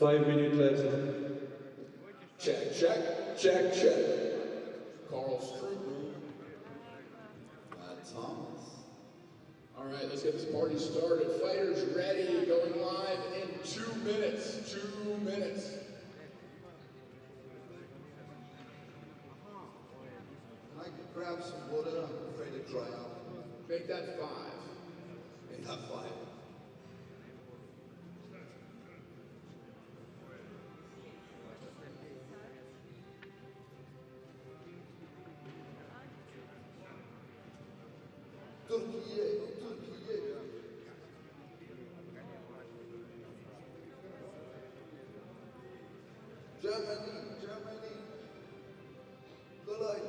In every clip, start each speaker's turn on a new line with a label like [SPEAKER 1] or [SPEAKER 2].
[SPEAKER 1] 5 minutes left.
[SPEAKER 2] Check, check, check, check. Carl Struble. Thomas. All right, let's get this party started. Fighters ready, going live in 2 minutes. 2 minutes.
[SPEAKER 3] Can I grab some water? I'm afraid to dry out.
[SPEAKER 2] Make that 5.
[SPEAKER 3] Make that 5. Türkiye, Türkiye. Germany, Germany. Kolay.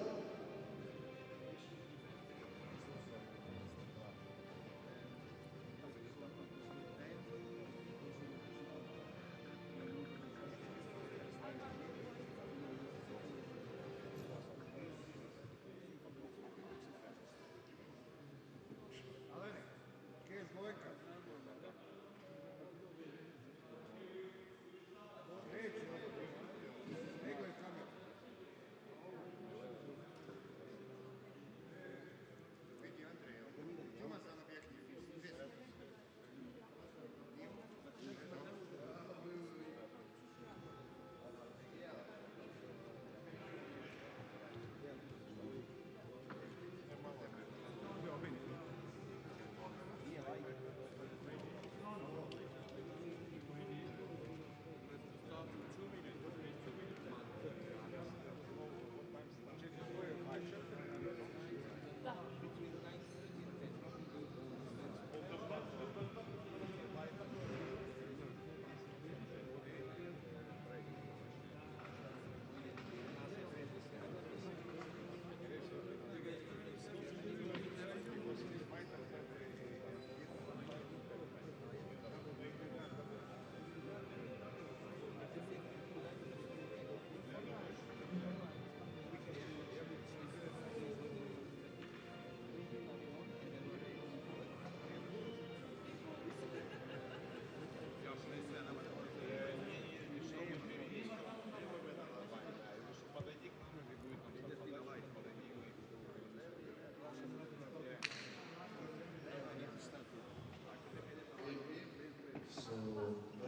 [SPEAKER 4] So,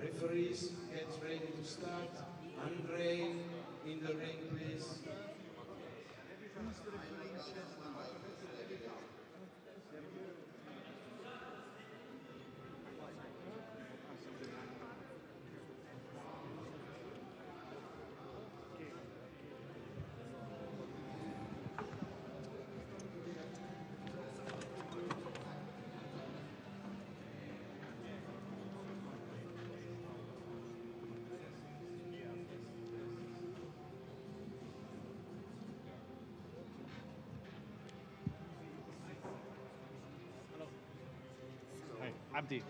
[SPEAKER 4] referees, get ready to start. Andre, in the ring, please.
[SPEAKER 5] Hey, Abdi.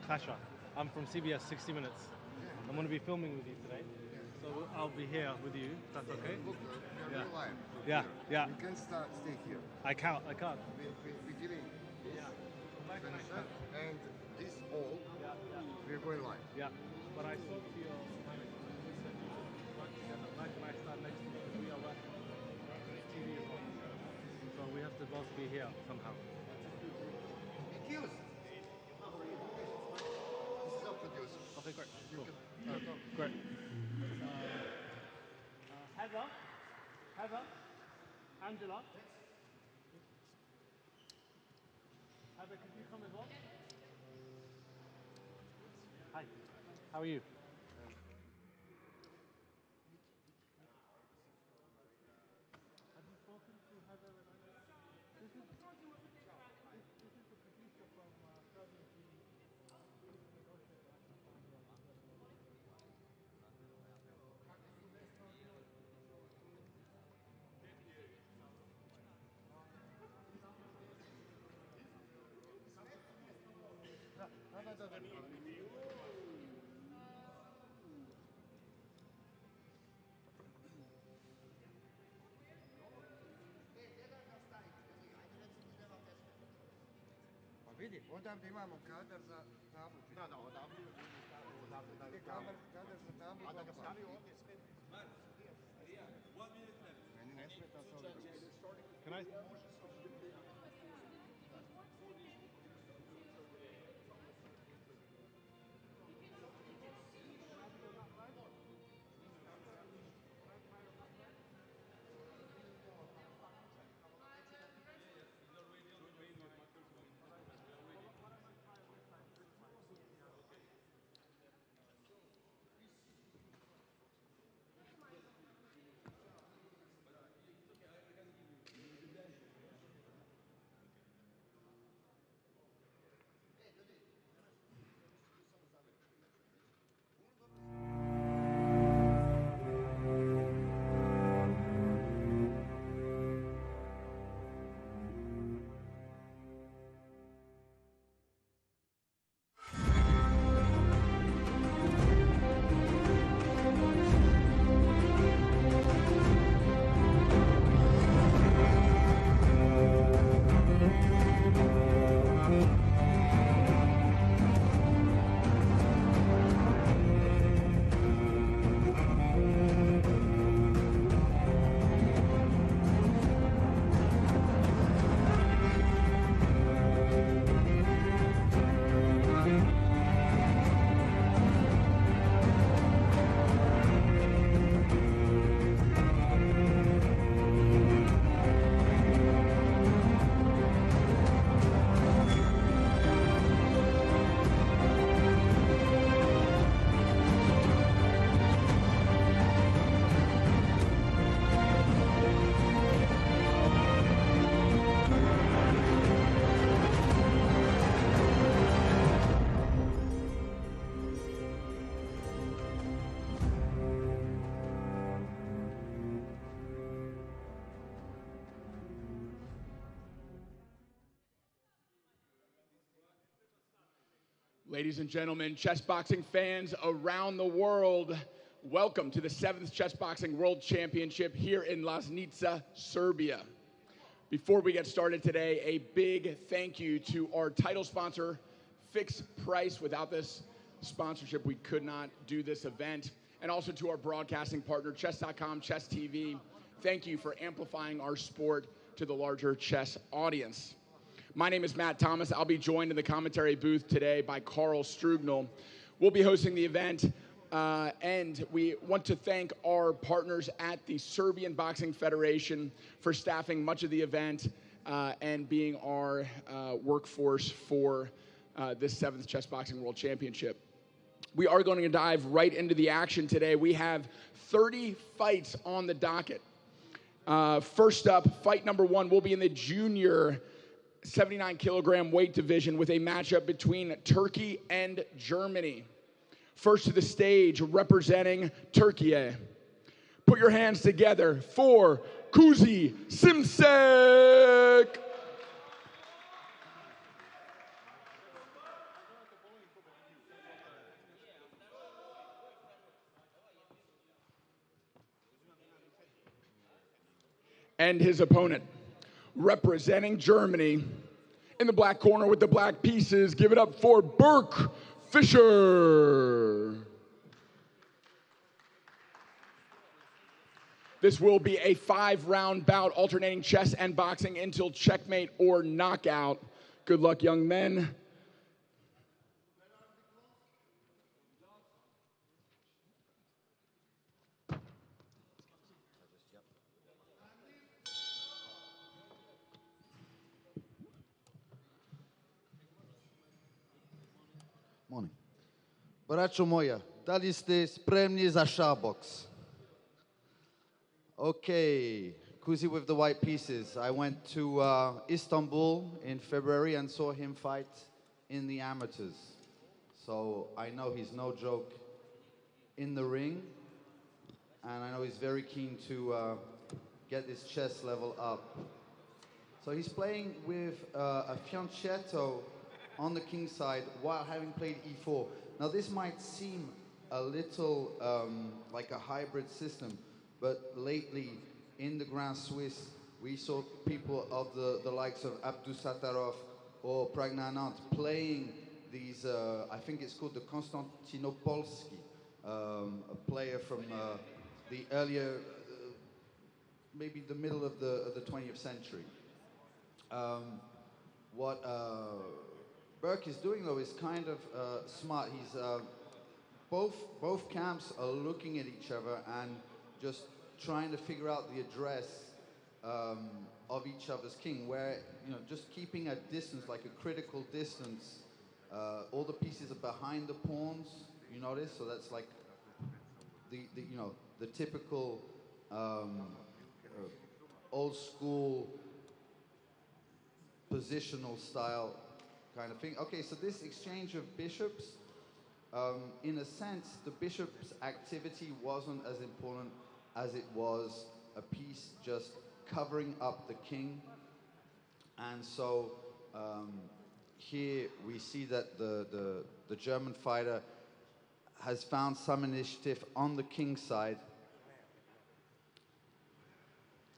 [SPEAKER 5] Sasha. I'm from CBS 60 Minutes. I'm going to be filming with you today. So I'll be here with you. That's okay?
[SPEAKER 6] Look, you're live.
[SPEAKER 5] Yeah, yeah.
[SPEAKER 6] You can stay here.
[SPEAKER 5] I can't.
[SPEAKER 6] Beginning.
[SPEAKER 5] Yeah.
[SPEAKER 6] And this all, we're going live.
[SPEAKER 5] Yeah. But I spoke to your back when I start next week because we are working on TV as well. So we have to both be here somehow.
[SPEAKER 6] Excuse. This is our producer.
[SPEAKER 5] Okay, great. Cool.
[SPEAKER 6] Go.
[SPEAKER 5] Great. Heather, Angela. Heather, could you come as well? Hi. How are you? Have you spoken to Heather and Angela? This is the producer from Serbian TV.
[SPEAKER 6] Pa Odavde imamo kadar za tablu. Da, odavde kadar za tablu. A da ga stavi ovdje sve. Meni ne smeta se ovdje.
[SPEAKER 5] Can I?
[SPEAKER 2] Ladies and gentlemen, chess boxing fans around the world, welcome to the 7th Chess Boxing World Championship here in Loznica, Serbia. Before we get started today, a big thank you to our title sponsor, Fixed Price. Without this sponsorship, we could not do this event. And also to our broadcasting partner, Chess.com, Chess TV. Thank you for amplifying our sport to the larger chess audience. My name is Matt Thomas. I'll be joined in the commentary booth today by Carl Strugnal. We'll be hosting the event, and we want to thank our partners at the Serbian Boxing Federation for staffing much of the event and being our workforce for this 7th Chess Boxing World Championship. We are going to dive right into the action today. We have 30 fights on the docket. First up, fight number 1 will be in the junior 79 kilogram weight division with a matchup between Turkey and Germany. First to the stage, representing Turkey. Put your hands together for Kuzi Simsek. And his opponent, representing Germany, in the black corner with the black pieces, give it up for Burke Fischer. This will be a 5-round bout, alternating chess and boxing until checkmate or knockout. Good luck, young men.
[SPEAKER 3] Molim. Braćo moja, da li ste spremni za šaboks? Okay, Kuzi with the white pieces. I went to Istanbul in February and saw him fight in the amateurs. So I know he's no joke in the ring. And I know he's very keen to get his chess level up. So he's playing with a fianchetto on the king side while having played e4. Now this might seem a little like a hybrid system, but lately in the Grand Swiss, we saw people of the likes of Abdusattorov or Pragnanant playing these, I think it's called the Konstantinopolski, a player from the earlier, maybe the middle of the 20th century. What Burke is doing though is kind of smart. He's both camps are looking at each other and just trying to figure out the address of each other's king, where, you know, just keeping a distance, like a critical distance. All the pieces are behind the pawns, you notice, so that's like the you know, the typical old school positional style kind of thing. Okay, so this exchange of bishops, in a sense, the bishop's activity wasn't as important as it was a piece just covering up the king. And so here we see that the German fighter has found some initiative on the king's side.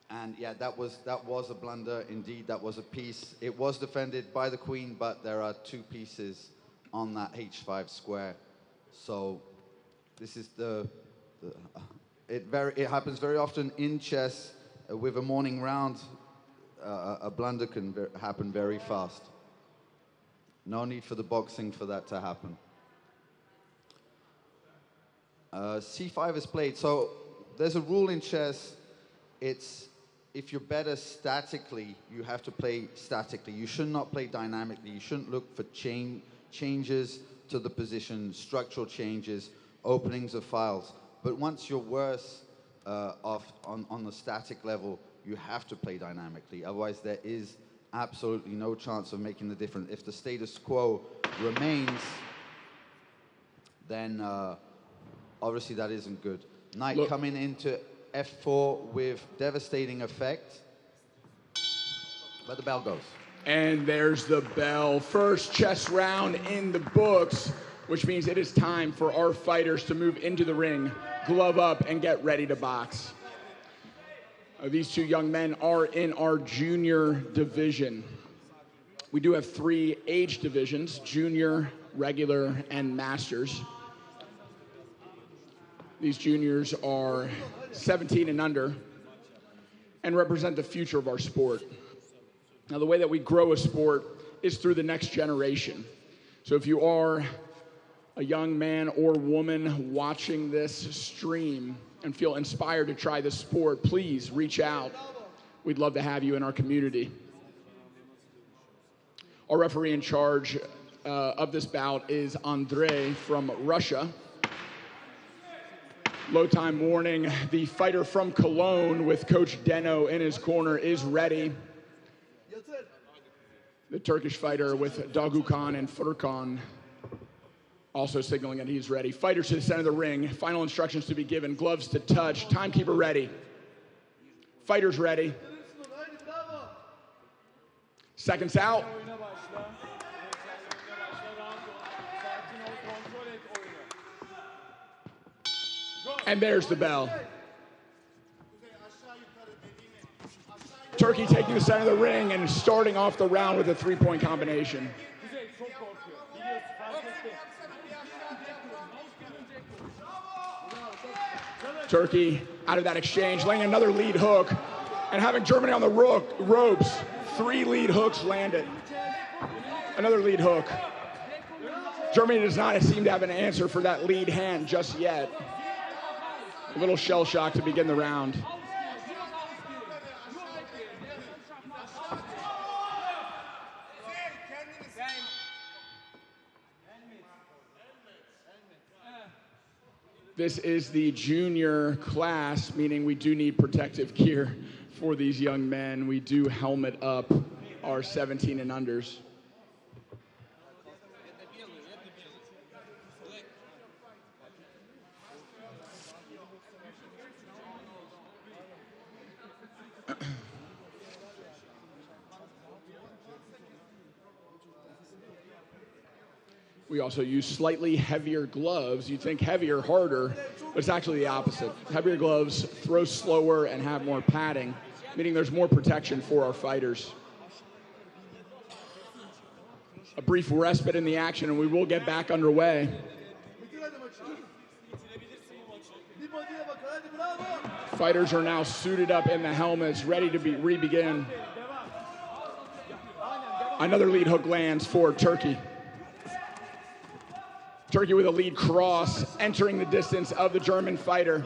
[SPEAKER 3] And yeah, that was a blunder indeed. That was a piece. It was defended by the queen, but there are two pieces on that h5 square. So this is it happens very often in chess. With a morning round, a blunder can happen very fast. No need for the boxing for that to happen. c5 is played. So there's a rule in chess. It's if you're better statically, you have to play statically. You should not play dynamically. You shouldn't look for changes to the position, structural changes, openings of files. But once you're worse off on the static level, you have to play dynamically. Otherwise, there is absolutely no chance of making the difference. If the status quo remains, then obviously that isn't good. Knight coming into f4 with devastating effect, but the bell goes.
[SPEAKER 2] And there's the bell. First chess round in the books, which means it is time for our fighters to move into the ring, glove up, and get ready to box. These two young men are in our junior division. We do have 3 age divisions: junior, regular, and masters. These juniors are 17 and under and represent the future of our sport. Now, the way that we grow a sport is through the next generation. So if you are a young man or woman watching this stream and feel inspired to try this sport, please reach out. We'd love to have you in our community. Our referee in charge of this bout is Andrei from Russia. Low time warning. The fighter from Cologne with Coach Deno in his corner is ready. The Turkish fighter with Dagukan and Furkan also signaling that he's ready. Fighters to the center of the ring. Final instructions to be given. Gloves to touch. Timekeeper ready. Fighters ready. Seconds out. And there's the bell. Turkey taking the center of the ring and starting off the round with a 3-point combination. Turkey out of that exchange, laying another lead hook and having Germany on the ropes. 3 lead hooks landed. Another lead hook. Germany does not seem to have an answer for that lead hand just yet. A little shell shock to begin the round. This is the junior class, meaning we do need protective gear for these young men. We do helmet up our 17 and unders. We also use slightly heavier gloves. You'd think heavier, harder, but it's actually the opposite. Heavier gloves throw slower and have more padding, meaning there's more protection for our fighters. A brief respite in the action, and we will get back underway. Fighters are now suited up in the helmets, ready to re-begin. Another lead hook lands for Turkey. Turkey with a lead cross, entering the distance of the German fighter.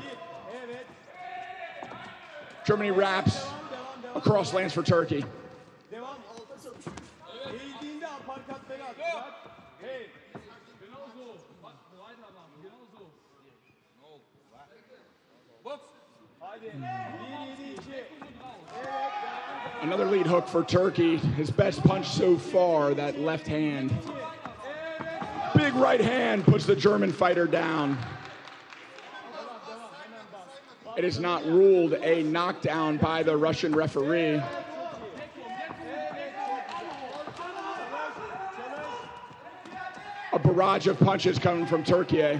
[SPEAKER 2] Germany wraps, a cross lands for Turkey. Another lead hook for Turkey. His best punch so far, that left hand. Big right hand puts the German fighter down. It is not ruled a knockdown by the Russian referee. A barrage of punches coming from Turkey.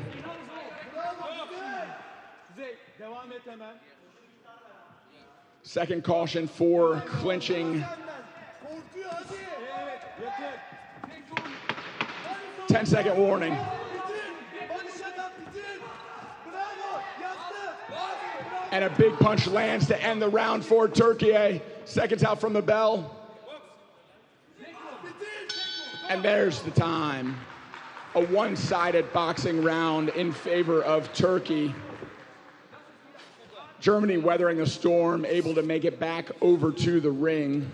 [SPEAKER 2] Second caution for clinching. 10-second warning. And a big punch lands to end the round for Turkey. Seconds out from the bell. And there's the time. A one-sided boxing round in favor of Turkey. Germany weathering the storm, able to make it back over to the ring.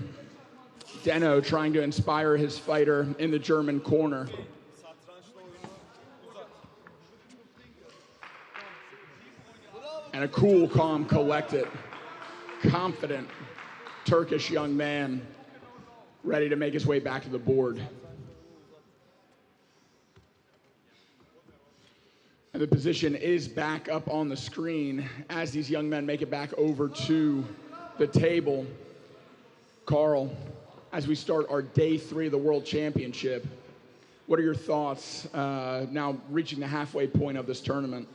[SPEAKER 2] Deno trying to inspire his fighter in the German corner. And a cool, calm, collected, confident Turkish young man ready to make his way back to the board. And the position is back up on the screen as these young men make it back over to the table. Carl, as we start our day 3 of the World Championship, what are your thoughts now reaching the halfway point of this tournament?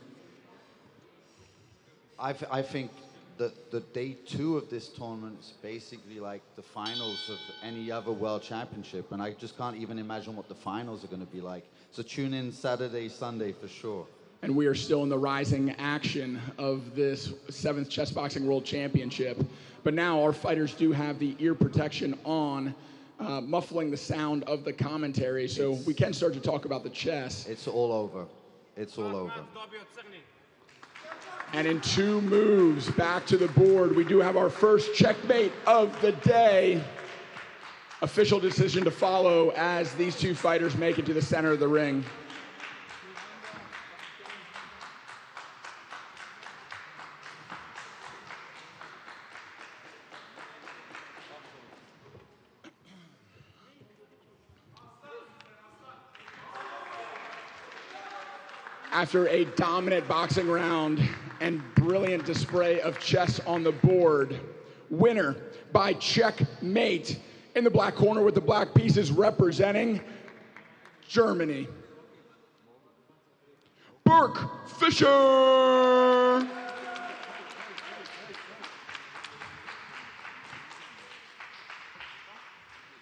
[SPEAKER 3] I think that the day 2 of this tournament is basically like the finals of any other World Championship, and I just can't even imagine what the finals are going to be like. So tune in Saturday, Sunday for sure.
[SPEAKER 2] And we are still in the rising action of this 7th Chessboxing World Championship. But now our fighters do have the ear protection on, muffling the sound of the commentary, so we can start to talk about the chess.
[SPEAKER 3] It's all over. It's all over.
[SPEAKER 2] And in 2 moves back to the board, we do have our first checkmate of the day. Official decision to follow as these 2 fighters make it to the center of the ring. After a dominant boxing round and brilliant display of chess on the board, winner by checkmate in the black corner with the black pieces representing Germany, Burke Fischer.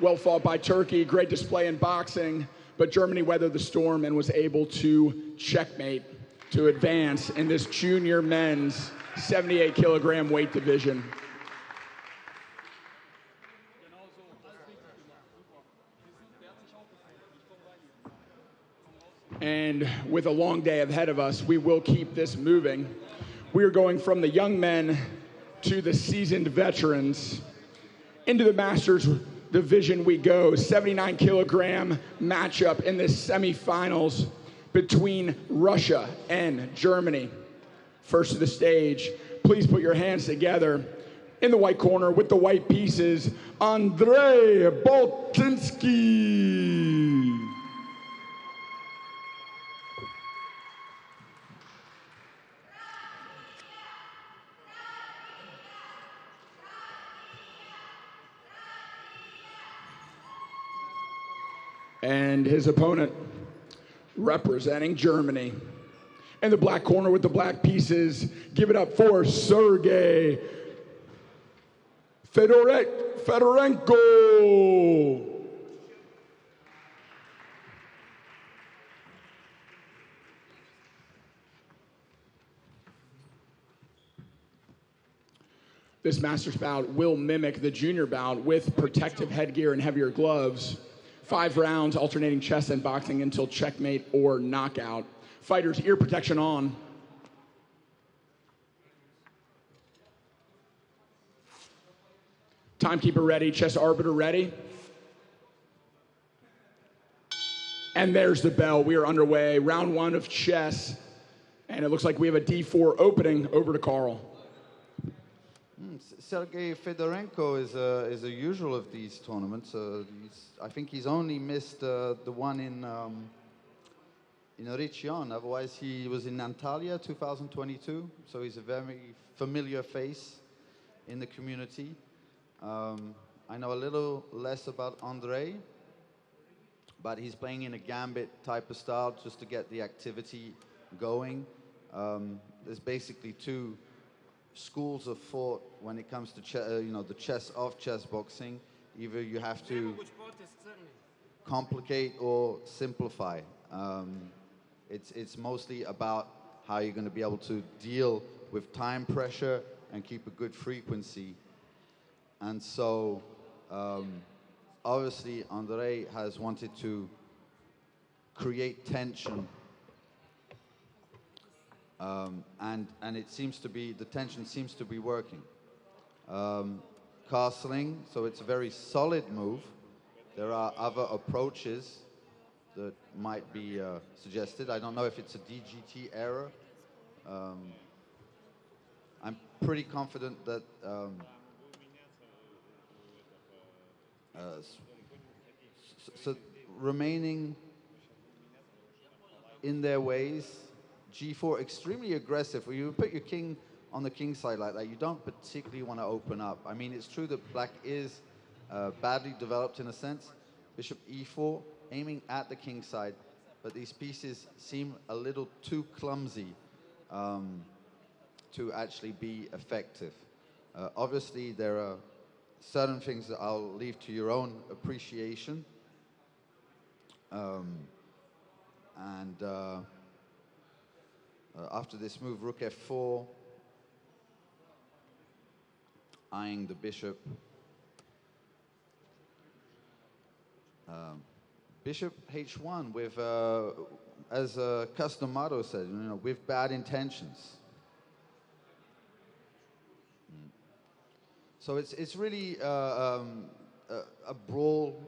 [SPEAKER 2] Well fought by Turkey, great display in boxing. But Germany weathered the storm and was able to checkmate to advance in this junior men's 78-kilogram weight division. And with a long day ahead of us, we will keep this moving. We are going from the young men to the seasoned veterans. Into the Masters division we go. 79-kilogram matchup in the semifinals between Russia and Germany. First to the stage, please put your hands together. In the white corner with the white pieces, Andrei Boltinski. And his opponent, representing Germany. In the black corner with the black pieces, give it up for Sergey Fedorenko. This Masters bout will mimic the junior bout with protective headgear and heavier gloves. 5 rounds, alternating chess and boxing until checkmate or knockout. Fighters, ear protection on. Timekeeper ready, chess arbiter ready. And there's the bell. We are underway. Round 1 of chess. And it looks like we have a D4 opening. Over to Carl.
[SPEAKER 3] Sergei Fedorenko is a usual of these tournaments. I think he's only missed the one in Riccione. Otherwise, he was in Antalya 2022. So he's a very familiar face in the community. I know a little less about Andrei, but he's playing in a gambit type of style just to get the activity going. There's basically 2 schools of thought when it comes to the chess of chess boxing. Either you have to complicate or simplify. It's mostly about how you're going to be able to deal with time pressure and keep a good frequency. And so obviously Andrei has wanted to create tension, and it seems to be, the tension seems to be working. Castling, so it's a very solid move. There are other approaches that might be suggested. I don't know if it's a DGT error. I'm pretty confident that so remaining in their ways, G4 extremely aggressive. When you put your king on the king side like that, you don't particularly want to open up. I mean, it's true that black is badly developed in a sense. Bishop E4, aiming at the king side, but these pieces seem a little too clumsy to actually be effective. Obviously, there are certain things that I'll leave to your own appreciation. After this move, rook f4, eyeing the bishop. Bishop h1 with, as Customato said, with bad intentions. So it's really a brawl.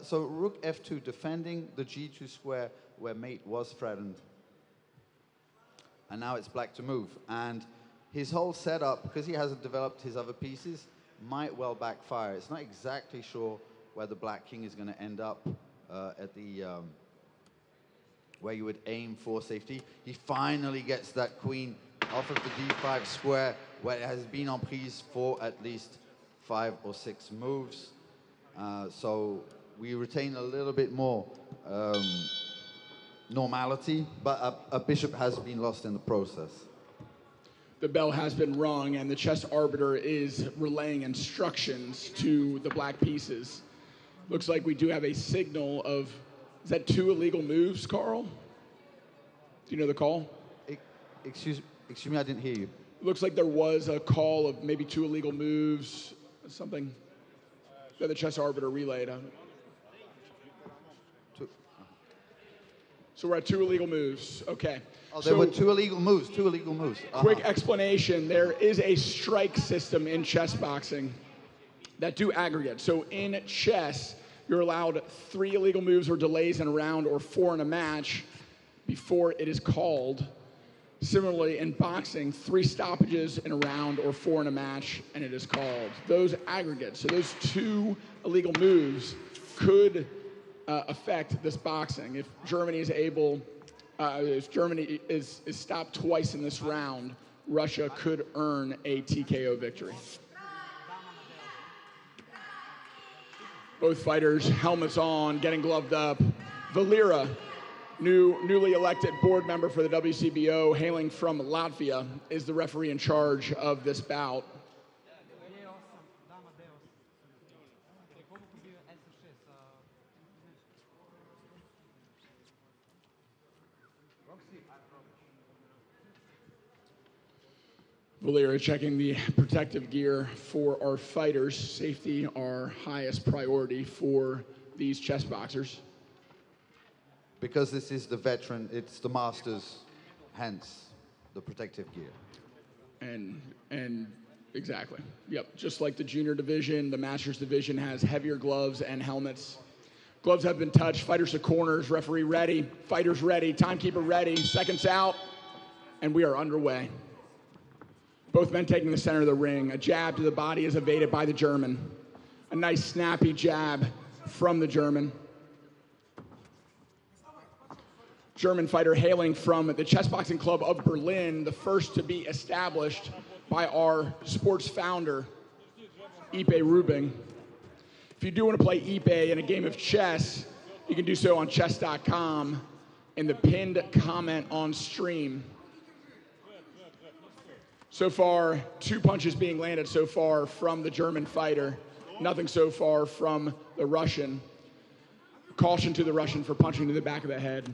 [SPEAKER 3] So rook f2 defending the g2 square where mate was threatened. And now it's black to move. And his whole setup, because he hasn't developed his other pieces, might well backfire. It's not exactly sure where the black king is going to end up at the where you would aim for safety. He finally gets that queen off of the d5 square, where it has been on prise for at least 5 or 6 moves. So we retain a little bit more normality, but a bishop has been lost in the process.
[SPEAKER 2] The bell has been rung, and the chess arbiter is relaying instructions to the black pieces. Looks like we do have a signal of, is that 2 illegal moves, Carl? Do you know the call?
[SPEAKER 3] Excuse me, I didn't hear you.
[SPEAKER 2] Looks like there was a call of maybe 2 illegal moves, something that the chess arbiter relayed. So we're at 2 illegal moves. Okay.
[SPEAKER 3] Oh, there were 2 illegal moves. 2 illegal moves.
[SPEAKER 2] Quick explanation. There is a strike system in chess boxing that do aggregate. So in chess, you're allowed 3 illegal moves or delays in a round or 4 in a match before it is called. Similarly, in boxing, 3 stoppages in a round or 4 in a match, and it is called. Those aggregates, so those 2 illegal moves could affect this boxing. If Germany is able, if Germany is stopped twice in this round, Russia could earn a TKO victory. Both fighters, helmets on, getting gloved up. Valera, newly elected board member for the WCBO, hailing from Latvia, is the referee in charge of this bout. Valera checking the protective gear for our fighters. Safety, our highest priority for these chess boxers.
[SPEAKER 3] Because this is the veteran, it's the masters, hence the protective gear.
[SPEAKER 2] And exactly. Yep. Just like the junior division, the masters division has heavier gloves and helmets. Gloves have been touched. Fighters to corners. Referee ready. Fighters ready. Timekeeper ready. Seconds out. And we are underway. Both men taking the center of the ring. A jab to the body is evaded by the German. A nice snappy jab from the German. German fighter hailing from the Chessboxing Club of Berlin, the first to be established by our sports founder, Iepe Rubingh. If you do want to play Iepe in a game of chess, you can do so on chess.com in the pinned comment on stream. So far, 2 punches being landed so far from the German fighter. Nothing so far from the Russian. Caution to the Russian for punching to the back of the head.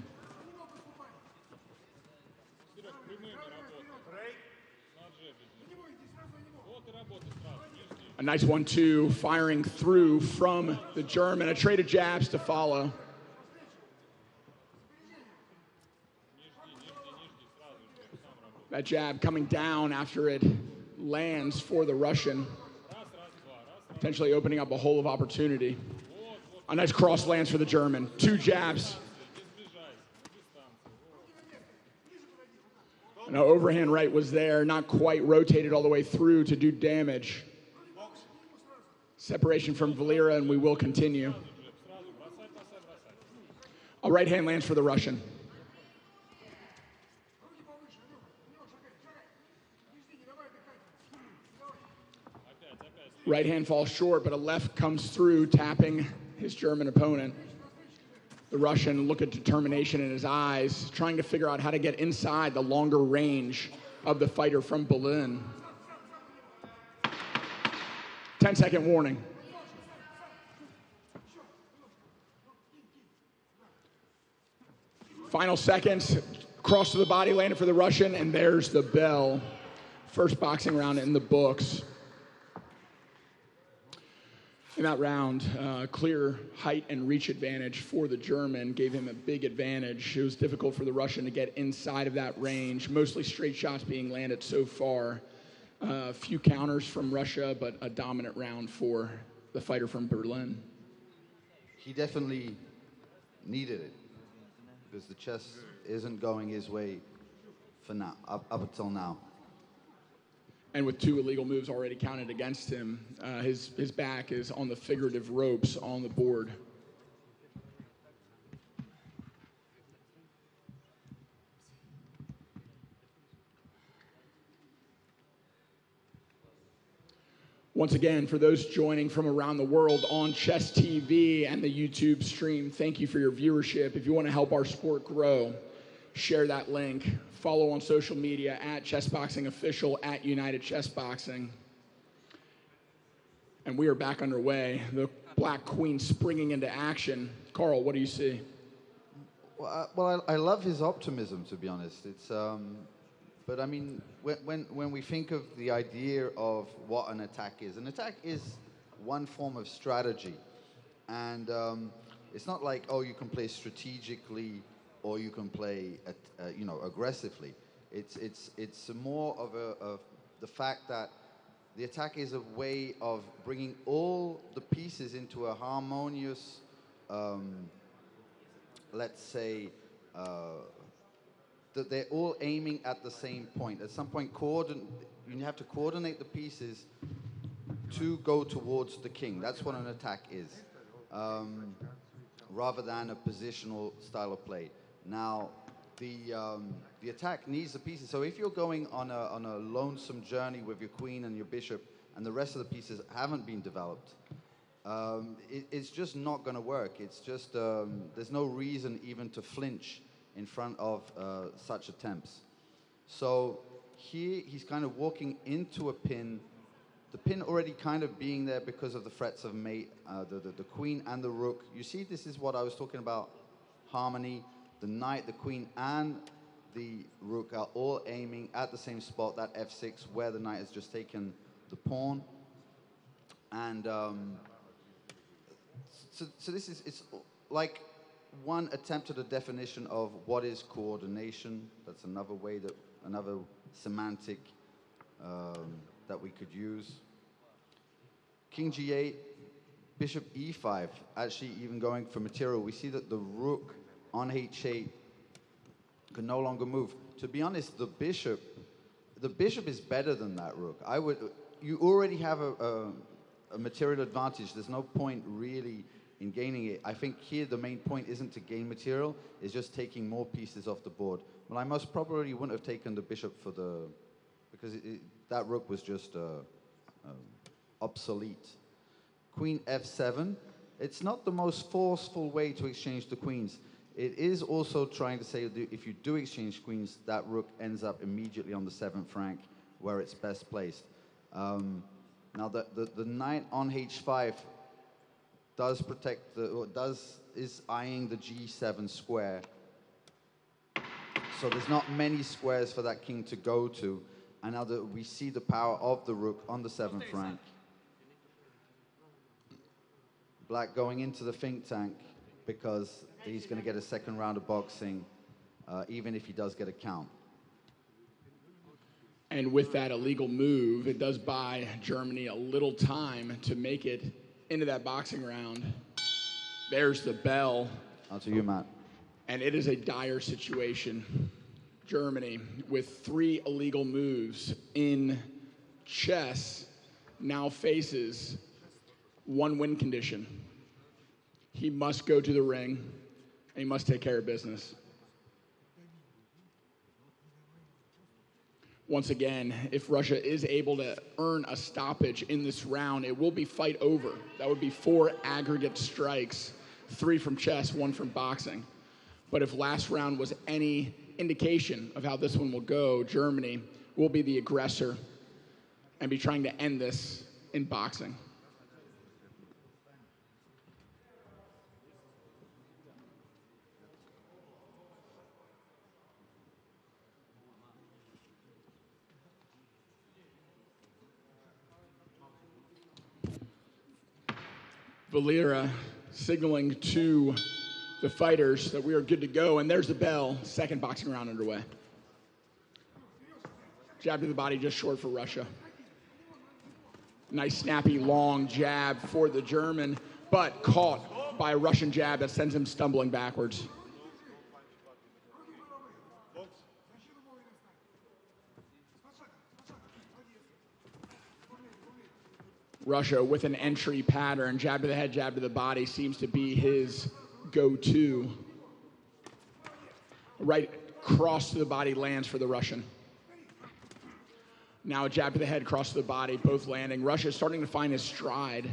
[SPEAKER 2] A nice 1-2 firing through from the German. A trade of jabs to follow. That jab coming down after it lands for the Russian. Potentially opening up a hole of opportunity. A nice cross lands for the German. 2 jabs. Now overhand right was there, not quite rotated all the way through to do damage. Separation from Valera, and we will continue. A right hand lands for the Russian. Right hand falls short, but a left comes through, tapping his German opponent. The Russian, look at determination in his eyes, trying to figure out how to get inside the longer range of the fighter from Berlin. 10-second warning. Final seconds, cross to the body, landed for the Russian, and there's the bell. First boxing round in the books. In that round, clear height and reach advantage for the German gave him a big advantage. It was difficult for the Russian to get inside of that range. Mostly straight shots being landed so far. A few counters from Russia, but a dominant round for the fighter from Berlin.
[SPEAKER 3] He definitely needed it because the chess isn't going his way for now, up until now.
[SPEAKER 2] And with 2 illegal moves already counted against him, his back is on the figurative ropes on the board. Once again, for those joining from around the world on Chess TV and the YouTube stream, thank you for your viewership. If you want to help our sport grow, share that link. Follow on social media at Chessboxing Official, at United Chessboxing. And we are back underway. The Black Queen springing into action. Carl, what do you see?
[SPEAKER 3] Well, I love his optimism, to be honest. It's, but I mean, when we think of the idea of what an attack is one form of strategy. And it's not like, oh, you can play strategically or you can play, aggressively. It's more of the fact that the attack is a way of bringing all the pieces into a harmonious, let's say, that they're all aiming at the same point. At some point, you have to coordinate the pieces to go towards the king. That's what an attack is, rather than a positional style of play. Now, the attack needs the pieces. So if you're going on a lonesome journey with your queen and your bishop, and the rest of the pieces haven't been developed, it's just not going to work. It's just there's no reason even to flinch in front of such attempts. So here he's kind of walking into a pin. The pin already kind of being there because of the threats of mate, the queen and the rook. You see, this is what I was talking about, harmony. The knight, the queen, and the rook are all aiming at the same spot, that f6, where the knight has just taken the pawn. And so this is, it's like one attempt at a definition of what is coordination. That's another way that, another semantic that we could use. King g8, bishop e5, actually even going for material. We see that the rook on h8 can no longer move. To be honest, the bishop is better than that rook. You already have a material advantage. There's no point really in gaining it. I think here the main point isn't to gain material, it's just taking more pieces off the board. Well, I most probably wouldn't have taken the bishop for because that rook was just obsolete. Queen f7. It's not the most forceful way to exchange the queens. It is also trying to say that if you do exchange queens, that rook ends up immediately on the 7th rank where it's best placed. Now the knight on h5 does protect is eyeing the g7 square. So there's not many squares for that king to go to. And now that we see the power of the rook on the 7th rank. Black going into the think tank because he's going to get a second round of boxing, even if he does get a count.
[SPEAKER 2] And with that illegal move, it does buy Germany a little time to make it into that boxing round. There's the bell.
[SPEAKER 3] On to you, Matt.
[SPEAKER 2] And it is a dire situation. Germany, with 3 illegal moves in chess, now faces 1 win condition. He must go to the ring, and he must take care of business. Once again, if Russia is able to earn a stoppage in this round, it will be fight over. That would be 4 aggregate strikes, 3 from chess, 1 from boxing. But if last round was any indication of how this one will go, Germany will be the aggressor and be trying to end this in boxing. Valera signaling to the fighters that we are good to go, and there's the bell. Second boxing round underway. Jab to the body just short for Russia. Nice snappy long jab for the German, but caught by a Russian jab that sends him stumbling backwards. Russia with an entry pattern, jab to the head, jab to the body, seems to be his go-to. Right cross to the body lands for the Russian. Now a jab to the head, cross to the body, both landing. Russia is starting to find his stride.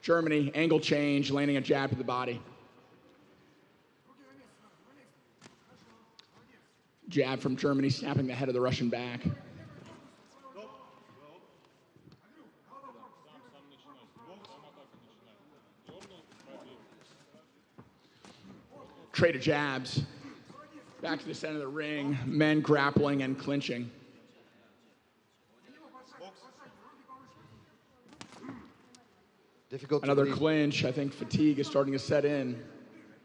[SPEAKER 2] Germany, angle change, landing a jab to the body. Jab from Germany, snapping the head of the Russian back. Trade of jabs. Back to the center of the ring, men grappling and clinching.
[SPEAKER 3] Difficult to
[SPEAKER 2] Another
[SPEAKER 3] believe.
[SPEAKER 2] clinch. I think fatigue is starting to set in.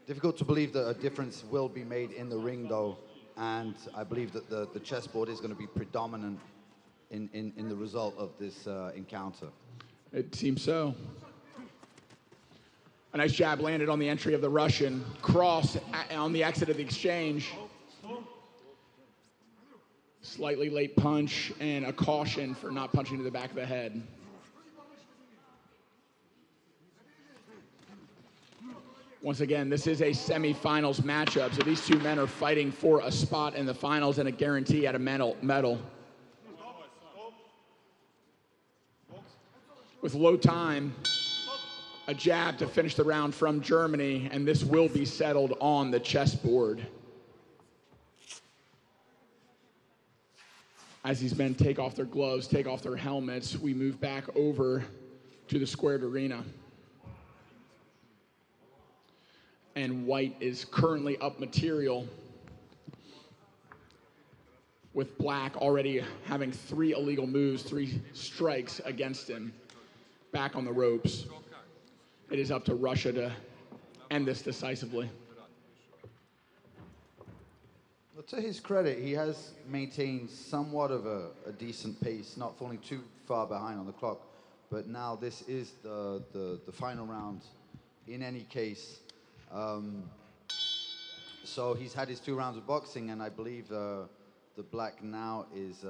[SPEAKER 3] Difficult to believe that a difference will be made in the ring, though. And I believe that the chessboard is going to be predominant in the result of this encounter.
[SPEAKER 2] It seems so. A nice jab landed on the entry of the Russian. Cross on the exit of the exchange. Slightly late punch and a caution for not punching to the back of the head. Once again, this is a semifinals matchup, so these two men are fighting for a spot in the finals and a guarantee at a medal. With low time, a jab to finish the round from Germany, and this will be settled on the chessboard. As these men take off their gloves, take off their helmets, we move back over to the squared arena. and white is currently up material, with black already having 3 illegal moves, 3 strikes against him, back on the ropes. It is up to Russia to end this decisively.
[SPEAKER 3] Well, to his credit, he has maintained somewhat of a decent pace, not falling too far behind on the clock. But now this is the final round in any case. So he's had his 2 rounds of boxing, and I believe the black now is,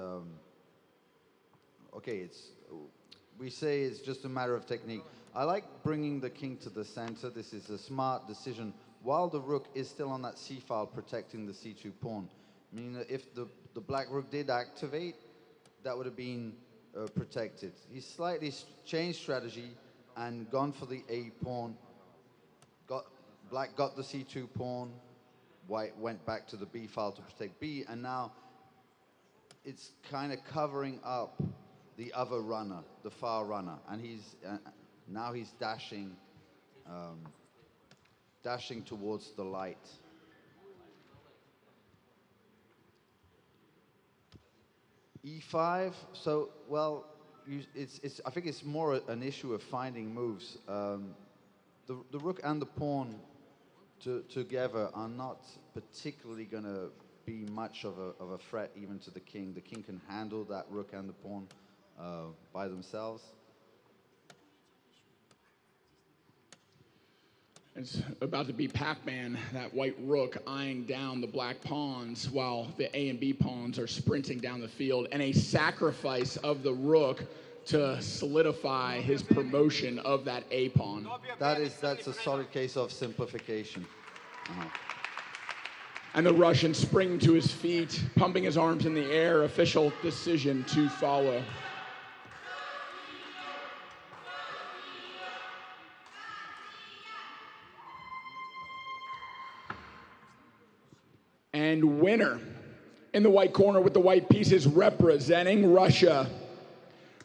[SPEAKER 3] okay, we say it's just a matter of technique. I like bringing the king to the center. This is a smart decision. While the rook is still on that c-file protecting the c2 pawn. I mean, if the black rook did activate, that would have been protected. He's slightly changed strategy and gone for the a pawn. Black got the c2 pawn. White went back to the b file to protect b, and now it's kind of covering up the other runner, the far runner, and now he's dashing towards the light. e5. So, well, I think it's more an issue of finding moves. The rook and the pawn together are not particularly going to be much of a threat even to the king. The king can handle that rook and the pawn by themselves.
[SPEAKER 2] It's about to be Pac-Man, that white rook eyeing down the black pawns while the A and B pawns are sprinting down the field, and a sacrifice of the rook to solidify his promotion of that A pawn.
[SPEAKER 3] That's a solid case of simplification.
[SPEAKER 2] And the Russian springing to his feet, pumping his arms in the air, official decision to follow. And winner in the white corner with the white pieces representing Russia.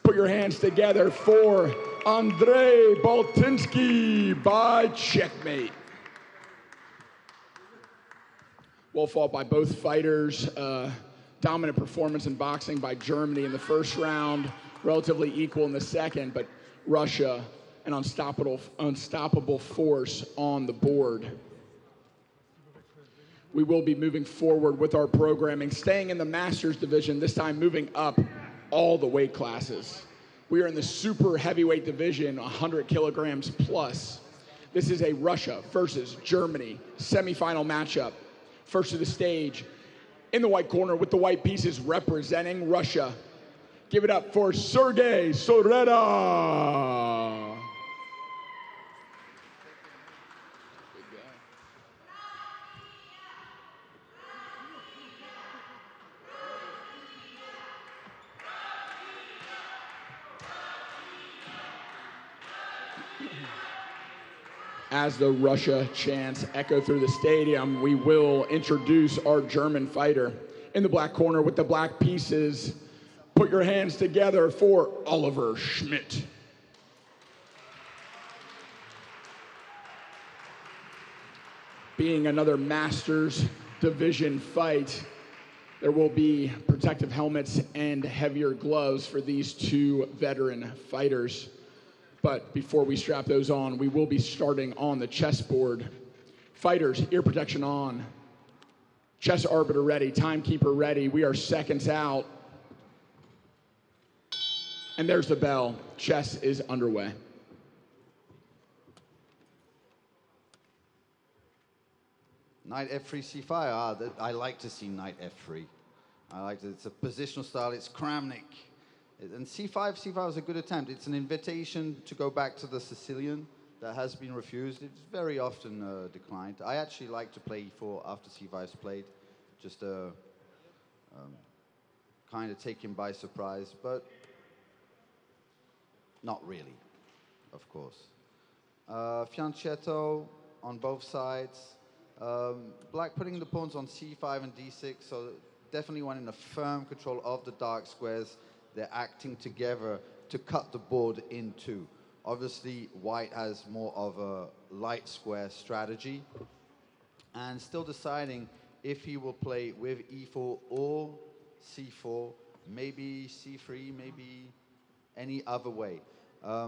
[SPEAKER 2] Put your hands together for Andrei Baltinsky by checkmate. Well fought by both fighters. Dominant performance in boxing by Germany in the first round. Relatively equal in the second, but Russia an unstoppable force on the board. We will be moving forward with our programming, staying in the Masters division, this time moving up all the weight classes. We are in the super heavyweight division, 100 kilograms plus. This is a Russia versus Germany semifinal matchup. First to the stage, in the white corner with the white pieces representing Russia. Give it up for Sergey Soreta. As the Russia chants echo through the stadium, we will introduce our German fighter. In the black corner with the black pieces, put your hands together for Oliver Schmidt. Being another Masters division fight, there will be protective helmets and heavier gloves for these 2 veteran fighters. But before we strap those on, we will be starting on the chessboard. Fighters, ear protection on. Chess arbiter ready, timekeeper ready. We are seconds out. And there's the bell. Chess is underway.
[SPEAKER 3] Knight f3 c5. I like to see knight f3. I like it. It's a positional style. It's Kramnik. And c5 is a good attempt. It's an invitation to go back to the Sicilian that has been refused. It's very often declined. I actually like to play e4 after c5 is played, just to kind of take him by surprise, but not really, of course. Fianchetto on both sides. Black putting the pawns on c5 and d6, so definitely wanting a firm control of the dark squares. They're acting together to cut the board in 2. Obviously, white has more of a light square strategy, and still deciding if he will play with e4 or c4, maybe c3, maybe any other way. I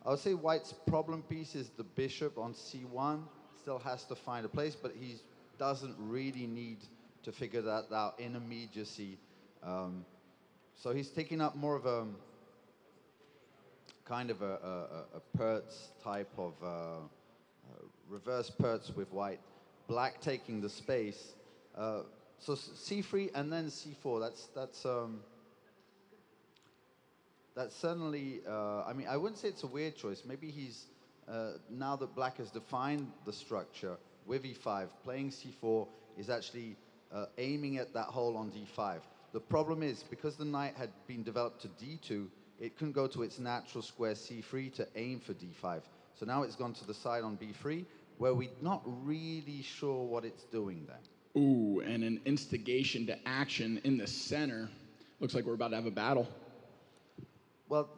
[SPEAKER 3] would say white's problem piece is the bishop on c1. Still has to find a place, but he doesn't really need to figure that out in immediacy. So he's taking up more of a kind of a Pertz type of reverse Pertz with white. Black taking the space. So c3 and then c4. That's certainly. I mean, I wouldn't say it's a weird choice. Maybe he's now that black has defined the structure with e5, playing c4 is actually aiming at that hole on d5. The problem is because the knight had been developed to d2, it couldn't go to its natural square c3 to aim for d5. So now it's gone to the side on b3, where we're not really sure what it's doing there.
[SPEAKER 2] Ooh, and an instigation to action in the center. Looks like we're about to have a battle.
[SPEAKER 3] Well,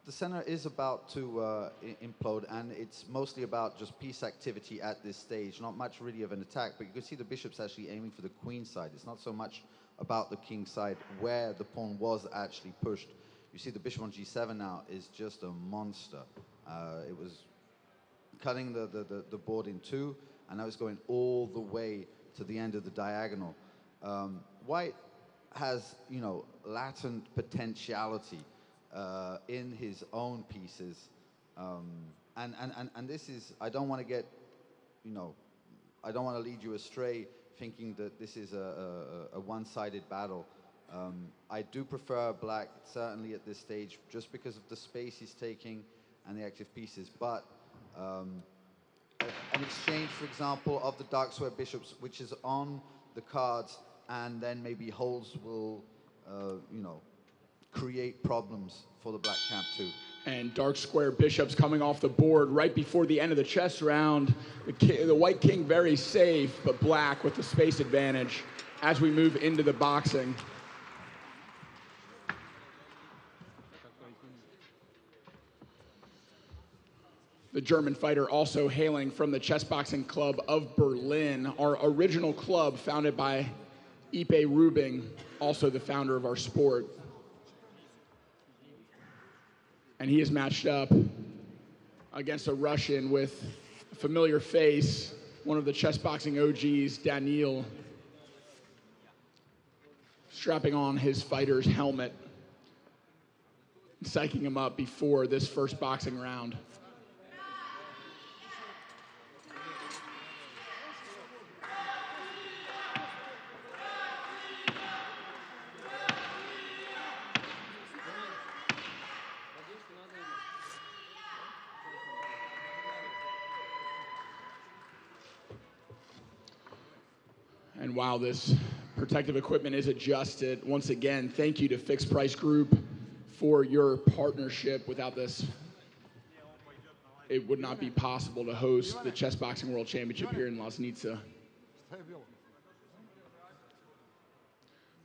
[SPEAKER 3] the center is about to implode, and it's mostly about just piece activity at this stage. Not much really of an attack, but you can see the bishop's actually aiming for the queen side. It's not so much about the king side where the pawn was actually pushed. You see the bishop on g7 now is just a monster. It was cutting the board in two, and now it's going all the way to the end of the diagonal. White has, you know, latent potentiality in his own pieces. And this is, I don't want to get, you know, I don't want to lead you astray thinking that this is a one-sided battle. I do prefer black, certainly at this stage, just because of the space he's taking and the active pieces. But an exchange, for example, of the dark square bishops, which is on the cards, and then maybe holes will, you know, create problems for the black camp too.
[SPEAKER 2] And dark square bishops coming off the board right before the end of the chess round. The white king very safe, but black with the space advantage as we move into the boxing. The German fighter also hailing from the Chessboxing Club of Berlin, our original club founded by Iepe Rubingh, also the founder of our sport. And he is matched up against a Russian with a familiar face, one of the chessboxing OGs, Daniil, strapping on his fighter's helmet, psyching him up before this first boxing round. And while this protective equipment is adjusted, once again, thank you to Fixed Price Group for your partnership. Without this, it would not be possible to host the Chessboxing World Championship here in Loznica.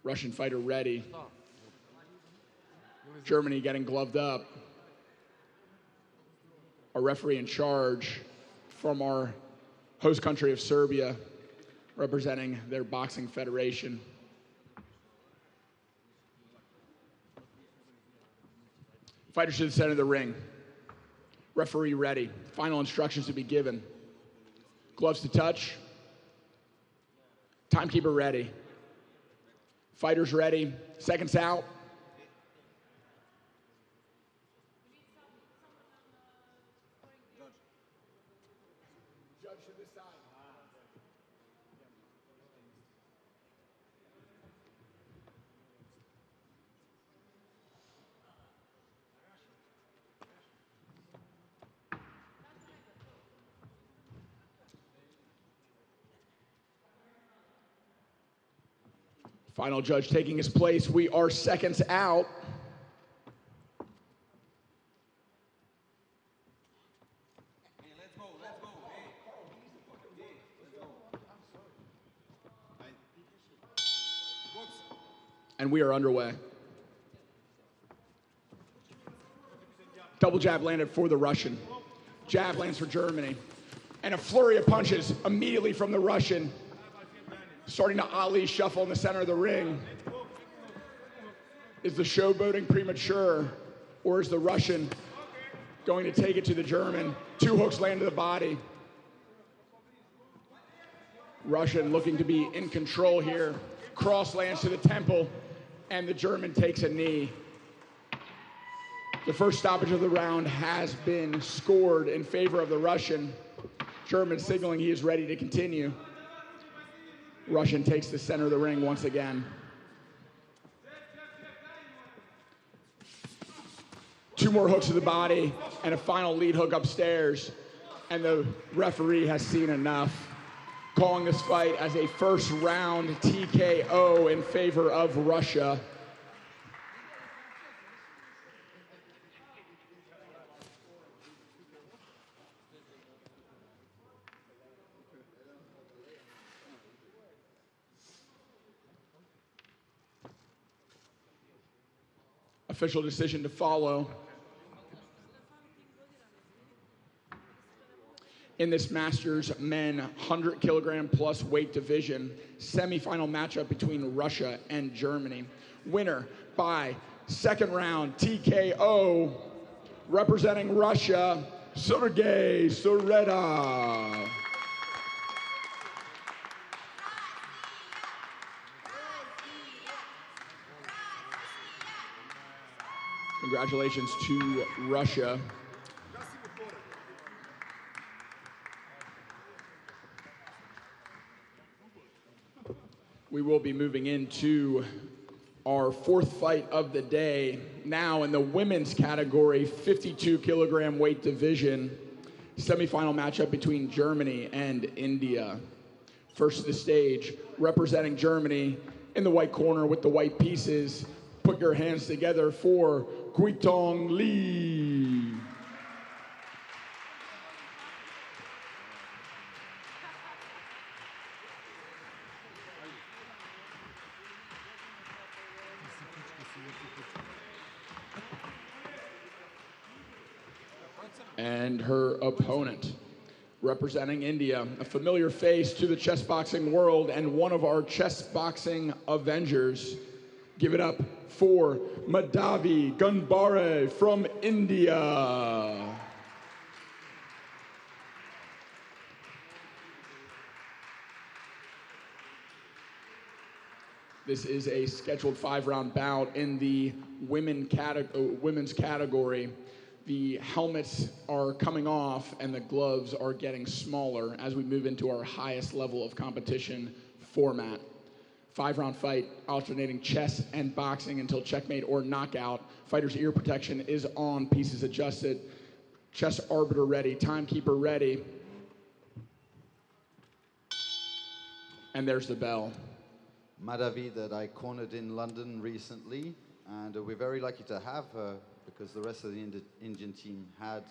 [SPEAKER 2] Russian fighter ready. Germany getting gloved up. A referee in charge from our host country of Serbia, representing their boxing federation. Fighters to the center of the ring. Referee ready. Final instructions to be given. Gloves to touch. Timekeeper ready. Fighters ready. Seconds out. Judge to this side. Final judge taking his place. We are seconds out. And we are underway. Double jab landed for the Russian. Jab lands for Germany. And a flurry of punches immediately from the Russian. Starting to Ali shuffle in the center of the ring. Is the showboating premature, or is the Russian going to take it to the German? Two hooks land to the body. Russian looking to be in control here. Cross lands to the temple, and the German takes a knee. The first stoppage of the round has been scored in favor of the Russian. German signaling he is ready to continue. Russian takes the center of the ring once again. Two more hooks to the body and a final lead hook upstairs. And the referee has seen enough, calling this fight as a first round TKO in favor of Russia. Official decision to follow. In this Masters men 100 kilogram plus weight division, semifinal matchup between Russia and Germany. Winner by second round TKO, representing Russia, Sergey Soreta. Congratulations to Russia. We will be moving into our fourth fight of the day. Now in the women's category, 52 kilogram weight division, semifinal matchup between Germany and India. First to the stage, representing Germany in the white corner with the white pieces. Put your hands together for Guitong Li. And her opponent, representing India, a familiar face to the chess boxing world and one of our chess boxing Avengers. Give it up for Madhavi Gunbare from India. This is a scheduled 5-round bout in the women's category. The helmets are coming off and the gloves are getting smaller as we move into our highest level of competition format. 5-round fight, alternating chess and boxing until checkmate or knockout. Fighter's ear protection is on, pieces adjusted. Chess arbiter ready, timekeeper ready. And there's the bell.
[SPEAKER 3] Madhavi that I cornered in London recently, and we're very lucky to have her because the rest of the Indian team had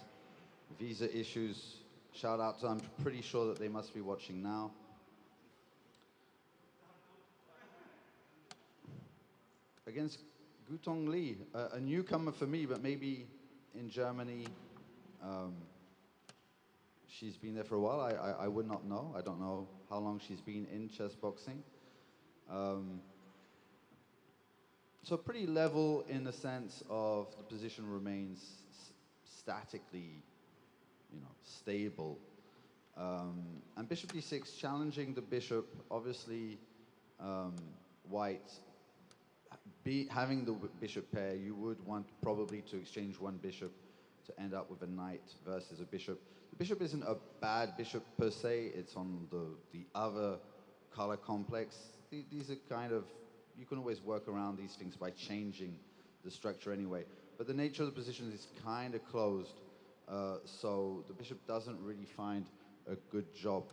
[SPEAKER 3] visa issues. Shout out to them. I'm pretty sure that they must be watching now. Against Guitong Li, a newcomer for me, but maybe in Germany, she's been there for a while. I would not know. I don't know how long she's been in chess boxing. So pretty level in the sense of the position remains statically, stable. And bishop d6 challenging the bishop. Obviously, white having the bishop pair, you would want probably to exchange one bishop to end up with a knight versus a bishop. The bishop isn't a bad bishop per se. It's on the other color complex. These are kind of, you can always work around these things by changing the structure anyway. But the nature of the position is kind of closed. So the bishop doesn't really find a good job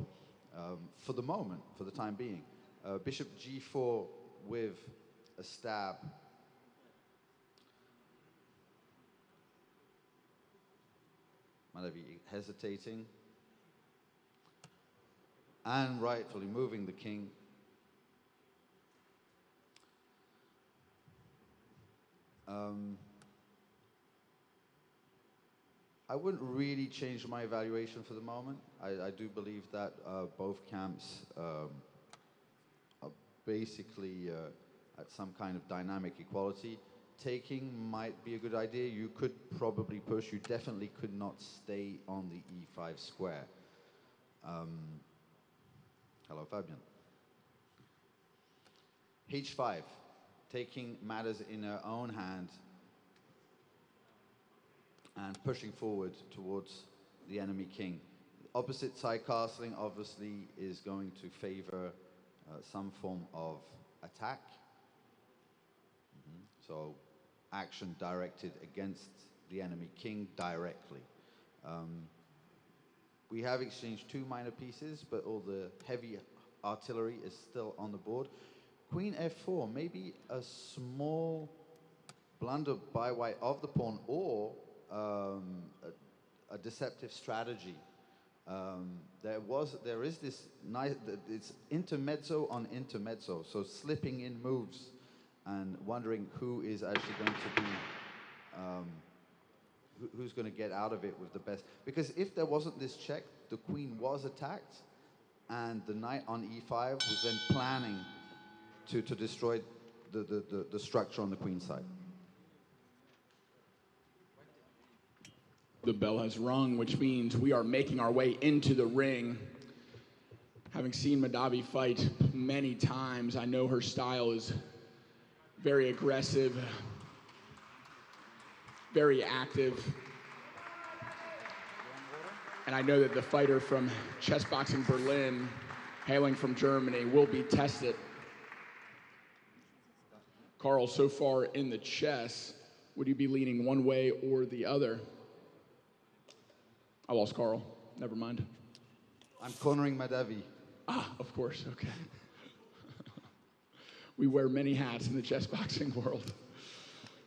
[SPEAKER 3] for the moment, for the time being. Bishop g4 with a stab. Madhavi hesitating. And rightfully moving the king. I wouldn't really change my evaluation for the moment. I do believe that both camps are basically at some kind of dynamic equality. Taking might be a good idea. You could probably push. You definitely could not stay on the E5 square. Hello, Fabian. H5, taking matters in her own hand and pushing forward towards the enemy king. Opposite side castling obviously is going to favor some form of attack. So action directed against the enemy king directly. We have exchanged 2 minor pieces, but all the heavy artillery is still on the board. Queen f4, maybe a small blunder by white of the pawn, or a deceptive strategy. There is this nice, it's intermezzo on intermezzo, so slipping in moves and wondering who is actually going to be, who's going to get out of it with the best. Because if there wasn't this check, the queen was attacked, and the knight on e5 was then planning to destroy the structure on the queen side.
[SPEAKER 2] The bell has rung, which means we are making our way into the ring. Having seen Mahdavi fight many times, I know her style is very aggressive, very active. And I know that the fighter from Chessboxing Berlin, hailing from Germany, will be tested. Carl, so far in the chess, would you be leaning one way or the other? I lost Carl. Never mind.
[SPEAKER 3] I'm cornering Mahdavi.
[SPEAKER 2] Ah, of course. Okay. We wear many hats in the chess boxing world.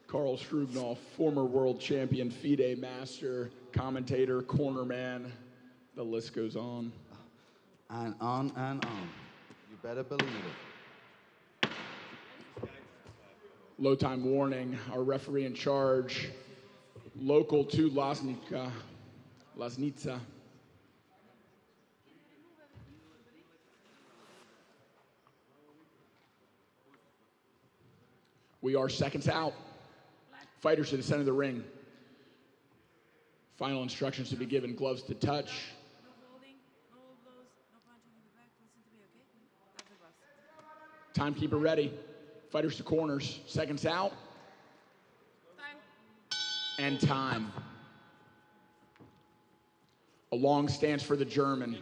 [SPEAKER 2] Carl Strugnoff, former world champion, FIDE master, commentator, corner man. The list goes on.
[SPEAKER 3] And on and on. You better believe it.
[SPEAKER 2] Low time warning. Our referee in charge, local to Lasnica. We are seconds out. Fighters to the center of the ring. Final instructions to be given. Gloves to touch.
[SPEAKER 7] No holding, no blows, no punching in the back. Listen to me, okay? Have the gloves.
[SPEAKER 2] Timekeeper ready. Fighters to corners. Seconds out.
[SPEAKER 7] Time.
[SPEAKER 2] And time. A long stance for the German.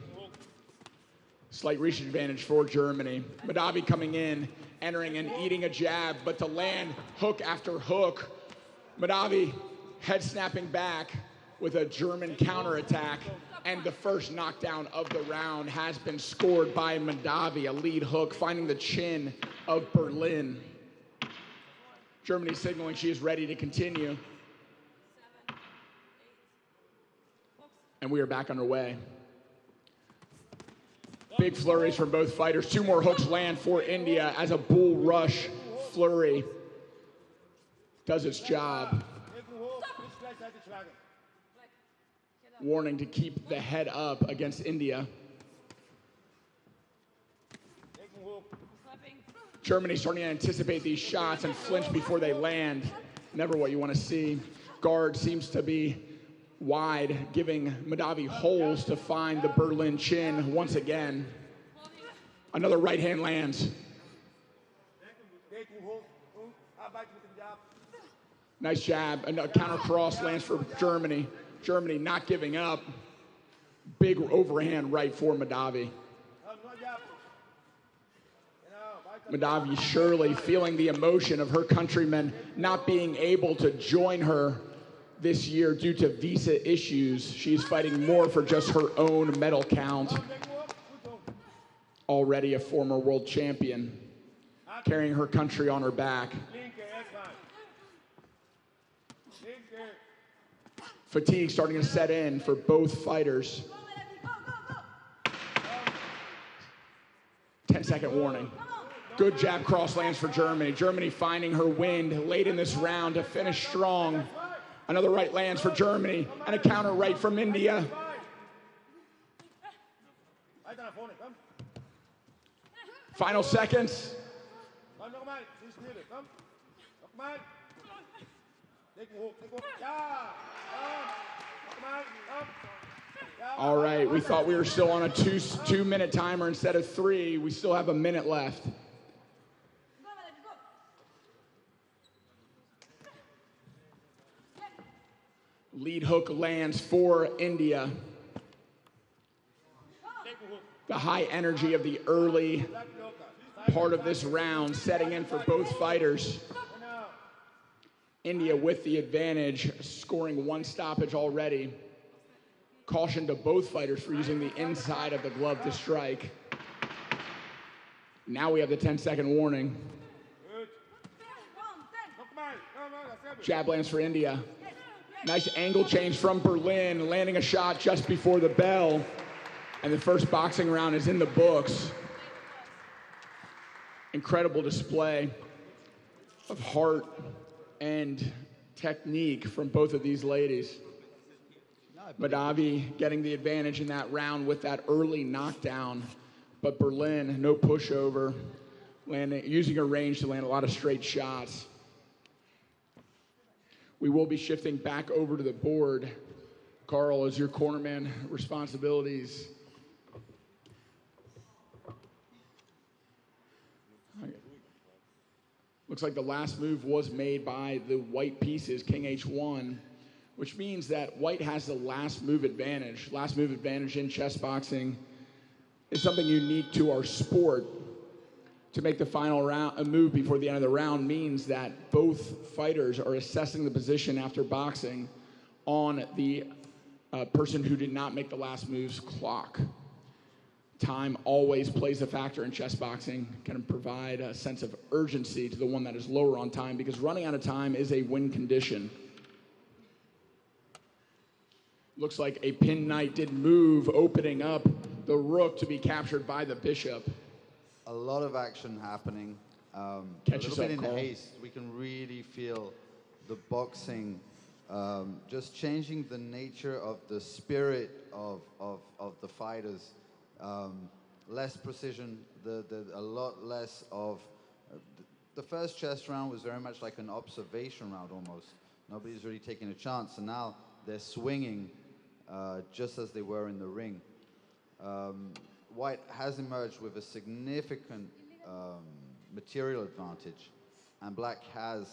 [SPEAKER 2] Slight reach advantage for Germany. Mahdavi coming in, entering and eating a jab, but to land hook after hook. Mahdavi head snapping back with a German counterattack, and the first knockdown of the round has been scored by Mahdavi, a lead hook finding the chin of Berlin. Germany signaling she is ready to continue.
[SPEAKER 7] 7, 8.
[SPEAKER 2] And we are back underway. Big flurries from both fighters. 2 more hooks land for India as a bull rush flurry does its job. Warning to keep the head up against India. Germany starting to anticipate these shots and flinch before they land. Never what you want to see. Guard seems to be wide, giving Mahdavi holes to find the Berlin chin once again. Another right hand lands. Nice jab. A counter cross lands for Germany. Germany not giving up. Big overhand right for Mahdavi. Mahdavi surely feeling the emotion of her countrymen not being able to join her this year due to visa issues. She's fighting more for just her own medal count. Already a former world champion, carrying her country on her back. Fatigue starting to set in for both fighters. 10-second warning. Good jab cross lands for Germany. Germany finding her wind late in this round to finish strong. Another right lands for Germany, and a counter right from India. Final seconds. All right, we thought we were still on a two-minute timer instead of 3. We still have a minute left. Lead hook lands for India. The high energy of the early part of this round setting in for both fighters. India with the advantage, scoring 1 stoppage already. Caution to both fighters for using the inside of the glove to strike. Now we have the 10-second warning. Jab lands for India. Nice angle change from Berlin, landing a shot just before the bell. And the first boxing round is in the books. Incredible display of heart and technique from both of these ladies. Madavi getting the advantage in that round with that early knockdown, but Berlin, no pushover, using her range to land a lot of straight shots. We will be shifting back over to the board. Carl, as your cornerman responsibilities. Looks like the last move was made by the white pieces, King H1, which means that white has the last move advantage. Last move advantage in chess boxing is something unique to our sport. To make the final round, a move before the end of the round means that both fighters are assessing the position after boxing on the person who did not make the last move's clock. Time always plays a factor in chess boxing, can provide a sense of urgency to the one that is lower on time because running out of time is a win condition. Looks like a pin knight did move, opening up the rook to be captured by the bishop.
[SPEAKER 3] A lot of action happening. A
[SPEAKER 2] Catch
[SPEAKER 3] little
[SPEAKER 2] yourself,
[SPEAKER 3] bit in
[SPEAKER 2] Carl.
[SPEAKER 3] haste. We can really feel the boxing just changing the nature of the spirit of the fighters. Less precision, a lot less of... the first chess round was very much like an observation round almost. Nobody's really taking a chance, and now they're swinging just as they were in the ring. White has emerged with a significant material advantage, and Black has,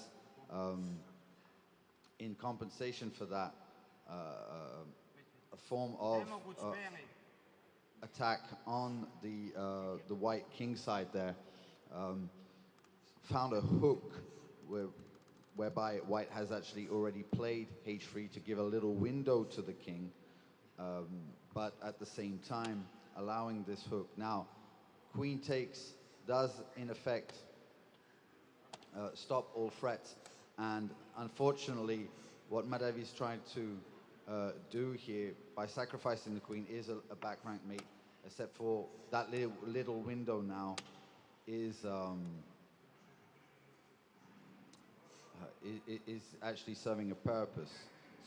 [SPEAKER 3] in compensation for that, a form of attack on the white king side there. Found a hook whereby white has actually already played h3 to give a little window to the king, but at the same time allowing this hook. Now, queen takes does in effect stop all threats, and unfortunately what Madavi is trying to do here by sacrificing the queen is a back rank mate, except for that little window now is actually serving a purpose.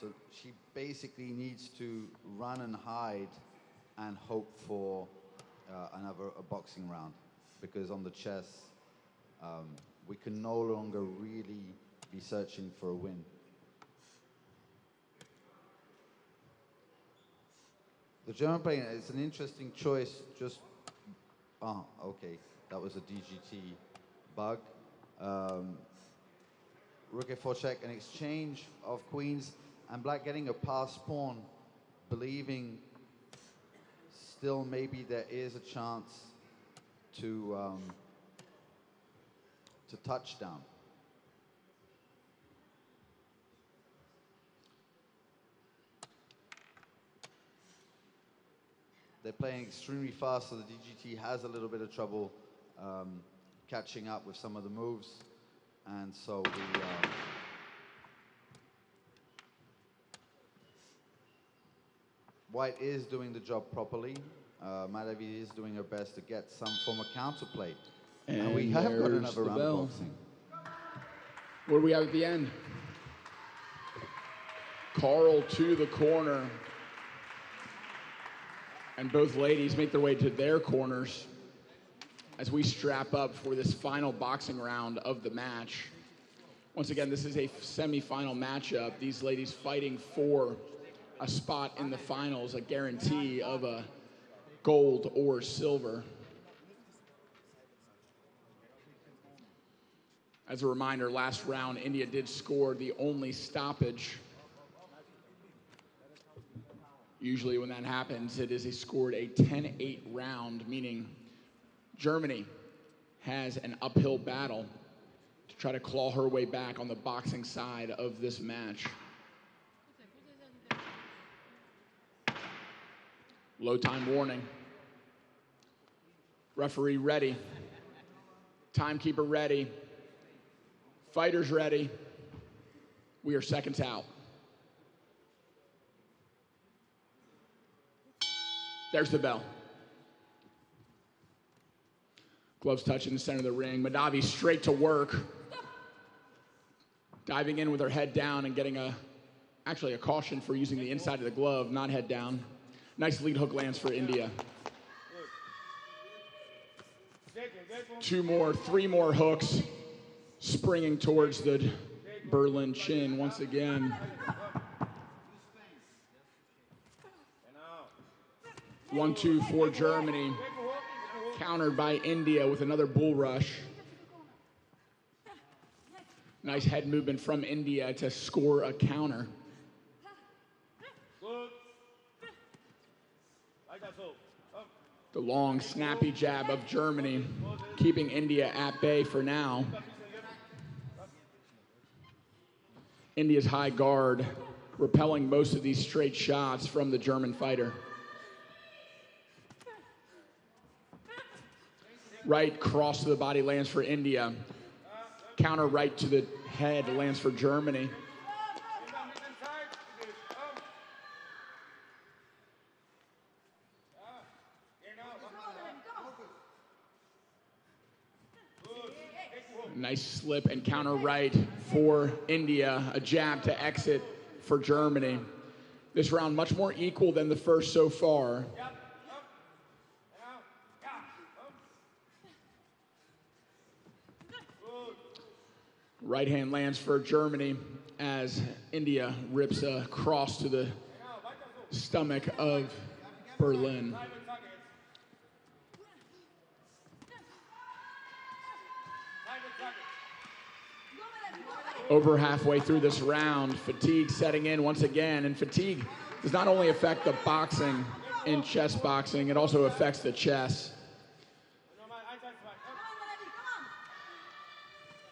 [SPEAKER 3] So she basically needs to run and hide and hope for another boxing round, because on the chess we can no longer really be searching for a win. The German player is an interesting choice. Just okay, that was a DGT bug. Rook F4 check, an exchange of queens, and Black getting a pass pawn, believing still maybe there is a chance to touchdown. They're playing extremely fast, so the DGT has a little bit of trouble catching up with some of the moves, and so White is doing the job properly. Madavi is doing her best to get some form of counterplay. And we have got another round of boxing.
[SPEAKER 2] What do we have at the end? Carl to the corner. And both ladies make their way to their corners as we strap up for this final boxing round of the match. Once again, this is a semifinal matchup. These ladies fighting for a spot in the finals, a guarantee of a gold or silver. As a reminder, last round, India did score the only stoppage. Usually when that happens, it is scored a 10-8 round, meaning Germany has an uphill battle to try to claw her way back on the boxing side of this match. Low time warning. Referee ready. Timekeeper ready. Fighters ready. We are seconds out. There's the bell. Gloves touching the center of the ring. Madavi straight to work. Diving in with her head down and getting actually a caution for using the inside of the glove, not head down. Nice lead hook lands for India. 2 more, 3 more hooks. Springing towards the Berlin chin once again. 1-2 for Germany. Countered by India with another bull rush. Nice head movement from India to score a counter. The long, snappy jab of Germany, keeping India at bay for now. India's high guard, repelling most of these straight shots from the German fighter. Right cross to the body lands for India. Counter right to the head lands for Germany. Nice slip and counter right for India. A jab to exit for Germany. This round much more equal than the first so far. Right hand lands for Germany as India rips a cross to the stomach of Berlin. Over halfway through this round, fatigue setting in once again, and fatigue does not only affect the boxing in chess boxing, it also affects the chess.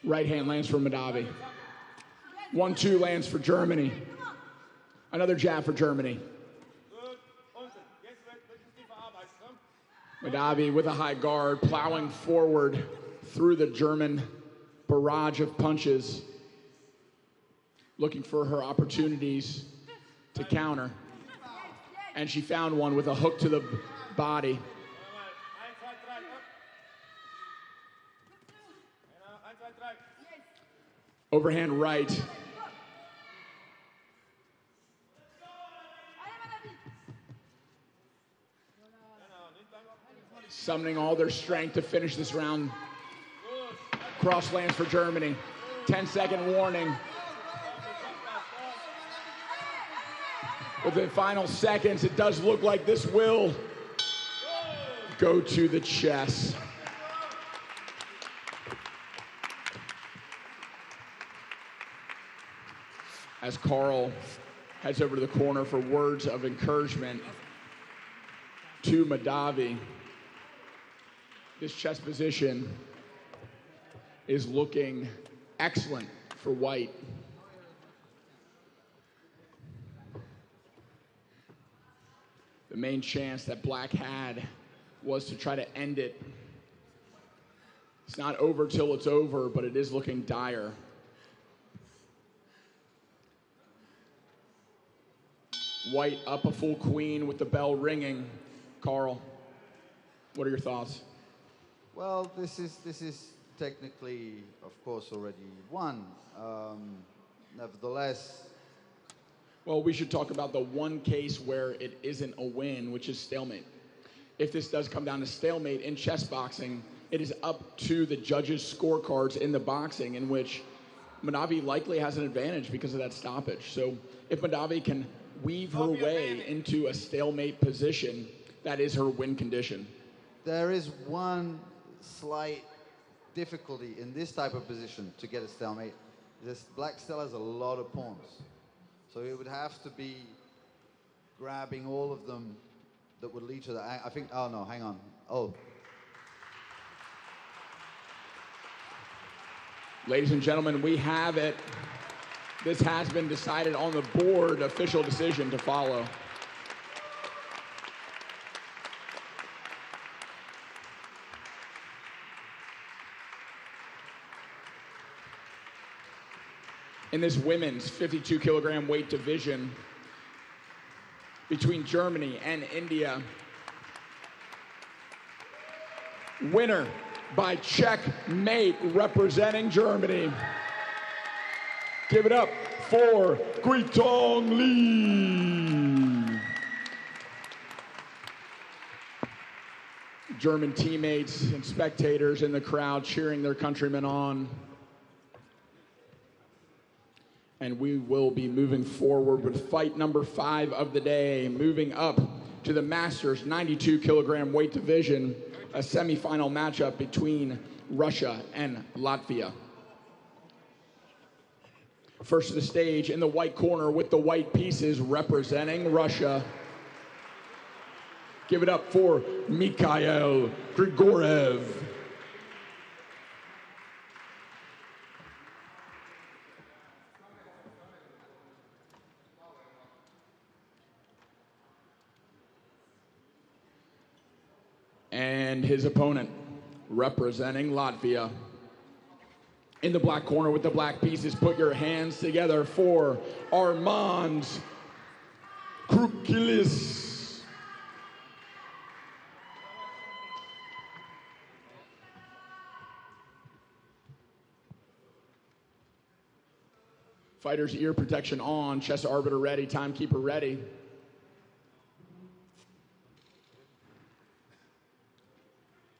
[SPEAKER 2] Right hand lands for Madavi. 1-2 lands for Germany. Another jab for Germany. Madavi with a high guard, plowing forward through the German barrage of punches, looking for her opportunities to counter. And she found one with a hook to the body. Overhand right. Summoning all their strength to finish this round. Cross lands for Germany. 10-second warning. With the final seconds, it does look like this will go to the chess. As Carl heads over to the corner for words of encouragement to Madavi. This chess position is looking excellent for white. The main chance that black had was to try to end it. It's not over till it's over, but it is looking dire. White up a full queen with the bell ringing. Carl, what are your thoughts?
[SPEAKER 3] Well, this is technically, of course, already won. Nevertheless,
[SPEAKER 2] Well, we should talk about the one case where it isn't a win, which is stalemate. If this does come down to stalemate in chess boxing, it is up to the judges' scorecards in the boxing, in which Madavi likely has an advantage because of that stoppage. So if Madavi can weave her way into a stalemate position, that is her win condition.
[SPEAKER 3] There is one slight difficulty in this type of position to get a stalemate. This black still has a lot of pawns. So it would have to be grabbing all of them that would lead to that. I think, oh no, hang on. Oh.
[SPEAKER 2] Ladies and gentlemen, we have it. This has been decided on the board, official decision to follow. In this women's 52 kilogram weight division between Germany and India. Winner by checkmate, representing Germany. Give it up for Guitong Li. German teammates and spectators in the crowd cheering their countrymen on. And we will be moving forward with fight number 5 of the day, moving up to the Masters 92 kilogram weight division, a semifinal matchup between Russia and Latvia. First to the stage in the white corner with the white pieces representing Russia. Give it up for Mikhail Grigorev. And his opponent, representing Latvia. In the black corner with the black pieces, put your hands together for Armand Krukilis. Fighter's ear protection on, chess arbiter ready, timekeeper ready.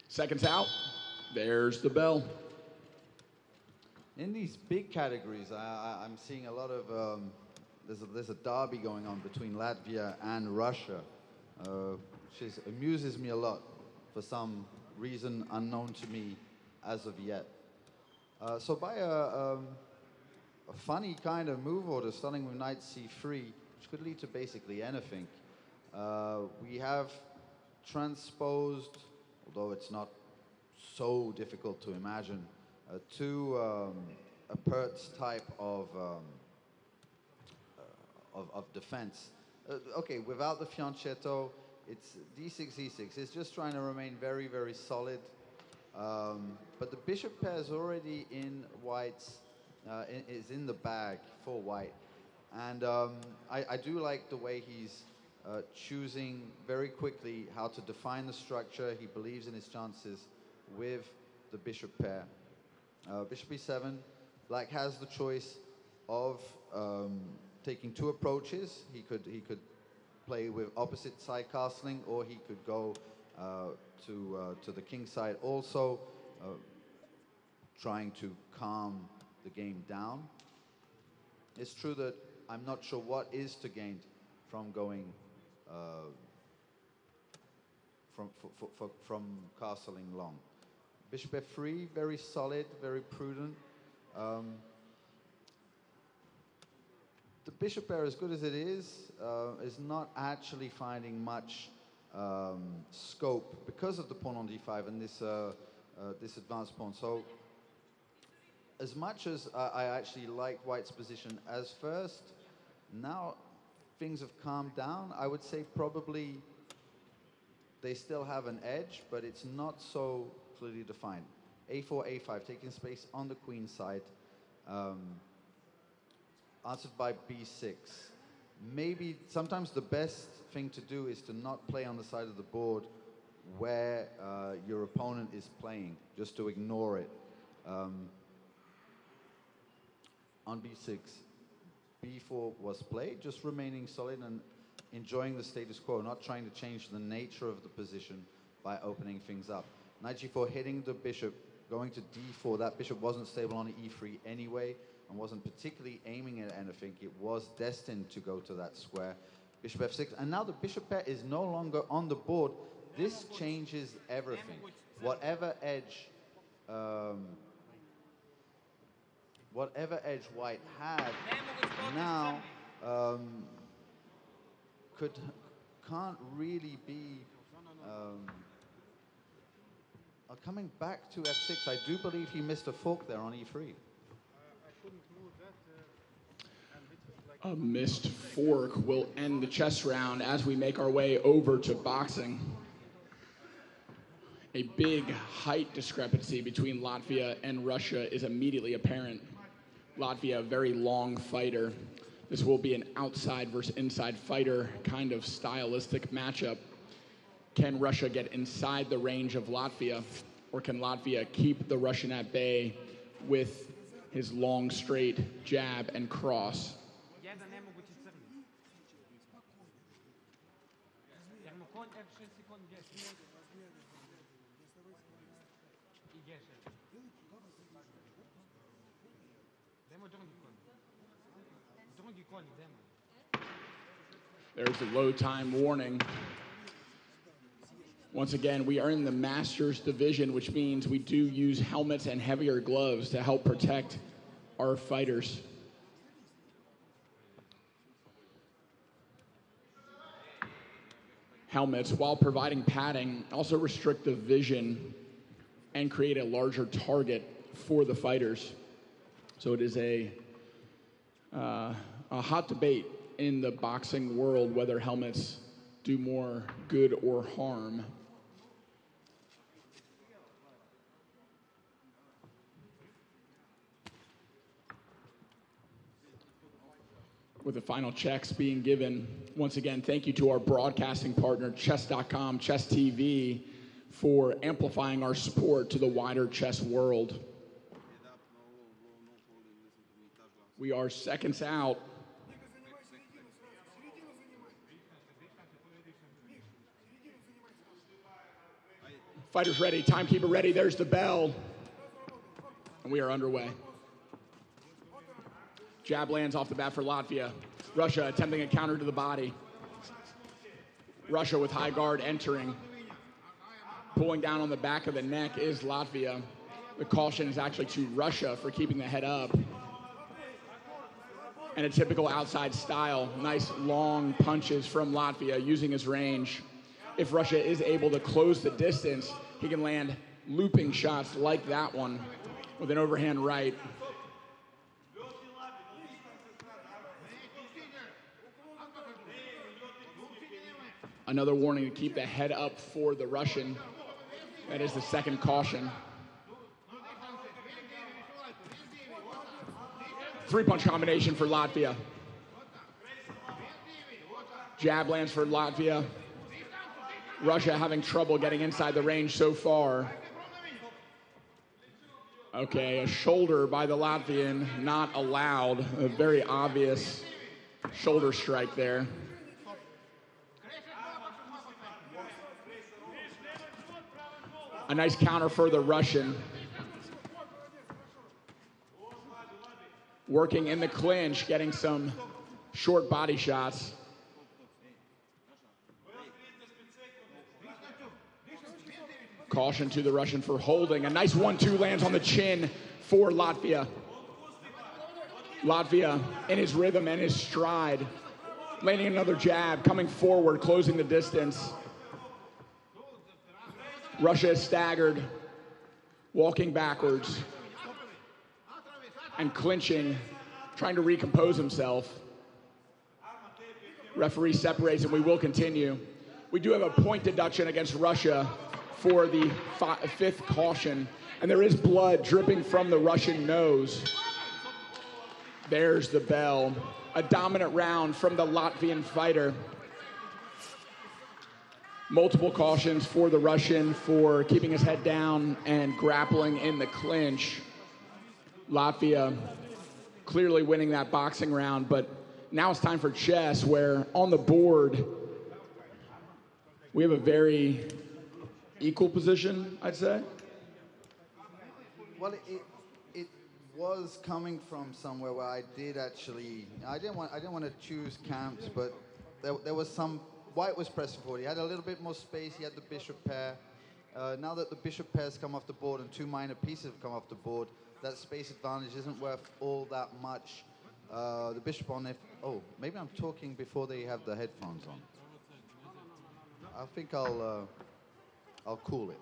[SPEAKER 2] Seconds out. There's the bell.
[SPEAKER 3] In these big categories, I'm seeing a lot of, there's a derby going on between Latvia and Russia, which amuses me a lot for some reason unknown to me as of yet. So by a funny kind of move order, starting with knight c3, which could lead to basically anything, we have transposed, although it's not so difficult to imagine, to a Pertz type of defense. Okay, without the fianchetto, it's d6, e6. It's just trying to remain very, very solid. But the bishop pair is already in white's, is in the bag for white. And I do like the way he's choosing very quickly how to define the structure. He believes in his chances with the bishop pair. Bishop e7, black has the choice of taking 2 approaches. He could play with opposite side castling, or he could go to the king side also, trying to calm the game down. It's true that I'm not sure what is to gain from going from castling long. Bishop f3, very solid, very prudent. The bishop pair, as good as it is not actually finding much scope because of the pawn on d5 and this advanced pawn. So, as much as I actually like white's position as first, now things have calmed down. I would say probably they still have an edge, but it's not so clearly defined. a4, a5, taking space on the queen side, answered by b6. Maybe sometimes the best thing to do is to not play on the side of the board where your opponent is playing, just to ignore it. On b6, b4 was played, just remaining solid and enjoying the status quo, not trying to change the nature of the position by opening things up. Knight g4 hitting the bishop, going to d4. That bishop wasn't stable on e3 anyway and wasn't particularly aiming at anything. It was destined to go to that square. Bishop f6, and now the bishop pair is no longer on the board. This changes everything. Whatever edge white had now can't really be coming back to f6. I do believe he missed a fork there on e3.
[SPEAKER 2] A missed fork will end the chess round as we make our way over to boxing. A big height discrepancy between Latvia and Russia is immediately apparent. Latvia, a very long fighter. This will be an outside versus inside fighter kind of stylistic matchup. Can Russia get inside the range of Latvia, or can Latvia keep the Russian at bay with his long, straight jab and cross? There's the low time warning. Once again, we are in the Masters division, which means we do use helmets and heavier gloves to help protect our fighters. Helmets, while providing padding, also restrict the vision and create a larger target for the fighters. So it is a hot debate in the boxing world whether helmets do more good or harm. With the final checks being given, once again, thank you to our broadcasting partner, Chess.com, Chess TV, for amplifying our sport to the wider chess world. We are seconds out. Fighters ready, timekeeper ready, there's the bell. And we are underway. Jab lands off the bat for Latvia. Russia attempting a counter to the body. Russia with high guard entering. Pulling down on the back of the neck is Latvia. The caution is actually to Russia for keeping the head up. And a typical outside style. Nice long punches from Latvia using his range. If Russia is able to close the distance, he can land looping shots like that one with an overhand right. Another warning to keep the head up for the Russian. That is the second caution. Three-punch combination for Latvia. Jab lands for Latvia. Russia having trouble getting inside the range so far. Okay, a shoulder by the Latvian, not allowed. A very obvious shoulder strike there. A nice counter for the Russian. Working in the clinch, getting some short body shots. Caution to the Russian for holding. A nice 1-2 lands on the chin for Latvia. Latvia in his rhythm and his stride. Landing another jab, coming forward, closing the distance. Russia is staggered, walking backwards and clinching, trying to recompose himself. Referee separates and we will continue. We do have a point deduction against Russia for the fifth caution, and there is blood dripping from the Russian nose. There's the bell. A dominant round from the Latvian fighter. Multiple cautions for the Russian for keeping his head down and grappling in the clinch. Latvia clearly winning that boxing round, but now it's time for chess, where on the board we have a very equal position, I'd say.
[SPEAKER 3] Well, it was coming from somewhere where I did actually. I didn't want to choose camps, but there was some. White was pressing forward. He had a little bit more space. He had the bishop pair. Now that the bishop pair's come off the board and two minor pieces have come off the board, that space advantage isn't worth all that much. The bishop on if. Oh, maybe I'm talking before they have the headphones on. I think I'll cool it.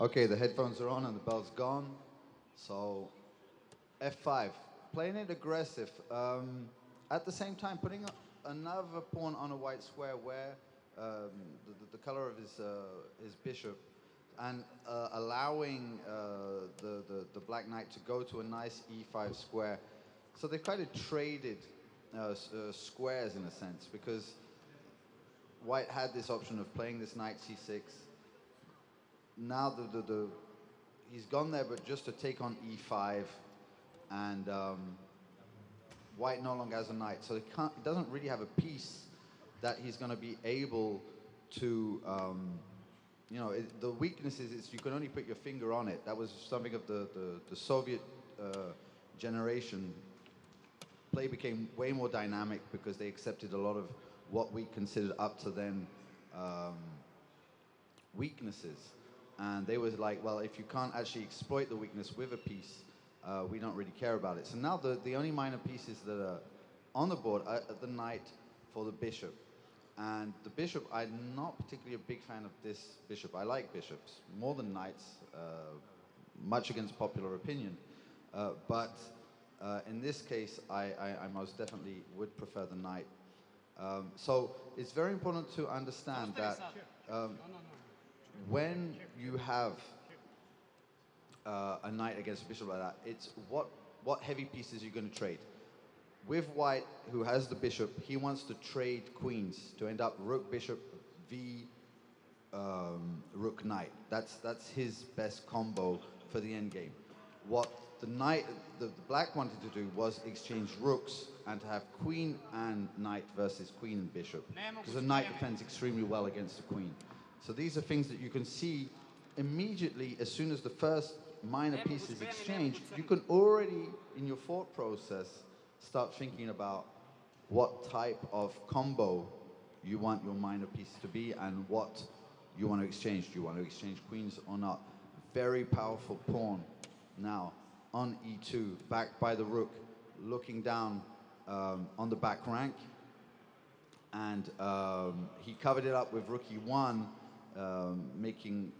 [SPEAKER 3] Okay, the headphones are on and the bell's gone. So, F5, playing it aggressive. At the same time, putting another pawn on a white square where the color of his bishop, and allowing the black knight to go to a nice E5 square. So they kind of traded squares in a sense, because white had this option of playing this knight C6. Now he's gone there, but just to take on E5, and white no longer has a knight, so he doesn't really have a piece that he's going to be able to. The weakness is you can only put your finger on it. That was something of the Soviet generation. Play became way more dynamic because they accepted a lot of what we considered up to then weaknesses. And they was like, well, if you can't actually exploit the weakness with a piece, we don't really care about it. So now the only minor pieces that are on the board are the knight for the bishop. And the bishop, I'm not particularly a big fan of this bishop. I like bishops more than knights, much against popular opinion. But in this case, I most definitely would prefer the knight. So it's very important to understand that when you have a knight against a bishop like that, it's what heavy pieces you're going to trade. With white, who has the bishop, he wants to trade queens to end up rook bishop v rook knight. That's his best combo for the endgame. What the black wanted to do was exchange rooks and to have queen and knight versus queen and bishop, because the knight defends extremely well against the queen. So these are things that you can see immediately as soon as the first minor piece is exchanged. You can already, in your thought process, start thinking about what type of combo you want your minor piece to be and what you want to exchange. Do you want to exchange queens or not? Very powerful pawn. Now, on E2, backed by the rook, looking down on the back rank. And he covered it up with rook E1, making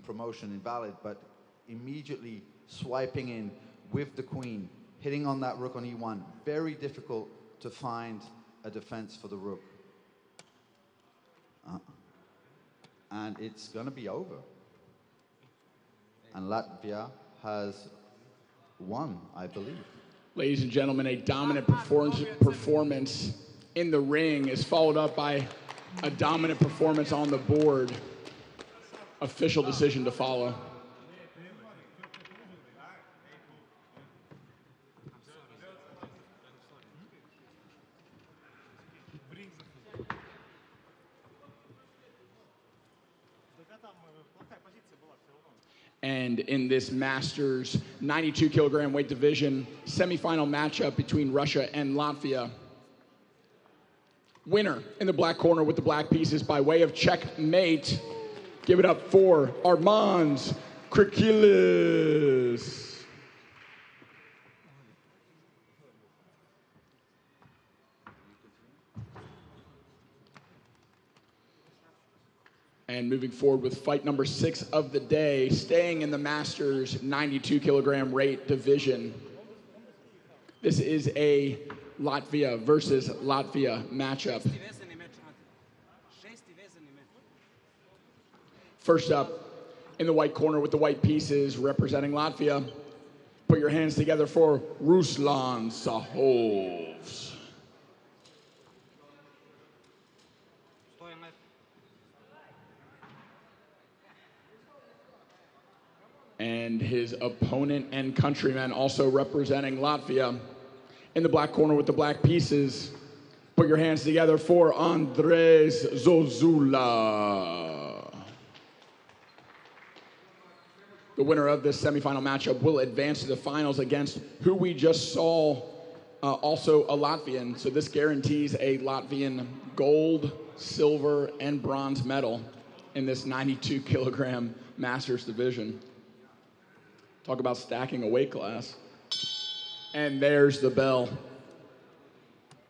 [SPEAKER 3] promotion invalid, but immediately swiping in with the queen, hitting on that rook on E1. Very difficult to find a defense for the rook. And it's going to be over. And Latvia has won, I believe.
[SPEAKER 2] Ladies and gentlemen, a dominant performance in the ring is followed up by a dominant performance on the board. Official decision to follow. And in this Masters 92 kilogram weight division semifinal matchup between Russia and Latvia, winner in the black corner with the black pieces by way of checkmate. Give it up for Armands Krikilis. And moving forward with fight number 6 of the day, staying in the Masters 92 kilogram weight division. This is a Latvia versus Latvia matchup. First up, in the white corner with the white pieces representing Latvia, Put your hands together for Ruslan Sahovs. And his opponent and countryman also representing Latvia in the black corner with the black pieces. Put your hands together for Andres Zozula. The winner of this semifinal matchup will advance to the finals against who we just saw, also a Latvian. So this guarantees a Latvian gold, silver, and bronze medal in this 92 kilogram Masters division. Talk about stacking a weight class. And there's the bell.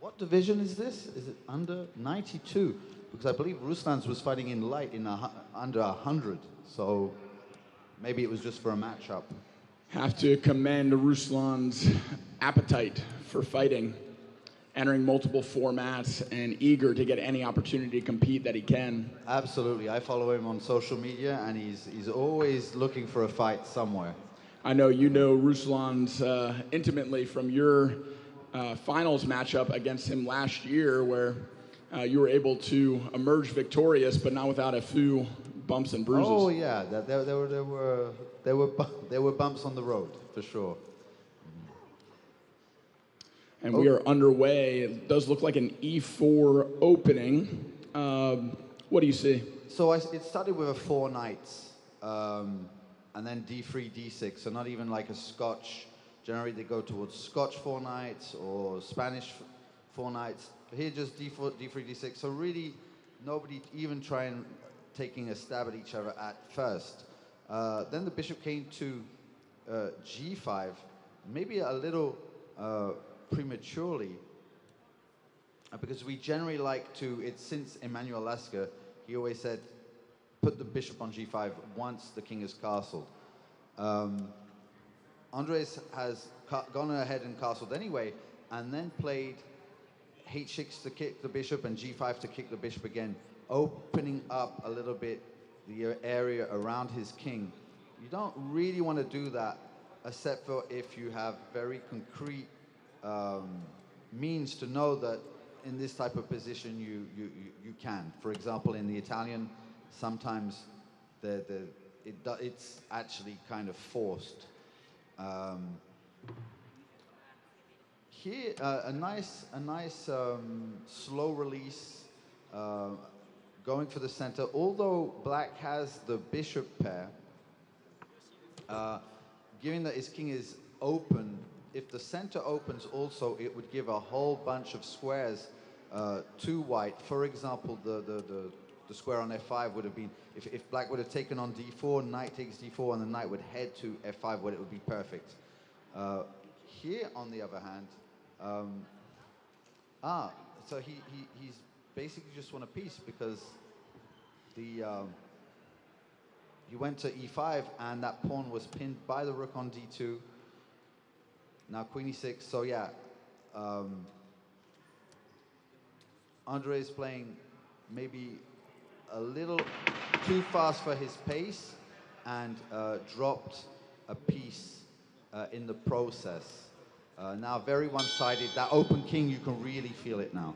[SPEAKER 3] What division is this? Is it under 92? Because I believe Ruslan's was fighting in light in under 100. So maybe it was just for a matchup.
[SPEAKER 2] Have to commend Ruslan's appetite for fighting, entering multiple formats and eager to get any opportunity to compete that he can.
[SPEAKER 3] Absolutely. I follow him on social media, and he's always looking for a fight somewhere.
[SPEAKER 2] I know you know Ruslan's intimately from your finals matchup against him last year, where you were able to emerge victorious, but not without a few bumps and bruises.
[SPEAKER 3] Oh yeah, there were bumps on the road for sure.
[SPEAKER 2] And we are underway. It does look like an E4 opening. What do you see?
[SPEAKER 3] So it started with a 4 knights, and then D3, D6. So not even like a Scotch. Generally, they go towards Scotch 4 knights or Spanish 4 knights. Here, just D4, D3, D6. So really, nobody even trying taking a stab at each other at first. Then the bishop came to G5, maybe a little prematurely, because we generally like to. It's since Emanuel Lasker, he always said, put the bishop on G5 once the king is castled. Andres has gone ahead and castled anyway, and then played H6 to kick the bishop and G5 to kick the bishop again, opening up a little bit the area around his king. You don't really want to do that, except for if you have very concrete means to know that in this type of position you can. For example, in the Italian, sometimes it's actually kind of forced. Here, a nice slow release, going for the center. Although black has the bishop pair, given that his king is open, if the center opens also, it would give a whole bunch of squares to white. For example, the square on F5 would have been, if black would have taken on D4, knight takes D4, and the knight would head to F5, where it would be perfect. Here, on the other hand, so he's basically just won a piece, because he went to E5, and that pawn was pinned by the rook on D2. Now Queen E6, so yeah, Andre is playing maybe a little too fast for his pace, and dropped a piece in the process. Now very one-sided. That open king, you can really feel it now.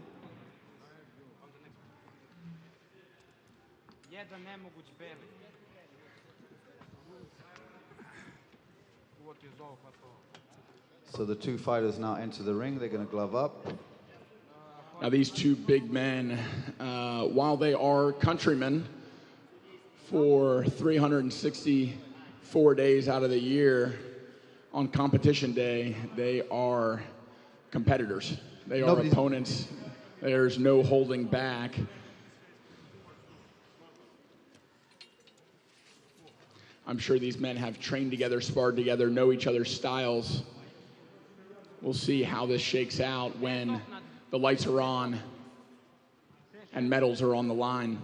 [SPEAKER 3] So the two fighters now enter the ring. They're going to glove up.
[SPEAKER 2] Now these two big men, while they are countrymen for 364 days out of the year, on competition day, they are competitors. They are opponents. There's no holding back. I'm sure these men have trained together, sparred together, know each other's styles. We'll see how this shakes out when the lights are on and medals are on the line.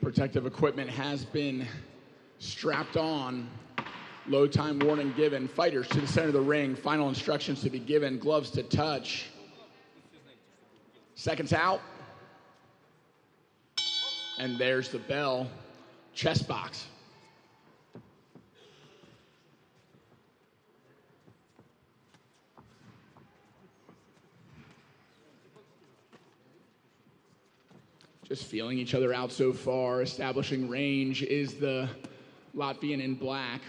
[SPEAKER 2] Protective equipment has been strapped on. Low time warning given. Fighters to the center of the ring. Final instructions to be given. Gloves to touch. Seconds out. And there's the bell. Chess box. Just feeling each other out so far. Establishing range is the Latvian in black.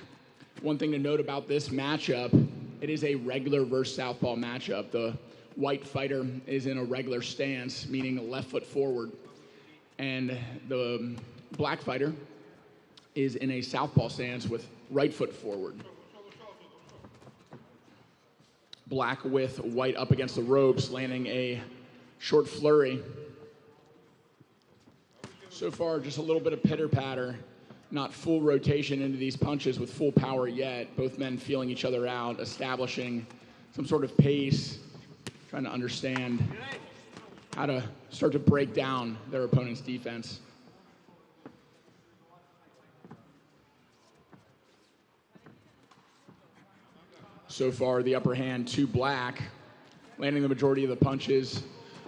[SPEAKER 2] One thing to note about this matchup, it is a regular versus southpaw matchup. The white fighter is in a regular stance, meaning left foot forward. And the black fighter is in a southpaw stance with right foot forward. Black with white up against the ropes, landing a short flurry. So far, just a little bit of pitter-patter, not full rotation into these punches with full power yet. Both men feeling each other out, establishing some sort of pace, trying to understand how to start to break down their opponent's defense. So far, the upper hand to black, landing the majority of the punches.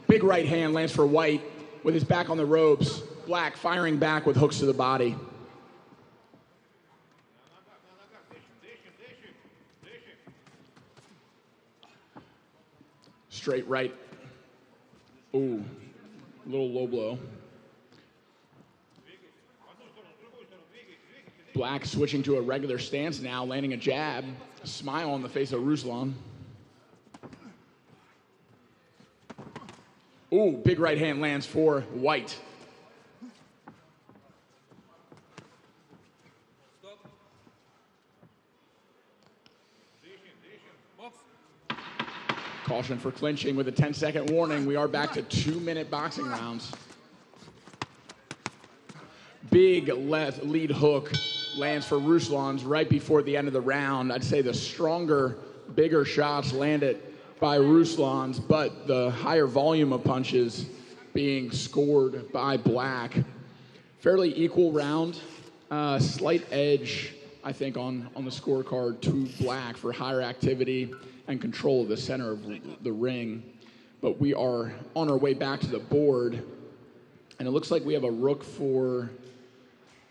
[SPEAKER 2] Big right hand lands for white with his back on the ropes. Black firing back with hooks to the body. Straight right. Ooh, little low blow. Black switching to a regular stance now, landing a jab. A smile on the face of Ruslan. Ooh, big right hand lands for white. Caution for clinching with a 10-second warning. We are back to 2-minute boxing rounds. Big left lead hook lands for Ruslan's right before the end of the round. I'd say the stronger, bigger shots landed by Ruslan's, but the higher volume of punches being scored by Black. Fairly equal round. Slight edge, I think, on the scorecard to Black for higher activity and control of the center of the ring. But we are on our way back to the board, and it looks like we have a rook for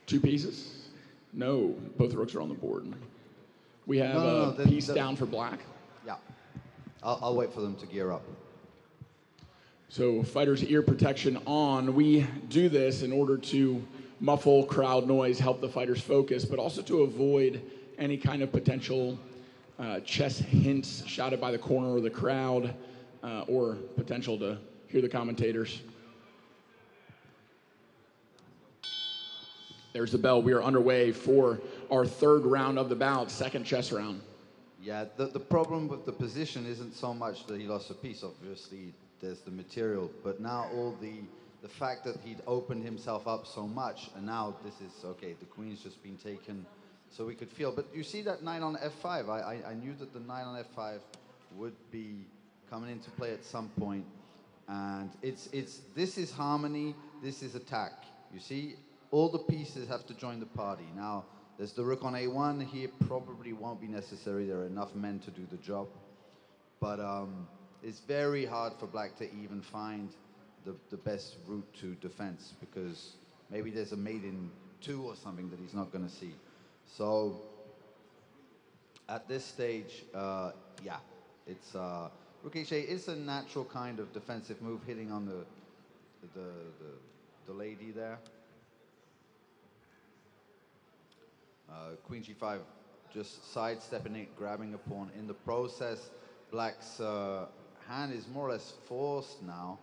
[SPEAKER 2] 2 pieces. No, both rooks are on the board. We have a piece down for Black.
[SPEAKER 3] Yeah, I'll wait for them to gear up.
[SPEAKER 2] So fighter's ear protection on. We do this in order to muffle crowd noise, help the fighters focus, but also to avoid any kind of potential chess hints shouted by the corner or the crowd, or potential to hear the commentators. There's the bell. We are underway for our 3rd round of the bout, 2nd chess round.
[SPEAKER 3] Yeah, the problem with the position isn't so much that he lost a piece. Obviously, there's the material, but now all the fact that he'd opened himself up so much, and now this is, okay, the queen's just been taken, so we could feel. But you see that knight on f5. I knew that the knight on f5 would be coming into play at some point, and this is harmony, this is attack. You see, all the pieces have to join the party. Now, there's the rook on a1. Here probably won't be necessary. There are enough men to do the job. But it's very hard for Black to even find the best route to defense, because maybe there's a mate in 2 or something that he's not going to see. So at this stage, yeah, it's rook h8 is a natural kind of defensive move, hitting on the lady there. Queen g5, just sidestepping it, grabbing a pawn. In the process, Black's hand is more or less forced now.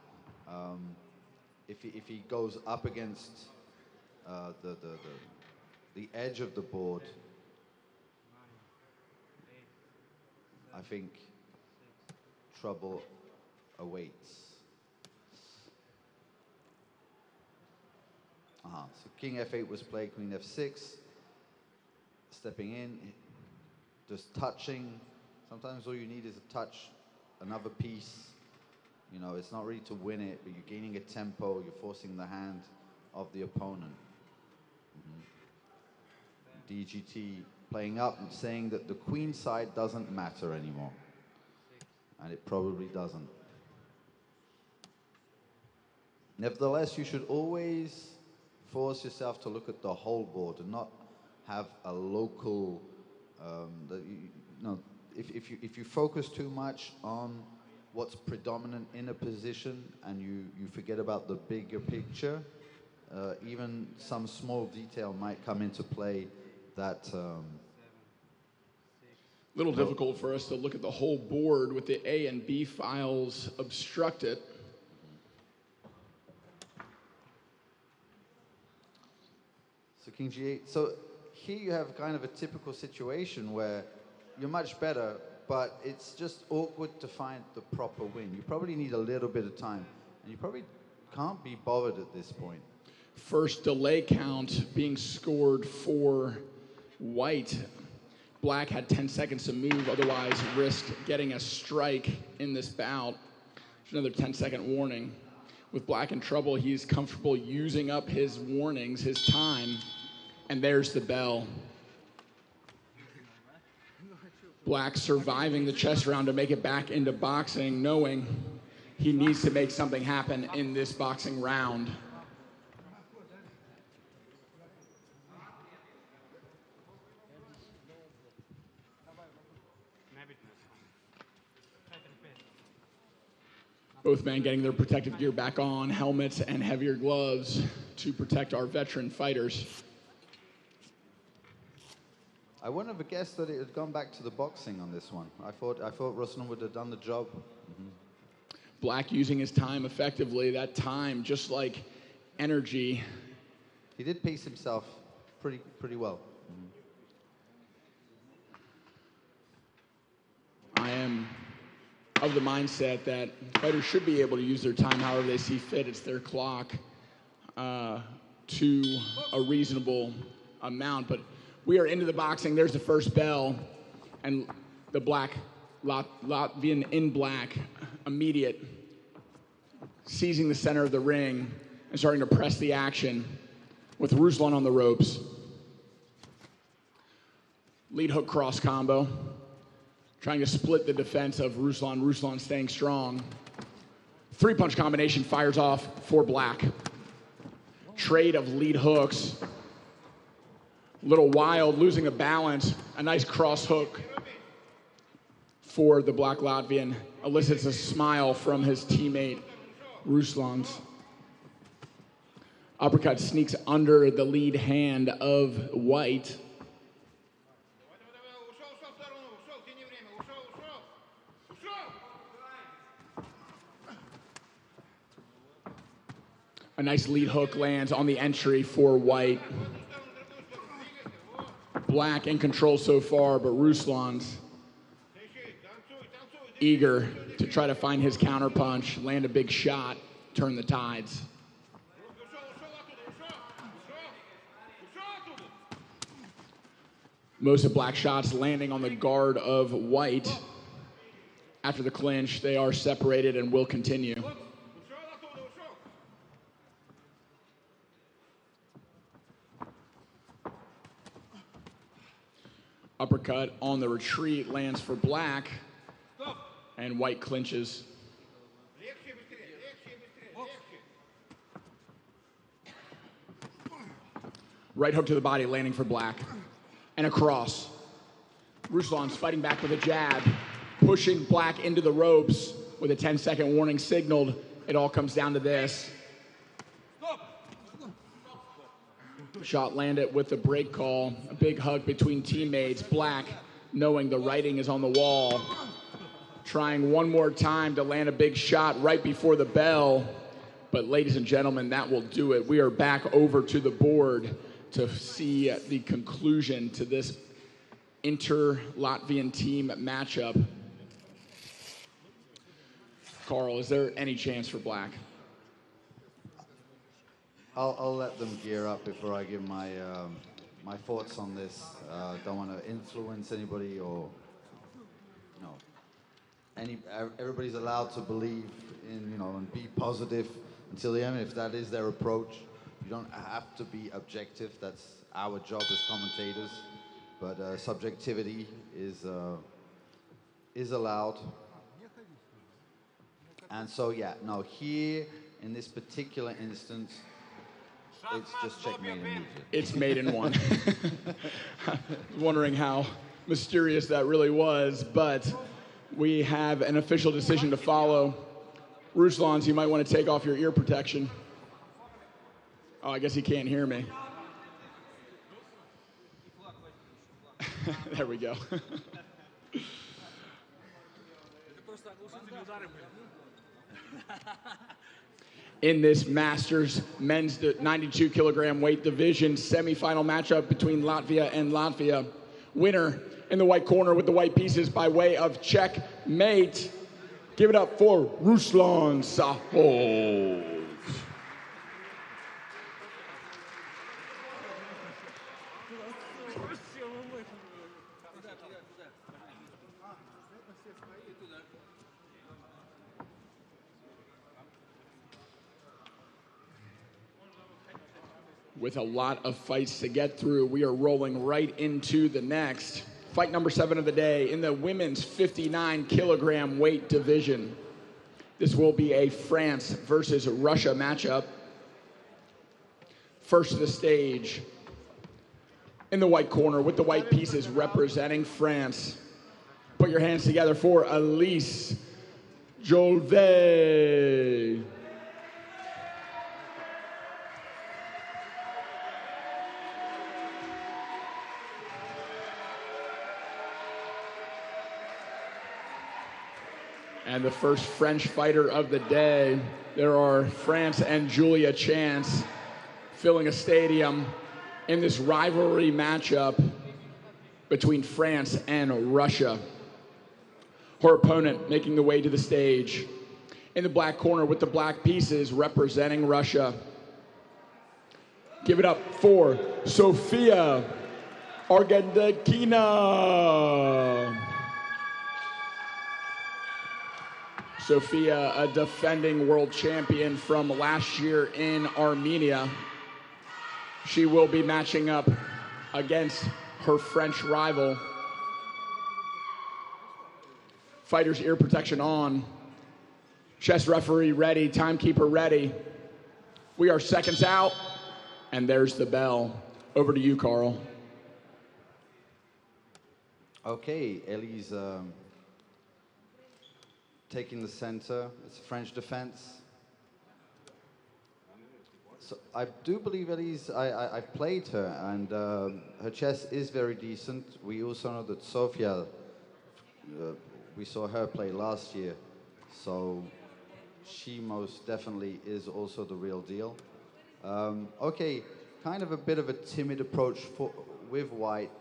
[SPEAKER 3] If he goes up against the edge of the board, I think trouble awaits. So king f8 was played, queen f6. Stepping in, just touching. Sometimes all you need is a touch, another piece. You know, it's not really to win it, but you're gaining a tempo, you're forcing the hand of the opponent. DGT playing up and saying that the queen side doesn't matter anymore. And it probably doesn't. Nevertheless, you should always force yourself to look at the whole board and not have a local, if you focus too much on what's predominant in a position and you forget about the bigger picture, even some small detail might come into play that...
[SPEAKER 2] Little difficult for us to look at the whole board with the A and B files obstructed.
[SPEAKER 3] So King G8. So here you have kind of a typical situation where you're much better, but it's just awkward to find the proper win. You probably need a little bit of time, and you probably can't be bothered at this point.
[SPEAKER 2] First delay count being scored for White. Black had 10 seconds to move, otherwise risked getting a strike in this bout. There's another 10-second warning. With Black in trouble, he's comfortable using up his warnings, his time, and there's the bell. Black surviving the chess round to make it back into boxing, knowing he needs to make something happen in this boxing round. Both men getting their protective gear back on, helmets and heavier gloves to protect our veteran fighters.
[SPEAKER 3] I wouldn't have guessed that it had gone back to the boxing on this one. I thought Ruslan would have done the job. Mm-hmm.
[SPEAKER 2] Black using his time effectively. That time, just like energy.
[SPEAKER 3] He did pace himself pretty well.
[SPEAKER 2] Mm-hmm. I am of the mindset that fighters should be able to use their time however they see fit. It's their clock to a reasonable amount. But we are into the boxing. There's the first bell. And the black, Latvian in black, immediate, seizing the center of the ring and starting to press the action with Ruslan on the ropes. Lead hook cross combo. Trying to split the defense of Ruslan. Ruslan staying strong. Three-punch combination fires off for Black. Trade of lead hooks. A little wild, losing the balance. A nice cross hook for the Black Latvian. Elicits a smile from his teammate, Ruslan's. Uppercut sneaks under the lead hand of White. A nice lead hook lands on the entry for White. Black in control so far, but Ruslan's eager to try to find his counterpunch, land a big shot, turn the tides. Most of Black's shots landing on the guard of White. After the clinch, they are separated and will continue. Uppercut on the retreat lands for Black, and White clinches. Right hook to the body landing for Black, and a cross. Ruslan's fighting back with a jab, pushing Black into the ropes with a 10-second warning signaled. It all comes down to this. Shot landed with the break call. A big hug between teammates. Black, knowing the writing is on the wall, trying one more time to land a big shot right before the bell. But ladies and gentlemen, that will do it. We are back over to the board to see the conclusion to this inter-Latvian team matchup. Carl, is there any chance for Black?
[SPEAKER 3] I'll let them gear up before I give my my thoughts on this. Don't want to influence anybody or everybody's allowed to believe in and be positive until the end. If that is their approach, you don't have to be objective. That's our job as commentators, but subjectivity is allowed. And so, yeah, no, here in this particular instance, it's just checkmate immediately.
[SPEAKER 2] It's made in one. Wondering how mysterious that really was, but we have an official decision to follow. Ruslan, you might want to take off your ear protection. Oh, I guess he can't hear me. There we go. In this Masters men's 92 kilogram weight division semifinal matchup between Latvia and Latvia. Winner in the white corner with the white pieces by way of checkmate. Give it up for Ruslan Sahoz. With a lot of fights to get through, we are rolling right into the next. Fight number 7 of the day in the women's 59 kilogram weight division. This will be a France versus Russia matchup. First to the stage, in the white corner with the white pieces representing France. Put your hands together for Elise Jolvet. And the first French fighter of the day. There are France and Julia Chance filling a stadium in this rivalry matchup between France and Russia. Her opponent making the way to the stage in the black corner with the black pieces representing Russia. Give it up for Sofia Argentina. Sofia, a defending world champion from last year in Armenia. She will be matching up against her French rival. Fighter's ear protection on. Chess referee ready, timekeeper ready. We are seconds out, and there's the bell. Over to you, Carl.
[SPEAKER 3] Okay, Ellie's taking the center. It's French defense. So I do believe Ellie's, I've played her, and her chess is very decent. We also know that Sofia, we saw her play last year, so she most definitely is also the real deal. Okay, kind of a bit of a timid approach with white,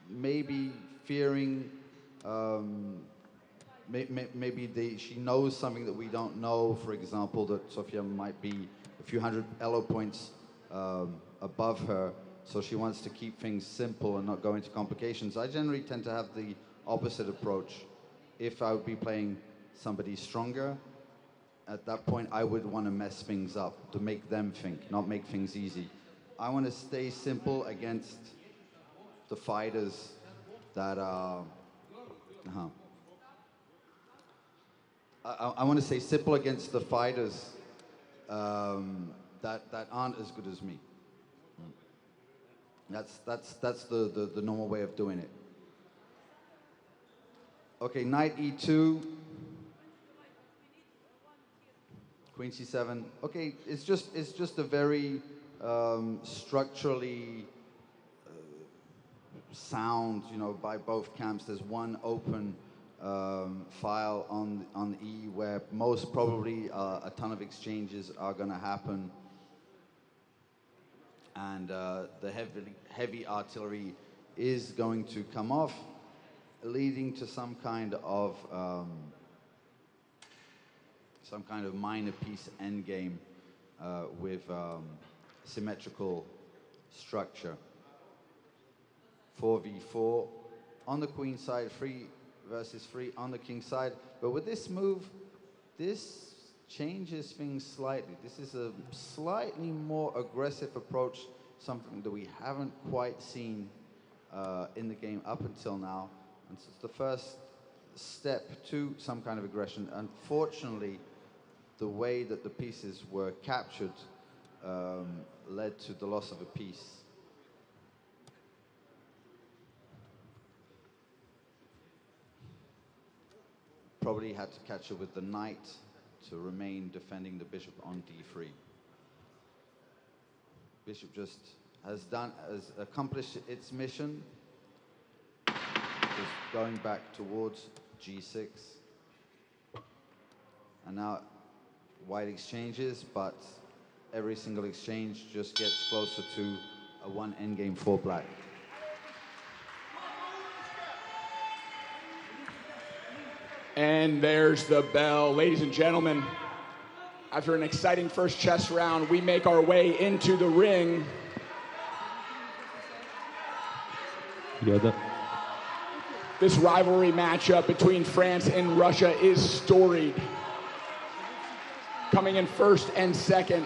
[SPEAKER 3] maybe fearing maybe she knows something that we don't know. For example, that Sofia might be a few hundred elo points above her, so she wants to keep things simple and not go into complications. I generally tend to have the opposite approach. If I would be playing somebody stronger, at that point I would want to mess things up to make them think, not make things easy. I want to stay simple against the fighters that are... I want to say simple against the fighters that aren't as good as me. That's the normal way of doing it. Okay, knight e2, queen c7. Okay, it's just a very structurally sound, you know, by both camps. There's one open file on E where most probably a ton of exchanges are going to happen, and the heavy artillery is going to come off, leading to some kind of minor piece endgame with symmetrical structure. 4v4 on the queen side, 3 versus 3 on the king side. But with this move, this changes things slightly. This is a slightly more aggressive approach something that we haven't quite seen in the game up until now. And it's the first step to some kind of aggression. Unfortunately, the way that the pieces were captured led to the loss of a piece. Probably had to catch it with the knight to remain defending the bishop on d3. Bishop just has accomplished its mission, just going back towards g6. And now white exchanges, but every single exchange just gets closer to a one endgame for black.
[SPEAKER 2] And there's the bell. Ladies and gentlemen, after an exciting first chess round, we make our way into the ring. This rivalry matchup between France and Russia is storied. Coming in first and second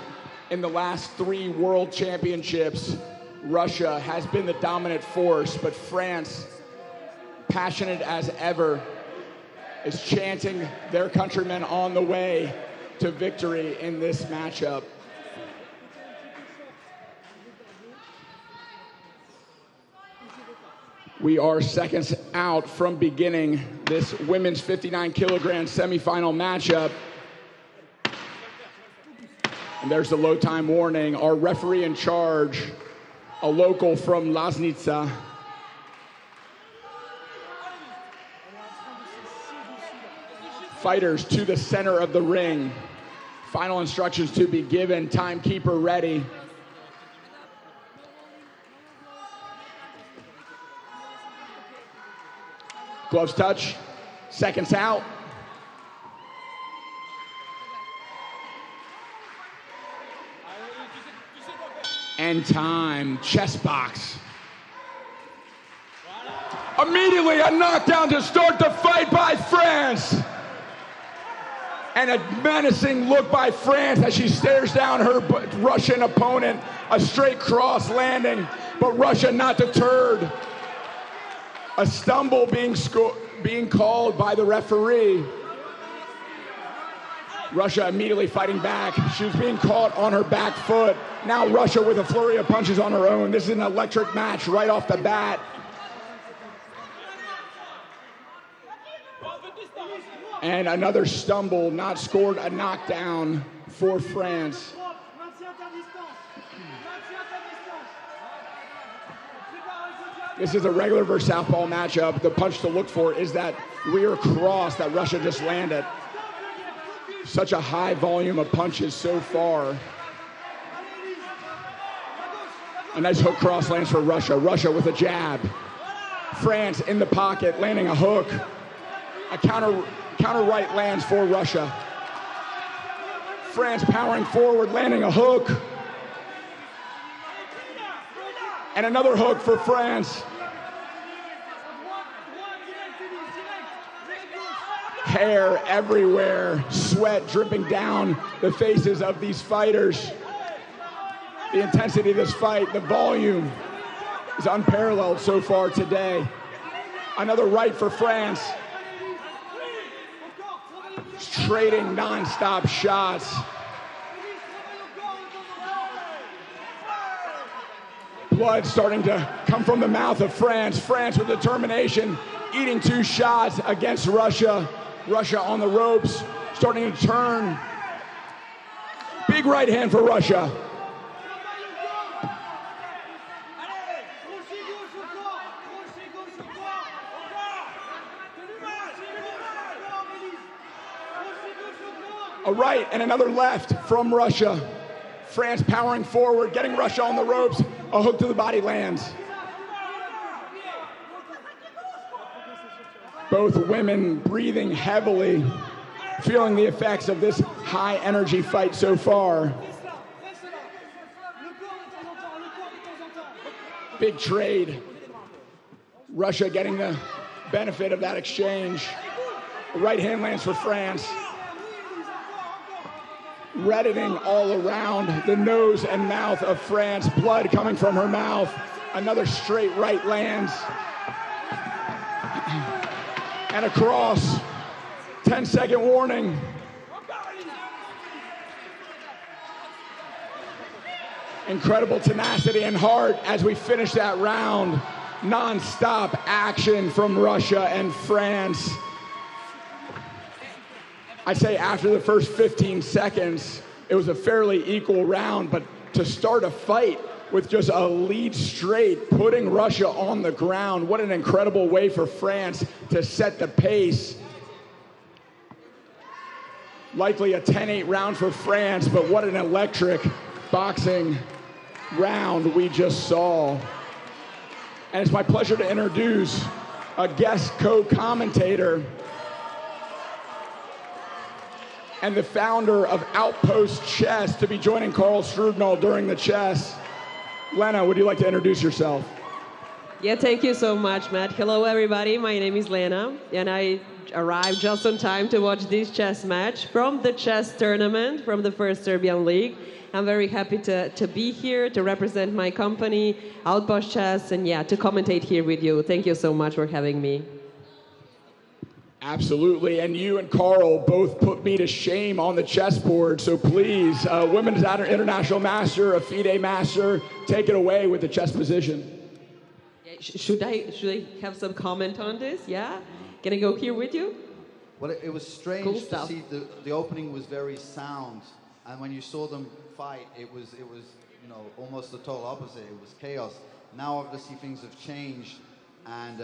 [SPEAKER 2] in the last 3 world championships, Russia has been the dominant force, but France, passionate as ever, is chanting their countrymen on the way to victory in this matchup. We are seconds out from beginning this women's 59 kilogram semifinal matchup. And there's the low time warning. Our referee in charge, a local from Lasnica. Fighters to the center of the ring. Final instructions to be given. Timekeeper ready. Gloves touch. Seconds out. And time. Chess box. Immediately a knockdown to start the fight by France. And a menacing look by France as she stares down her Russian opponent. A straight cross landing, but Russia not deterred. A stumble being called by the referee. Russia immediately fighting back. She was being caught on her back foot. Now Russia with a flurry of punches on her own. This is an electric match right off the bat. And another stumble, not scored a knockdown for France. This is a regular versus southpaw matchup. The punch to look for is that rear cross that Russia just landed. Such a high volume of punches so far. A nice hook cross lands for Russia. Russia with a jab. France in the pocket, landing a hook. A counter right lands for Russia. France powering forward, landing a hook. And another hook for France. Hair everywhere, sweat dripping down the faces of these fighters. The intensity of this fight, the volume is unparalleled so far today. Another right for France. Trading non-stop shots. Blood starting to come from the mouth of France. France with determination, eating 2 shots against Russia. Russia on the ropes, starting to turn. Big right hand for Russia. A right and another left from Russia. France powering forward, getting Russia on the ropes. A hook to the body lands. Both women breathing heavily, feeling the effects of this high energy fight so far. Big trade. Russia getting the benefit of that exchange. The right hand lands for France. reddening all around the nose and mouth of France, blood coming from her mouth. Another straight right lands. And across. 10-second warning. Incredible tenacity and heart as we finish that round. Non-stop action from Russia and France. I'd say after the first 15 seconds, it was a fairly equal round, but to start a fight with just a lead straight, putting Russia on the ground, what an incredible way for France to set the pace. Likely a 10-8 round for France, but what an electric boxing round we just saw. And it's my pleasure to introduce a guest co-commentator and the founder of Outpost Chess to be joining Carl Strugnall during the chess. Lena, would you like to introduce yourself?
[SPEAKER 8] Yeah, thank you so much, Matt. Hello, everybody. My name is Lena, and I arrived just on time to watch this chess match from the chess tournament from the first Serbian League. I'm very happy to be here, to represent my company, Outpost Chess, and yeah, to commentate here with you. Thank you so much for having me.
[SPEAKER 2] Absolutely, and you and Carl both put me to shame on the chessboard, so please, women's international master, a FIDE master, take it away with the chess position.
[SPEAKER 8] Should I have some comment on this? Yeah? Can I go here with you?
[SPEAKER 3] Well, it was strange
[SPEAKER 8] Cool
[SPEAKER 3] to
[SPEAKER 8] stuff.
[SPEAKER 3] see the opening was very sound, and when you saw them fight, it was you know, almost the total opposite. It was chaos. Now obviously things have changed, and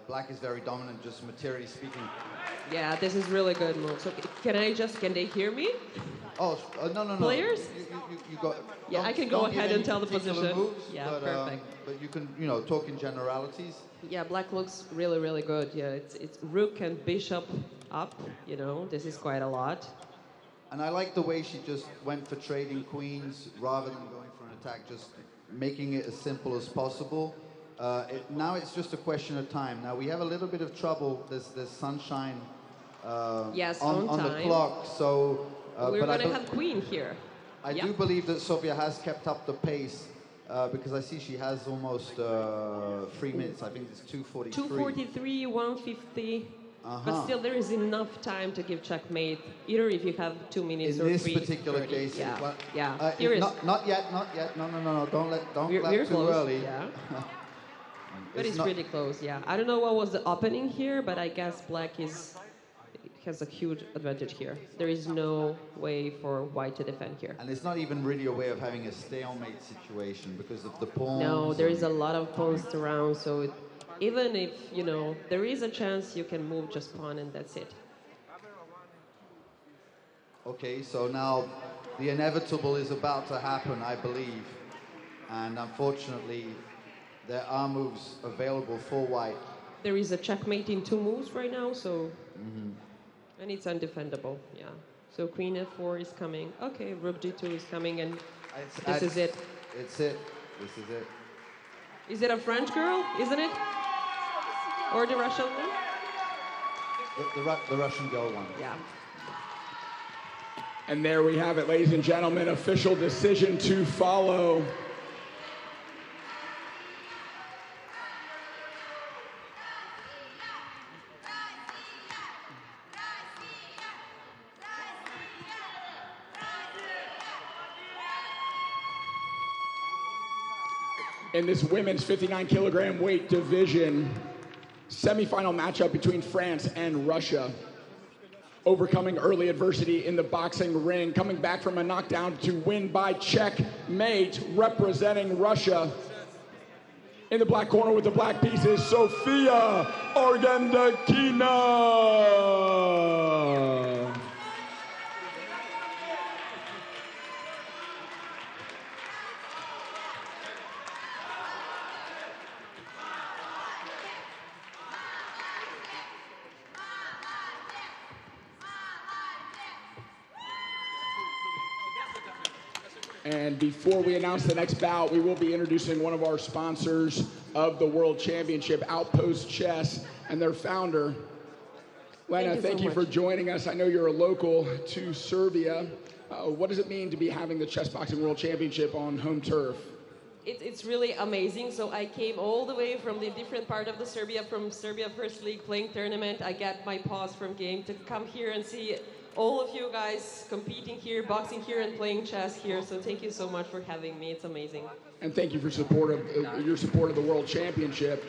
[SPEAKER 3] Black is very dominant, just materially speaking.
[SPEAKER 8] Yeah, this is really good move. So can they hear me?
[SPEAKER 3] Oh, no.
[SPEAKER 8] Players?
[SPEAKER 3] You go.
[SPEAKER 8] Yeah, I can go
[SPEAKER 3] don't give
[SPEAKER 8] ahead
[SPEAKER 3] any
[SPEAKER 8] and tell the
[SPEAKER 3] particular
[SPEAKER 8] position.
[SPEAKER 3] Moves,
[SPEAKER 8] Yeah,
[SPEAKER 3] but,
[SPEAKER 8] perfect.
[SPEAKER 3] But you can, you know, talk in generalities.
[SPEAKER 8] Yeah, Black looks really, really good. Yeah, it's rook and bishop up, you know, this is quite a lot.
[SPEAKER 3] And I like the way she just went for trading queens rather than going for an attack, just making it as simple as possible. Now it's just a question of time. Now we have a little bit of trouble. There's sunshine
[SPEAKER 8] Yes,
[SPEAKER 3] on the
[SPEAKER 8] time.
[SPEAKER 3] clock, so...
[SPEAKER 8] We're
[SPEAKER 3] but
[SPEAKER 8] going to have queen here.
[SPEAKER 3] I do believe that Sofia has kept up the pace because I see she has almost 3 minutes. I think it's 2:43.
[SPEAKER 8] 243, 150. But still, there is enough time to give checkmate, either if you have 2 minutes
[SPEAKER 3] In
[SPEAKER 8] or
[SPEAKER 3] this
[SPEAKER 8] 3.
[SPEAKER 3] particular case,
[SPEAKER 8] yeah.
[SPEAKER 3] well,
[SPEAKER 8] Yeah. Here is.
[SPEAKER 3] not yet. No. Don't
[SPEAKER 8] We're
[SPEAKER 3] clap too
[SPEAKER 8] close.
[SPEAKER 3] early.
[SPEAKER 8] Yeah. But it's
[SPEAKER 3] not-
[SPEAKER 8] pretty close. Yeah. I don't know what was the opening here, but I guess Black has a huge advantage here. There is no way for White to defend here.
[SPEAKER 3] And it's not even really a way of having a stalemate situation because of the pawns.
[SPEAKER 8] No, there
[SPEAKER 3] and-
[SPEAKER 8] is a lot of pawns around, so even if, you know, there is a chance you can move just pawn and that's it.
[SPEAKER 3] Okay, so now the inevitable is about to happen, I believe. And unfortunately, there are moves available for White.
[SPEAKER 8] There is a checkmate in 2 moves right now, so... And it's undefendable, yeah. So Queen F4 is coming. Okay, Rook D2 is coming, and this is it.
[SPEAKER 3] It's it. This is it.
[SPEAKER 8] Is it a French girl, isn't it? Or the Russian one?
[SPEAKER 3] The Russian girl one.
[SPEAKER 8] Yeah.
[SPEAKER 2] And there we have it, ladies and gentlemen, official decision to follow. In this women's 59 kilogram weight division, semifinal matchup between France and Russia. Overcoming early adversity in the boxing ring, coming back from a knockdown to win by checkmate, representing Russia. In the black corner with the black pieces, Sofia Argendakina. And before we announce the next bout, we will be introducing one of our sponsors of the World Championship, Outpost Chess, and their founder, Lena, thank you
[SPEAKER 8] so
[SPEAKER 2] for
[SPEAKER 8] much.
[SPEAKER 2] joining us. I know you're a local to Serbia. What does it mean to be having the Chessboxing World Championship on home turf?
[SPEAKER 8] It's really amazing. So I came all the way from the different part of the Serbia, from Serbia First League playing tournament. I got my pause from game to come here and see all of you guys competing here, boxing here, and playing chess here. So thank you so much for having me. It's amazing.
[SPEAKER 2] And thank you for your support of the World Championship.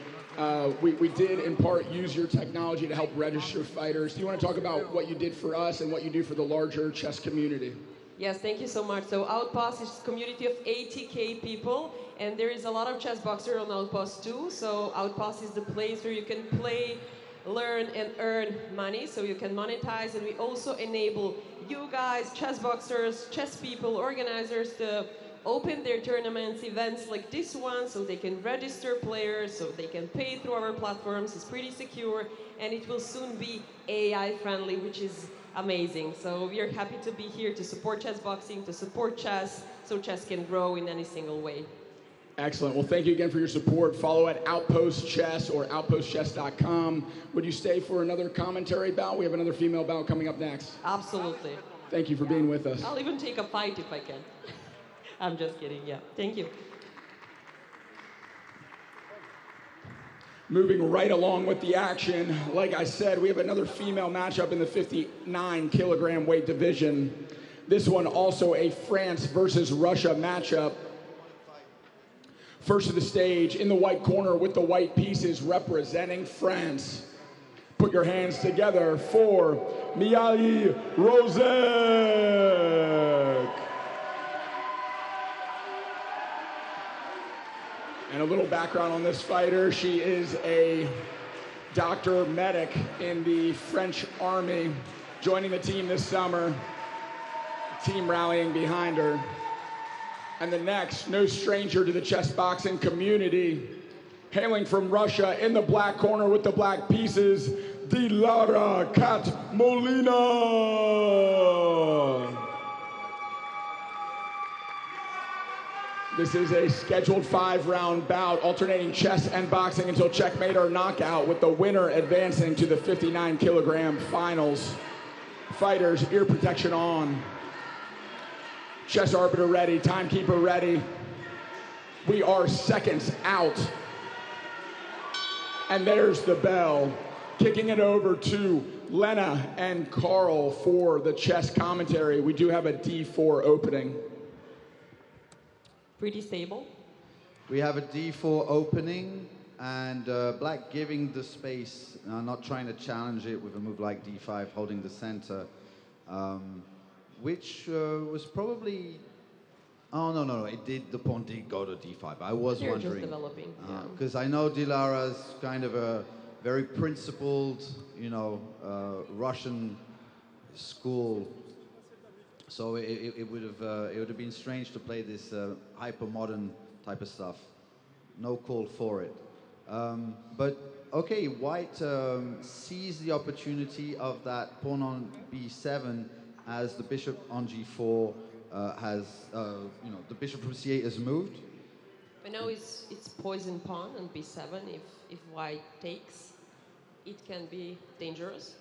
[SPEAKER 2] We did in part use your technology to help register fighters. Do you want to talk about what you did for us and what you do for the larger chess community?
[SPEAKER 8] Yes, thank you so much. So Outpost is a community of 80K people, and there is a lot of chess boxers on Outpost too. So Outpost is the place where you can play, learn, and earn money, so you can monetize. And we also enable you guys, chess boxers, chess people, organizers, to open their tournaments, events like this one, so they can register players, so they can pay through our platforms. It's pretty secure, and it will soon be AI friendly, which is amazing. So we are happy to be here to support chess boxing, to support chess, so chess can grow in any single way.
[SPEAKER 2] Excellent. Well, thank you again for your support. Follow at Outpost Chess or outpostchess.com. Would you stay for another commentary bout? We have another female bout coming up next.
[SPEAKER 8] Absolutely.
[SPEAKER 2] Thank you for being with us.
[SPEAKER 8] I'll even take a fight if I can. I'm just kidding, yeah. Thank you.
[SPEAKER 2] Moving right along with the action, like I said, we have another female matchup in the 59 kilogram weight division. This one also a France versus Russia matchup. First to the stage, in the white corner with the white pieces representing France. Put your hands together for Iepe Rubingh. And a little background on this fighter. She is a doctor medic in the French army, joining the team this summer. Team rallying behind her. And the next, no stranger to the chess boxing community, hailing from Russia in the black corner with the black pieces, Dilara Kat Molina. This is a scheduled 5-round bout, alternating chess and boxing until checkmate or knockout, with the winner advancing to the 59 kilogram finals. Fighters, ear protection on. Chess arbiter ready, timekeeper ready. We are seconds out. And there's the bell. Kicking it over to Lena and Carl for the chess commentary. We do have a D4 opening.
[SPEAKER 8] Pretty stable.
[SPEAKER 3] We have a D4 opening, and black giving the space, not trying to challenge it with a move like D5, holding the center, which was probably, oh no, the pawn did go to D5. I was
[SPEAKER 8] They're
[SPEAKER 3] wondering.
[SPEAKER 8] just developing.
[SPEAKER 3] Because I know Dilara's kind of a very principled, Russian school. So it would have been strange to play this hyper modern type of stuff. No call for it. But okay, White sees the opportunity of that pawn on B7 as the bishop on G4 the bishop from C8 has moved.
[SPEAKER 8] I know it's poison pawn on B7. If White takes, it can be dangerous.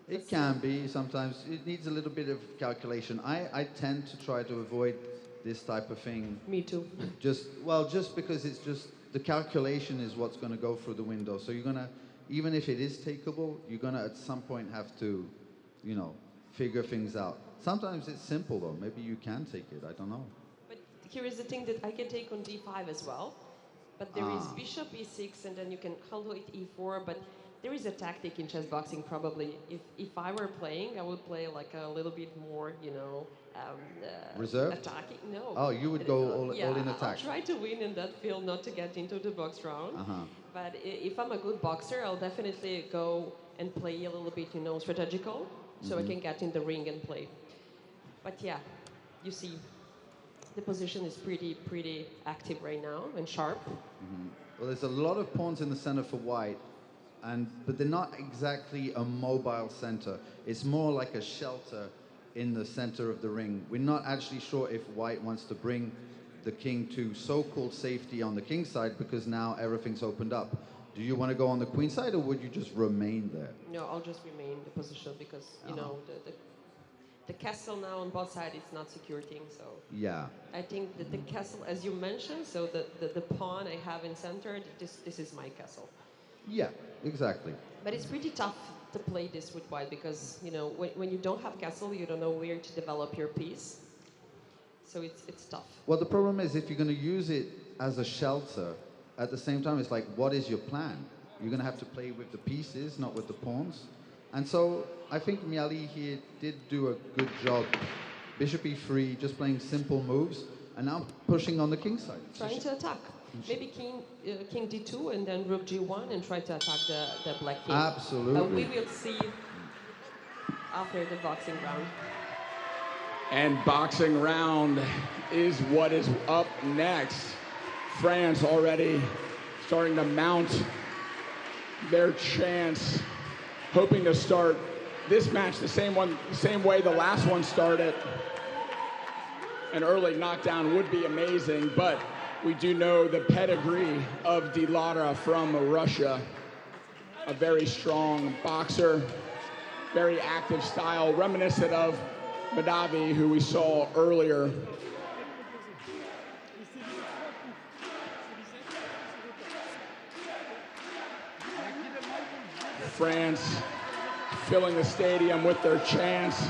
[SPEAKER 3] It can be sometimes. It needs a little bit of calculation. I tend to try to avoid this type of thing.
[SPEAKER 8] Me too.
[SPEAKER 3] Just because it's just the calculation is what's going to go through the window. So you're gonna, even if it is takeable, you're gonna at some point have to, figure things out. Sometimes it's simple though. Maybe you can take it. I don't know.
[SPEAKER 8] But here is the thing that I can take on D5 as well. But there is bishop E6, and then you can handle it E4. But there is a tactic in chess boxing probably. If I were playing, I would play like a little bit more,
[SPEAKER 3] reserve?
[SPEAKER 8] Attacking. No.
[SPEAKER 3] Oh, you would go all in attack.
[SPEAKER 8] I'll try to win in that field, not to get into the box round. But if I'm a good boxer, I'll definitely go and play a little bit, strategical, so I can get in the ring and play. But yeah, you see, the position is pretty active right now and sharp.
[SPEAKER 3] Well, there's a lot of pawns in the center for White. But they're not exactly a mobile center. It's more like a shelter in the center of the ring. We're not actually sure if White wants to bring the king to so-called safety on the king side, because now everything's opened up. Do you want to go on the queen side, or would you just remain there?
[SPEAKER 8] No, I'll just remain in the position because, you know, the castle now on both sides is not secure thing, so.
[SPEAKER 3] Yeah.
[SPEAKER 8] I think that the castle, as you mentioned, so the pawn I have in center, this is my castle.
[SPEAKER 3] Yeah, exactly.
[SPEAKER 8] But it's pretty tough to play this with white because, you know, when you don't have castle, you don't know where to develop your piece. So it's tough.
[SPEAKER 3] Well, the problem is if you're going to use it as a shelter, at the same time, it's like, what is your plan? You're going to have to play with the pieces, not with the pawns. And so I think Miali here did do a good job. Bishop e3, just playing simple moves, and now pushing on the king side.
[SPEAKER 8] Trying to attack. Maybe king d2 and then rook g1 and try to attack the black king.
[SPEAKER 3] Absolutely.
[SPEAKER 8] We will see after the boxing round.
[SPEAKER 2] And boxing round is what is up next. France already starting to mount their chance, hoping to start this match the same way the last one started. An early knockdown would be amazing, but we do know the pedigree of Dilara from Russia. A very strong boxer, very active style, reminiscent of Madavi, who we saw earlier. France filling the stadium with their chants,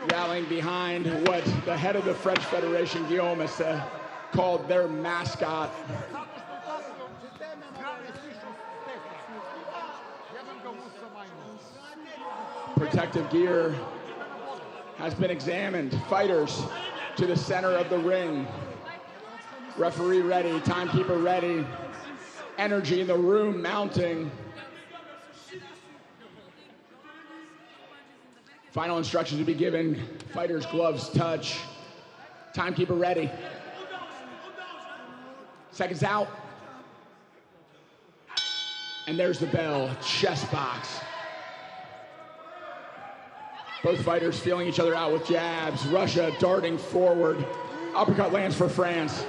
[SPEAKER 2] rallying behind what the head of the French Federation, Guillaume, has called their mascot. Protective gear has been examined. Fighters to the center of the ring. Referee ready, timekeeper ready. Energy in the room mounting. Final instructions to be given. Fighters' gloves touch. Timekeeper ready. Seconds out. And there's the bell. Chess box. Both fighters feeling each other out with jabs. Russia darting forward. Uppercut lands for France.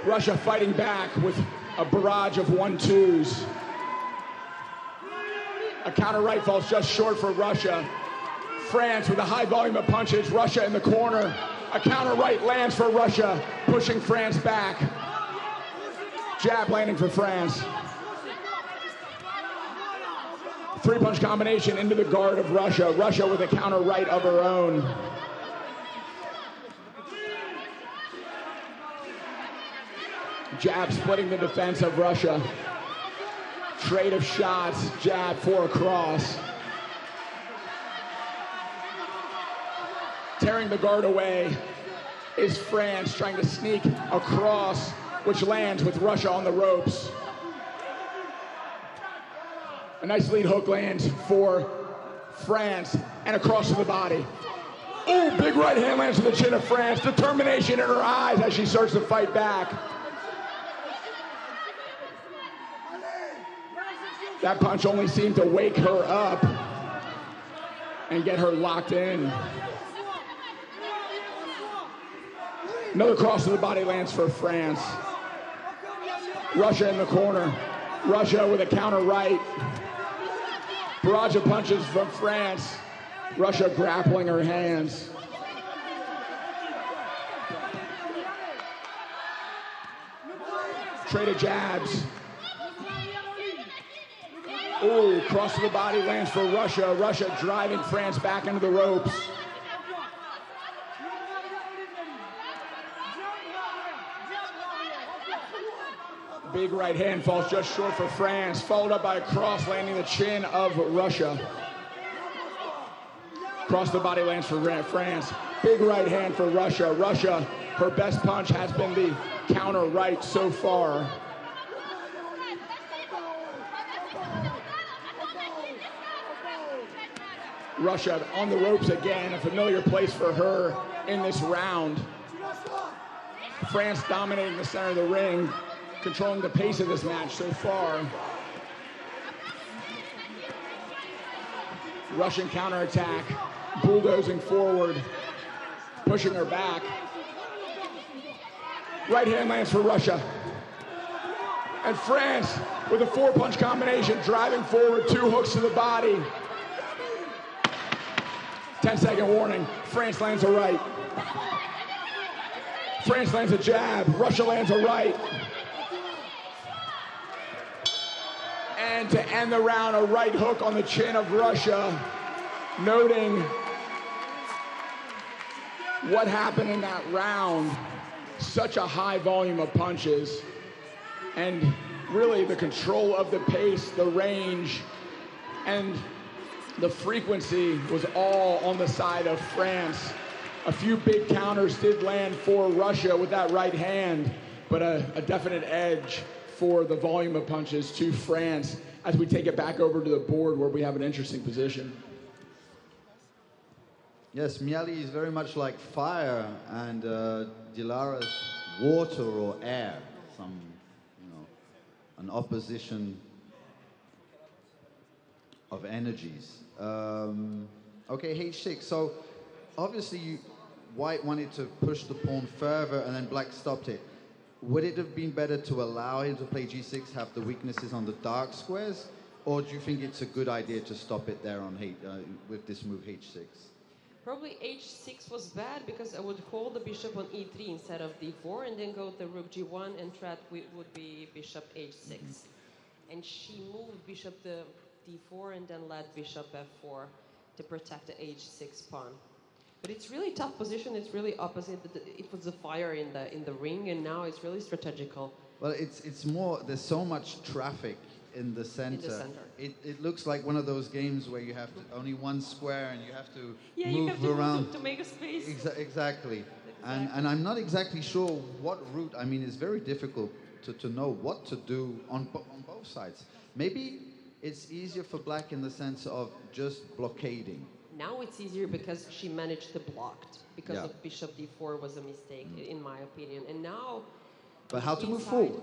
[SPEAKER 2] Russia fighting back with a barrage of 1-2s. A counter right falls just short for Russia. France with a high volume of punches. Russia in the corner. A counter right lands for Russia, pushing France back. Jab landing for France. Three-punch combination into the guard of Russia. Russia with a counter right of her own. Jab splitting the defense of Russia. Trade of shots, jab for a cross. Tearing the guard away is France, trying to sneak across, which lands with Russia on the ropes. A nice lead hook lands for France and across to the body. Ooh, big right hand lands to the chin of France. Determination in her eyes as she starts to fight back. That punch only seemed to wake her up and get her locked in. Another cross to the body lands for France. Russia in the corner. Russia with a counter right. Barrage of punches from France. Russia grappling her hands. Trade of jabs. Ooh, cross to the body lands for Russia. Russia driving France back into the ropes. Big right hand falls just short for France, followed up by a cross landing the chin of Russia. Cross the body lands for France. Big right hand for Russia. Russia, her best punch has been the counter right so far. Russia on the ropes again, a familiar place for her in this round. France dominating the center of the ring, controlling the pace of this match so far. Russian counterattack, bulldozing forward, pushing her back. Right hand lands for Russia. And France, with a 4-punch combination, driving forward, 2 hooks to the body. 10-second warning. France lands a right. France lands a jab. Russia lands a right. And to end the round, a right hook on the chin of Russia, noting what happened in that round. Such a high volume of punches. And really the control of the pace, the range, and the frequency was all on the side of France. A few big counters did land for Russia with that right hand, but a definite edge for the volume of punches to France as we take it back over to the board where we have an interesting position.
[SPEAKER 3] Yes, Miali is very much like fire, and Dilara's water or air. Some, an opposition of energies. Okay, H6. So obviously White wanted to push the pawn further, and then Black stopped it. Would it have been better to allow him to play G6, have the weaknesses on the dark squares, or do you think it's a good idea to stop it there on with this move H6?
[SPEAKER 8] Probably H6 was bad because I would hold the bishop on E3 instead of D4 and then go to rook G1 and threat would be bishop H6. And she moved bishop to D4 and then led bishop F4 to protect the H6 pawn. But it's really tough position. It's really opposite. It was the fire in the ring, and now it's really strategical.
[SPEAKER 3] Well, it's more. There's so much traffic in the center. It looks like one of those games where you have only one square and you have to move around
[SPEAKER 8] to make a space.
[SPEAKER 3] Exactly. And I'm not exactly sure what route. I mean, it's very difficult to know what to do on both sides. Maybe it's easier for Black in the sense of just blockading.
[SPEAKER 8] Now it's easier because she managed to block because of bishop d4 was a mistake in my opinion. And now,
[SPEAKER 3] but how to move forward?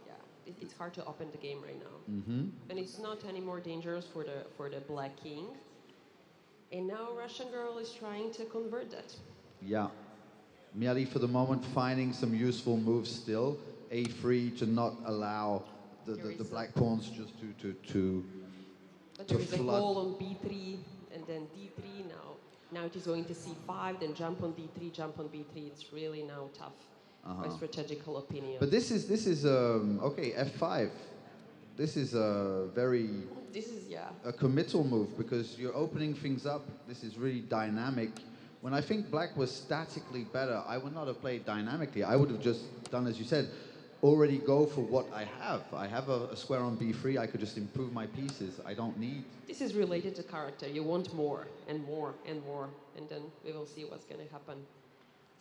[SPEAKER 8] Yeah, it's hard to open the game right now, and it's not any more dangerous for the Black king. And now Russian girl is trying to convert that. Yeah,
[SPEAKER 3] Miali for the moment finding some useful moves still. A3 to not allow the black pawns just to
[SPEAKER 8] But there is a
[SPEAKER 3] flood.
[SPEAKER 8] call on b3 and then d3 now. Now it is going to c5, then jump on d3, jump on b3. It's really now tough. My strategical opinion.
[SPEAKER 3] But this is okay, f5. This is a very a committal move because you're opening things up. This is really dynamic. When I think Black was statically better, I would not have played dynamically. I would have just done, as you said, already go for what I have. I have a square on b3. I could just improve my pieces. I don't need.
[SPEAKER 8] This is related to character. You want more and more and more, and then we will see what's going to happen.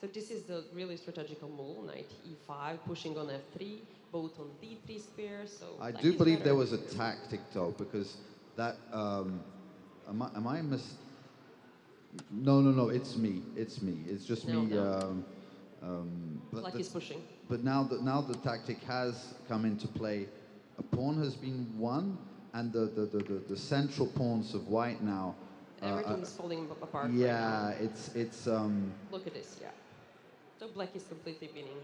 [SPEAKER 8] So this is the really strategical move, knight e5, pushing on f3, both on d3 square. So
[SPEAKER 3] I do believe there was a tactic though, because that am I No, it's me. It's me. It's just me.
[SPEAKER 8] Black is pushing.
[SPEAKER 3] But now the tactic has come into play. A pawn has been won, and the central pawns of White now.
[SPEAKER 8] Everything is falling apart.
[SPEAKER 3] Yeah,
[SPEAKER 8] right now.
[SPEAKER 3] it's.
[SPEAKER 8] Look at this. Yeah. So Black is completely winning.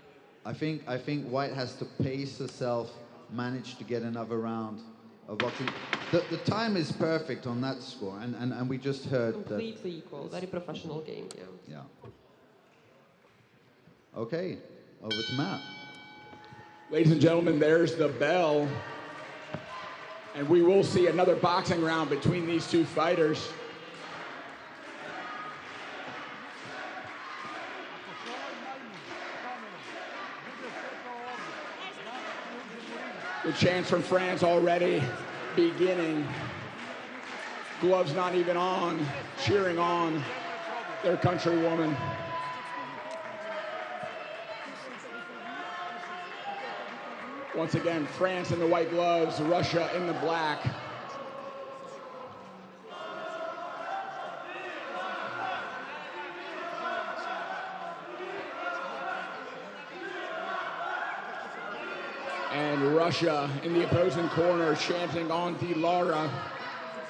[SPEAKER 3] I think White has to pace herself, manage to get another round of boxing. The time is perfect on that score, and we just heard
[SPEAKER 8] completely equal, very professional game. Yeah.
[SPEAKER 3] Okay, over to Matt.
[SPEAKER 2] Ladies and gentlemen, there's the bell, and we will see another boxing round between these two fighters. The chants from France already beginning. Gloves not even on, cheering on their countrywoman. Once again, France in the white gloves, Russia in the black. And Russia in the opposing corner chanting on Dilara.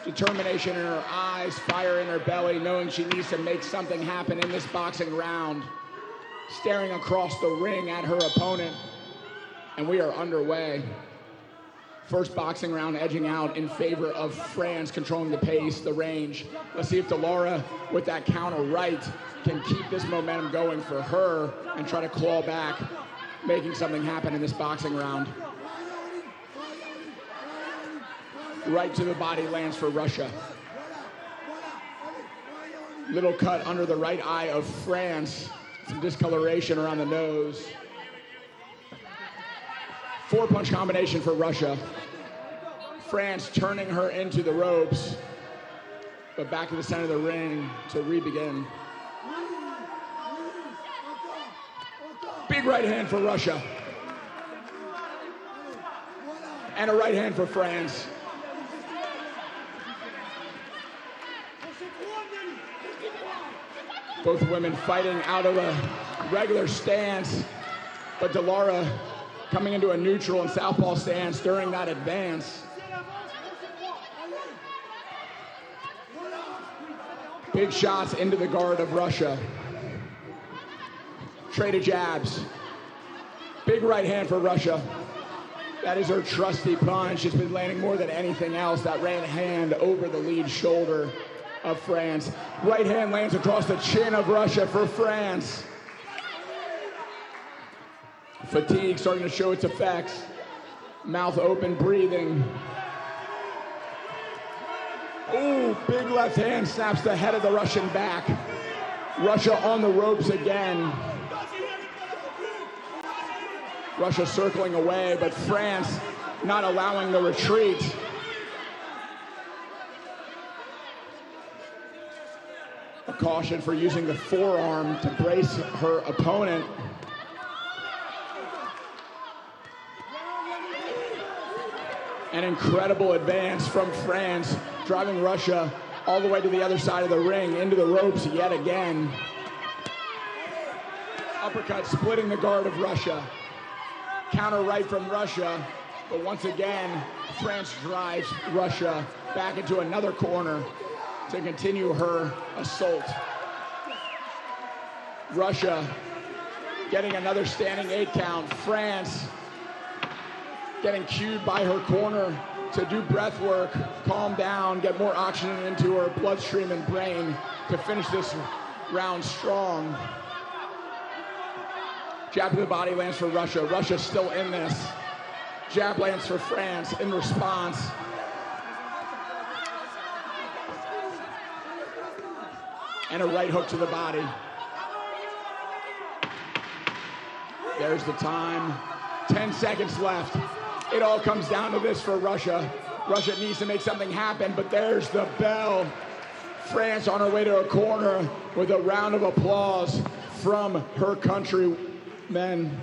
[SPEAKER 2] Determination in her eyes, fire in her belly, knowing she needs to make something happen in this boxing round. staring across the ring at her opponent. And we are underway. First boxing round edging out in favor of France, controlling the pace, the range. Let's see if Delara, with that counter right, can keep this momentum going for her and try to claw back, making something happen in this boxing round. Right to the body lands for Russia. Little cut under the right eye of France. Some discoloration around the nose. 4-punch combination for Russia. France turning her into the ropes, but back to the center of the ring to re-begin. Big right hand for Russia. And a right hand for France. Both women fighting out of a regular stance, but Delara coming into a neutral and southpaw stance during that advance. Big shots into the guard of Russia. Traded jabs. Big right hand for Russia. That is her trusty punch. It's been landing more than anything else. That right hand over the lead shoulder of France. Right hand lands across the chin of Russia for France. Fatigue starting to show its effects. Mouth open, breathing. Ooh, big left hand snaps the head of the Russian back. Russia on the ropes again. Russia circling away, but France not allowing the retreat. A caution for using the forearm to brace her opponent. An incredible advance from France, driving Russia all the way to the other side of the ring, into the ropes yet again. Uppercut splitting the guard of Russia. Counter right from Russia, but once again, France drives Russia back into another corner to continue her assault. Russia getting another standing 8 count. France getting cued by her corner to do breath work, calm down, get more oxygen into her bloodstream and brain to finish this round strong. Jab to the body lands for Russia. Russia still in this. Jab lands for France in response. And a right hook to the body. There's the time. 10 seconds left. It all comes down to this for Russia. Russia needs to make something happen, but there's the bell. France on her way to a corner with a round of applause from her countrymen.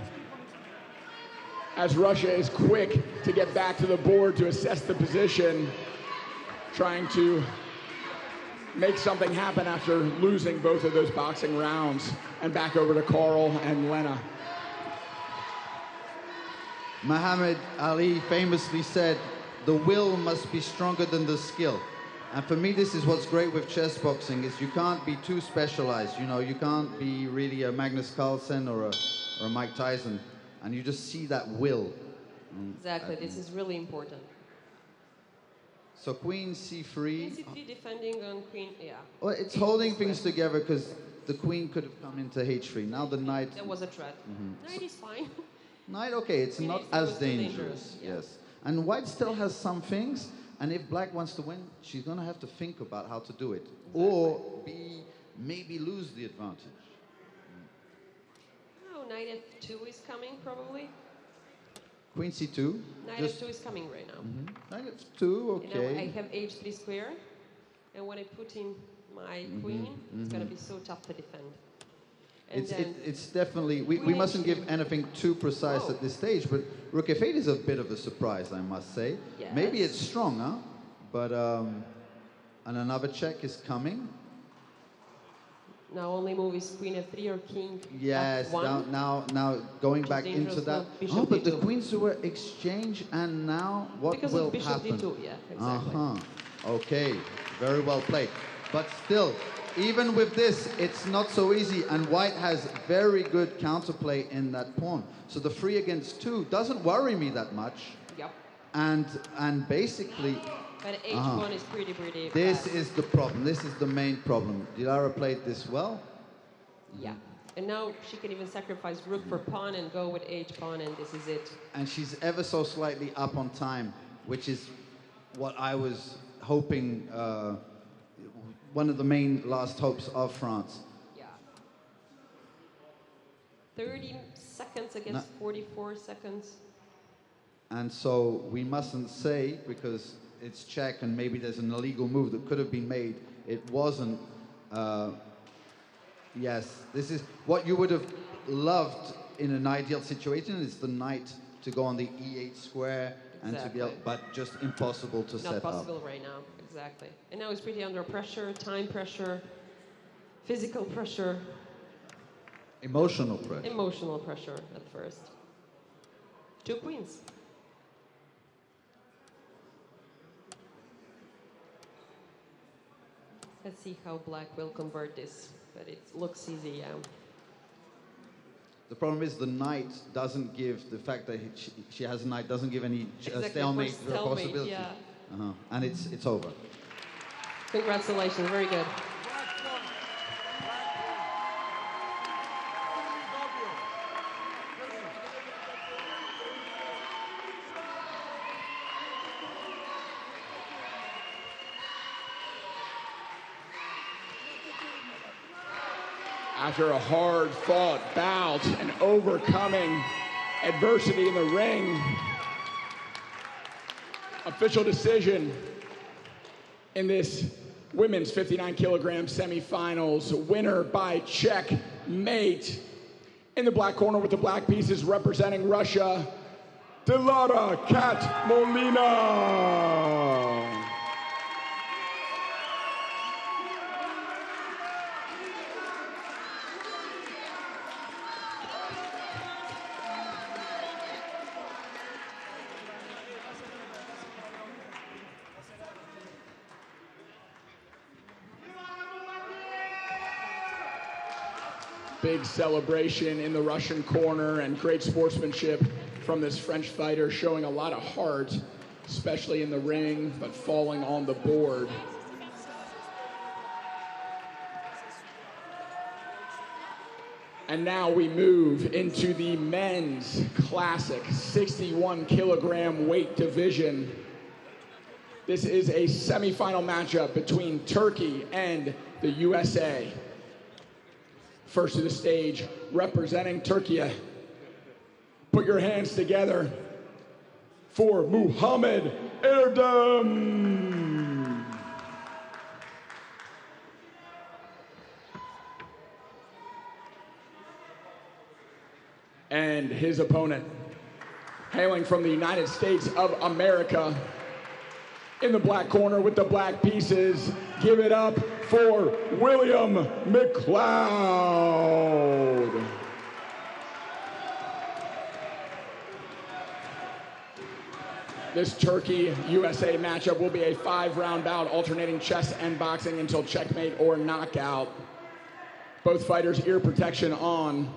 [SPEAKER 2] As Russia is quick to get back to the board to assess the position, trying to make something happen after losing both of those boxing rounds. And back over to Carl and Lena.
[SPEAKER 3] Muhammad Ali famously said, the will must be stronger than the skill. And for me, this is what's great with chess boxing, is you can't be too specialized. You know, you can't be really a Magnus Carlsen or a Mike Tyson. And you just see that will.
[SPEAKER 8] Exactly, this is really important.
[SPEAKER 3] So Queen C3.
[SPEAKER 8] Queen C3 defending on Queen, yeah.
[SPEAKER 3] Well, it's holding things together because the Queen could have come into H3. Now the Knight.
[SPEAKER 8] That was a threat. Knight is fine.
[SPEAKER 3] Knight, okay, it's
[SPEAKER 8] Queen
[SPEAKER 3] not
[SPEAKER 8] H3
[SPEAKER 3] as
[SPEAKER 8] was too
[SPEAKER 3] dangerous.
[SPEAKER 8] yeah.
[SPEAKER 3] Yes. And White still has some things. And if Black wants to win, she's going to have to think about how to do it.
[SPEAKER 8] Exactly.
[SPEAKER 3] Or maybe lose the advantage.
[SPEAKER 8] Oh, Knight F2 is coming, probably.
[SPEAKER 3] Queen C2.
[SPEAKER 8] Knight F2 is coming right now.
[SPEAKER 3] Knight F2,
[SPEAKER 8] And now I
[SPEAKER 3] okay.
[SPEAKER 8] have H3 square. And when I put in my queen, it's going to be so tough to defend. And
[SPEAKER 3] It's definitely, we
[SPEAKER 8] Queen
[SPEAKER 3] mustn't give
[SPEAKER 8] H2.
[SPEAKER 3] anything too precise at this stage, but Rook F8 is a bit of a surprise, I must say.
[SPEAKER 8] Yes.
[SPEAKER 3] Maybe it's strong, huh? But, and another check is coming.
[SPEAKER 8] now only move is Queen F3 or King
[SPEAKER 3] Yes,
[SPEAKER 8] F1.
[SPEAKER 3] now going back
[SPEAKER 8] dangerous
[SPEAKER 3] into that.
[SPEAKER 8] move, Bishop
[SPEAKER 3] Oh, but the
[SPEAKER 8] D2.
[SPEAKER 3] queens were exchanged, and now what
[SPEAKER 8] Because
[SPEAKER 3] will
[SPEAKER 8] of Bishop
[SPEAKER 3] happen?
[SPEAKER 8] D2, yeah, exactly.
[SPEAKER 3] Okay, very well played. But still, even with this, it's not so easy, and white has very good counterplay in that pawn. So the 3 against 2 doesn't worry me that much.
[SPEAKER 8] Yep.
[SPEAKER 3] And basically,
[SPEAKER 8] But H1 is pretty
[SPEAKER 3] this
[SPEAKER 8] bad.
[SPEAKER 3] is the problem. This is the main problem. Dilara played this well.
[SPEAKER 8] Yeah. And now she can even sacrifice rook for pawn and go with H pawn, and this is it.
[SPEAKER 3] And she's ever so slightly up on time, which is what I was hoping, one of the main last hopes of France.
[SPEAKER 8] Yeah. 30 seconds against 44 seconds.
[SPEAKER 3] And so we mustn't say, because it's Czech and maybe there's an illegal move that could have been made, it wasn't. Yes, this is what you would have loved in an ideal situation, is the knight to go on the E8 square and to be able, but just impossible to set up.
[SPEAKER 8] Not possible right now, exactly. And now he's pretty under pressure, time pressure, physical pressure.
[SPEAKER 3] Emotional pressure.
[SPEAKER 8] Emotional pressure at first. 2 queens. Let's see how black will convert this, but it looks easy, yeah.
[SPEAKER 3] The problem is the knight doesn't give, the fact that she has a knight doesn't give any
[SPEAKER 8] Exactly,
[SPEAKER 3] stalemate
[SPEAKER 8] for stalemate,
[SPEAKER 3] possibility.
[SPEAKER 8] yeah.
[SPEAKER 3] And it's over.
[SPEAKER 8] Congratulations, very good.
[SPEAKER 2] After a hard-fought bout and overcoming adversity in the ring, official decision in this women's 59-kilogram semifinals. Winner by checkmate. In the black corner with the black pieces representing Russia, Dilara Cat Molina. Big celebration in the Russian corner and great sportsmanship from this French fighter, showing a lot of heart, especially in the ring, but falling on the board. And now we move into the men's classic 61-kilogram weight division. This is a semifinal matchup between Turkey and the USA. First to the stage, representing Turkey. Put your hands together for Muhammed Erdem. And his opponent, hailing from the United States of America, in the black corner with the black pieces, give it up for William McLeod. This Turkey-USA matchup will be a 5-round bout, alternating chess and boxing until checkmate or knockout. Both fighters ear protection on.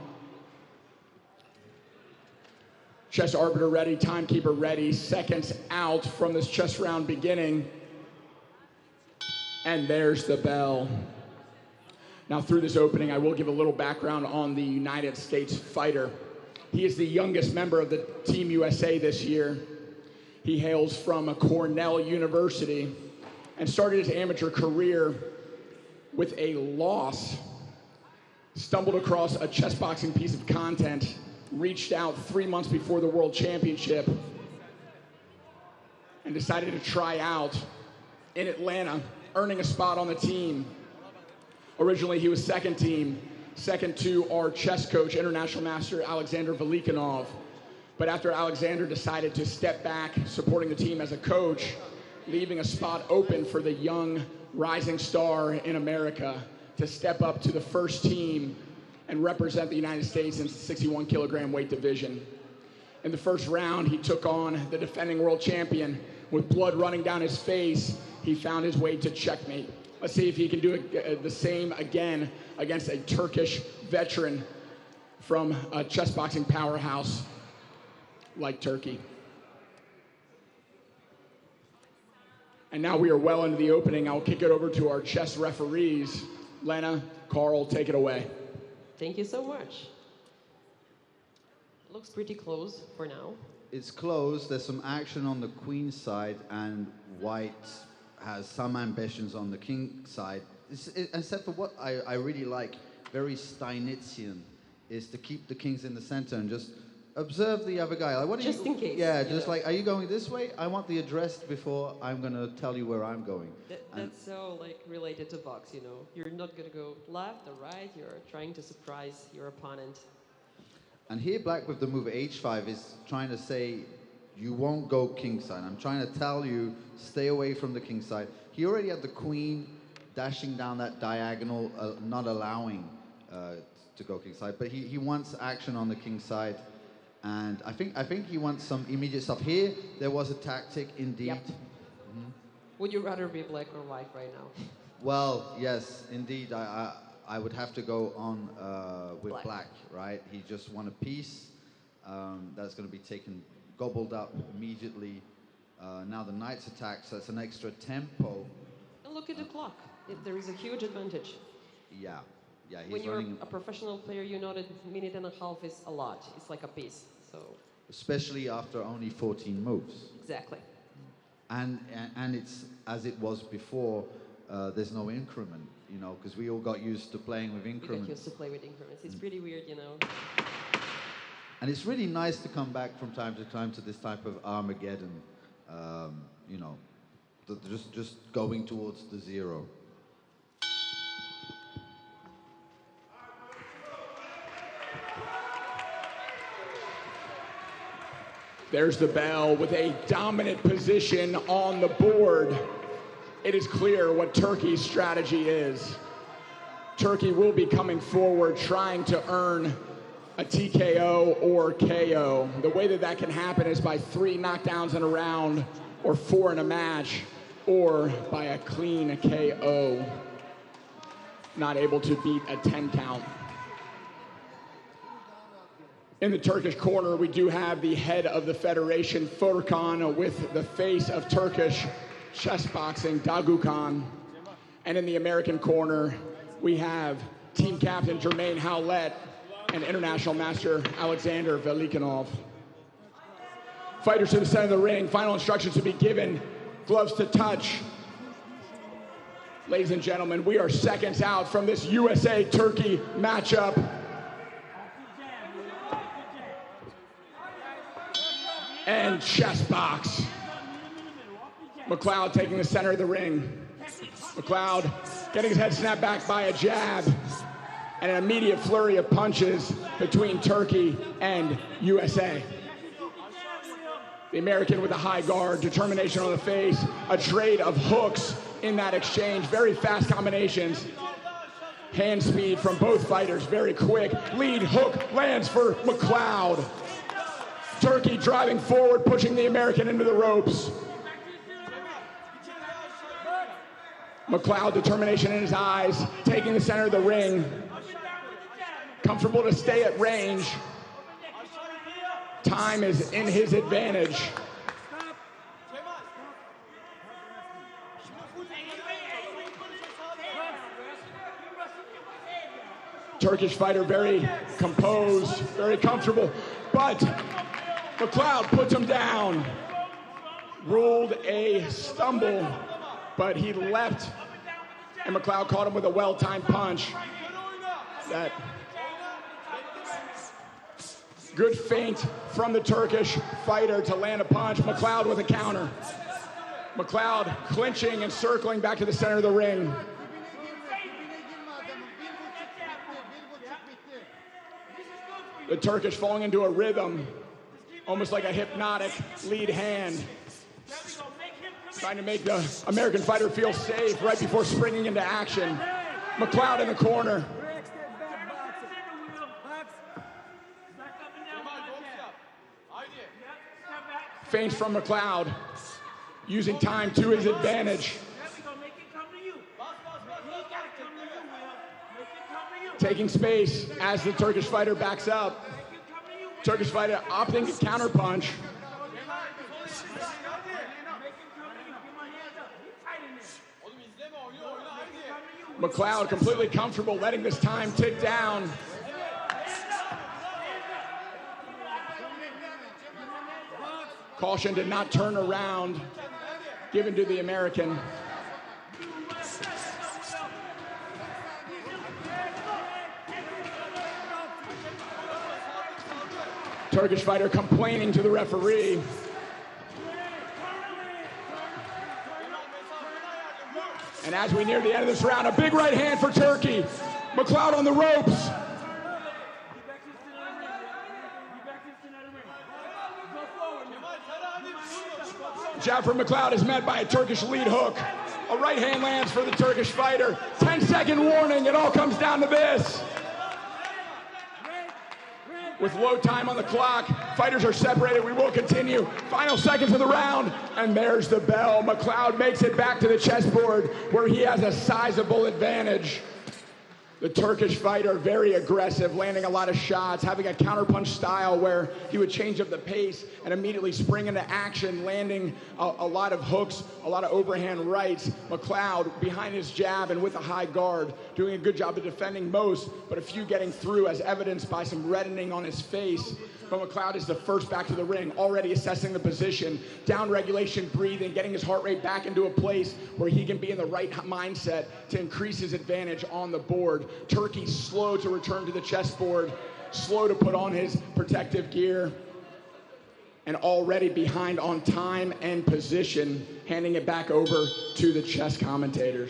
[SPEAKER 2] Chess arbiter ready, timekeeper ready, seconds out from this chess round beginning. And there's the bell. Now through this opening, I will give a little background on the United States fighter. He is the youngest member of the Team USA this year. He hails from Cornell University and started his amateur career with a loss. Stumbled across a chess boxing piece of content, reached out 3 months before the World Championship, and decided to try out in Atlanta, earning a spot on the team. Originally, he was second team, second to our chess coach, international master Alexander Velikanov. But after Alexander decided to step back, supporting the team as a coach, leaving a spot open for the young rising star in America to step up to the first team and represent the United States in the 61-kilogram weight division. In the first round, he took on the defending world champion. With blood running down his face, he found his way to checkmate. Let's see if he can do the same again against a Turkish veteran from a chess boxing powerhouse like Turkey. And now we are well into the opening. I'll kick it over to our chess referees. Lena, Carl, take it away.
[SPEAKER 8] Thank you so much. Looks pretty close for now.
[SPEAKER 3] It's close. There's some action on the queen side, and white has some ambitions on the king side. Except for what I really like, very Steinitzian, is to keep the kings in the center and just observe the other guy. Like, what
[SPEAKER 8] Just in case.
[SPEAKER 3] Yeah, just like, are you going this way? I want the address before I'm going to tell you where I'm going.
[SPEAKER 8] That's so like related to box, you know. You're not going to go left or right. You're trying to surprise your opponent.
[SPEAKER 3] And here black with the move h5 is trying to say, you won't go king side. I'm trying to tell you, stay away from the king side. He already had the queen dashing down that diagonal, not allowing to go king side. But he wants action on the king side. And I think he wants some immediate stuff. Here, there was a tactic indeed.
[SPEAKER 8] Yep. Would you rather be black or white right now?
[SPEAKER 3] Well, yes, indeed. I would have to go on with black, right? He just won a piece. That's going to be taken, gobbled up immediately. Now the knight's attack, so it's an extra tempo.
[SPEAKER 8] And look at the clock. There is a huge advantage.
[SPEAKER 3] Yeah, he's
[SPEAKER 8] when you're
[SPEAKER 3] running.
[SPEAKER 8] a professional player, you know that a minute and a half is a lot. It's like a piece. So.
[SPEAKER 3] Especially after only 14 moves.
[SPEAKER 8] Exactly.
[SPEAKER 3] And it's as it was before. There's no increment, you know, because we all got used to playing with increments.
[SPEAKER 8] We got used to play with increments. It's pretty weird, you know.
[SPEAKER 3] And it's really nice to come back from time to time to this type of Armageddon, you know, just going towards the zero.
[SPEAKER 2] There's the bell with a dominant position on the board. It is clear what Turkey's strategy is. Turkey will be coming forward trying to earn a TKO or KO. The way that can happen is by 3 knockdowns in a round, or 4 in a match, or by a clean KO. Not able to beat a 10 count. In the Turkish corner, we do have the head of the federation, Furkan, with the face of Turkish chess boxing, Dagukan. And in the American corner, we have team captain Jermaine Howlett and international master Alexander Velikanov. Fighters to the center of the ring, final instructions to be given, gloves to touch. Ladies and gentlemen, we are seconds out from this USA-Turkey matchup. And chess box. McLeod taking the center of the ring. McLeod getting his head snapped back by a jab. And an immediate flurry of punches between Turkey and USA. The American with a high guard, determination on the face, a trade of hooks in that exchange. Very fast combinations. Hand speed from both fighters, very quick. Lead hook lands for McLeod. Turkey driving forward, pushing the American into the ropes. McLeod, determination in his eyes, taking the center of the ring. Comfortable to stay at range. Time is in his advantage. Turkish fighter very composed, very comfortable, but McLeod puts him down. Ruled a stumble, but he leapt, and McLeod caught him with a well-timed punch. That good feint from the Turkish fighter to land a punch. McLeod with a counter. McLeod clinching and circling back to the center of the ring. The Turkish falling into a rhythm, almost like a hypnotic lead hand. Trying to make the American fighter feel safe right before springing into action. McLeod in the corner. Feints from McLeod, using time to his advantage. Taking space as the Turkish fighter backs up. Turkish fighter opting to counterpunch. McLeod completely comfortable letting this time tick down. Caution did not turn around, given to the American. Turkish fighter complaining to the referee. And as we near the end of this round, a big right hand for Turkey. McLeod on the ropes. Jab from McLeod is met by a Turkish lead hook. A right hand lands for the Turkish fighter. 10-second warning, it all comes down to this. With low time on the clock, fighters are separated. We will continue. Final seconds of the round, and there's the bell. McLeod makes it back to the chessboard where he has a sizable advantage. The Turkish fighter, very aggressive, landing a lot of shots, having a counterpunch style where he would change up the pace and immediately spring into action, landing a lot of hooks, a lot of overhand rights. McLeod behind his jab and with a high guard, doing a good job of defending most, but a few getting through as evidenced by some reddening on his face. But McLeod is the first back to the ring, already assessing the position, down regulation, breathing, getting his heart rate back into a place where he can be in the right mindset to increase his advantage on the board. Turkey slow to return to the chessboard, slow to put on his protective gear, and already behind on time and position, handing it back over to the chess commentators.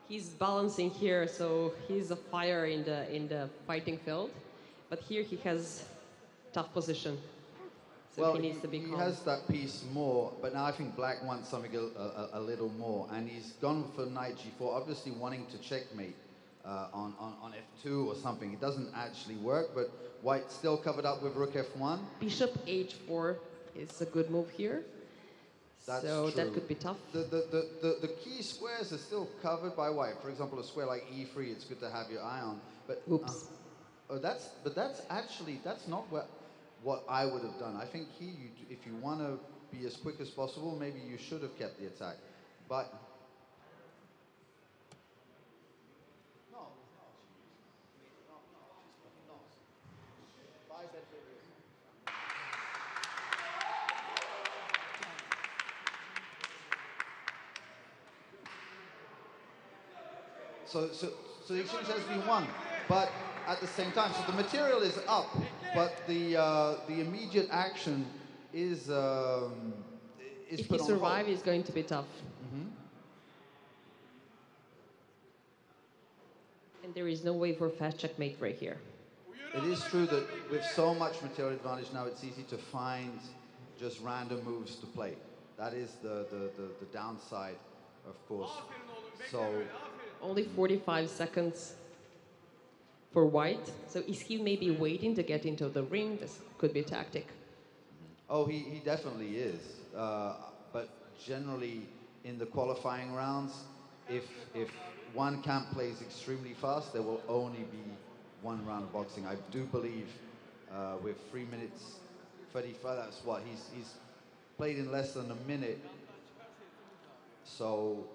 [SPEAKER 8] He's balancing here, so he's a fire in the fighting field. But here he has tough position. So
[SPEAKER 3] Well,
[SPEAKER 8] he needs to be calm.
[SPEAKER 3] He has that piece more, but now I think Black wants something a little more. And he's gone for knight g4, obviously wanting to checkmate on f2 or something. It doesn't actually work, but White still covered up with rook f1.
[SPEAKER 8] Bishop h4 is a good move here.
[SPEAKER 3] That's
[SPEAKER 8] so
[SPEAKER 3] true.
[SPEAKER 8] that could be tough.
[SPEAKER 3] The key squares are still covered by White. For example, a square like e3, it's good to have your eye on. But
[SPEAKER 8] oops.
[SPEAKER 3] That's not what I would have done. I think if you want to be as quick as possible, maybe you should have kept the attack. But So the exchange has been won, but at the same time, so the material is up, but the immediate action is
[SPEAKER 8] if
[SPEAKER 3] put
[SPEAKER 8] he
[SPEAKER 3] on
[SPEAKER 8] survives,
[SPEAKER 3] hold.
[SPEAKER 8] it's going to be tough.
[SPEAKER 3] Mm-hmm.
[SPEAKER 8] And there is no way for fast checkmate right here.
[SPEAKER 3] It is true that with so much material advantage now, it's easy to find just random moves to play. That is the downside, of course. So.
[SPEAKER 8] Only 45 seconds for White. So is he maybe waiting to get into the ring? This could be a tactic.
[SPEAKER 3] Oh, he definitely is. But generally, in the qualifying rounds, if one camp plays extremely fast, there will only be one round of boxing. I do believe with 3 minutes 35, that's what he's played in less than a minute. So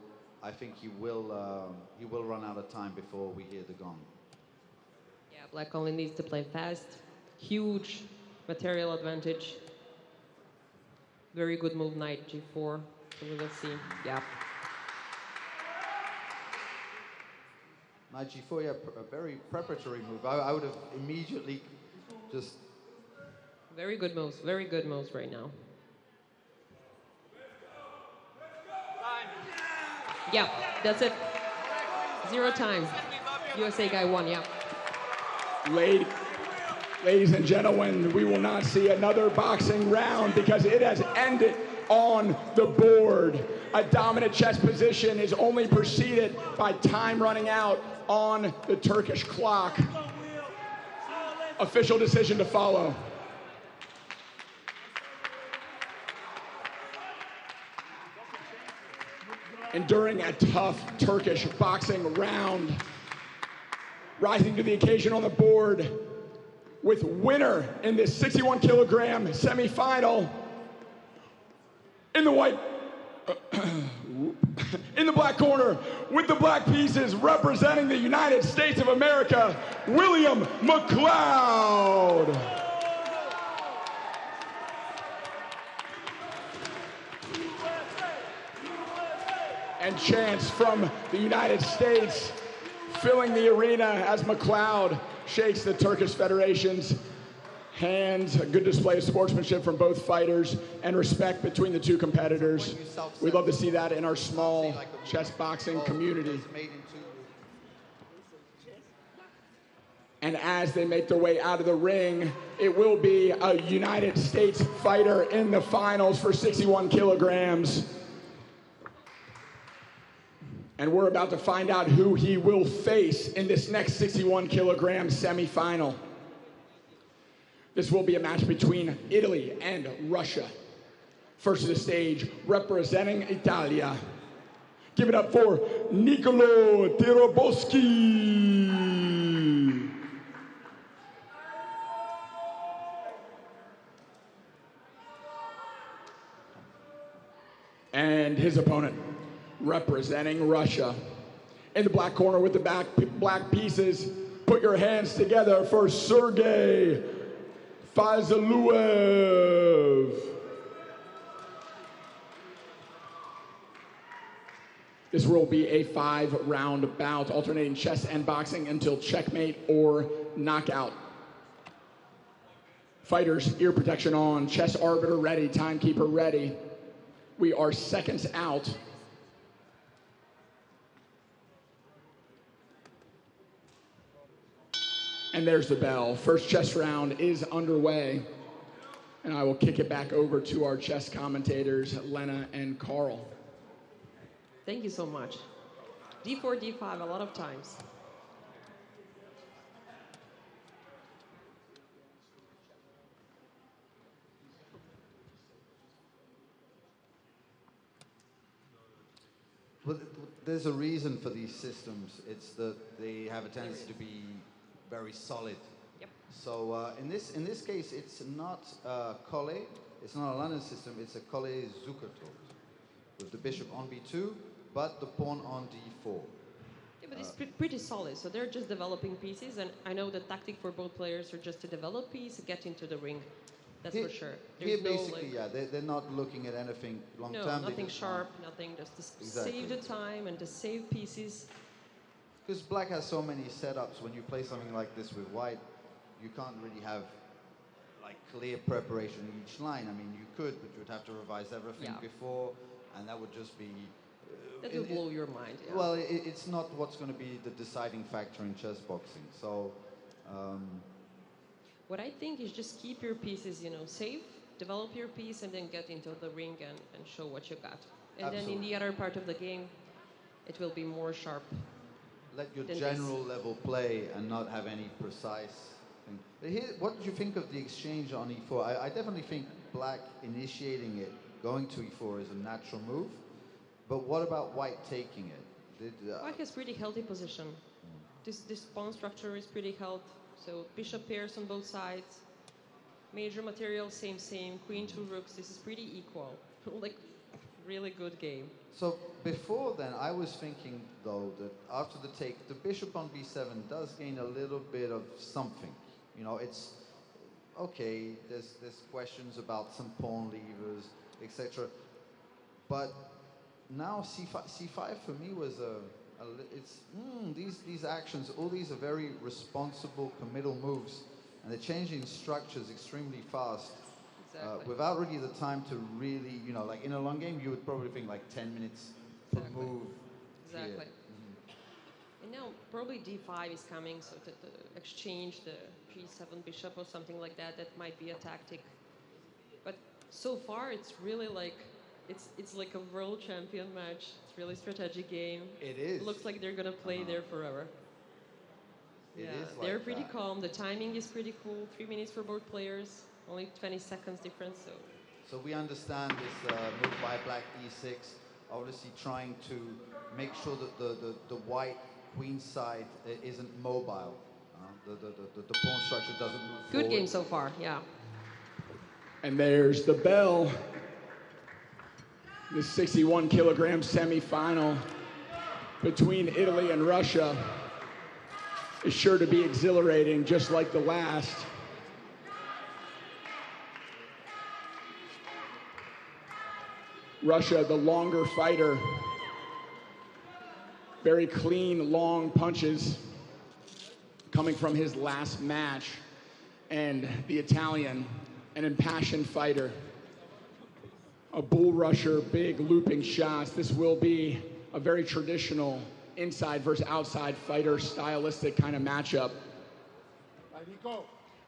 [SPEAKER 3] I think he will run out of time before we hear the gong.
[SPEAKER 8] Yeah, Black only needs to play fast. Huge material advantage. Very good move, knight g4. So we will see. Yeah.
[SPEAKER 3] Knight g4, yeah, a very preparatory move. I would have immediately just.
[SPEAKER 8] Very good moves right now. Yeah, that's it. 0 time. USA guy won, yeah.
[SPEAKER 2] Ladies and gentlemen, we will not see another boxing round because it has ended on the board. A dominant chess position is only preceded by time running out on the Turkish clock. Official decision to follow. enduring a tough Turkish boxing round, rising to the occasion on the board with winner in this 61 kilogram semifinal in the white, in the black corner with the black pieces representing the United States of America, William McLeod. And chants from the United States filling the arena as McLeod shakes the Turkish Federation's hands. A good display of sportsmanship from both fighters and respect between the two competitors. We'd love to see that in our small chess boxing community. And as they make their way out of the ring, it will be a United States fighter in the finals for 61 kilograms. And we're about to find out who he will face in this next 61 kilogram semifinal. This will be a match between Italy and Russia. First to the stage, representing Italia. Give it up for Nicolo Tiraboschi. And his opponent, representing Russia. In the black corner with the black pieces, put your hands together for Sergey Fazaluev. This will be a 5-round bout, alternating chess and boxing until checkmate or knockout. Fighters, ear protection on, chess arbiter ready, timekeeper ready. We are seconds out. And there's the bell. First chess round is underway. And I will kick it back over to our chess commentators, Lena and Carl.
[SPEAKER 8] Thank you so much. D4, D5 a lot of times.
[SPEAKER 3] Well, there's a reason for these systems. It's that they have a tendency to be very solid.
[SPEAKER 8] Yep.
[SPEAKER 3] So in this case, it's not Colle. It's not a London system. It's a Colle Zuckerto, with the bishop on b2, but the pawn on d4.
[SPEAKER 8] Yeah, but it's pretty solid. So they're just developing pieces, and I know the tactic for both players are just to develop piece, get into the ring. That's for sure.
[SPEAKER 3] Here, basically, yeah, they're not looking at anything long term.
[SPEAKER 8] No, nothing sharp, nothing. Just to save the time and to save pieces.
[SPEAKER 3] Because black has so many setups. When you play something like this with white, you can't really have like clear preparation in each line. I mean, you could, but you would have to revise everything before, and that would just be...
[SPEAKER 8] that would blow your mind. Yeah.
[SPEAKER 3] Well, it's not what's going to be the deciding factor in chess boxing. So...
[SPEAKER 8] what I think is just keep your pieces, safe, develop your piece, and then get into the ring and show what you got. And then in the other part of the game, it will be more sharp.
[SPEAKER 3] Let your general level play and not have any precise thing. But here, what did you think of the exchange on e4? I definitely think black initiating it, going to e4 is a natural move. But what about white taking it?
[SPEAKER 8] White has pretty healthy position. This pawn structure is pretty healthy. So bishop pairs on both sides. Major material, same. Queen, 2 rooks. This is pretty equal. Like, really good game.
[SPEAKER 3] So before then, I was thinking, though, that after the take, the bishop on b7 does gain a little bit of something. It's okay. There's questions about some pawn levers, etc. But now c5 for me was these actions. All these are very responsible, committal moves, and they're changing structures extremely fast.
[SPEAKER 8] Exactly.
[SPEAKER 3] Without really the time to really, like in a long game, you would probably think like 10 minutes per move.
[SPEAKER 8] Exactly. And now probably d5 is coming, so to exchange the g7 bishop or something like that, that might be a tactic. But so far, it's really like, it's like a world champion match. It's really strategic game.
[SPEAKER 3] It is.
[SPEAKER 8] It looks like they're going to play there forever.
[SPEAKER 3] It is like
[SPEAKER 8] they're pretty
[SPEAKER 3] that.
[SPEAKER 8] calm. The timing is pretty cool. 3 minutes for both players. Only 20 seconds difference.
[SPEAKER 3] So we understand this move by black e6. obviously trying to make sure that the white queen side isn't mobile. The pawn structure doesn't move
[SPEAKER 8] Good
[SPEAKER 3] forward.
[SPEAKER 8] game so far, yeah.
[SPEAKER 2] And there's the bell. The 61-kilogram semifinal between Italy and Russia is sure to be exhilarating, just like the last. Russia, the longer fighter. Very clean, long punches coming from his last match. And the Italian, an impassioned fighter. A bull rusher, big looping shots. This will be a very traditional inside versus outside fighter stylistic kind of matchup.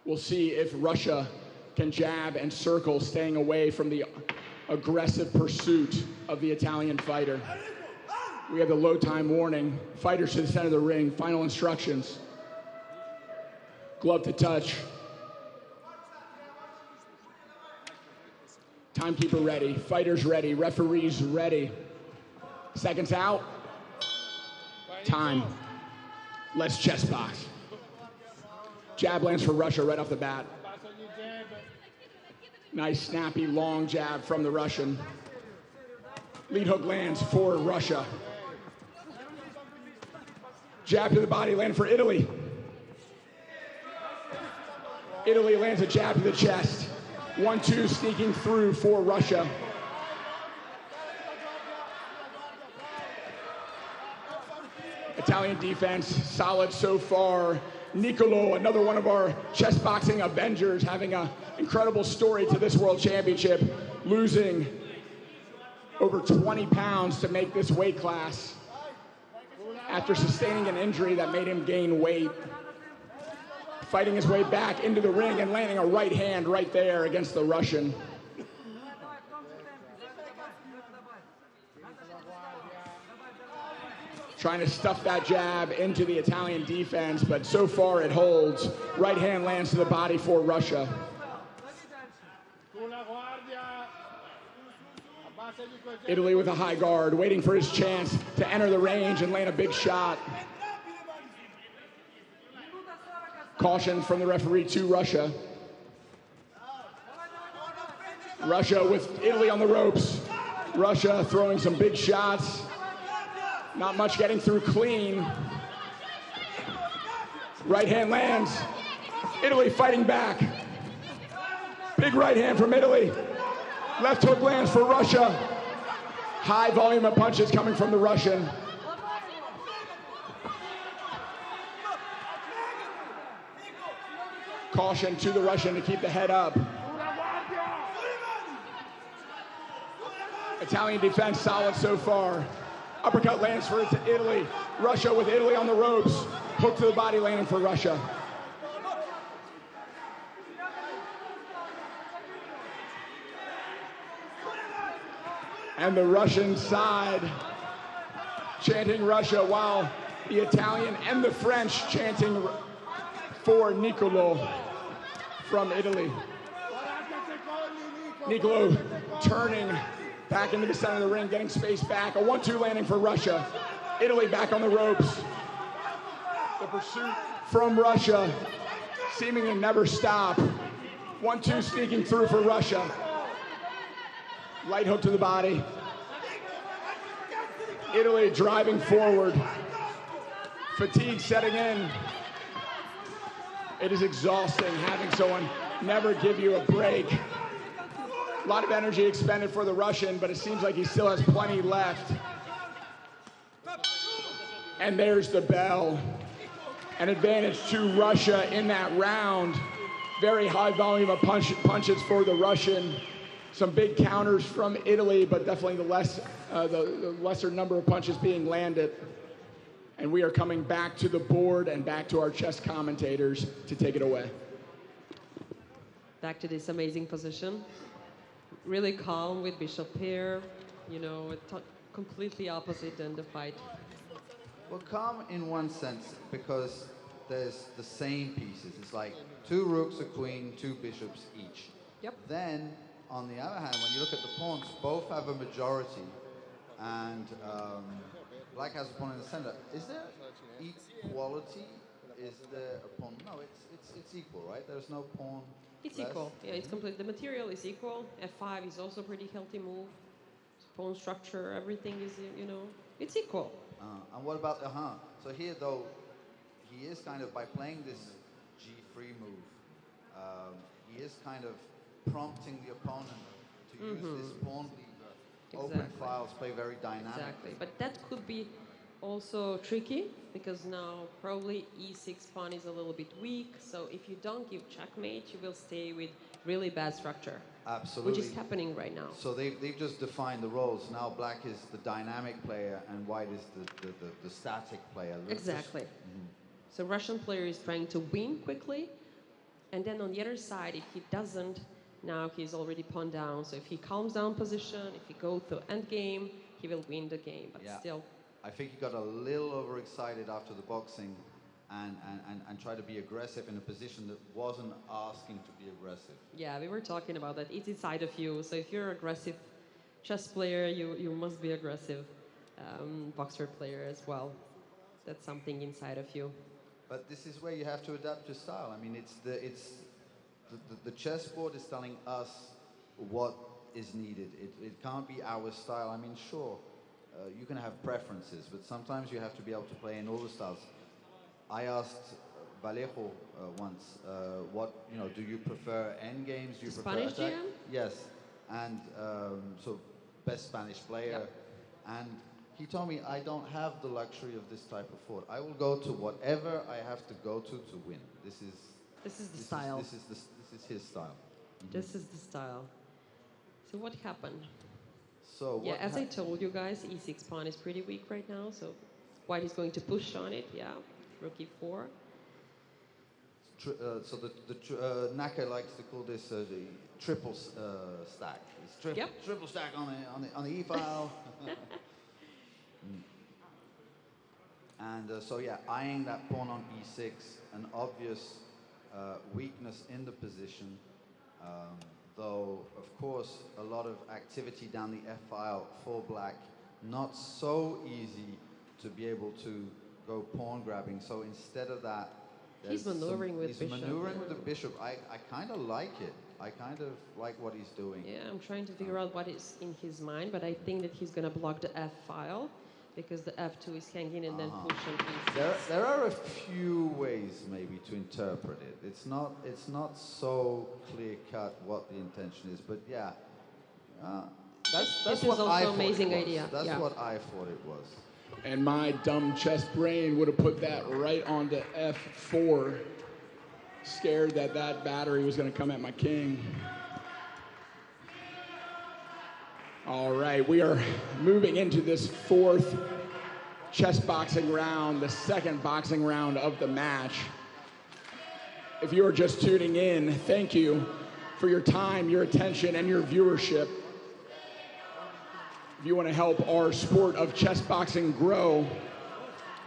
[SPEAKER 2] We'll see if Russia can jab and circle, staying away from the aggressive pursuit of the Italian fighter. We have the low time warning. Fighters to the center of the ring. Final instructions. Glove to touch. Timekeeper ready. Fighters ready. Referees ready. Seconds out. Time. Let's chess box. Jab lands for Russia right off the bat. Nice, snappy, long jab from the Russian. Lead hook lands for Russia. Jab to the body, land for Italy. Italy lands a jab to the chest. 1-2 sneaking through for Russia. Italian defense, solid so far. Nicolo, another one of our chess boxing Avengers, having an incredible story to this World Championship, losing over 20 pounds to make this weight class after sustaining an injury that made him gain weight. Fighting his way back into the ring and landing a right hand right there against the Russian. Trying to stuff that jab into the Italian defense, but so far it holds. Right hand lands to the body for Russia. Italy with a high guard, waiting for his chance to enter the range and land a big shot. Caution from the referee to Russia. Russia with Italy on the ropes. Russia throwing some big shots. Not much getting through clean. Right hand lands. Italy fighting back. Big right hand from Italy. Left hook lands for Russia. High volume of punches coming from the Russian. Caution to the Russian to keep the head up. Italian defense solid so far. Uppercut lands for Italy. Russia with Italy on the ropes. Hook to the body landing for Russia. And the Russian side chanting Russia while the Italian and the French chanting for Nicolo from Italy. Nicolo turning back into the center of the ring, getting space back. A 1-2 landing for Russia. Italy back on the ropes. The pursuit from Russia seeming to never stop. 1-2 sneaking through for Russia. Light hook to the body. Italy driving forward. Fatigue setting in. It is exhausting having someone never give you a break. A lot of energy expended for the Russian, but it seems like he still has plenty left. And there's the bell. An advantage to Russia in that round. Very high volume of punches for the Russian. Some big counters from Italy, but definitely the lesser number of punches being landed. And we are coming back to the board and back to our chess commentators to take it away.
[SPEAKER 8] Back to this amazing position. Really calm with Bishop here. You know, completely opposite in the fight.
[SPEAKER 3] Well, calm in one sense, because there's the same pieces. It's like 2 rooks, a queen, 2 bishops each.
[SPEAKER 8] Yep.
[SPEAKER 3] Then, on the other hand, when you look at the pawns, both have a majority and black has a pawn in the center. Is there equality? Is there a pawn? No, it's equal, right? There's no pawn.
[SPEAKER 8] It's
[SPEAKER 3] less.
[SPEAKER 8] equal. Yeah, it's complete. The material is equal. F5 is also a pretty healthy move. Pawn structure, everything is, it's equal.
[SPEAKER 3] And what about the So here, though, he is kind of, by playing this G3 move, he is kind of prompting the opponent to use this pawn lever. Open files, play very dynamic.
[SPEAKER 8] Exactly. But that could be also tricky because now probably E6 pawn is a little bit weak. So if you don't give checkmate, you will stay with really bad structure.
[SPEAKER 3] Absolutely.
[SPEAKER 8] Which is happening right now.
[SPEAKER 3] So they've just defined the roles. Now black is the dynamic player and white is the static player.
[SPEAKER 8] Exactly. So Russian player is trying to win quickly. And then on the other side, if he doesn't, now he's already pawn down. So if he calms down position, if he goes to endgame, he will win the game. But still.
[SPEAKER 3] I think he got a little overexcited after the boxing and tried to be aggressive in a position that wasn't asking to be aggressive.
[SPEAKER 8] Yeah, we were talking about that. It's inside of you. So if you're an aggressive chess player, you must be aggressive boxer player as well. That's something inside of you.
[SPEAKER 3] But this is where you have to adapt your style. I mean, the chessboard is telling us what is needed. It can't be our style. I mean, sure, you can have preferences, but sometimes you have to be able to play in all the styles. I asked Vallejo once, do you prefer end games? Do you prefer
[SPEAKER 8] Spanish
[SPEAKER 3] attack?
[SPEAKER 8] GM?
[SPEAKER 3] Yes, and so best Spanish player, and he told me I don't have the luxury of this type of thought. I will go to whatever I have to go to win. This is
[SPEAKER 8] the style.
[SPEAKER 3] This is his style.
[SPEAKER 8] This is the style. So what happened?
[SPEAKER 3] So
[SPEAKER 8] yeah, as I told you guys, E6 pawn is pretty weak right now. So white is going to push on it. Yeah, rook E4.
[SPEAKER 3] So Naka likes to call this the triple stack. It's triple stack on the E file. And so yeah, eyeing that pawn on E6, an obvious weakness in the position, though of course a lot of activity down the F file for black, not so easy to be able to go pawn grabbing. So instead of that,
[SPEAKER 8] he's maneuvering with bishop.
[SPEAKER 3] He's maneuvering with the bishop. I kind of like it. I kind of like what he's doing.
[SPEAKER 8] Yeah, I'm trying to figure out what is in his mind, but I think that he's going to block the F file because the F2 is hanging and then push on E6.
[SPEAKER 3] There are a few ways maybe to interpret it. It's not so clear cut what the intention is, but yeah, that's what I thought
[SPEAKER 8] amazing
[SPEAKER 3] it was.
[SPEAKER 8] idea.
[SPEAKER 3] That's what I thought it was.
[SPEAKER 2] And my dumb chess brain would have put that right onto F4, scared that that battery was going to come at my king. All right, we are moving into this fourth chess boxing round, the second boxing round of the match. If you are just tuning in, thank you for your time, your attention, and your viewership. If you want to help our sport of chess boxing grow,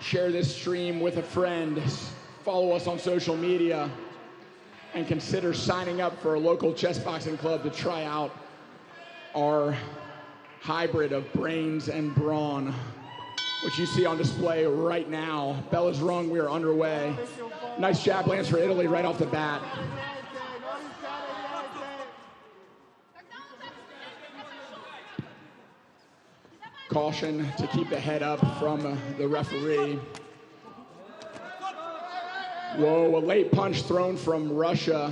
[SPEAKER 2] share this stream with a friend, follow us on social media, and consider signing up for a local chess boxing club to try out our hybrid of brains and brawn, which you see on display right now. Bell is rung, we are underway. Nice jab lands for Italy right off the bat. Caution to keep the head up from the referee. Whoa, a late punch thrown from Russia.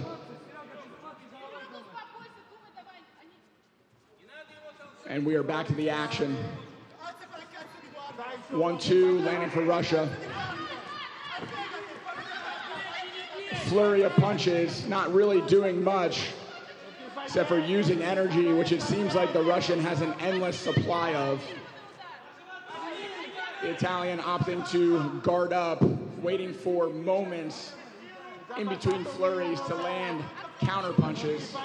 [SPEAKER 2] And we are back to the action. 1-2, landing for Russia. Flurry of punches, not really doing much, except for using energy, which it seems like the Russian has an endless supply of. The Italian opting to guard up, waiting for moments in between flurries to land counter punches.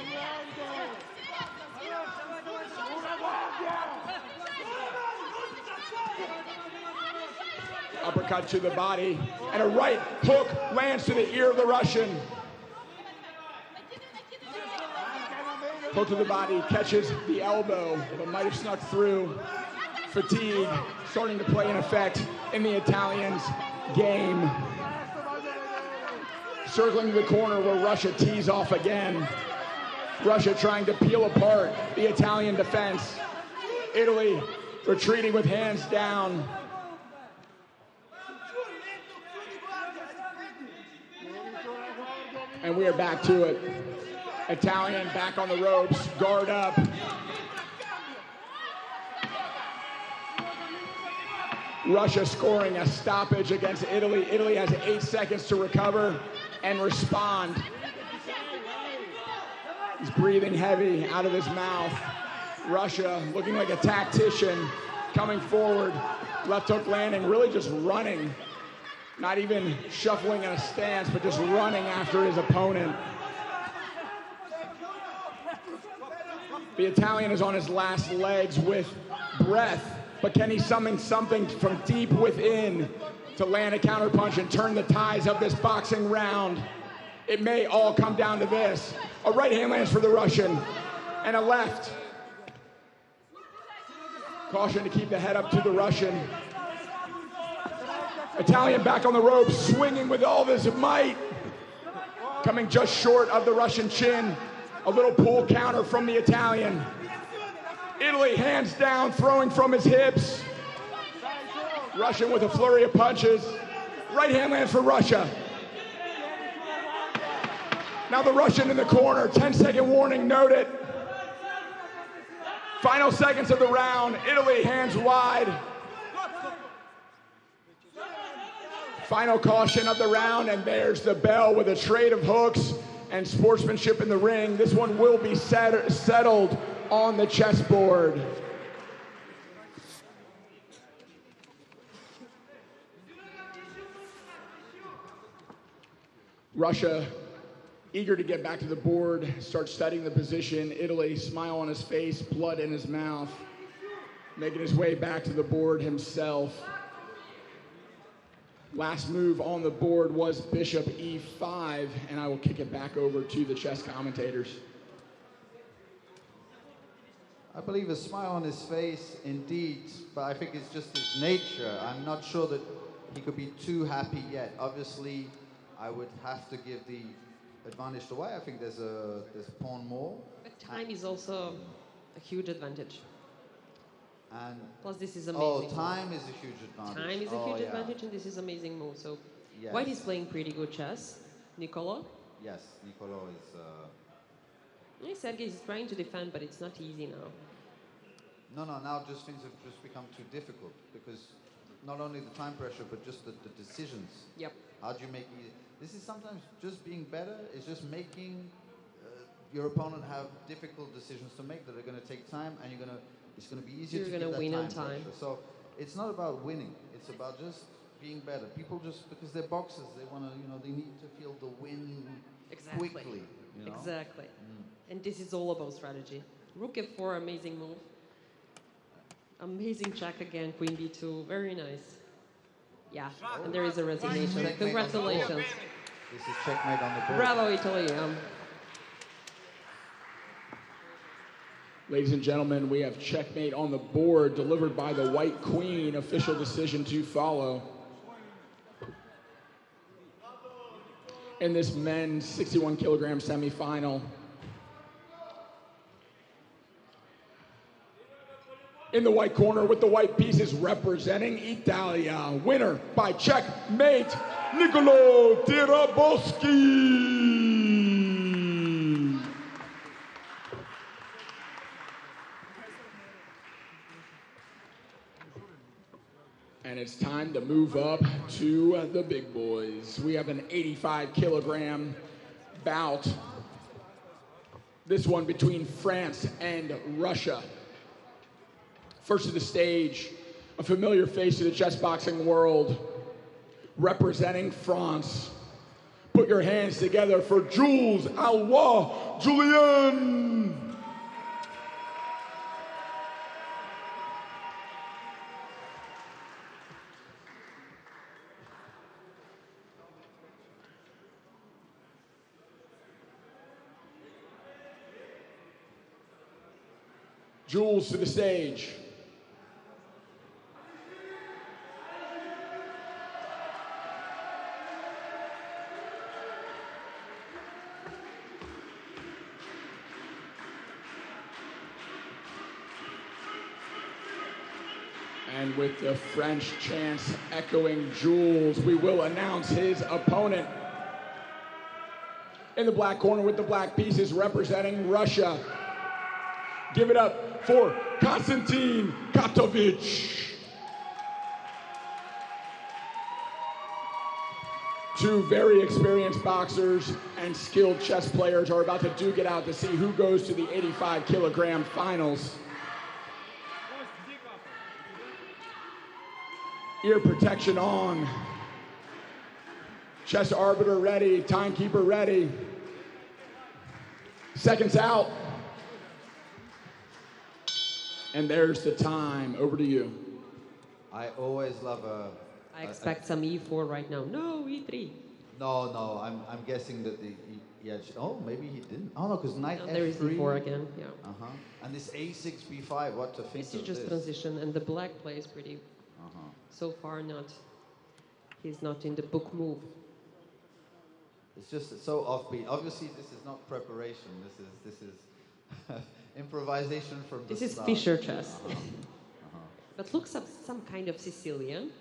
[SPEAKER 2] Uppercut to the body, and a right hook lands to the ear of the Russian. Hook to the body, catches the elbow, but might have snuck through. fatigue starting to play an effect in the Italians' game. Circling the corner where Russia tees off again. Russia trying to peel apart the Italian defense. Italy retreating with hands down. And we are back to it. Italian back on the ropes, guard up. Russia scoring a stoppage against Italy. Italy has 8 seconds to recover and respond. He's breathing heavy out of his mouth. Russia looking like a tactician, coming forward. Left hook landing, really just running. Not even shuffling in a stance, but just running after his opponent. The Italian is on his last legs with breath, but can he summon something from deep within to land a counterpunch and turn the tides of this boxing round? It may all come down to this. A right hand lands for the Russian, and a left. Caution to keep the head up to the Russian. Italian back on the ropes, swinging with all of his might. Coming just short of the Russian chin. A little pull counter from the Italian. Italy hands down, throwing from his hips. Russian with a flurry of punches. Right hand lands for Russia. Now the Russian in the corner, 10-second warning noted. Final seconds of the round, Italy hands wide. Final caution of the round, and there's the bell with a trade of hooks and sportsmanship in the ring. This one will be settled on the chessboard. Russia, eager to get back to the board, starts studying the position. Italy, smile on his face, blood in his mouth, making his way back to the board himself. Last move on the board was Bishop E5, and I will kick it back over to the chess commentators.
[SPEAKER 3] I believe a smile on his face, indeed, but I think it's just his nature. I'm not sure that he could be too happy yet. Obviously, I would have to give the advantage to white. I think there's a pawn more.
[SPEAKER 8] But time is also a huge advantage.
[SPEAKER 3] And
[SPEAKER 8] plus, this is amazing.
[SPEAKER 3] Oh, time is a huge advantage.
[SPEAKER 8] Time is a huge advantage, and this is amazing move. So,
[SPEAKER 3] yes.
[SPEAKER 8] White is playing pretty good chess. Nicolo?
[SPEAKER 3] Yes, Nicolo is...
[SPEAKER 8] Sergei is trying to defend, but it's not easy now.
[SPEAKER 3] No, now just things have just become too difficult because not only the time pressure, but just the decisions.
[SPEAKER 8] Yep.
[SPEAKER 3] How do you make it? This is sometimes just being better. It's just making your opponent have difficult decisions to make that are going to take time, and it's going to be easier to get that
[SPEAKER 8] win
[SPEAKER 3] time
[SPEAKER 8] in time.
[SPEAKER 3] pressure. So it's not about winning. It's about just being better. People just, because they're boxers, they want to, they need to feel the win quickly.
[SPEAKER 8] Exactly. And this is all about strategy. Rook F4, amazing move. Amazing check again, Queen B2, very nice. Yeah, and there is a resignation. Congratulations.
[SPEAKER 3] This is checkmate on the board.
[SPEAKER 8] Bravo, Italy.
[SPEAKER 2] Ladies and gentlemen, we have checkmate on the board delivered by the White Queen. Official decision to follow. In this men's 61 kilogram semifinal. In the white corner with the white pieces representing Italia. Winner by checkmate, Nicolo Tiraboschi. And it's time to move up to the big boys. We have an 85 kilogram bout. This one between France and Russia. First to the stage, a familiar face to the chess boxing world, representing France. Put your hands together for Jules Alwa Julien. Jules to the stage. And with the French chants echoing Jules, we will announce his opponent. In the black corner with the black pieces representing Russia. Give it up for Konstantin Katovich. Two very experienced boxers and skilled chess players are about to duke it out to see who goes to the 85-kilogram finals. Ear protection on. Chess arbiter ready, timekeeper ready. Seconds out. And there's the time. Over to you.
[SPEAKER 3] I always love
[SPEAKER 8] I expect some E4 right now. No, E3.
[SPEAKER 3] No, I'm guessing that oh, maybe he didn't. Oh no, because knight
[SPEAKER 8] And
[SPEAKER 3] F3.
[SPEAKER 8] there is E4 again, yeah.
[SPEAKER 3] And this A6, B5, what to think
[SPEAKER 8] This is
[SPEAKER 3] of
[SPEAKER 8] just
[SPEAKER 3] this?
[SPEAKER 8] transition, and the black plays pretty, so far he's not in the book move.
[SPEAKER 3] It's just so offbeat. Obviously, this is not preparation. This is improvisation from the
[SPEAKER 8] This is
[SPEAKER 3] start.
[SPEAKER 8] Fischer chess. But looks up some kind of Sicilian.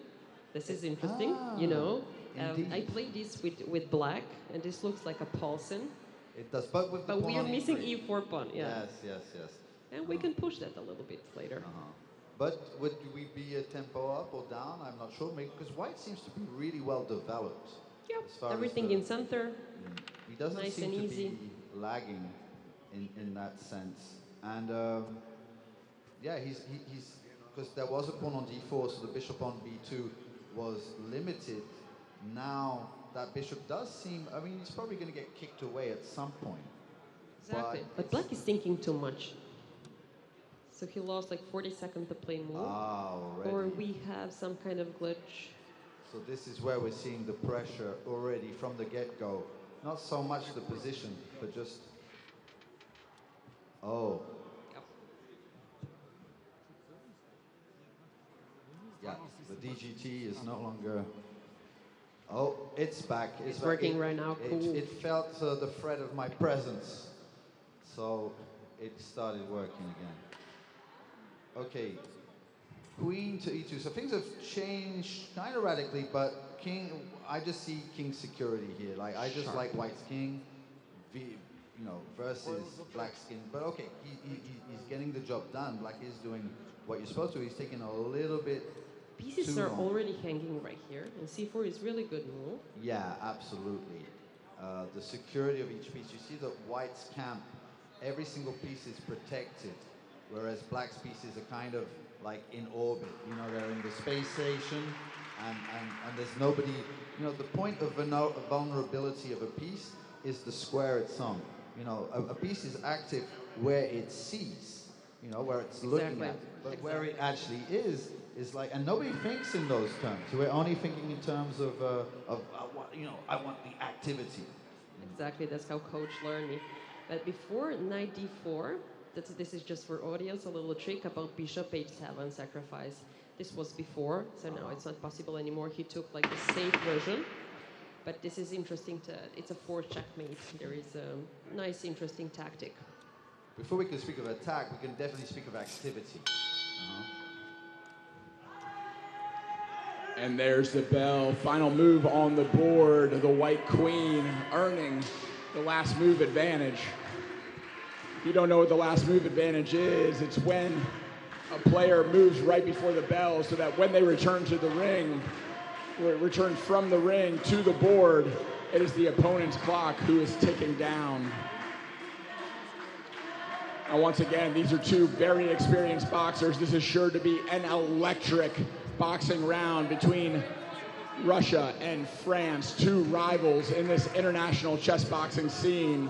[SPEAKER 8] This is interesting, you know. I played this with black, and this looks like a Paulsen.
[SPEAKER 3] It does, but with the
[SPEAKER 8] But we are
[SPEAKER 3] pawn on
[SPEAKER 8] missing
[SPEAKER 3] E3.
[SPEAKER 8] E4 pawn, yeah.
[SPEAKER 3] Yes.
[SPEAKER 8] And we can push that a little bit later.
[SPEAKER 3] But would we be a tempo up or down? I'm not sure. Because white seems to be really well developed.
[SPEAKER 8] Yeah,
[SPEAKER 3] as far as
[SPEAKER 8] everything
[SPEAKER 3] the-
[SPEAKER 8] in center.
[SPEAKER 3] He doesn't
[SPEAKER 8] Nice
[SPEAKER 3] seem
[SPEAKER 8] and
[SPEAKER 3] to
[SPEAKER 8] easy.
[SPEAKER 3] be lagging in that sense. And yeah, he's because there was a pawn on D4, so the bishop on B2 was limited. Now that bishop does seem, I mean, he's probably going to get kicked away at some point.
[SPEAKER 8] Exactly. But black is thinking too much. So he lost like 40 seconds to play move.
[SPEAKER 3] Already.
[SPEAKER 8] Or we have some kind of glitch.
[SPEAKER 3] So this is where we're seeing the pressure already from the get-go. Not so much the position, but just, oh. Yeah, the DGT is no longer, oh, it's back.
[SPEAKER 8] It's
[SPEAKER 3] back.
[SPEAKER 8] working right now, cool.
[SPEAKER 3] It felt the threat of my presence. So it started working again. Okay, queen to e2. So things have changed kind of radically, but king, I just see king security here. Like, I just like white's king, versus black's king. But okay, he's getting the job done. Black is doing what you're supposed to. He's taking a little bit
[SPEAKER 8] Pieces
[SPEAKER 3] too
[SPEAKER 8] are
[SPEAKER 3] long.
[SPEAKER 8] already hanging right here, and c4 is really good move.
[SPEAKER 3] Yeah, absolutely. The security of each piece. You see that white's camp, every single piece is protected, whereas black's pieces are kind of like in orbit. You know, they're in the space station, and there's nobody. You know, the point of vulnerability of a piece is the square it's on. You know, a piece is active where it sees. You know, where it's looking at. But where it actually is like, and nobody thinks in those terms. We're only thinking in terms of I want the activity.
[SPEAKER 8] Exactly, that's how coach learned me. But before knight d4, this is just for audience, a little trick about bishop h7 sacrifice. This was before, so now it's not possible anymore. He took like the safe version. But this is interesting it's a forced checkmate. There is a nice, interesting tactic.
[SPEAKER 3] Before we can speak of attack, we can definitely speak of activity.
[SPEAKER 2] And there's the bell. Final move on the board. The white queen earning the last move advantage. If you don't know what the last move advantage is, it's when a player moves right before the bell so that when they return to the ring, return from the ring to the board, it is the opponent's clock who is ticking down. Now, once again, these are two very experienced boxers. This is sure to be an electric boxing round between Russia and France, two rivals in this international chess boxing scene.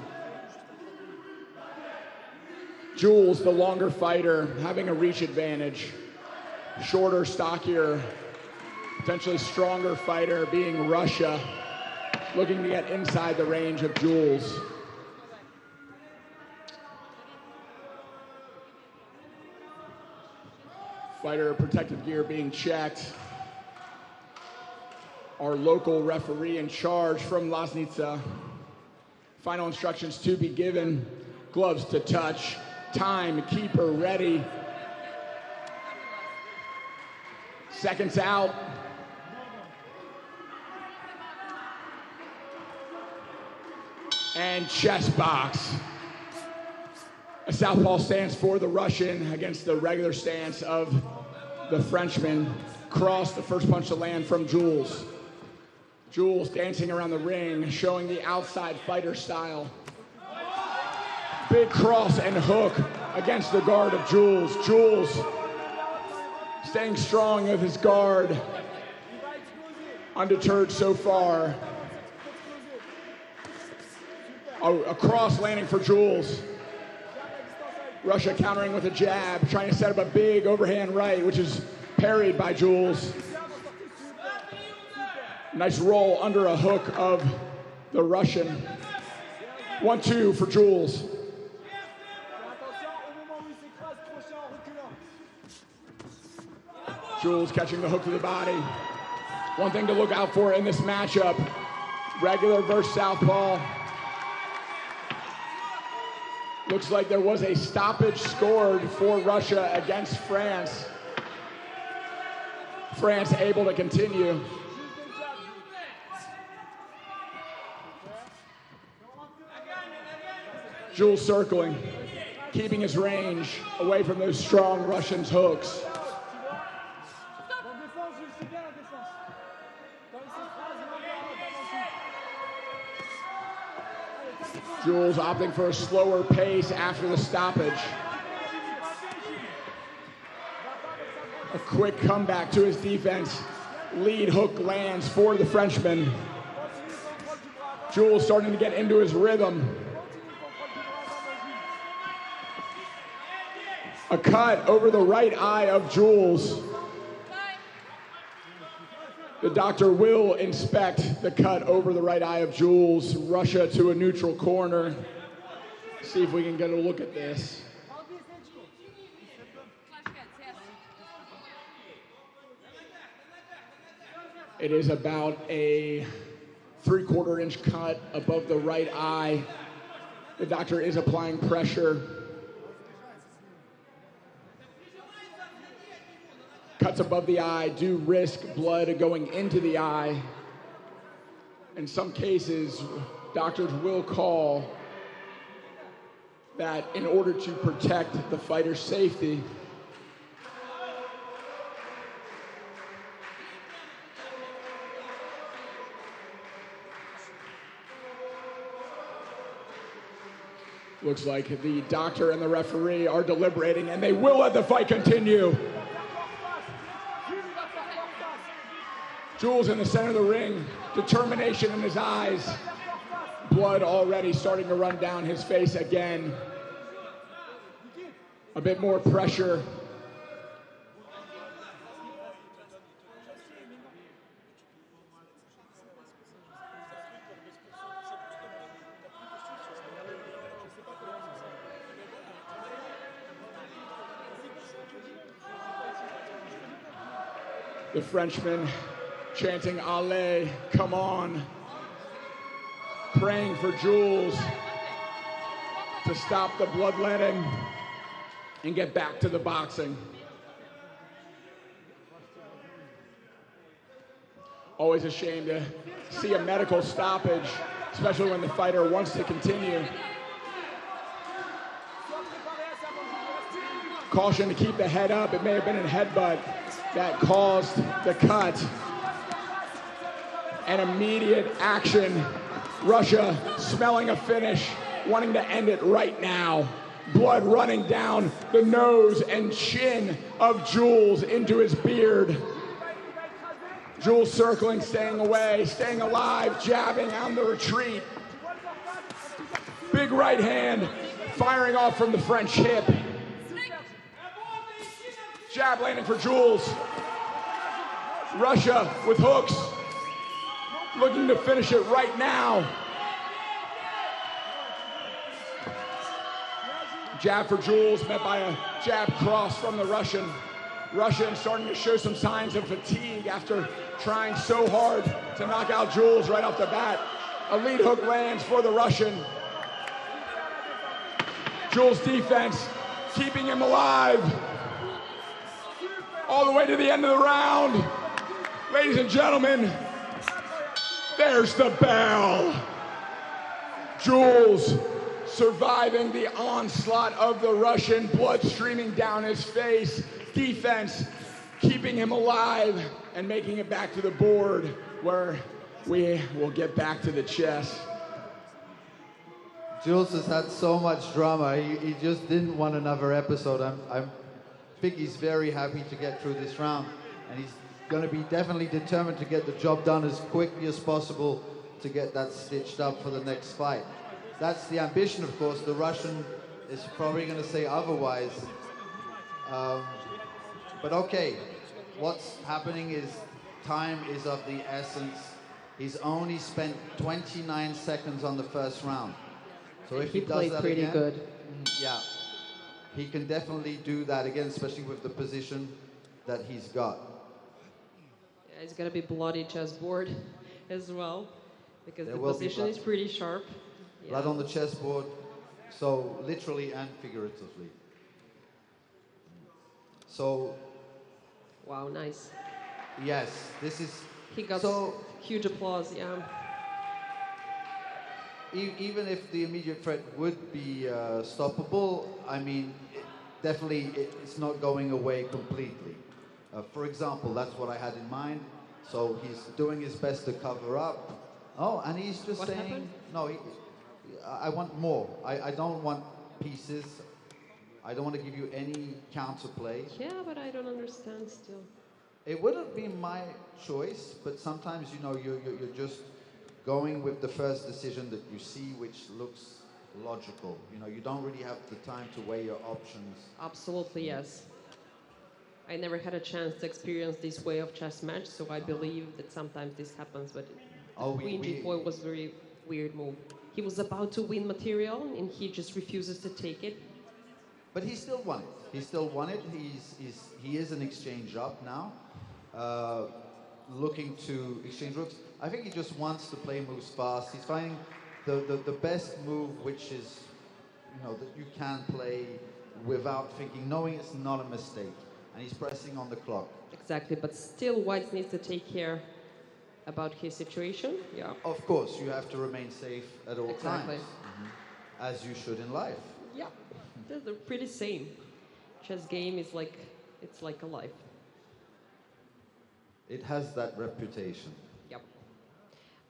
[SPEAKER 2] Jules, the longer fighter, having a reach advantage. Shorter, stockier, potentially stronger fighter being Russia, looking to get inside the range of Jules. Fighter protective gear being checked. Our local referee in charge from Loznica. Final instructions to be given. Gloves to touch. Timekeeper ready. Seconds out. And chess box. A southpaw stance for the Russian against the regular stance of the Frenchman. Cross, the first punch to land from Jules. Jules dancing around the ring, showing the outside fighter style. Big cross and hook against the guard of Jules. Jules staying strong with his guard. Undeterred so far. A cross landing for Jules. Russia countering with a jab, trying to set up a big overhand right, which is parried by Jules. Nice roll under a hook of the Russian. 1-2 for Jules. Jules catching the hook to the body. One thing to look out for in this matchup, regular versus southpaw. Looks like there was a stoppage scored for Russia against France. France able to continue. Jules circling, keeping his range away from those strong Russians' hooks. Jules opting for a slower pace after the stoppage. A quick comeback to his defense. Lead hook lands for the Frenchman. Jules starting to get into his rhythm. A cut over the right eye of Jules. The doctor will inspect the cut over the right eye of Jules. Russia to a neutral corner. See if we can get a look at this. It is about a 3/4 inch cut above the right eye. The doctor is applying pressure. Cuts above the eye do risk blood going into the eye. In some cases, doctors will call that in order to protect the fighter's safety. Looks like the doctor and the referee are deliberating, and they will let the fight continue. Jules in the center of the ring, determination in his eyes. Blood already starting to run down his face again. A bit more pressure. The Frenchman chanting, "Allez, come on," praying for Jules to stop the bloodletting and get back to the boxing. Always a shame to see a medical stoppage, especially when the fighter wants to continue. Caution to keep the head up. It may have been a headbutt that caused the cut. And immediate action. Russia smelling a finish, wanting to end it right now. Blood running down the nose and chin of Jules into his beard. Jules circling, staying away, staying alive, jabbing on the retreat. Big right hand, firing off from the French hip. Jab landing for Jules. Russia with hooks, looking to finish it right now. Jab for Jules, met by a jab cross from the Russian. Russian starting to show some signs of fatigue after trying so hard to knock out Jules right off the bat. A lead hook lands for the Russian. Jules' defense keeping him alive. all the way to the end of the round. Ladies and gentlemen, there's the bell. Jules surviving the onslaught of the Russian, blood streaming down his face. Defense keeping him alive and making it back to the board where we will get back to the chess.
[SPEAKER 3] Jules has had so much drama. He just didn't want another episode. I think he's very happy to get through this round, and he's going to be definitely determined to get the job done as quickly as possible to get that stitched up for the next fight. That's the ambition, of course. The Russian is probably going to say otherwise. But okay, what's happening is time is of the essence. He's only spent 29 seconds on the first round. So if he does
[SPEAKER 8] played
[SPEAKER 3] that
[SPEAKER 8] pretty
[SPEAKER 3] again,
[SPEAKER 8] good.
[SPEAKER 3] yeah, he can definitely do that again, especially with the position that he's got.
[SPEAKER 8] Yeah, it's gonna be bloody chessboard as well, because
[SPEAKER 3] There
[SPEAKER 8] the
[SPEAKER 3] will be
[SPEAKER 8] position is pretty sharp.
[SPEAKER 3] Blood on the chessboard, so literally and figuratively. So,
[SPEAKER 8] Wow, nice.
[SPEAKER 3] yes, this is
[SPEAKER 8] He got
[SPEAKER 3] so.
[SPEAKER 8] huge applause, yeah.
[SPEAKER 3] Even if the immediate threat would be stoppable, I mean, it's not going away completely. For example, that's what I had in mind. So he's doing his best to cover up. Oh, and he's just
[SPEAKER 8] What
[SPEAKER 3] saying,
[SPEAKER 8] happened?
[SPEAKER 3] no, I want more. I don't want pieces. I don't want to give you any counterplay.
[SPEAKER 8] Yeah, but I don't understand still.
[SPEAKER 3] It wouldn't be my choice, but sometimes, you know, you're just going with the first decision that you see, which looks logical. You know, you don't really have the time to weigh your options.
[SPEAKER 8] Absolutely, yes. I never had a chance to experience this way of chess match, so I believe that sometimes this happens, but Queen G4 was a very weird move. He was about to win material, and he just refuses to take it.
[SPEAKER 3] But he still won it. He still won it. He is an exchange up now, looking to exchange rooks. I think he just wants to play moves fast. He's finding the best move, which is, you know, that you can play without thinking, knowing it's not a mistake. And he's pressing on the clock.
[SPEAKER 8] Exactly, but still White needs to take care about his situation. Yeah.
[SPEAKER 3] Of course, you have to remain safe at all
[SPEAKER 8] Exactly.
[SPEAKER 3] times, as you should in life.
[SPEAKER 8] Yeah, they're pretty same. Chess game is like, it's like a life.
[SPEAKER 3] It has that reputation.
[SPEAKER 8] Yep.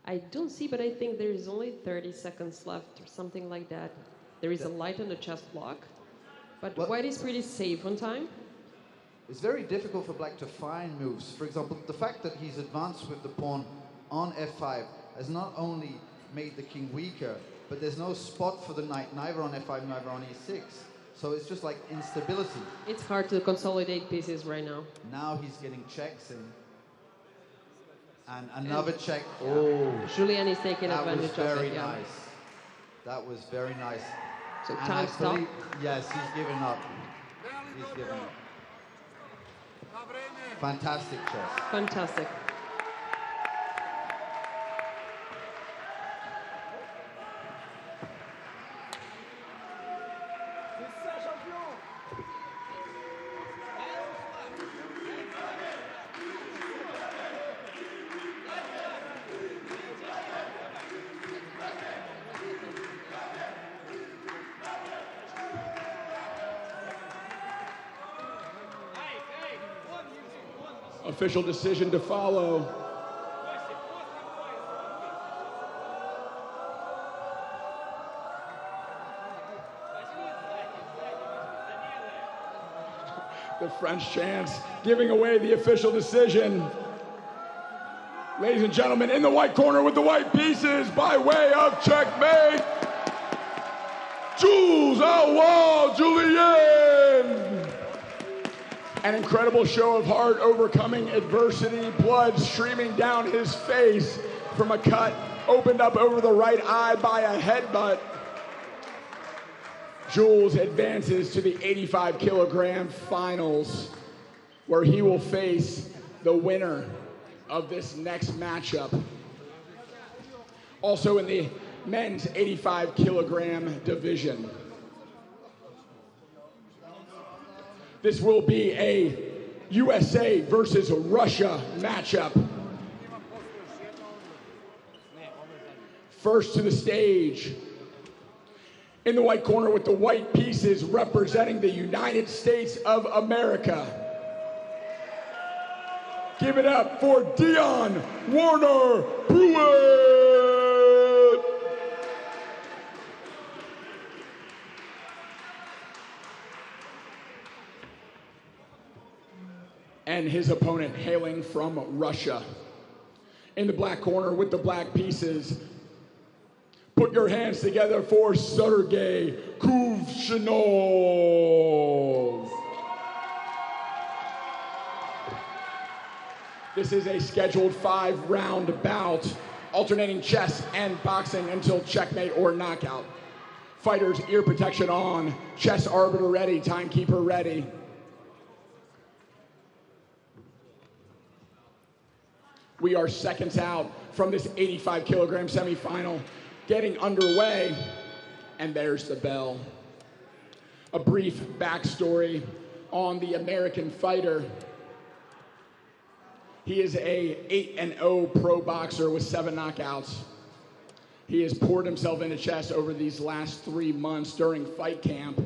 [SPEAKER 8] I don't see, but I think there is only 30 seconds left or something like that. There is a light on the chess block, but White is pretty safe on time.
[SPEAKER 3] It's very difficult for Black to find moves. For example, the fact that he's advanced with the pawn on f5 has not only made the king weaker, but there's no spot for the knight, neither on f5, neither on e6. So it's just like instability.
[SPEAKER 8] It's hard to consolidate pieces right now.
[SPEAKER 3] Now he's getting checks in. And another check. Oh,
[SPEAKER 8] Julien is taking advantage of it.
[SPEAKER 3] That was very
[SPEAKER 8] Yeah.
[SPEAKER 3] nice. That was very nice.
[SPEAKER 8] So
[SPEAKER 3] And
[SPEAKER 8] time
[SPEAKER 3] I
[SPEAKER 8] stop.
[SPEAKER 3] believe- Yes, he's giving up. He's giving up. Fantastic chess.
[SPEAKER 8] Fantastic.
[SPEAKER 2] Official decision to follow. The French chants giving away the official decision. Ladies and gentlemen, in the white corner with the white pieces by way of checkmate, Jules Alwal Julien. An incredible show of heart overcoming adversity, blood streaming down his face from a cut opened up over the right eye by a headbutt. Jules advances to the 85-kilogram finals, where he will face the winner of this next matchup. Also in the men's 85-kilogram division. This will be a USA versus Russia matchup. First to the stage, in the white corner with the white pieces representing the United States of America. Give it up for Dion Warner Pruitt. And his opponent hailing from Russia. In the black corner with the black pieces, put your hands together for Sergey Kuvshinov. This is a scheduled 5-round bout, alternating chess and boxing until checkmate or knockout. Fighters, ear protection on, chess arbiter ready, timekeeper ready. We are seconds out from this 85-kilogram semifinal, getting underway, and there's the bell. A brief backstory on the American fighter. He is a 8-0 pro boxer with 7 knockouts. He has poured himself into chess over these last 3 months during fight camp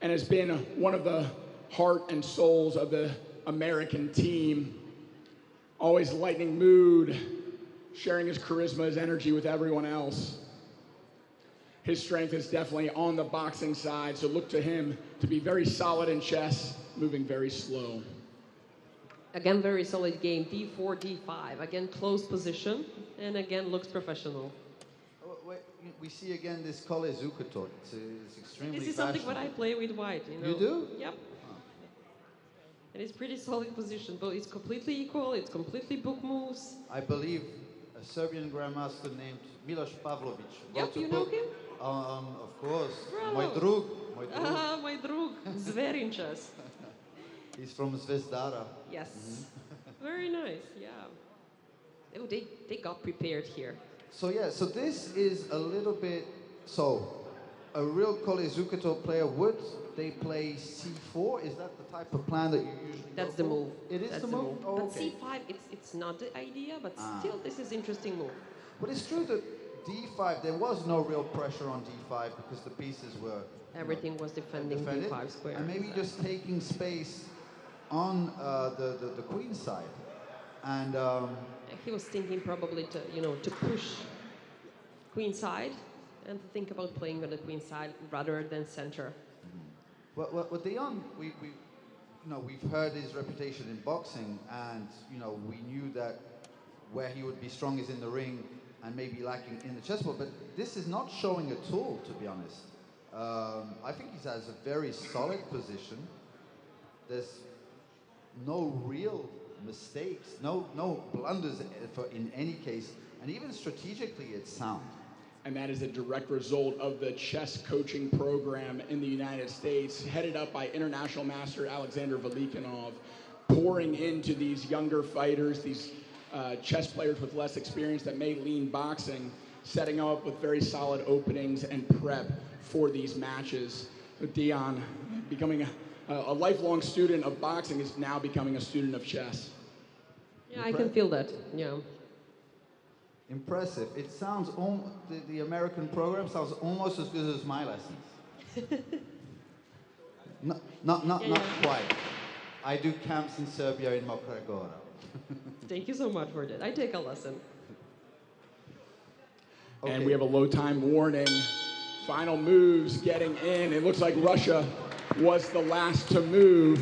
[SPEAKER 2] and has been one of the heart and souls of the American team. Always lightening mood, sharing his charisma, his energy with everyone else. His strength is definitely on the boxing side, so look to him to be very solid in chess, moving very slow.
[SPEAKER 8] Again, very solid game, d4, d5. Again, close position, and again, looks professional.
[SPEAKER 3] Oh, wait, we see again this Kole Zukato. It's extremely
[SPEAKER 8] This is something what I play with white, you know.
[SPEAKER 3] You do?
[SPEAKER 8] Yep. And it's pretty solid position, but it's completely equal, it's completely book moves.
[SPEAKER 3] I believe a Serbian grandmaster named Miloš Pavlović.
[SPEAKER 8] Yep, you know him?
[SPEAKER 3] Of course.
[SPEAKER 8] Bravo.
[SPEAKER 3] Moj drug.
[SPEAKER 8] Ah, my drug, Zverin chess.
[SPEAKER 3] He's from Zvezdara.
[SPEAKER 8] Yes. Very nice, yeah. Oh, they got prepared here.
[SPEAKER 3] So yeah, so this is a little bit, so a real Kole Zukato player, would they play c4? Is that the type of plan that you usually
[SPEAKER 8] That's
[SPEAKER 3] go
[SPEAKER 8] the
[SPEAKER 3] for?
[SPEAKER 8] move.
[SPEAKER 3] It is
[SPEAKER 8] That's
[SPEAKER 3] the move? Oh,
[SPEAKER 8] But
[SPEAKER 3] okay.
[SPEAKER 8] c5, it's not the idea, but still, this is interesting move.
[SPEAKER 3] But it's true that d5, there was no real pressure on d5 because the pieces were
[SPEAKER 8] Everything was defending
[SPEAKER 3] defended.
[SPEAKER 8] d5 square.
[SPEAKER 3] And maybe just taking space on the queen side. And
[SPEAKER 8] He was thinking probably to, to push queen side and to think about playing on the queen side rather than center.
[SPEAKER 3] Well, Dion, we've heard his reputation in boxing, and we knew that where he would be strong is in the ring, and maybe lacking in the chessboard. But this is not showing at all, to be honest. I think he has a very solid position. There's no real mistakes, no blunders in any case, and even strategically, it's sound.
[SPEAKER 2] And that is a direct result of the chess coaching program in the United States, headed up by international master Alexander Velikanov, pouring into these younger fighters, these chess players with less experience that may lean boxing, setting up with very solid openings and prep for these matches. So Dion, becoming a lifelong student of boxing, is now becoming a student of chess.
[SPEAKER 8] Yeah, I can feel that, yeah.
[SPEAKER 3] Impressive. It sounds, the American program sounds almost as good as my lessons. Not quite. I do camps in Serbia in Mokra Gora.
[SPEAKER 8] Thank you so much for that. I take a lesson.
[SPEAKER 3] Okay.
[SPEAKER 2] And we have a low time warning. Final moves getting in. It looks like Russia was the last to move.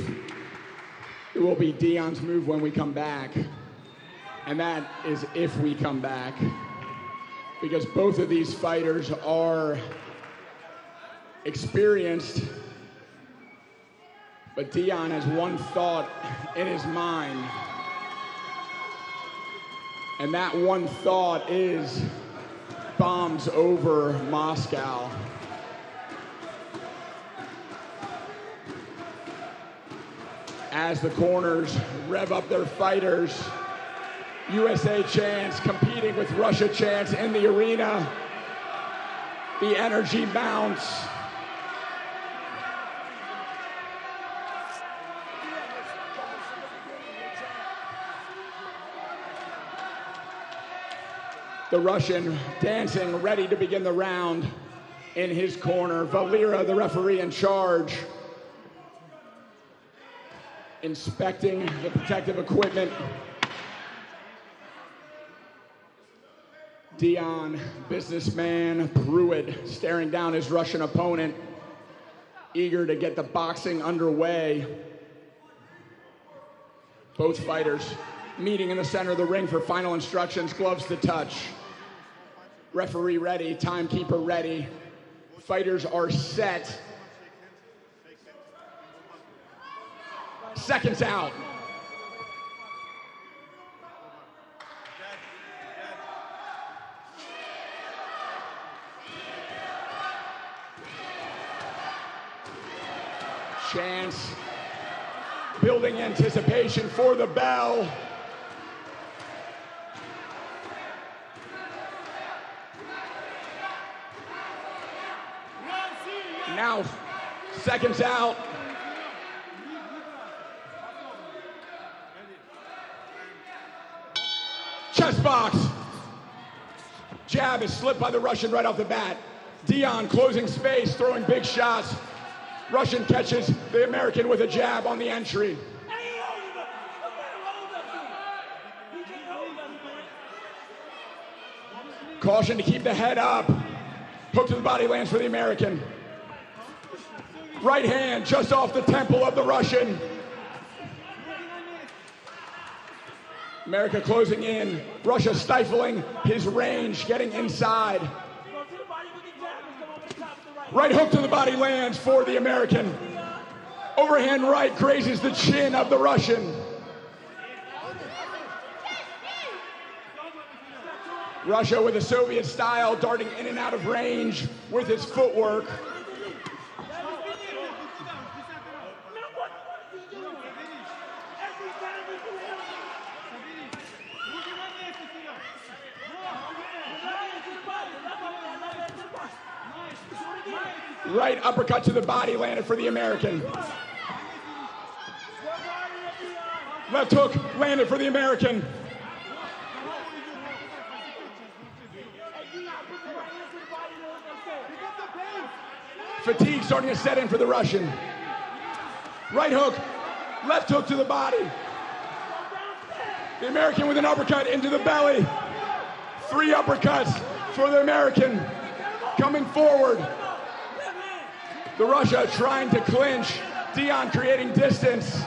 [SPEAKER 2] It will be Dion's move when we come back. And that is if we come back. Because both of these fighters are experienced. But Dion has one thought in his mind. And that one thought is bombs over Moscow. As the corners rev up their fighters, USA chants competing with Russia chants in the arena. The energy mounts. The Russian dancing, ready to begin the round in his corner. Valera, the referee in charge, inspecting the protective equipment. Dion, businessman Pruitt, staring down his Russian opponent, eager to get the boxing underway. Both fighters meeting in the center of the ring for final instructions, gloves to touch. Referee ready, timekeeper ready. Fighters are set. Seconds out. Chance, building anticipation for the bell. Now, seconds out. Chest box. Jab is slipped by the Russian right off the bat. Dion closing space, throwing big shots. Russian catches the American with a jab on the entry. Caution to keep the head up. Hook to the body lands for the American. Right hand just off the temple of the Russian. America closing in. Russia stifling his range, getting inside. Right hook to the body lands for the American. Overhand right grazes the chin of the Russian. Russia with a Soviet style, darting in and out of range with his footwork. Right uppercut to the body landed for the American. Left hook landed for the American. Fatigue starting to set in for the Russian. Right hook, left hook to the body. The American with an uppercut into the belly. 3 uppercuts for the American. Coming forward. The Russia trying to clinch. Dion creating distance.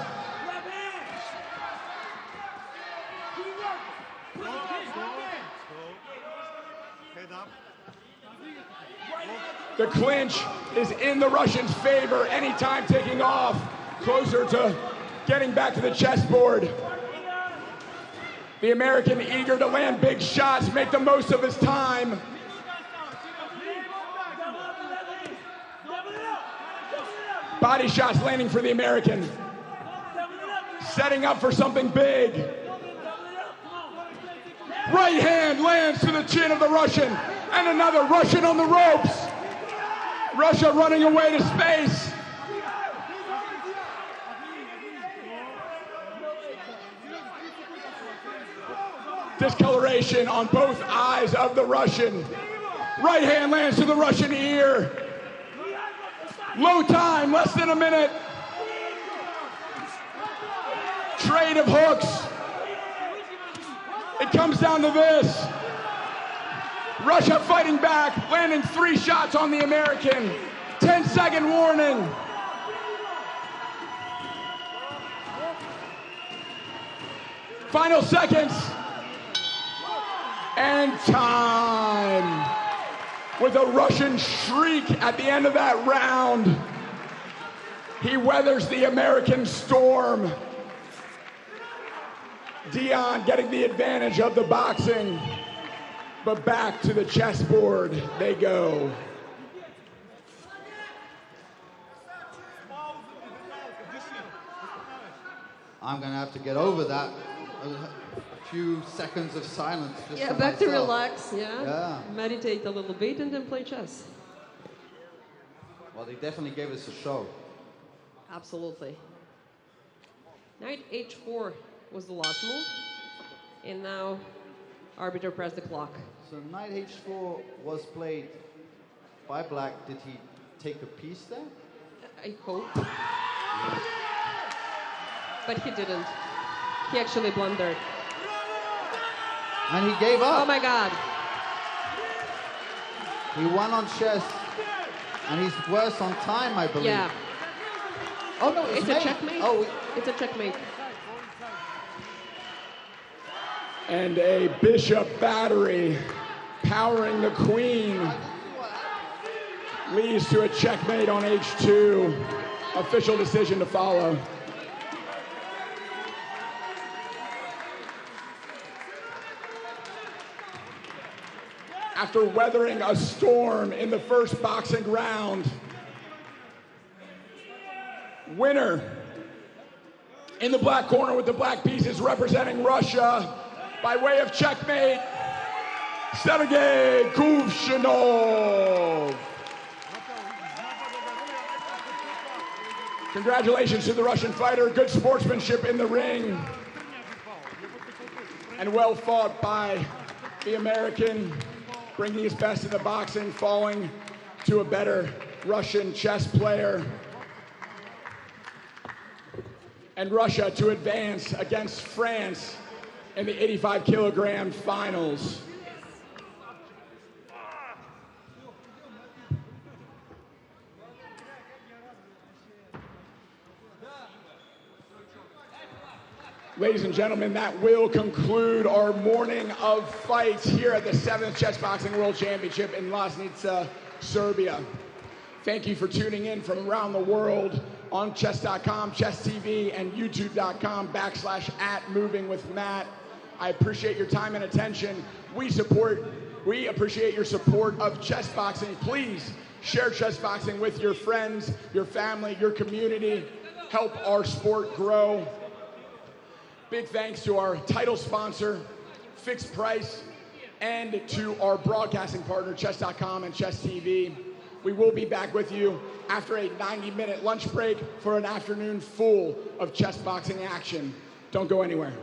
[SPEAKER 2] The clinch is in the Russians' favor. Anytime taking off, closer to getting back to the chessboard. The American eager to land big shots, make the most of his time. Body shots landing for the American. Setting up for something big. Right hand lands to the chin of the Russian. And another Russian on the ropes. Russia running away to space. Discoloration on both eyes of the Russian. Right hand lands to the Russian ear. Low time, less than a minute. Trade of hooks. It comes down to this. Russia fighting back, landing 3 shots on the American. 10-second warning. Final seconds. And time. With a Russian shriek at the end of that round. He weathers the American storm. Dion getting the advantage of the boxing. But back to the chessboard they go.
[SPEAKER 3] I'm going to have to get over that. A few seconds of silence. Just
[SPEAKER 8] Yeah,
[SPEAKER 3] for
[SPEAKER 8] back to
[SPEAKER 3] myself.
[SPEAKER 8] relax, yeah.
[SPEAKER 3] Yeah.
[SPEAKER 8] Meditate a little bit and then play chess.
[SPEAKER 3] Well, they definitely gave us a show.
[SPEAKER 8] Absolutely. Knight h4 was the last move. And now Arbiter press the clock.
[SPEAKER 3] So knight h4 was played by black. Did he take a piece there?
[SPEAKER 8] I hope. But he didn't. He actually blundered.
[SPEAKER 3] And he gave up.
[SPEAKER 8] Oh my God.
[SPEAKER 3] He won on chess. And he's worse on time, I believe.
[SPEAKER 8] Yeah.
[SPEAKER 3] Oh no,
[SPEAKER 8] It's a checkmate.
[SPEAKER 3] Oh,
[SPEAKER 8] It's a checkmate.
[SPEAKER 2] And a bishop battery powering the queen leads to a checkmate on h2. Official decision to follow. After weathering a storm in the first boxing round, winner in the black corner with the black pieces representing Russia by way of checkmate, Sergey Kuvshinov. Congratulations to the Russian fighter. Good sportsmanship in the ring. And well fought by the American, bringing his best in the boxing, falling to a better Russian chess player. And Russia to advance against France in the 85 kilogram finals. Ladies and gentlemen, that will conclude our morning of fights here at the 7th Chessboxing World Championship in Loznica, Serbia. Thank you for tuning in from around the world on chess.com, chess TV, and youtube.com/@movingwithmatt. I appreciate your time and attention. We appreciate your support of chessboxing. Please share chessboxing with your friends, your family, your community. Help our sport grow. Big thanks to our title sponsor, Fixed Price, and to our broadcasting partner, chess.com and chess TV. We will be back with you after a 90-minute lunch break for an afternoon full of chess boxing action. Don't go anywhere.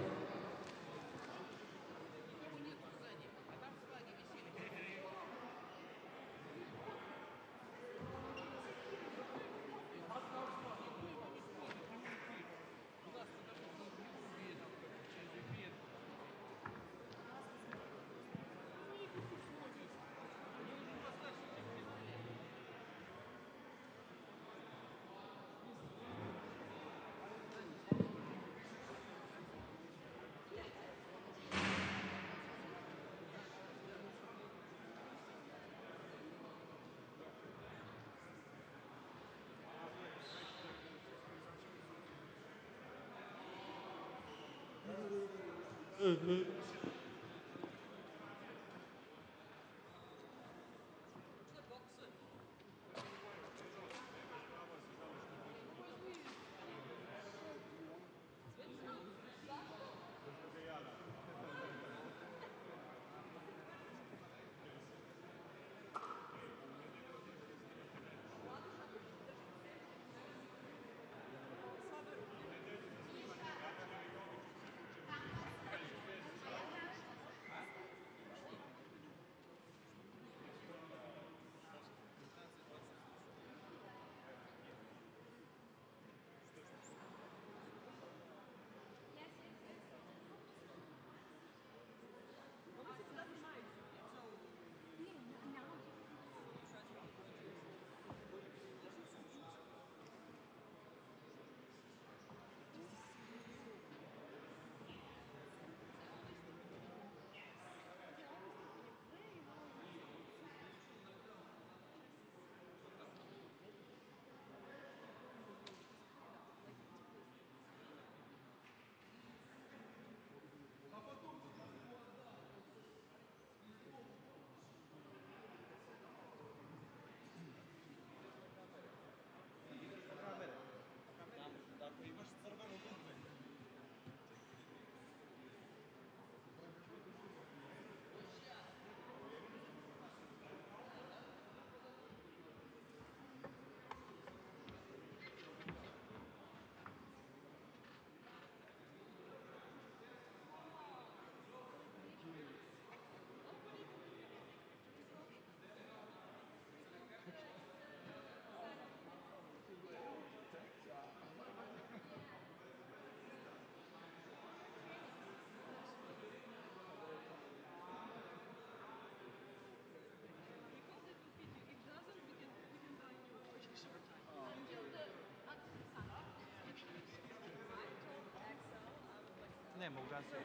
[SPEAKER 5] 네,冇加水。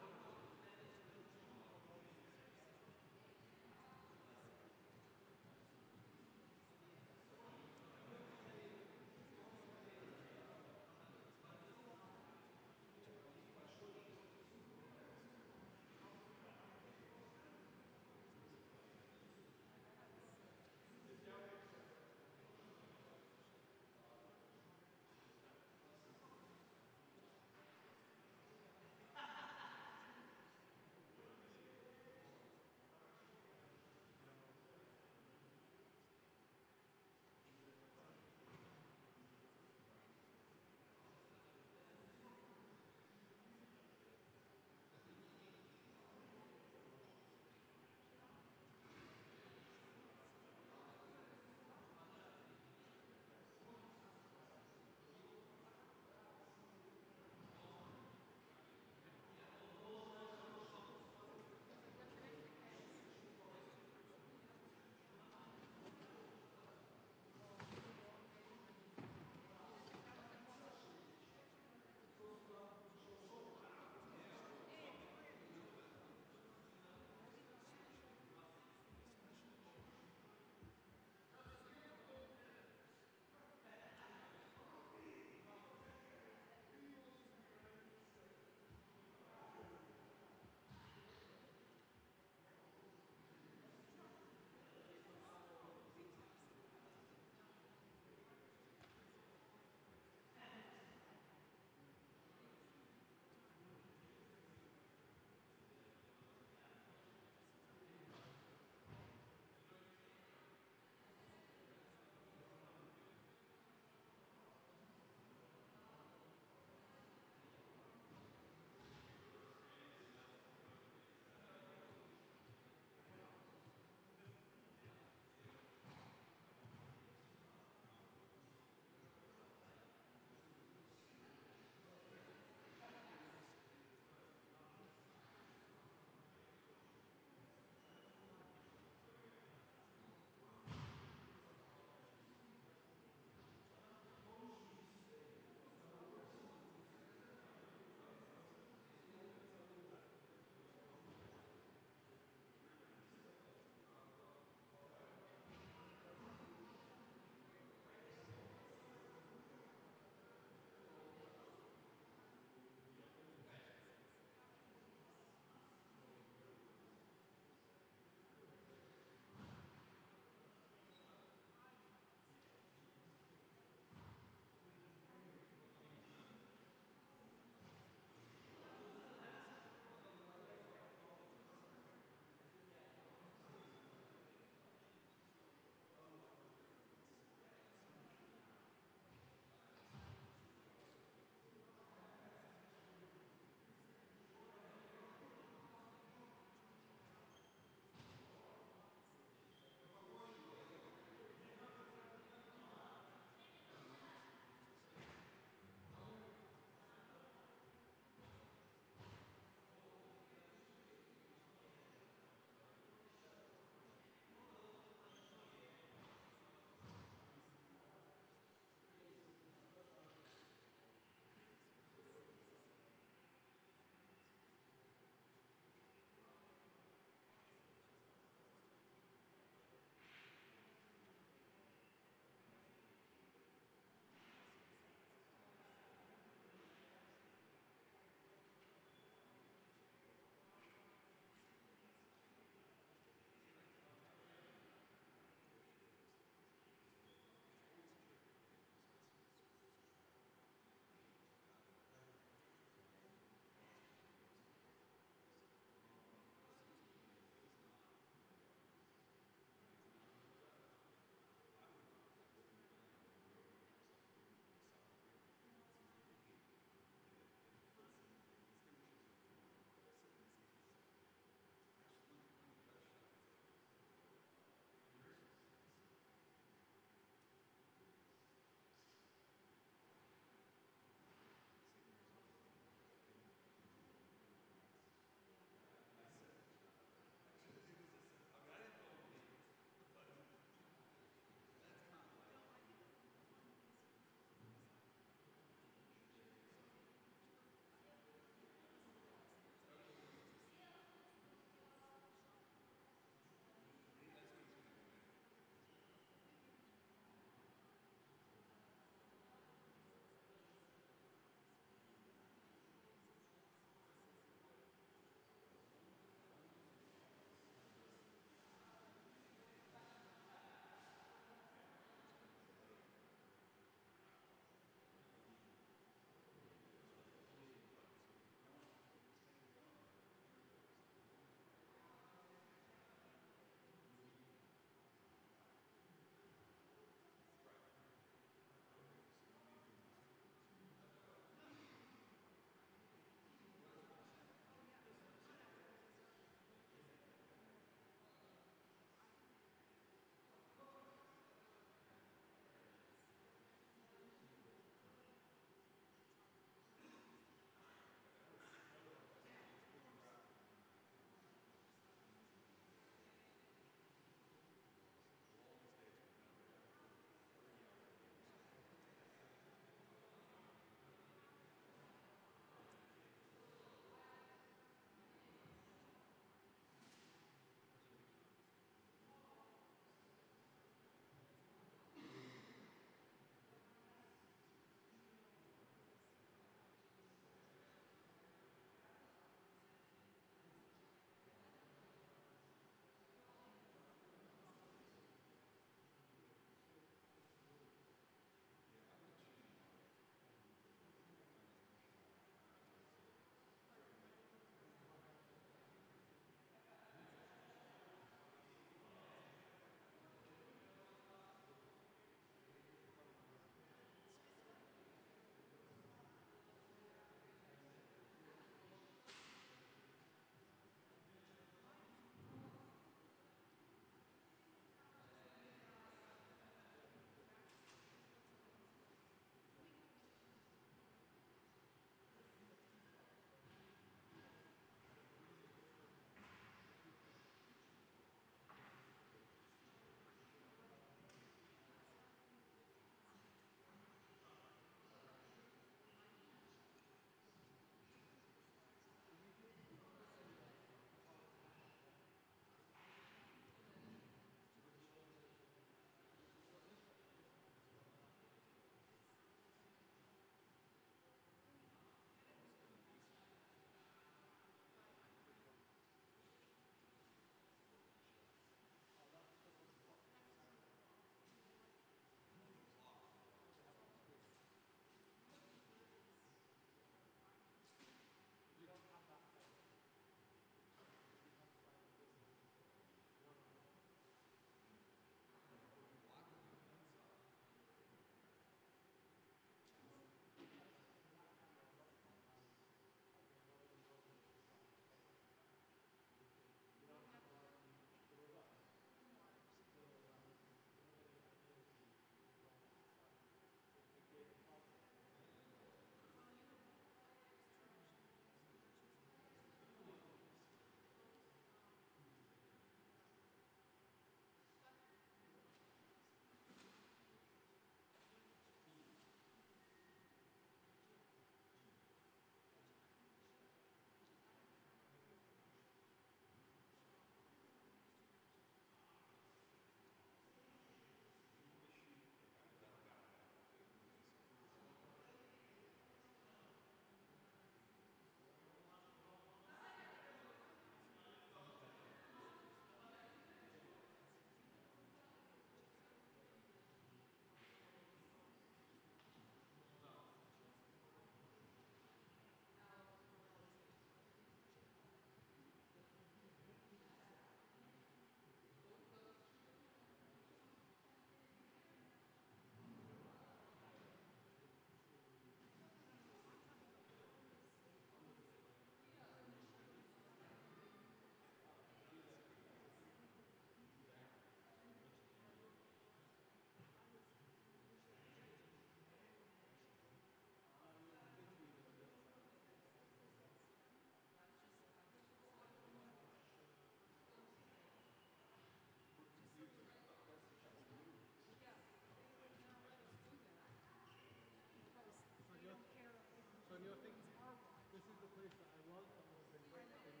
[SPEAKER 5] place that I was, that would have been great. But then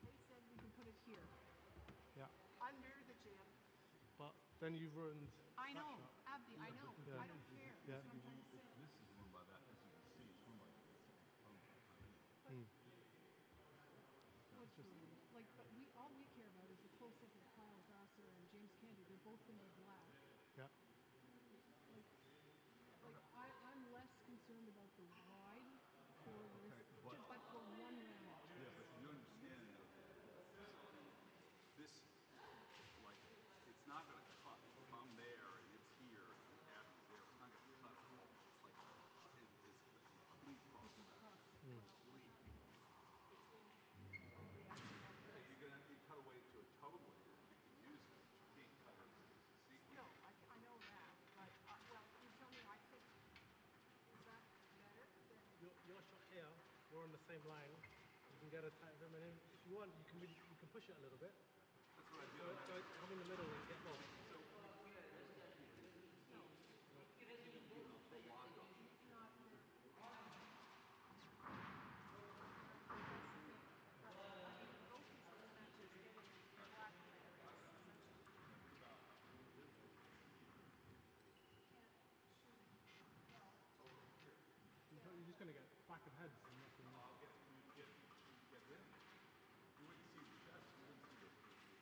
[SPEAKER 9] They said we can put it here,
[SPEAKER 5] yeah.
[SPEAKER 9] under the gym.
[SPEAKER 5] But then you've ruined.
[SPEAKER 9] I know,
[SPEAKER 5] that shot.
[SPEAKER 9] Abdi, I know.
[SPEAKER 5] Yeah.
[SPEAKER 9] I don't care.
[SPEAKER 5] Yeah.
[SPEAKER 9] That's what I'm trying to say.
[SPEAKER 10] This is run by that, as you can see, it's run by
[SPEAKER 9] What's ruined? Like, but all we care about is the close-up of Kyle Grasser and James Candy. They're both going to be black.
[SPEAKER 5] Yeah.
[SPEAKER 9] I'm less concerned about the wide for this, but for one round.
[SPEAKER 10] Yeah, but you understand that this, like, it's not going to cut. If I'm there and it's here and Abby's there, it's not going to cut at all. It's like, it's a complete cross match. Complete. You're going to have to cut away to a total where you can use it. You can't cut it as a sequence.
[SPEAKER 9] No, I know that, but, well, you tell me I could, is that better than?
[SPEAKER 5] Your shot here, we're on the same line. You can get a tight rhythm, and if you want, you can push it a little bit.
[SPEAKER 10] That's what I do.
[SPEAKER 5] So come in the middle and get both. You're just going to get back of heads. And nothing else.
[SPEAKER 10] You get him. You wouldn't see the chest. You wouldn't see the hand.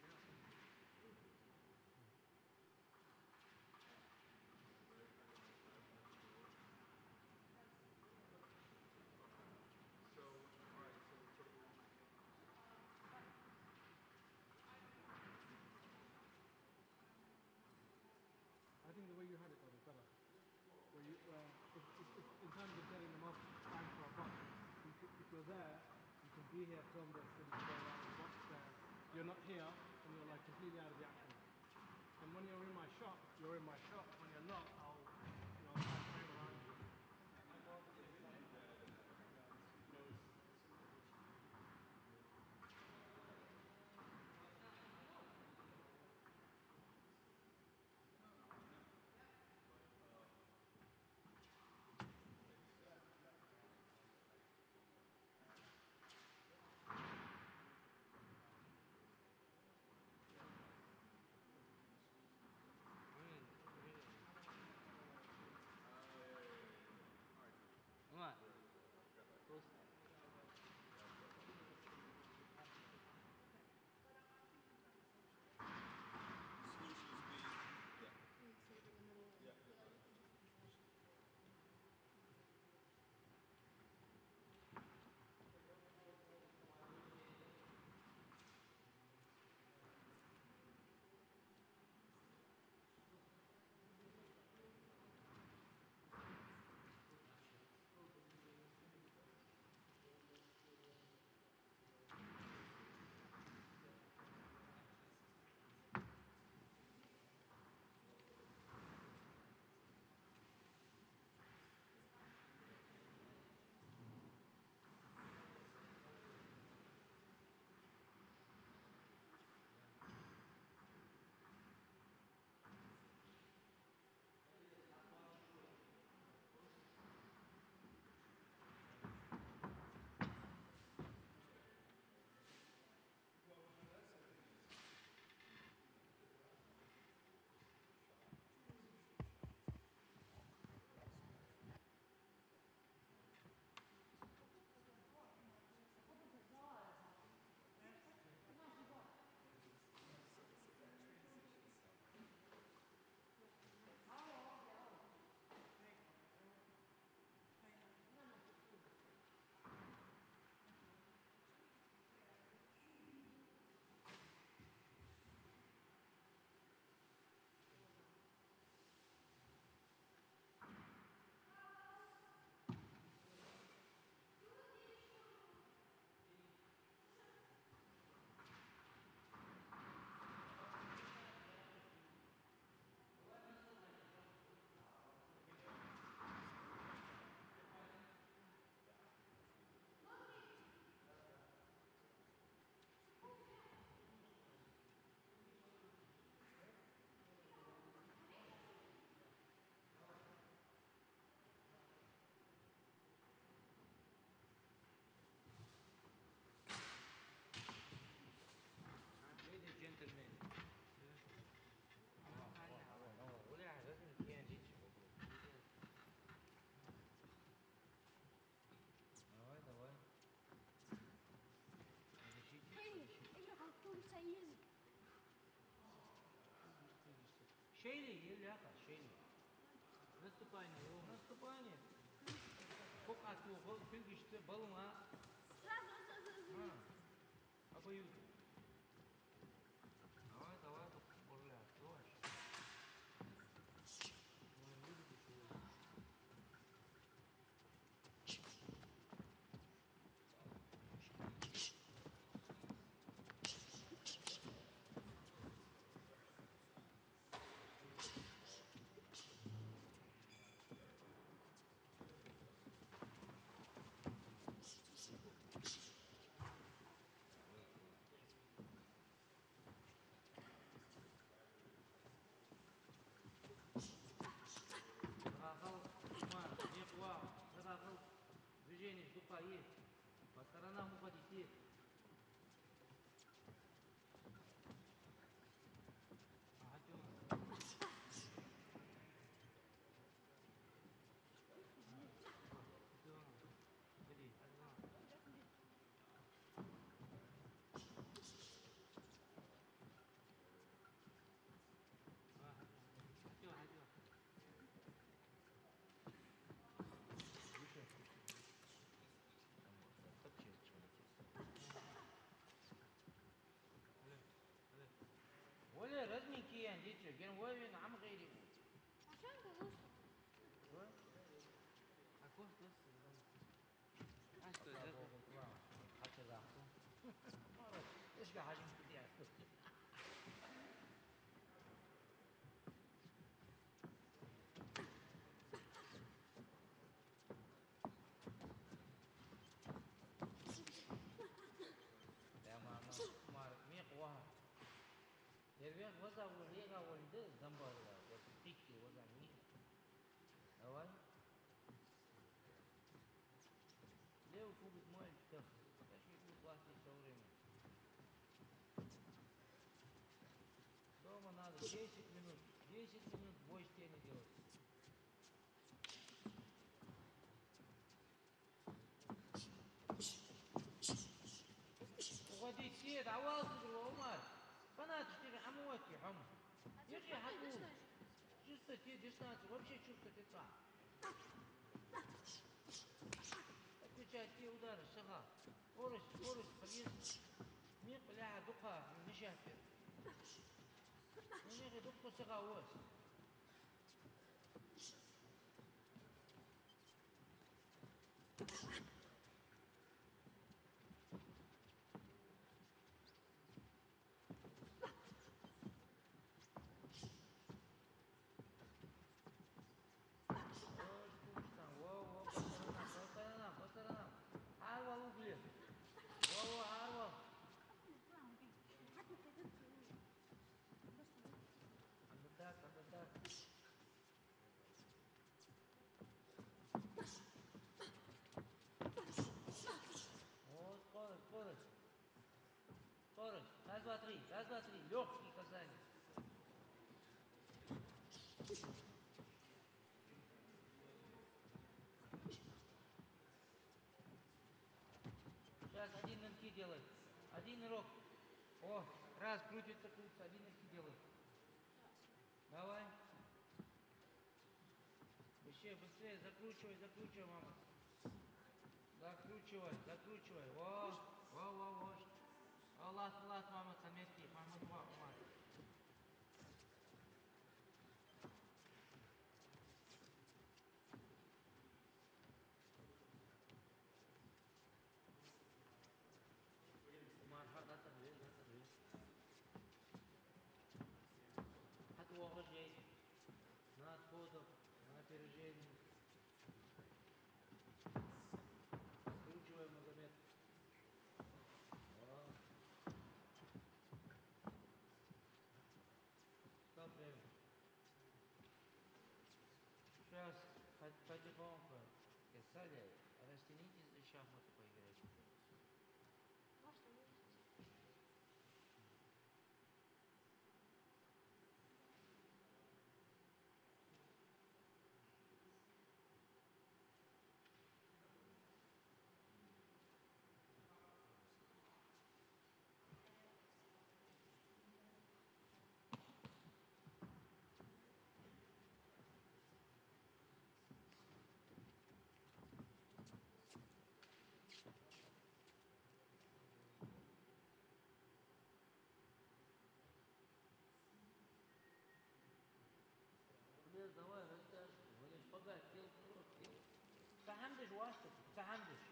[SPEAKER 10] So, all right, so put it along again.
[SPEAKER 5] I think the way you had it though is better. Where you, if, in terms of getting them off bang for a buck, if you're there, you can be here, film this, and you can go around and watch there. You're not here, and you're like completely out of the action. And when you're in my shot, you're in my shot. When you're not, I'll try and frame around you. Шейли или ляха? Шейли. Наступание. Наступание. Сколько от фингиште балуна? Сразу. Обоюдно. Давай, урля, откроешь. Движение, ступа есть. По сторонам уходить есть. ولا رزمي كي عندي كان وين عم غيري عشان تغوص أكون حتى ذاكو إيش قاعد يمكن يا ماما مارك ميق واحد يربيك وزع وليغا ولد زنبار وتيكي وزع مين أوي ليه فوق الماء الكف ايش يقول واحد يشاورني дома надо 10 минут 10 минут бой стены делать وغادي سيد عواصف وعمر قناة تشتري حموات يا حمو يجي حمو جثة تي ديستانس вообще чувствовать это отвечать те удары шага скорость подъезд ميق لاعب دقها مشافر ميق دقه شغا واس Скорость. Раз, два, три. Легкий казани. Сейчас один нырки делает. Один нырок. О, раз, крутится, один нырки делает. Давай. Еще быстрее, закручивай, мама. Закручивай. Во. Аллах, мама, заметки. Мама, мама. Плохо здесь. На отходах, на опережении. Скручиваем Магомед. Стоп время. Сейчас потихоньку. Кесали, растянитесь за шахматы поиграть.
[SPEAKER 11] واثق فهمت.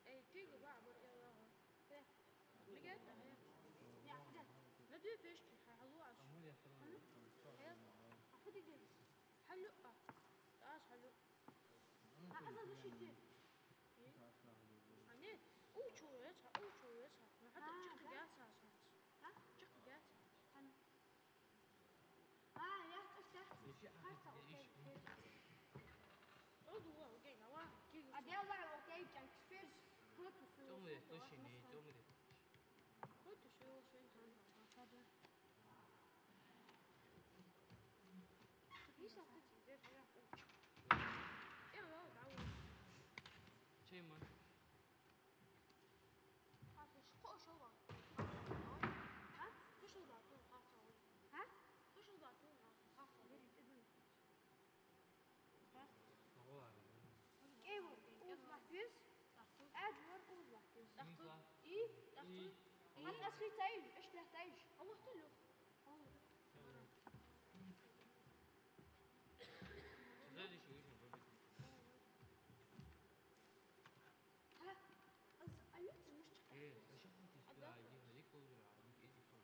[SPEAKER 11] اي تيجي بقى يلا كده لقيت هي يا حاجات لا دي بيشتي حلوة هي عفدي دي حلو تعال حلو هذا مش دي يعني اوچو يسا ما حتى çıktı gelsen ha çıktı gelsen hani ya işte hasta okey o da okey ama ki adi Allah okey tanks fish kılık su كنت شو هذا ليش أعطيتي ده حاجة إيه والله تعود خاطر شو بعد ها خش البعطون خاطر ها خش البعطون خاطر ايه uzlaşıyoruz. Edward uzlaşıyoruz. Dachtun? İyi. Dachtun? أنا أصلي تايج إيش له تايج؟ الله تلو. هلا أيوة مش
[SPEAKER 12] ايه شافت استرا هذيك وزرع هذيك ايدي فوق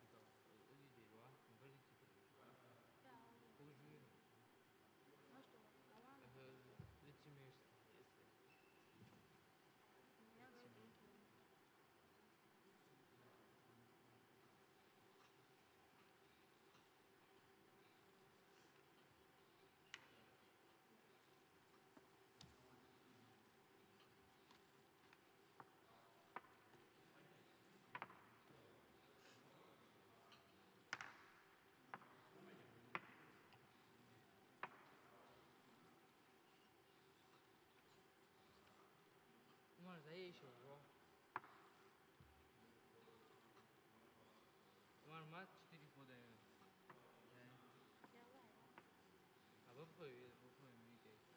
[SPEAKER 12] قولي دي الواحد كونفرت كوجي ليتي ميرس عمر زي شو عمر ما تشتري فودا بفهم ميكي بفهم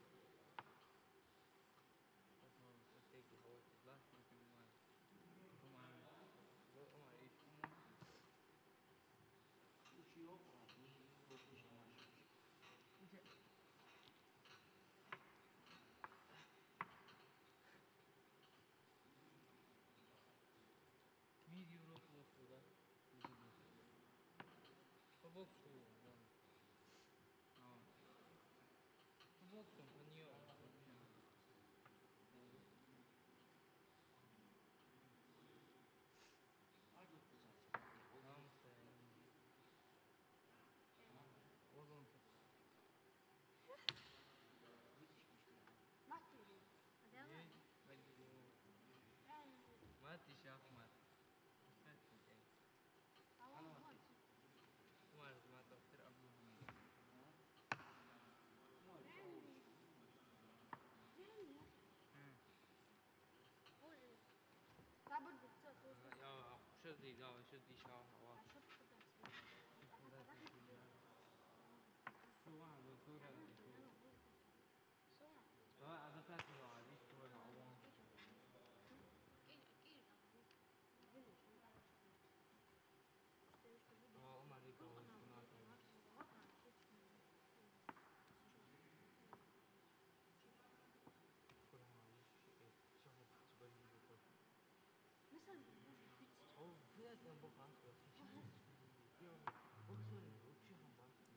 [SPEAKER 12] تيجي هو تطلع ممكن عمر ايش ميدي يورو فودا فبوكسو فبوكسو فنيو والله
[SPEAKER 11] ما تيجي.
[SPEAKER 12] ليه؟ ما تشاف ما ما تفكر قبلهم
[SPEAKER 11] Kabul bitti.
[SPEAKER 12] ja شدي لا شدي شاف شو واحد دكتورة هذا فاتن عادي شو العوام عمر يقول كل معلش شغل تبري
[SPEAKER 11] مثلا
[SPEAKER 12] او كده كان بخاص بس يوم اكسر وشي هم بس شو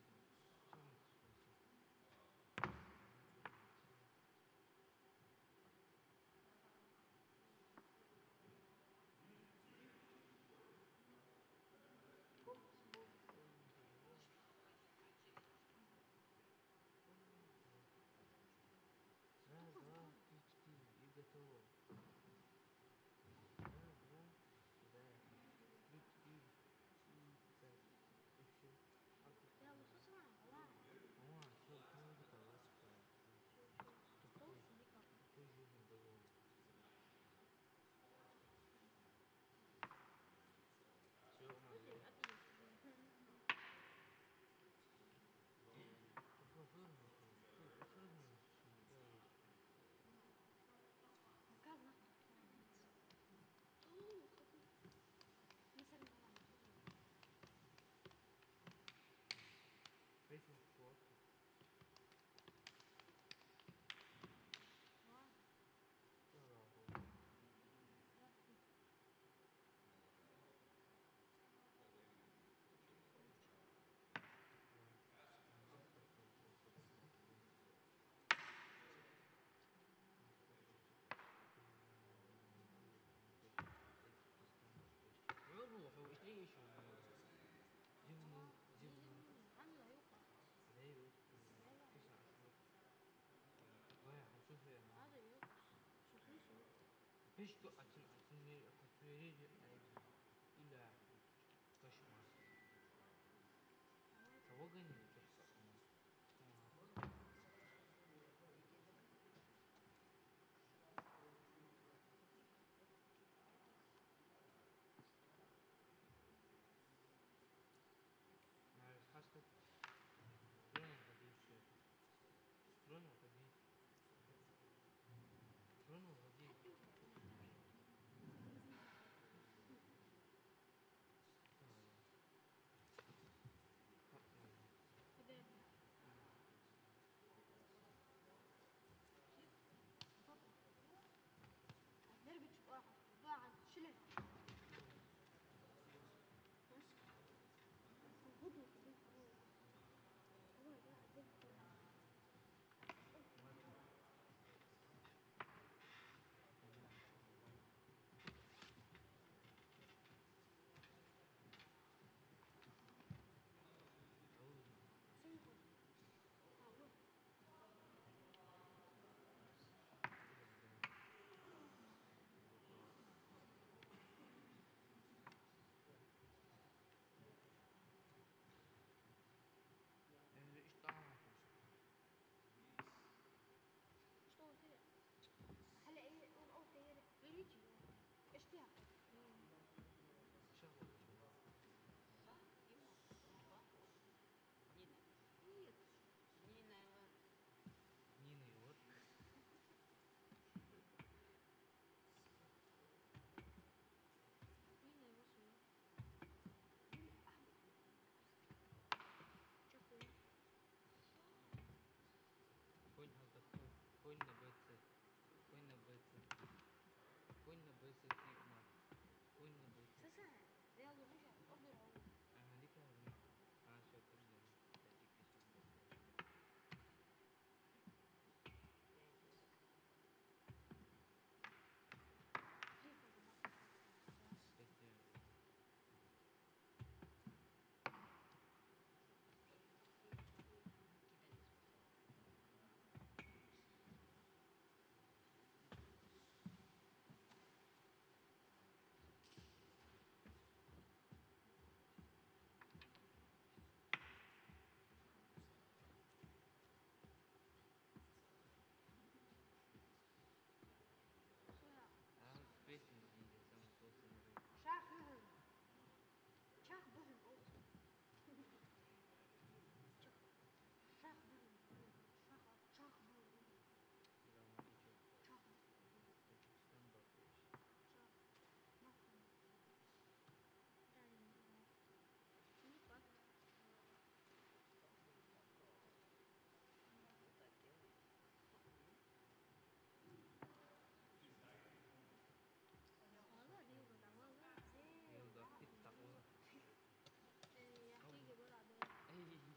[SPEAKER 12] Да, птички и готово. Да, 3, 4 и 5. И все.
[SPEAKER 11] دربت واحد ضاعت شلل ماسك غدوة كده هو ضاع دربت سيكون هو اشتغل كده هلا ايه او خير ريجي اشتغل مين يوصل مين احمد شكوين اساسا رياضة مش ارض العمر فيفا شاخ بهم شاخ بهم او شاخ بهم شاخ بهم شاخ شاخ نفهم يعني فيفا والله دي ولا والله ايه هتيجي بلعب الجزمة دي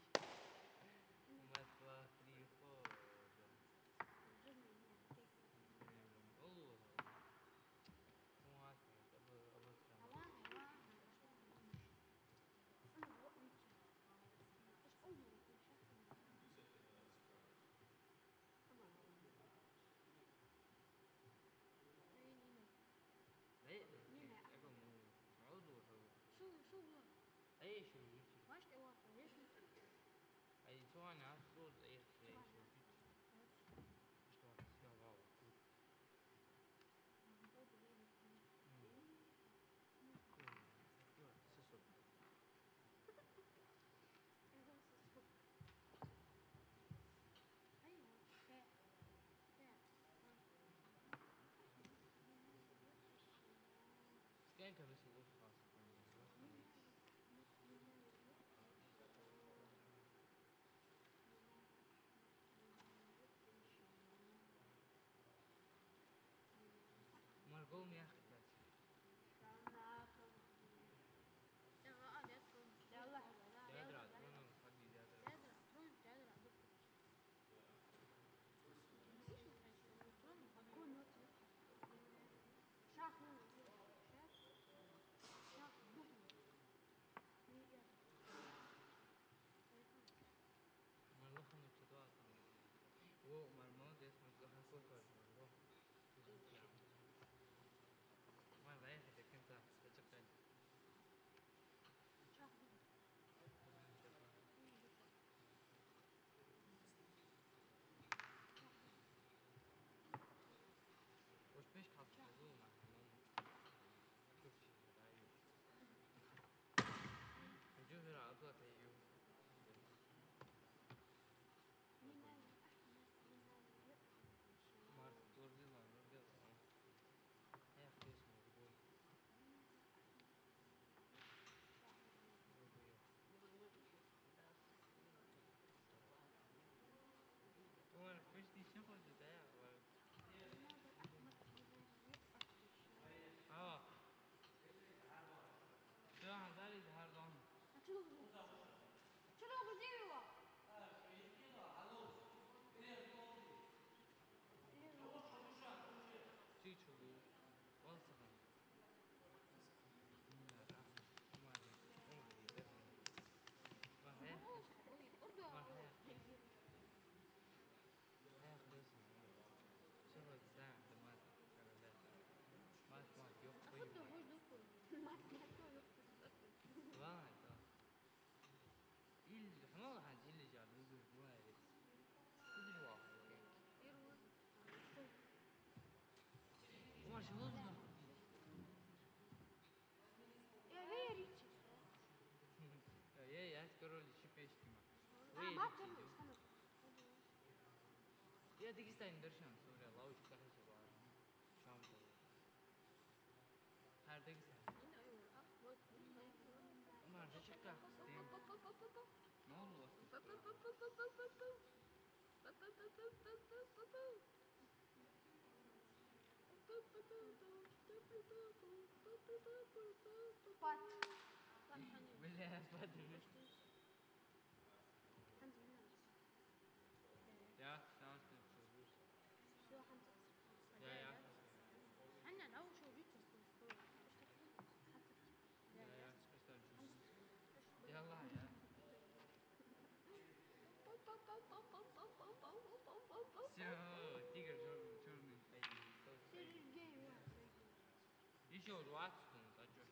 [SPEAKER 11] هتيجي هوان انا بروح نيتشه ايش امه يكون شاف اما ايه نينا شو هو واش تواصل ليش ايوه فاعل يلا شاف شاف بهم
[SPEAKER 12] скороли шипешкима.
[SPEAKER 11] ما ترلش خلو
[SPEAKER 12] Я Дагестан дершан, смотря, лаучка тахаша бар. Шам то. Хар Дагестан. Мар да чакка. Ne oldu vakit?
[SPEAKER 11] Pat.
[SPEAKER 12] Бля, смотри.
[SPEAKER 11] حنزل هنا بس
[SPEAKER 12] Ya, sen sen çözüyorsun.
[SPEAKER 11] شو حنزل
[SPEAKER 12] Ya ya.
[SPEAKER 11] حنا لو شو جيت هو ايش تفرق حنزل
[SPEAKER 12] Ya ya, işte çözüyorsun. Yallah ya. Все, тигр черный стоит.
[SPEAKER 11] Сергей вот
[SPEAKER 12] Еще 20 секунд, а что?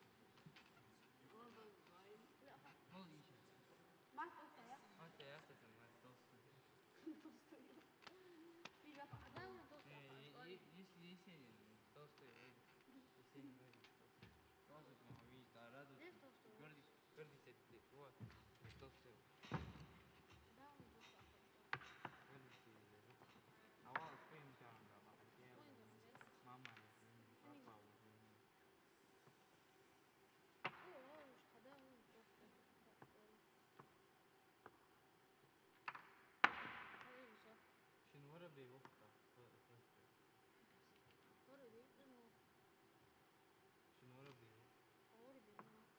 [SPEAKER 11] لا
[SPEAKER 12] Ну, еще.
[SPEAKER 11] ما توصل يا
[SPEAKER 12] А ты я кстати, мать толстый.
[SPEAKER 11] توصل في جاتا حدا وين توصل
[SPEAKER 12] Есенин толстый вроде. Есенин вроде толстый. Тоже могу видеть, да, радует.
[SPEAKER 11] ليش توصل
[SPEAKER 12] Гордится ты, вот. Толстый.
[SPEAKER 11] حدا وين توصل
[SPEAKER 12] Гордится. Авал фильм там, да, хотел.
[SPEAKER 11] وين توصل
[SPEAKER 12] Мама, папа.
[SPEAKER 11] هو مش حدا وين توصل هذا صح
[SPEAKER 12] شنو ورا بيوقع
[SPEAKER 11] ورا بي انه
[SPEAKER 12] شنو ورا بي
[SPEAKER 11] ورا بي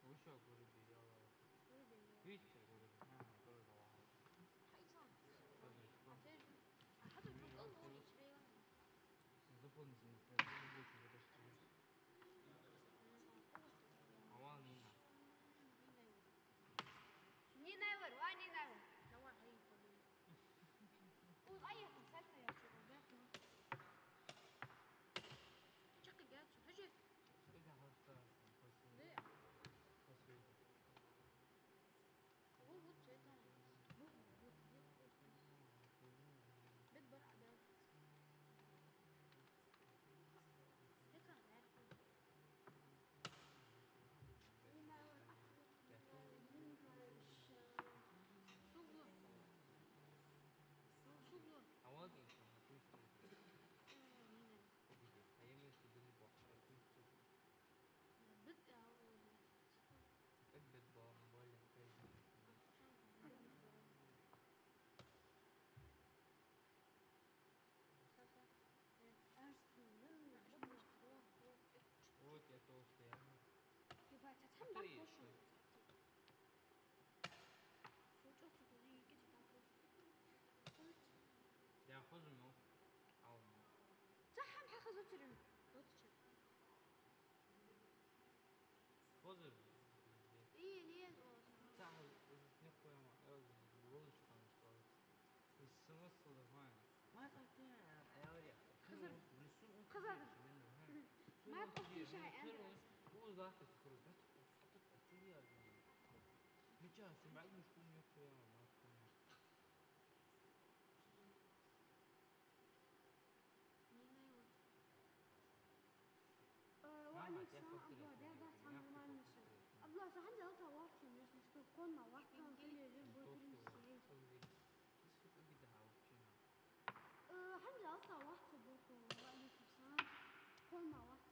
[SPEAKER 12] وش ورا بي يلا
[SPEAKER 11] ورا بي
[SPEAKER 12] فيتشر ورا بي ها ورا واحد
[SPEAKER 11] حي صار
[SPEAKER 12] طيب
[SPEAKER 11] حتى حتى تقول له شيء
[SPEAKER 12] زبون زبون awal nina
[SPEAKER 11] نيناور وانيناور نوع هاي طبيعي وضعية مسلسل يا شو جاتو شق جاتو هجر
[SPEAKER 12] إذا حصل
[SPEAKER 11] ليه هو بوت شيطان بوت بيت برع ده هيك انا عارف نيناور احلى شغله شغله
[SPEAKER 12] awal ni sama kuis
[SPEAKER 11] نيناور
[SPEAKER 12] أجدي أيام تدري بحر kuis
[SPEAKER 11] بدء
[SPEAKER 12] أجدد موبايل كذا вот я толстый
[SPEAKER 11] يبقى تتحمل بوشن شو تقولي كده تعرف قلت
[SPEAKER 12] يا خذ الموت أو الموت
[SPEAKER 11] صح هم حاخذ ترم دوتشر
[SPEAKER 12] خذ
[SPEAKER 11] ايه ليه
[SPEAKER 12] صح نخوي ما الولش كان مستوى السمس الفاين ما قلت يا ولي
[SPEAKER 11] خزر خزر ما قلت شيء
[SPEAKER 12] خير هو ذاك الفرق بس حطيت شو هي مش عارف بعد مش كل يخوي ما تكون
[SPEAKER 11] وأنا سام أبلا ده سام ما نسوا أبلا سام ده أتا وافي مش نسوا كون ما وافي كل يوم بقولين شيء حنجا أتا وافي بوتو وأنا سام كون ما وافي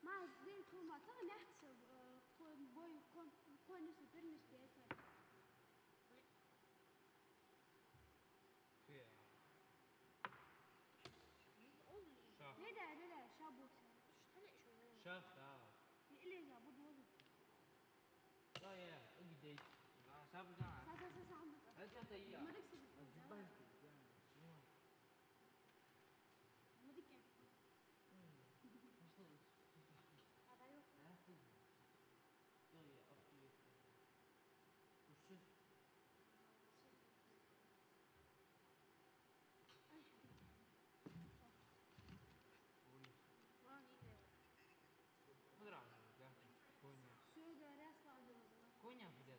[SPEAKER 11] ما زي كون ما ترى نحسب كون بوي كون نسوا ترنش بيسر لا شابوت
[SPEAKER 12] شاف
[SPEAKER 11] إلي جابوت وزن
[SPEAKER 12] لا يا أجدي شاف ده
[SPEAKER 11] سا عم
[SPEAKER 12] أنت يا
[SPEAKER 11] ما دكسي
[SPEAKER 12] جبان
[SPEAKER 11] ما دكي هذا يوم
[SPEAKER 12] يا أخي وش خضر على كونيا كونيا في ده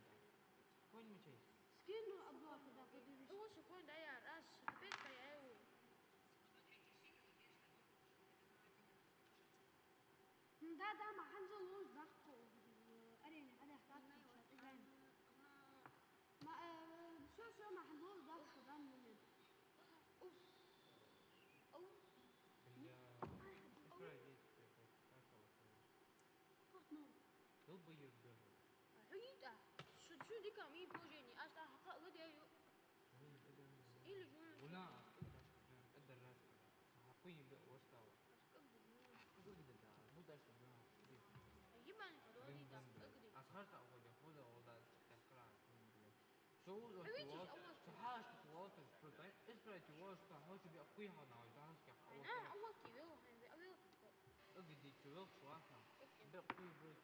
[SPEAKER 12] كونيا مش هيك
[SPEAKER 11] سكينو أبوك ده بدري هو شكون ده يا راس بيت يا ده ما حنزلوش ضغط أريني هذا حكاية ما شو ما حنزلوش ضغط ده من أو
[SPEAKER 12] ايش رايك في كاكا وصل؟ Heel je burger.
[SPEAKER 11] عيدا شو دي كمية بوجيني أشتا حقا غدي أيو إيه جون
[SPEAKER 12] ولا قدر راسك حقوي واشتاوا أقدر ده مو داش بنا دي
[SPEAKER 11] يبان كدوري ده أقدي
[SPEAKER 12] أصهرت أقول يقول ولا تحكرا شو لو
[SPEAKER 11] حبيبتي
[SPEAKER 12] تواصل
[SPEAKER 11] أول
[SPEAKER 12] صحاش تواصل سبرتاي إسبرا تواصل تحوش بأقوي هنا ويدانش كحوصل
[SPEAKER 11] أنا أول كيلو هنبي أول
[SPEAKER 12] أقدر تروح شوافنا بأقوي بريس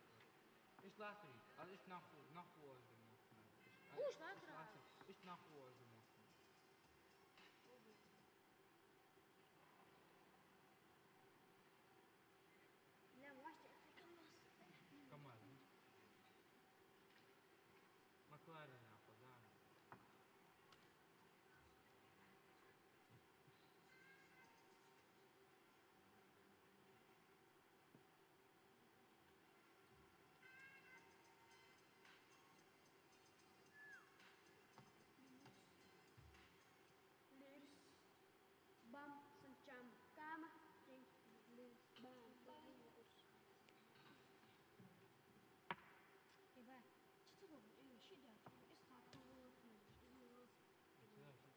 [SPEAKER 12] إيش لاحري؟ إيش ناخو الموسم؟
[SPEAKER 11] أوش لاحري؟
[SPEAKER 12] إيش ناخو الموسم؟
[SPEAKER 11] لا واش تخلص
[SPEAKER 12] كمال مكلارين أقدام
[SPEAKER 11] lips bum sencam kama ting lips bum إيه تتبع إيه شيء ده إستعطوت
[SPEAKER 12] لا شو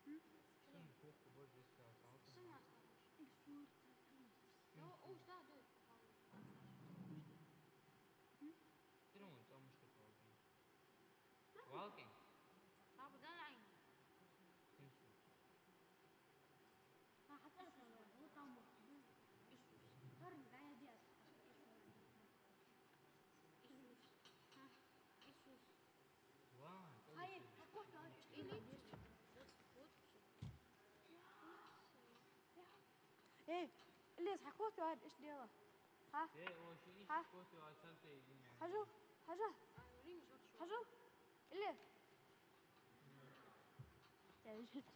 [SPEAKER 12] تبغى؟ شنو فوق برج إستا صعب؟
[SPEAKER 11] سمع استعطوش السور لا أوش ده ده
[SPEAKER 12] ترون صار مشكلة واقعين واقعين
[SPEAKER 11] صعب ده العين
[SPEAKER 12] تنسوا
[SPEAKER 11] ما حتعرف هو طعمه إيسوس قارن الآية دي أصلا إيسوس ها إيسوس
[SPEAKER 12] واو
[SPEAKER 11] هاي حكوت على إيه ليه ايه اللي حكوت على إيش ديلا ها
[SPEAKER 12] إيه هو شيء إيش
[SPEAKER 11] ها
[SPEAKER 12] كوتي وصلت يجيني يعني
[SPEAKER 11] حجو حجو حجو اللي سبرايز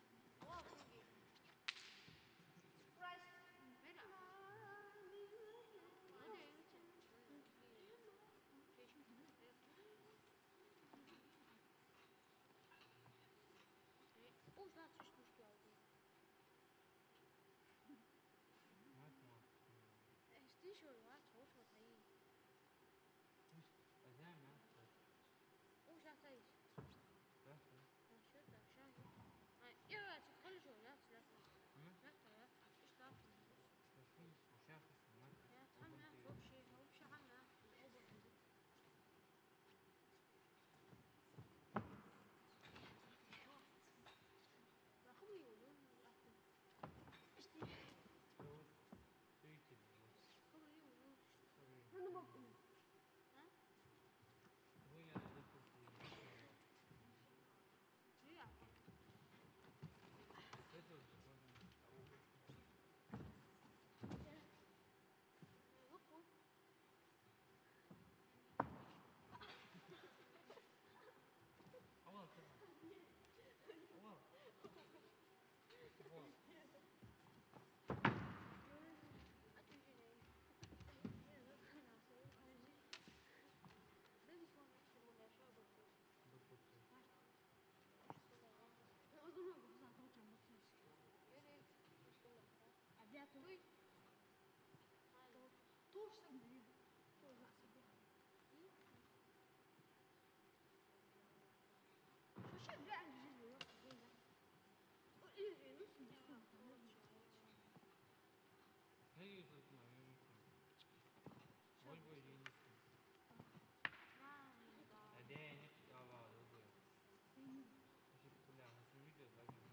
[SPEAKER 11] اوش لا تشوش مشكلة
[SPEAKER 12] ما توافق
[SPEAKER 11] اشتيشو الوقت اوش ما تايي
[SPEAKER 12] مش أزاي ما أخذ
[SPEAKER 11] اوش لا تايش
[SPEAKER 12] بس
[SPEAKER 11] شو ده شاهي يا تخلي شو لا ثلاثة لا ثلاثة ايش لا
[SPEAKER 12] بس فيش وشاخص ومركز
[SPEAKER 11] يا تحمل فوق شيء هو بشحنة الأوبر راحوا يقولون الأكل اشتي
[SPEAKER 12] روش تريتي بس
[SPEAKER 11] خبري يقولون
[SPEAKER 12] سوري
[SPEAKER 11] أنا ما بقول ها
[SPEAKER 12] هو يعني ذكر في
[SPEAKER 11] ليه عقل
[SPEAKER 12] ذكر مثلا أو
[SPEAKER 11] وقفوا
[SPEAKER 12] أول طبعا أول أول بكبوكسي
[SPEAKER 11] شو شجع الجزء الوقت هنا وإيه نص
[SPEAKER 12] هي يصير مع يونسون وين بيجي يونسون أدين نفس الله رضي مش كلها مش فيديو لكن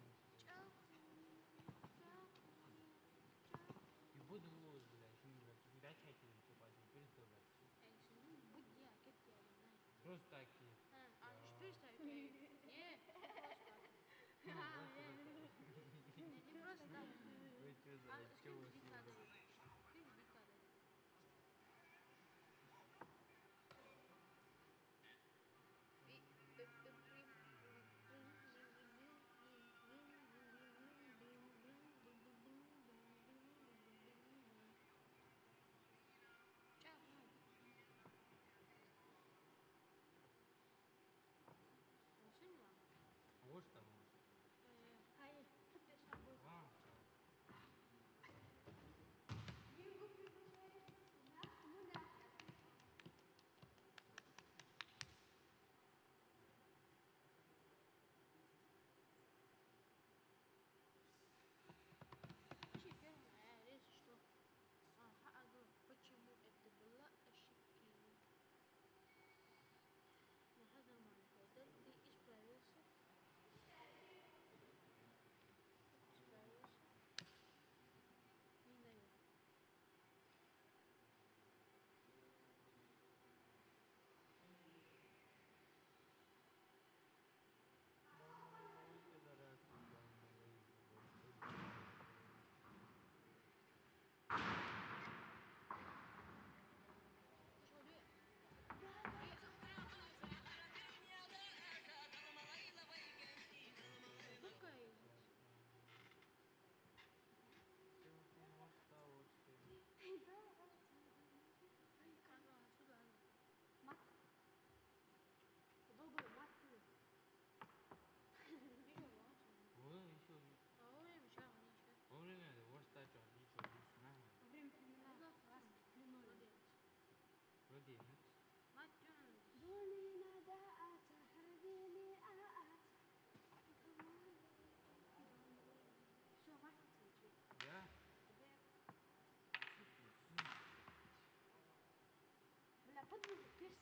[SPEAKER 12] يبدو ولا شنو ولا شنو بعد حكي لهم تقعد بريست ولا
[SPEAKER 11] شنو بدي أكدت يا بناي
[SPEAKER 12] بروستاكي
[SPEAKER 11] أنا اشتريت يه دي بروستا اسكيب دي كذا اسكيب دي كذا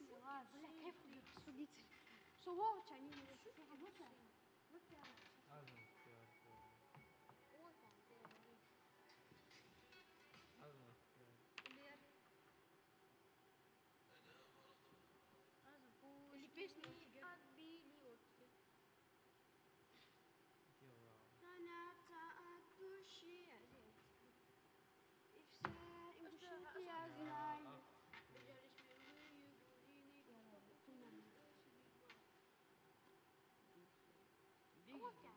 [SPEAKER 11] ولا كيف سوديت صوت يعني وكا
[SPEAKER 12] هذا اختيار هذا اختيار
[SPEAKER 11] اللي بيشني قلبي لي وكا
[SPEAKER 12] يلا
[SPEAKER 11] أنا تعبت الشيء إفساء مشيت يا زناي وكا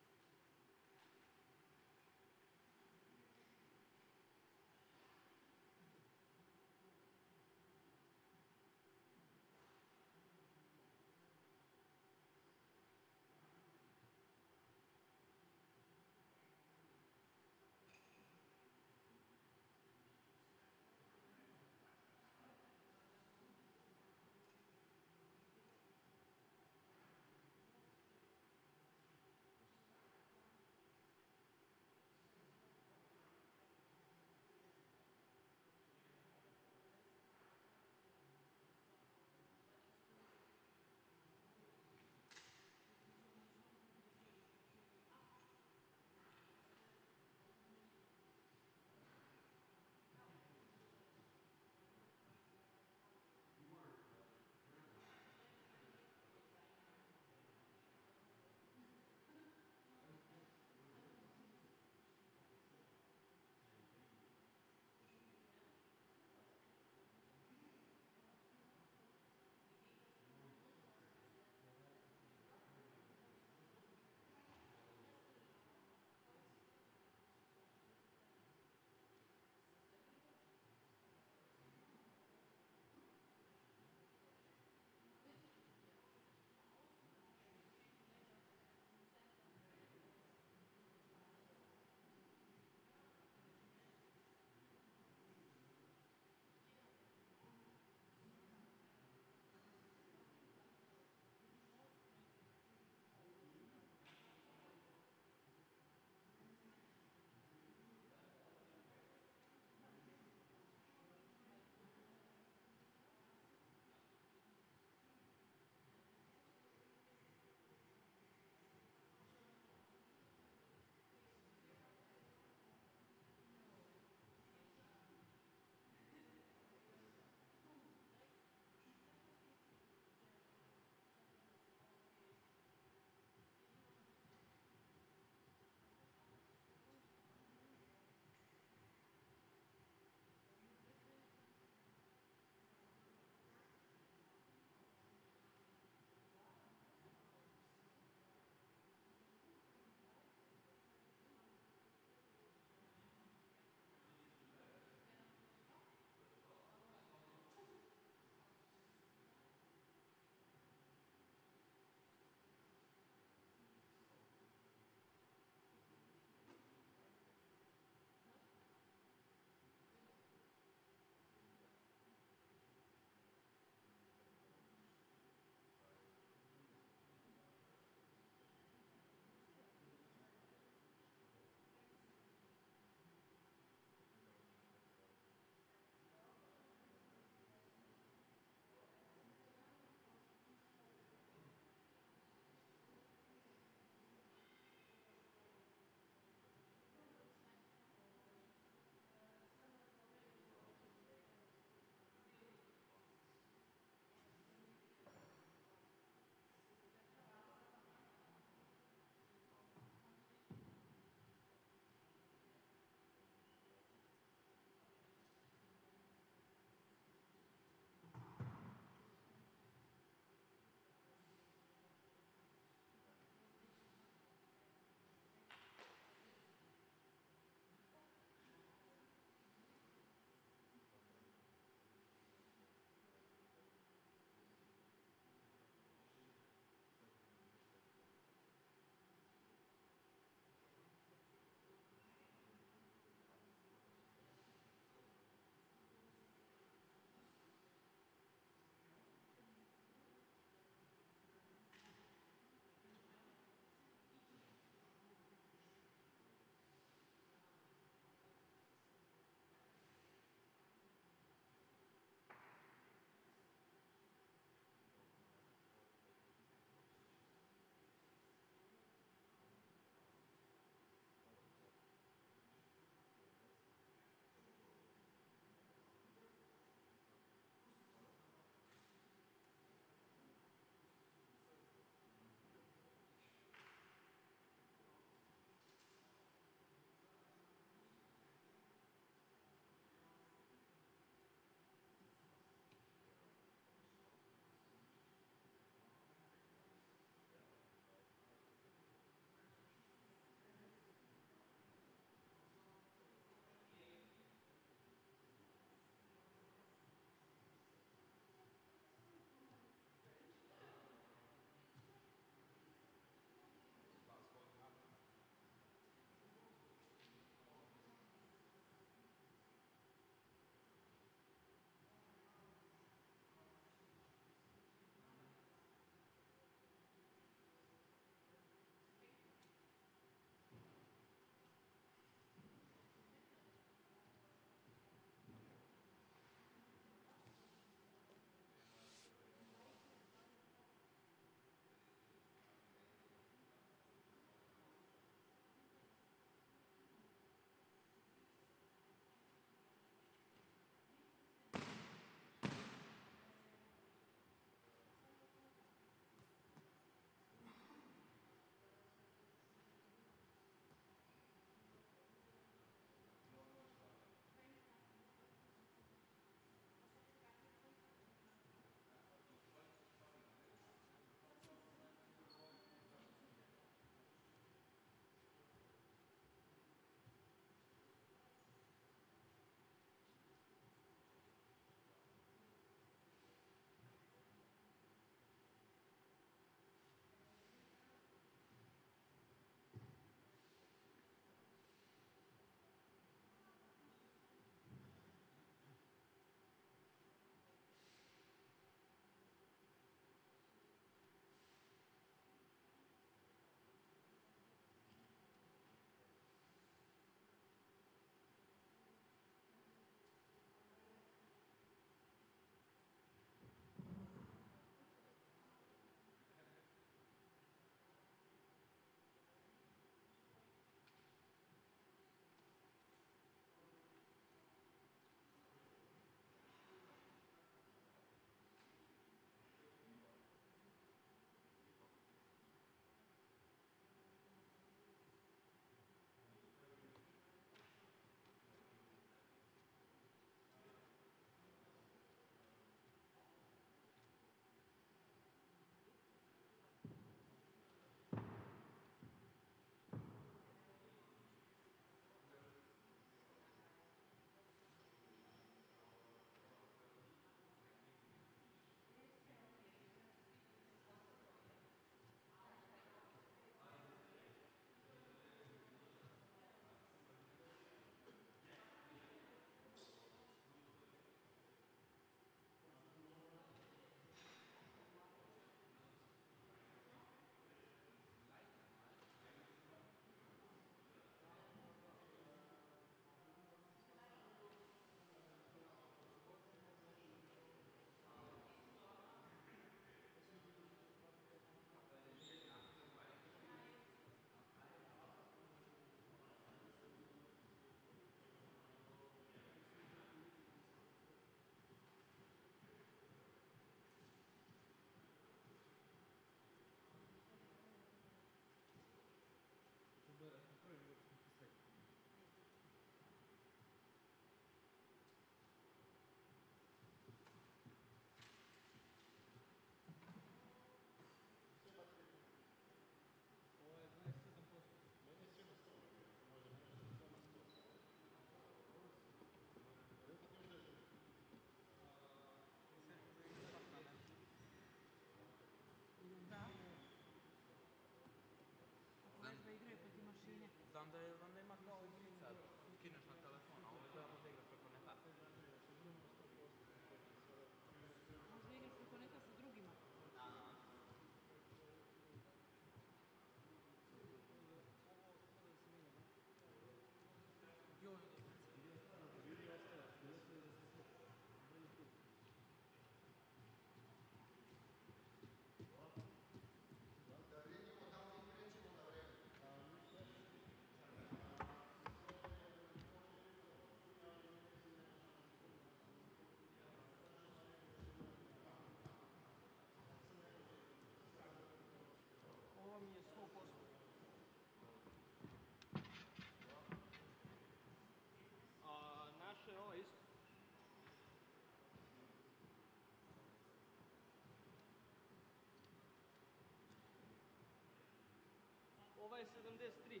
[SPEAKER 12] 73.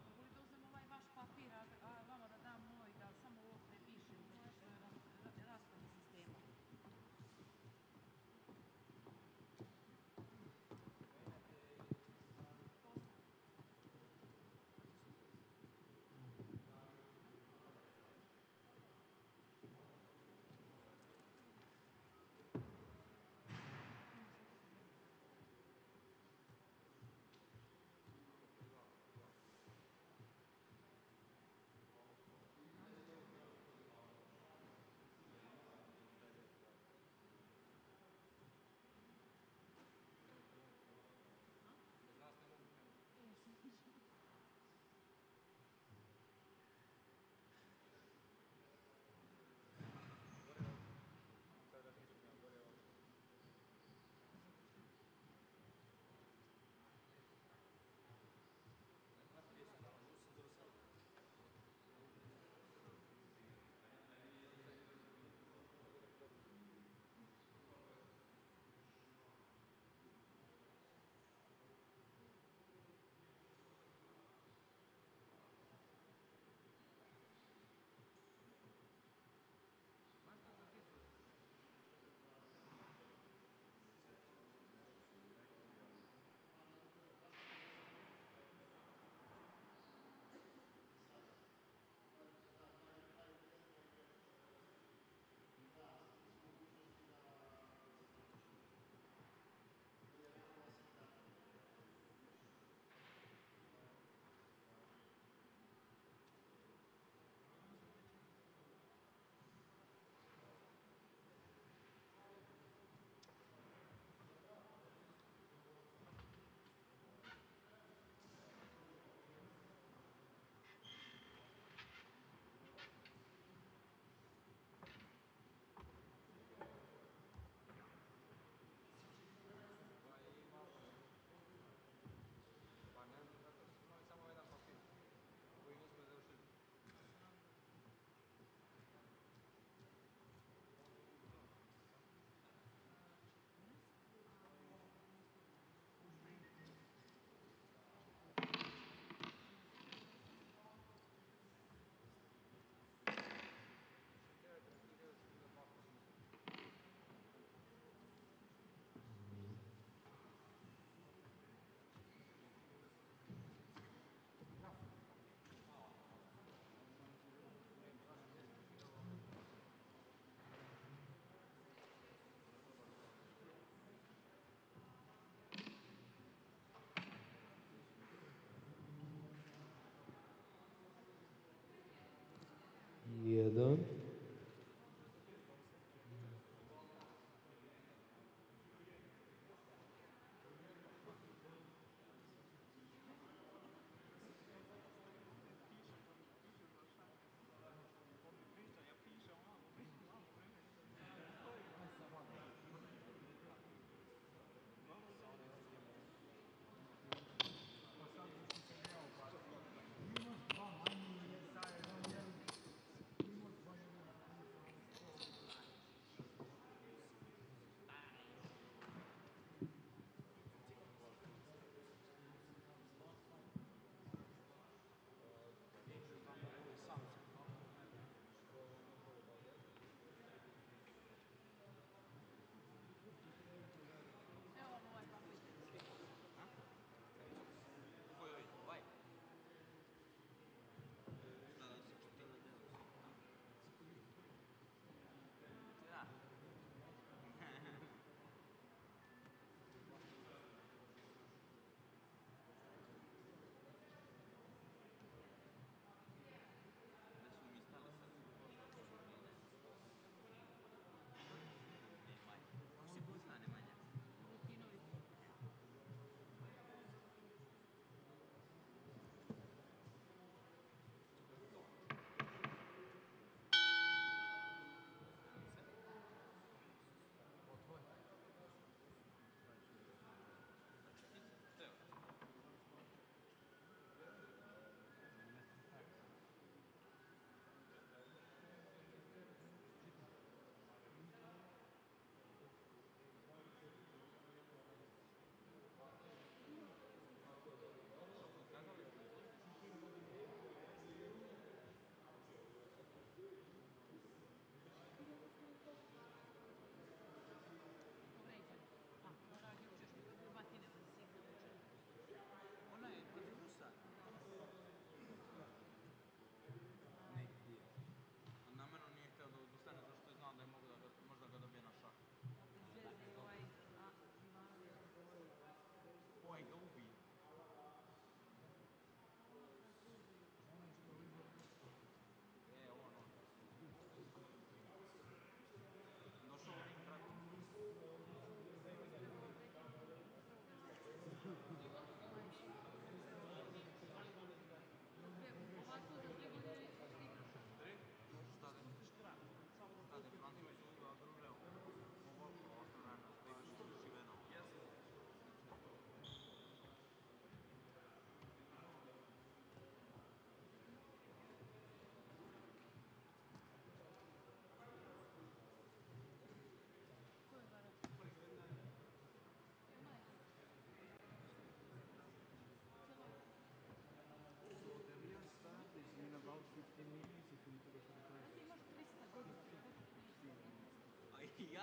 [SPEAKER 7] Mogu li da uzem ovaj vaš papir, a vama da dam moj, da samo ovo prepišem, zato što je raspadni sistema.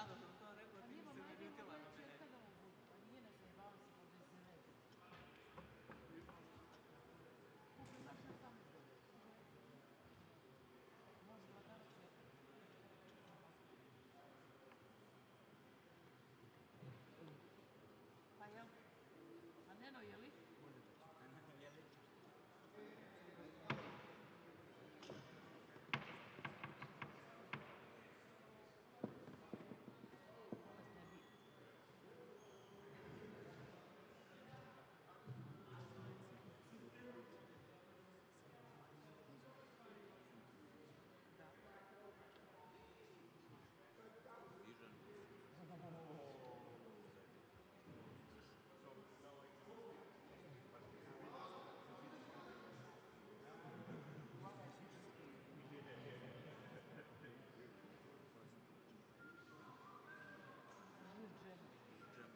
[SPEAKER 12] da sam to rekao,
[SPEAKER 7] Pa
[SPEAKER 12] ti bi
[SPEAKER 7] njima
[SPEAKER 12] se
[SPEAKER 7] majke
[SPEAKER 12] naljutila
[SPEAKER 7] mogu
[SPEAKER 12] na
[SPEAKER 7] reći
[SPEAKER 12] mene.
[SPEAKER 7] kada ovo budu, pa nije ne zajebavaju se po veseleti. Kupi baš na samo bude. Može lagano čekati. Pa jel? A Neno, je li?
[SPEAKER 12] Jeli?
[SPEAKER 7] Bolest ne bi. Da.
[SPEAKER 12] Vižan.
[SPEAKER 7] Žuđem.
[SPEAKER 12] Jam,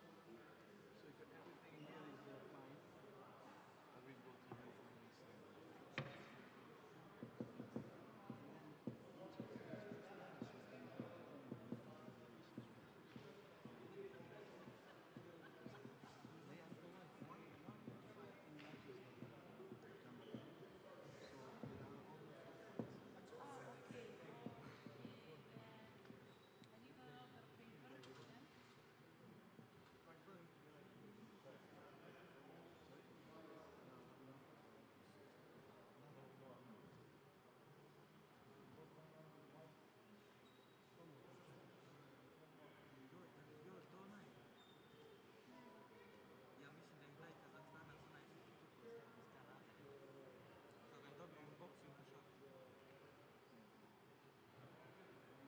[SPEAKER 12] that's when you know.
[SPEAKER 10] So if everything here is fine, I will go to you for this. They are providing one fighting matches that they have in Canada. So there are other 4 fights.
[SPEAKER 7] Ah,
[SPEAKER 10] Where they
[SPEAKER 7] okay.
[SPEAKER 10] can pick
[SPEAKER 7] Oh, and you got another paper, yeah?
[SPEAKER 10] fight going to be like sorry? No, no. No, I'm not.
[SPEAKER 12] Joj, to onaj. Ja mislim da je taj Kazahstanac onaj što se tukao s ovim iz Kanade. Što ga je dobio u boksu i na šaku. Ne, ovaj je baš bio.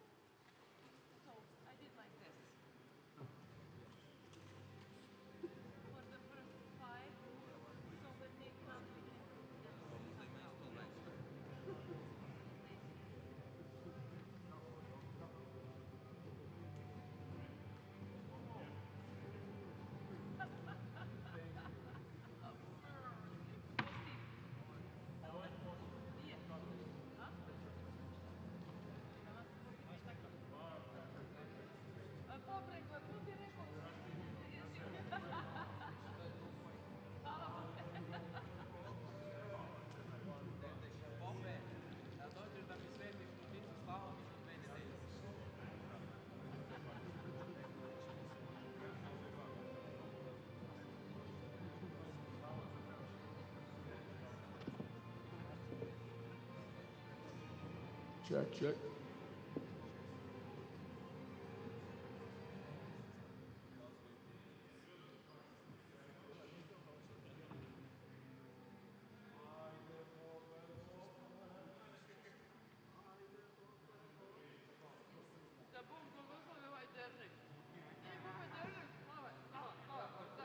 [SPEAKER 7] So, I did like this. For the first 5, so when they come, we can put them
[SPEAKER 12] Pa možda ima
[SPEAKER 7] somehow.
[SPEAKER 12] isto lešta.
[SPEAKER 7] Nije. A? Danas budi ništa Popreko, tu ti rekao, hvala Bože.
[SPEAKER 12] Pope, da dođeš da mi svetiš tuđicu slavom isto 2 nedelje.
[SPEAKER 2] Check, check.
[SPEAKER 7] Da Bog blagoslovi ovaj dernek. Ovaj dernek, ovaj, da.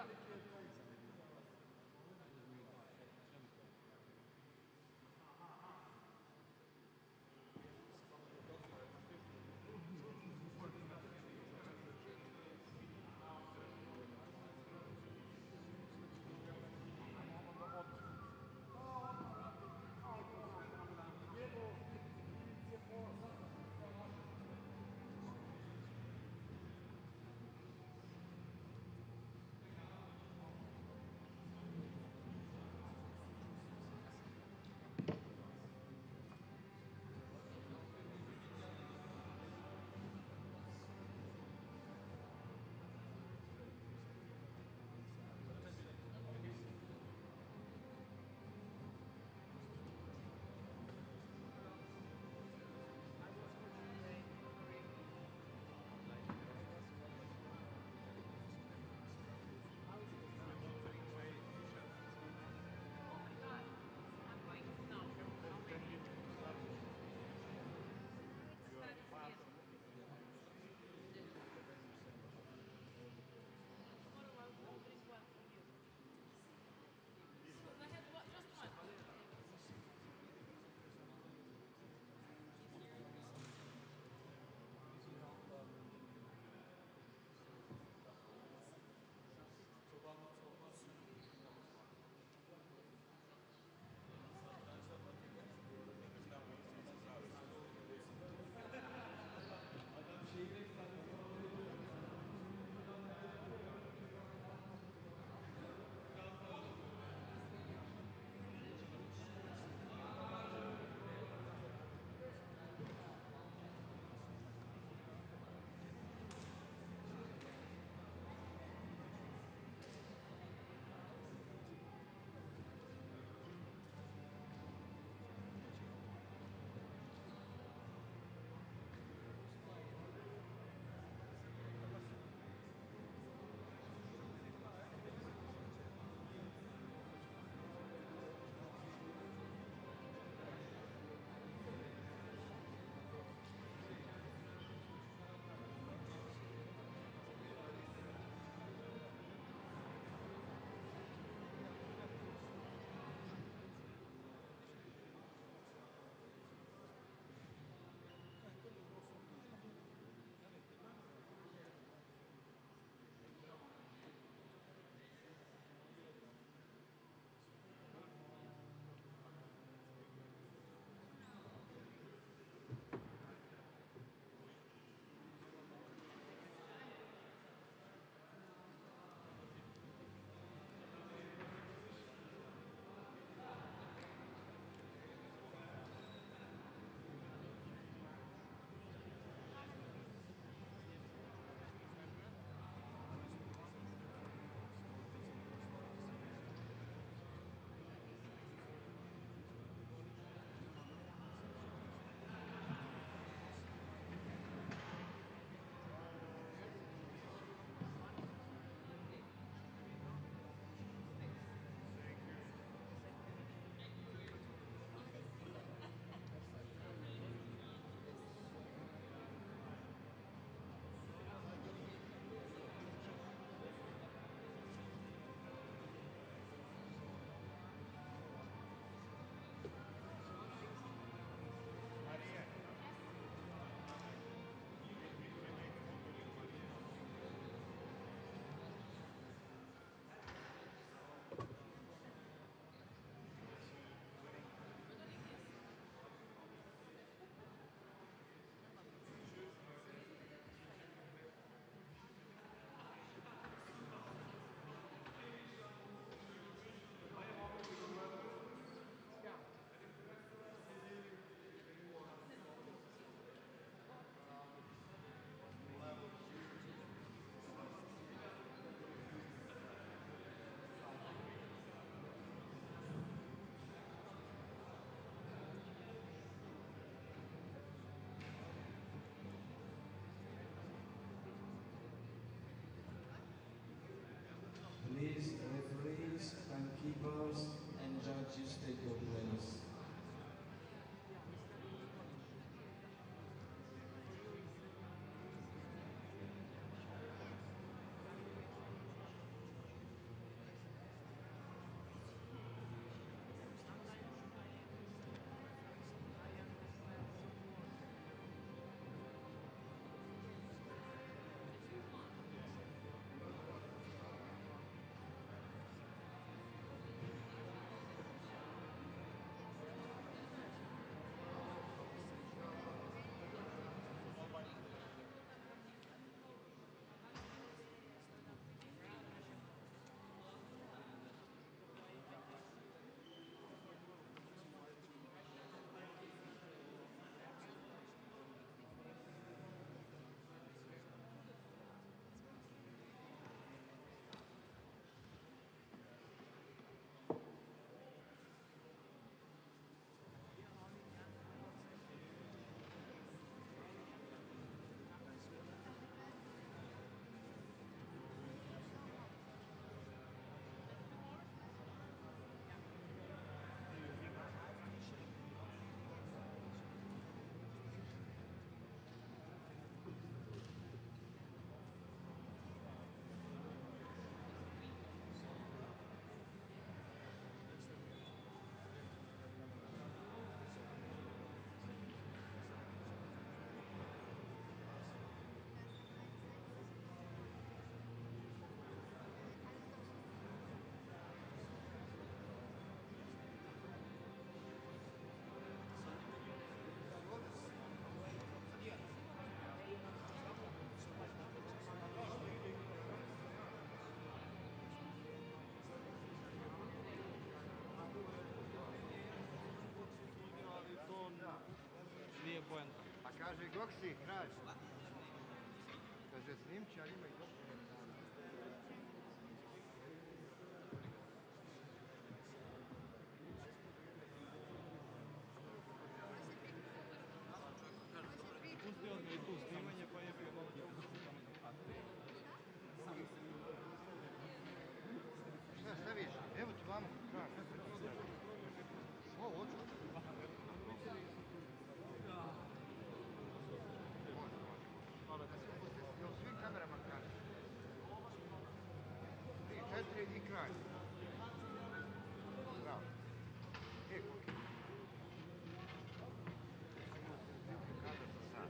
[SPEAKER 4] Please, referees, timekeepers, and judges, take your place.
[SPEAKER 12] Nije poenta.
[SPEAKER 6] Pa kaže Goksi, kralj. Kaže snimči, ali ima i dokumentarno.
[SPEAKER 12] Pustio mi je tu snimanje pa je bio
[SPEAKER 6] Šta staviš? Evo ti vamo, kralj. Ovo, hoću. Jel svim kamerama kaže? 3, 4 i kraj. Bravo. Koliko? Kada za sad?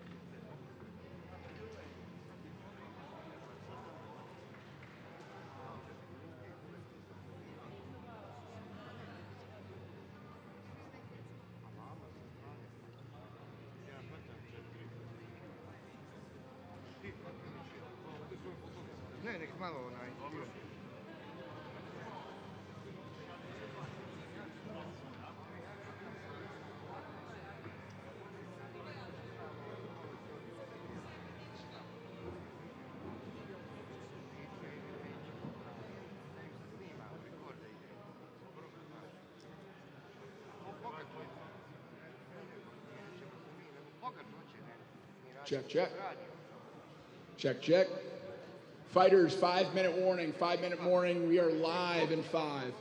[SPEAKER 6] Ne, nek malo onaj.
[SPEAKER 2] Check, check. Check, check. Fighters, 5-minute warning. 5-minute warning. We are live in 5.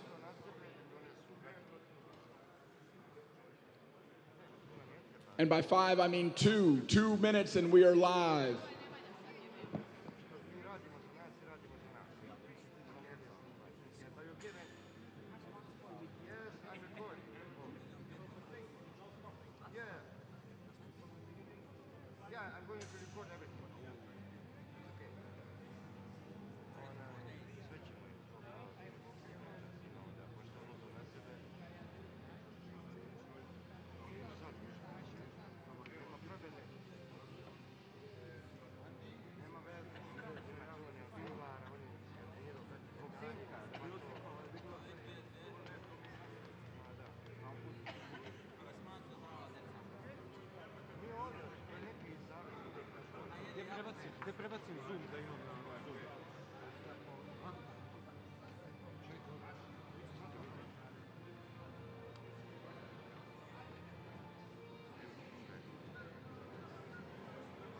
[SPEAKER 2] And by 5, I mean 2. 2 minutes and we are live.
[SPEAKER 6] Yeah, I'm going to record everything. Okay. Sve ćemo im to da pošto on uzeo na sebe. Sad nema prodane. Nema veze. On je pivara, on je skandirao. Boksingka, nema to. Nije ovdje, to je neki savjet.
[SPEAKER 12] Gdje prebacim zoom da imam na zoom?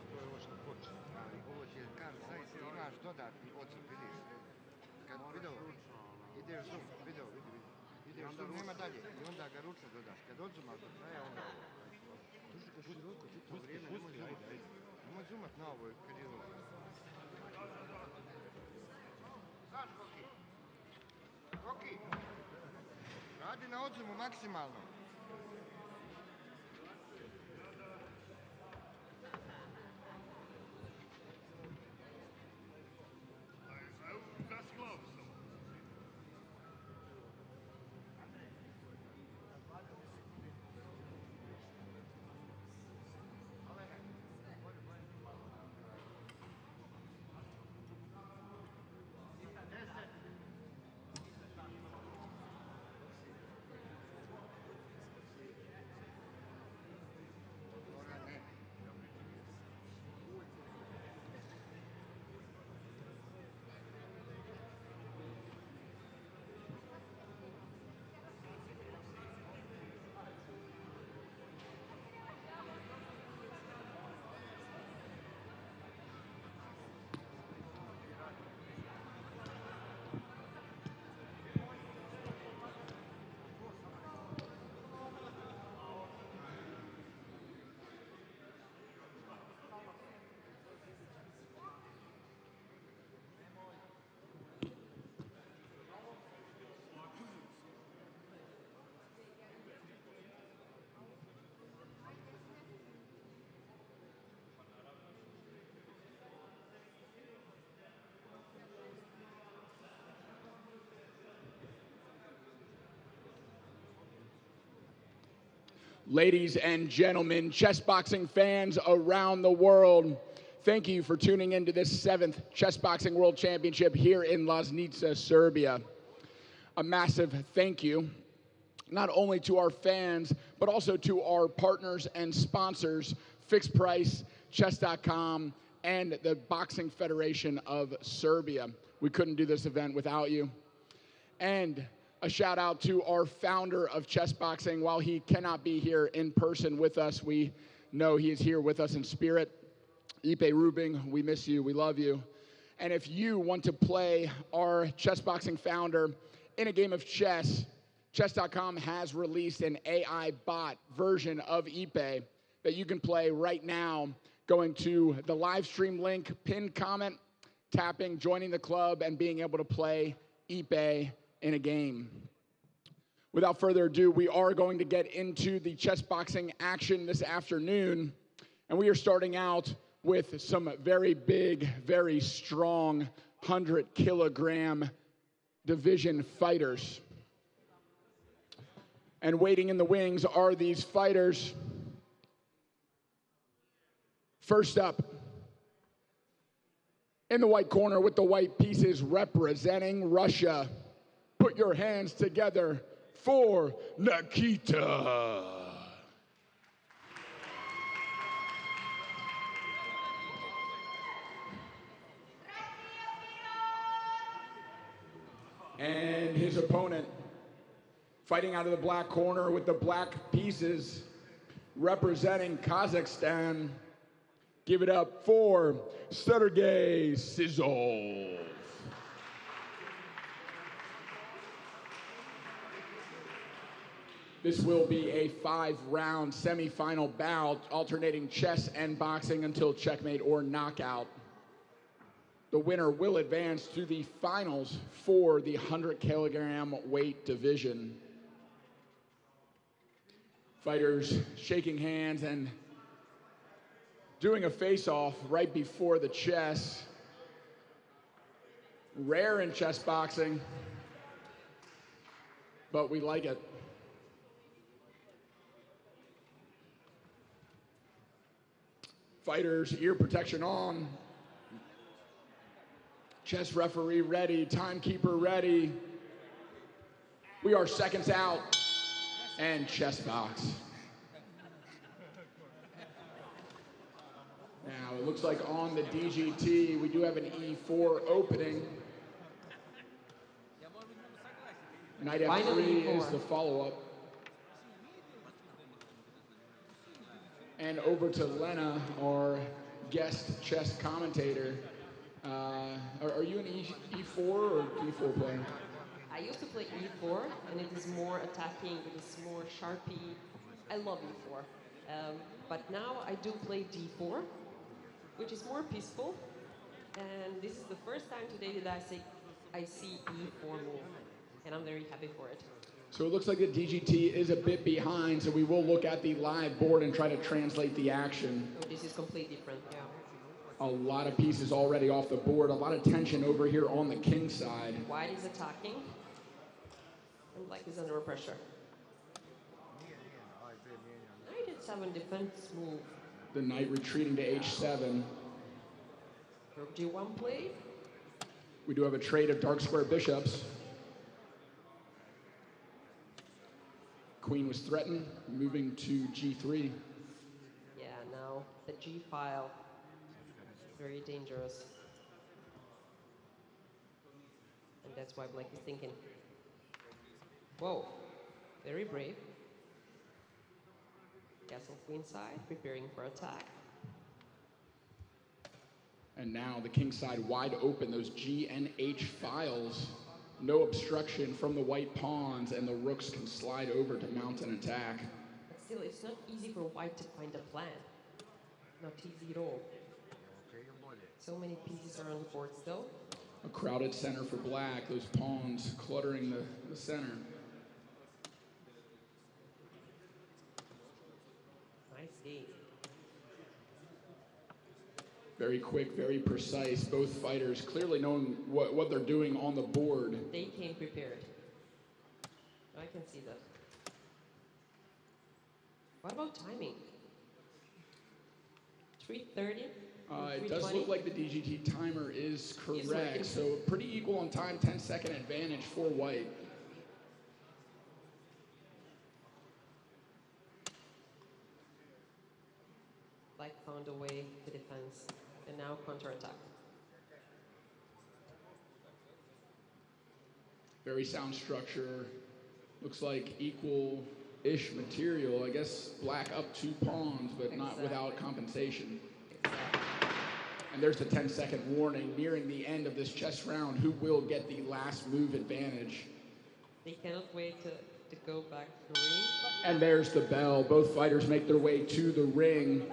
[SPEAKER 6] To je ovo što počne. Ali ovo će kar, sad imaš dodatni ocrt, vidiš. Kad video ideš zoom, video, vidi. Ideš zoom, nema dalje. I onda ga ručno dodaš. Kad odzumaš do kraja, onda ovo. Drži ga široko, čitavo vrijeme, nemoj zoomat. Nemoj zoomat na ovo, kad je ovo. Znaš, Koki, radi na odzumu maksimalno.
[SPEAKER 2] Ladies and gentlemen, chess boxing fans around the world, thank you for tuning into this 7th Chess Boxing World Championship here in Loznica, Serbia. A massive thank you, not only to our fans, but also to our partners and sponsors, Fixed Price, Chess.com, and the Boxing Federation of Serbia. We couldn't do this event without you. And a shout out to our founder of chess boxing. While he cannot be here in person with us, we know he is here with us in spirit. Iepe Rubingh, we miss you, we love you. And if you want to play our chess boxing founder in a game of chess, Chess.com has released an AI bot version of Iepe that you can play right now, going to the live stream link, pinned comment, tapping, joining the club, and being able to play Iepe in a game. Without further ado, we are going to get into the chess boxing action this afternoon, and we are starting out with some very big, very strong 100-kilogram division fighters. And waiting in the wings are these fighters. First up, in the white corner with the white pieces representing Russia, put your hands together for Nikita. And his opponent, fighting out of the black corner with the black pieces representing Kazakhstan. Give it up for Sergey Sizov. This will be a 5-round semifinal bout, alternating chess and boxing until checkmate or knockout. The winner will advance to the finals for the 100-kilogram weight division. Fighters shaking hands and doing a face-off right before the chess. Rare in chess boxing, but we like it. Fighters, ear protection on. Chess referee ready, timekeeper ready. We are seconds out, and chess box. Now, it looks like on the DGT, we do have an E4 opening. Knight F3 is the follow-up. And over to Lena, our guest chess commentator. Are you an E4 or D4 player?
[SPEAKER 8] I used to play e4, and it is more attacking, it is more sharpy. I love e4. But now I do play d4, which is more peaceful. And this is the first time today that I see e4 move, and I'm very happy for it.
[SPEAKER 2] So it looks like the DGT is a bit behind, so we will look at the live board and try to translate the action.
[SPEAKER 8] Oh, this is completely different, yeah.
[SPEAKER 2] A lot of pieces already off the board, a lot of tension over here on the king side.
[SPEAKER 8] White is attacking, and black is under pressure. Knight h7 defense move.
[SPEAKER 2] The knight retreating to h7.
[SPEAKER 8] Rook g1 play.
[SPEAKER 2] We do have a trade of dark square bishops. Queen was threatened, moving to g3.
[SPEAKER 8] Yeah, now the g file. Very dangerous. And that's why black is thinking. Whoa, very brave. Castle queenside, preparing for attack.
[SPEAKER 2] And now the king side wide open, those G and H files. No obstruction from the white pawns, and the rooks can slide over to mount an attack.
[SPEAKER 8] But still, it's not easy for white to find a plan. Not easy at all. So many pieces are on the board still.
[SPEAKER 2] A crowded center for black, those pawns cluttering the center.
[SPEAKER 8] Nice game.
[SPEAKER 2] Very quick, very precise. Both fighters clearly knowing what they're doing on the board.
[SPEAKER 8] They came prepared. I can see that. What about timing? 3:30?
[SPEAKER 2] It does look like the DGT timer is correct. So pretty equal on time, 10-second advantage for white.
[SPEAKER 8] Black found a way to defense, and now counterattack.
[SPEAKER 2] Very sound structure. Looks like equal-ish material. I guess black up 2 pawns, but not without compensation. And there's the 10-second warning. Nearing the end of this chess round, who will get the last move advantage?
[SPEAKER 8] They cannot wait to go back to the ring.
[SPEAKER 2] And there's the bell. Both fighters make their way to the ring.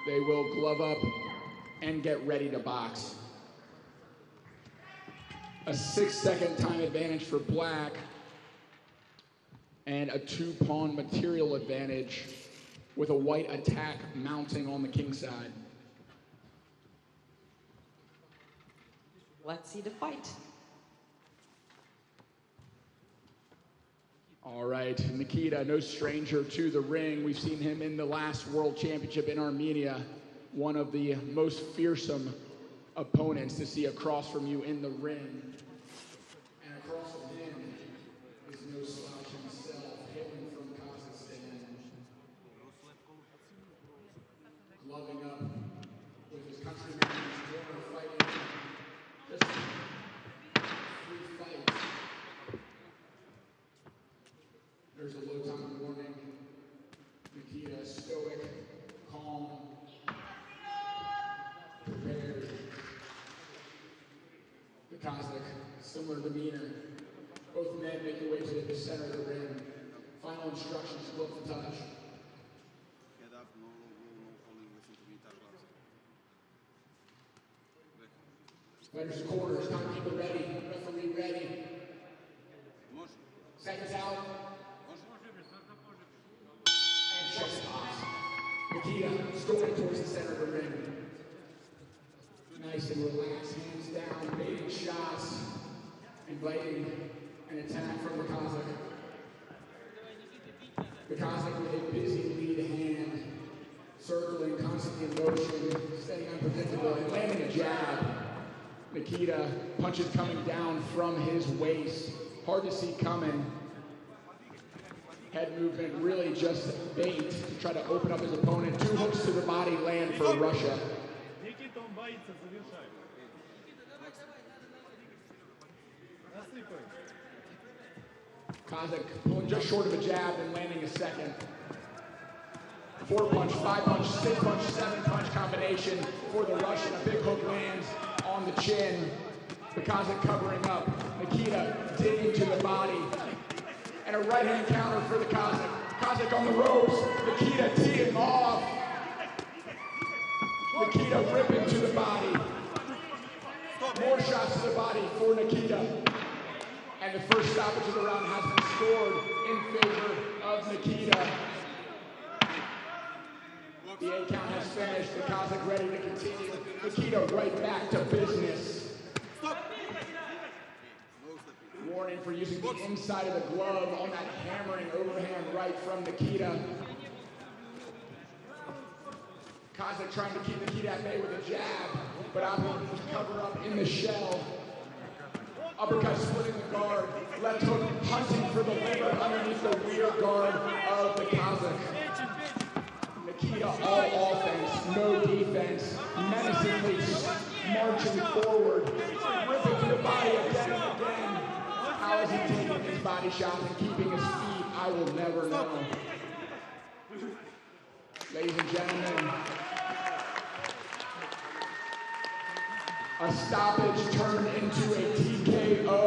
[SPEAKER 2] They will glove up and get ready to box. A 6-second time advantage for black, and a 2-pawn material advantage with a white attack mounting on the king side.
[SPEAKER 8] Let's see the fight.
[SPEAKER 2] All right, Nikita, no stranger to the ring. We've seen him in the last World Championship in Armenia, one of the most fearsome opponents to see across from you in the ring. And across from him is no slouch himself, hailing from Kazakhstan. Gloving up with his countryman in his corner, fighting just 3 fights. There's a low time warning. Nikita, stoic, calm, prepared. The Kazakh, similar demeanor. Both men make their way to the center of the ring. Final instructions, glove to touch. Fighters to corners, timekeeper ready, referee ready. Seconds out. And chest pops. Nikita storming towards the center of the ring. Nice and relaxed, hands down, baiting shots, inviting an attack from the Kazakh. The Kazakh with a busy lead hand, circling, constantly in motion, staying unpredictable, and landing a jab. Nikita, punches coming down from his waist. Hard to see coming. Head movement really just bait to try to open up his opponent. 2 hooks to the body land for Russia. Kazakh pulling just short of a jab and landing a second. 4-punch, 5-punch, 6-punch, 7-punch combination for the Russian. A big hook lands on the chin. The Kazakh covering up. Nikita digging to the body. And a right hand counter for the Kazakh. Kazakh on the ropes. Nikita teeing off. Nikita ripping to the body. More shots to the body for Nikita. And the first stoppage of the round has been scored in favor of Nikita. The 8 count has finished. The Kazakh ready to continue. Nikita right back to business. Warning for using the inside of the glove on that hammering overhand right from Nikita. Kazakh trying to keep Nikita at bay with a jab, but Iepe cover up in the shell. Uppercut splitting the guard. Left hook hunting for the liver underneath the rear guard of the Kazakh. Nikita all offense, no defense, menacingly marching forward, ripping to the body again and again. How is he taking his body shots and keeping his feet? I will never know. Ladies and gentlemen, a stoppage turned into a TKO.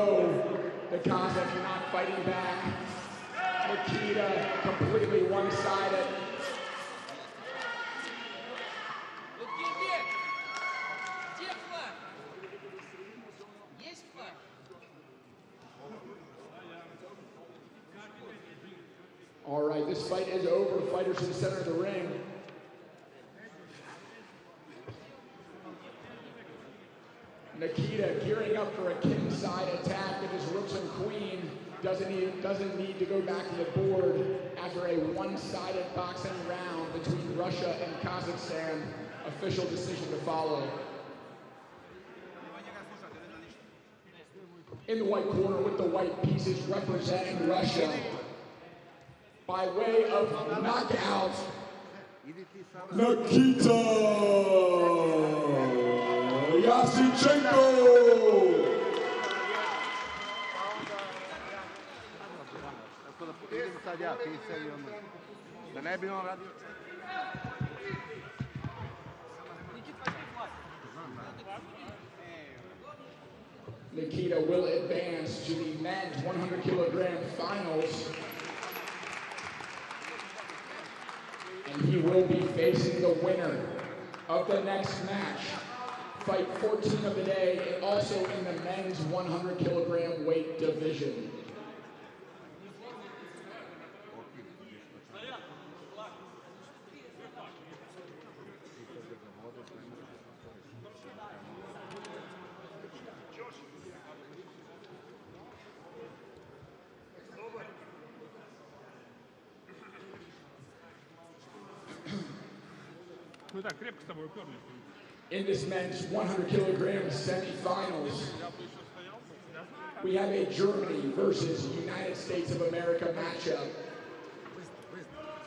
[SPEAKER 2] The Kazakh not fighting back. Nikita completely one-sided. All right, this fight is over. Fighters to the center of the ring. Nikita gearing up for a kingside attack with his rooks and queen. Doesn't need to go back to the board after a one-sided boxing round between Russia and Kazakhstan. Official decision to follow. In the white corner with the white pieces representing Russia. By way of knockout, Nikita Yasychenko. Nikita will advance to the men's 100 kilogram finals. And he will be facing the winner of the next match. Fight 14 of the day, and also in the men's 100 kilogram weight division. In this men's 100 kilogram semifinals, we have a Germany versus United States of America matchup.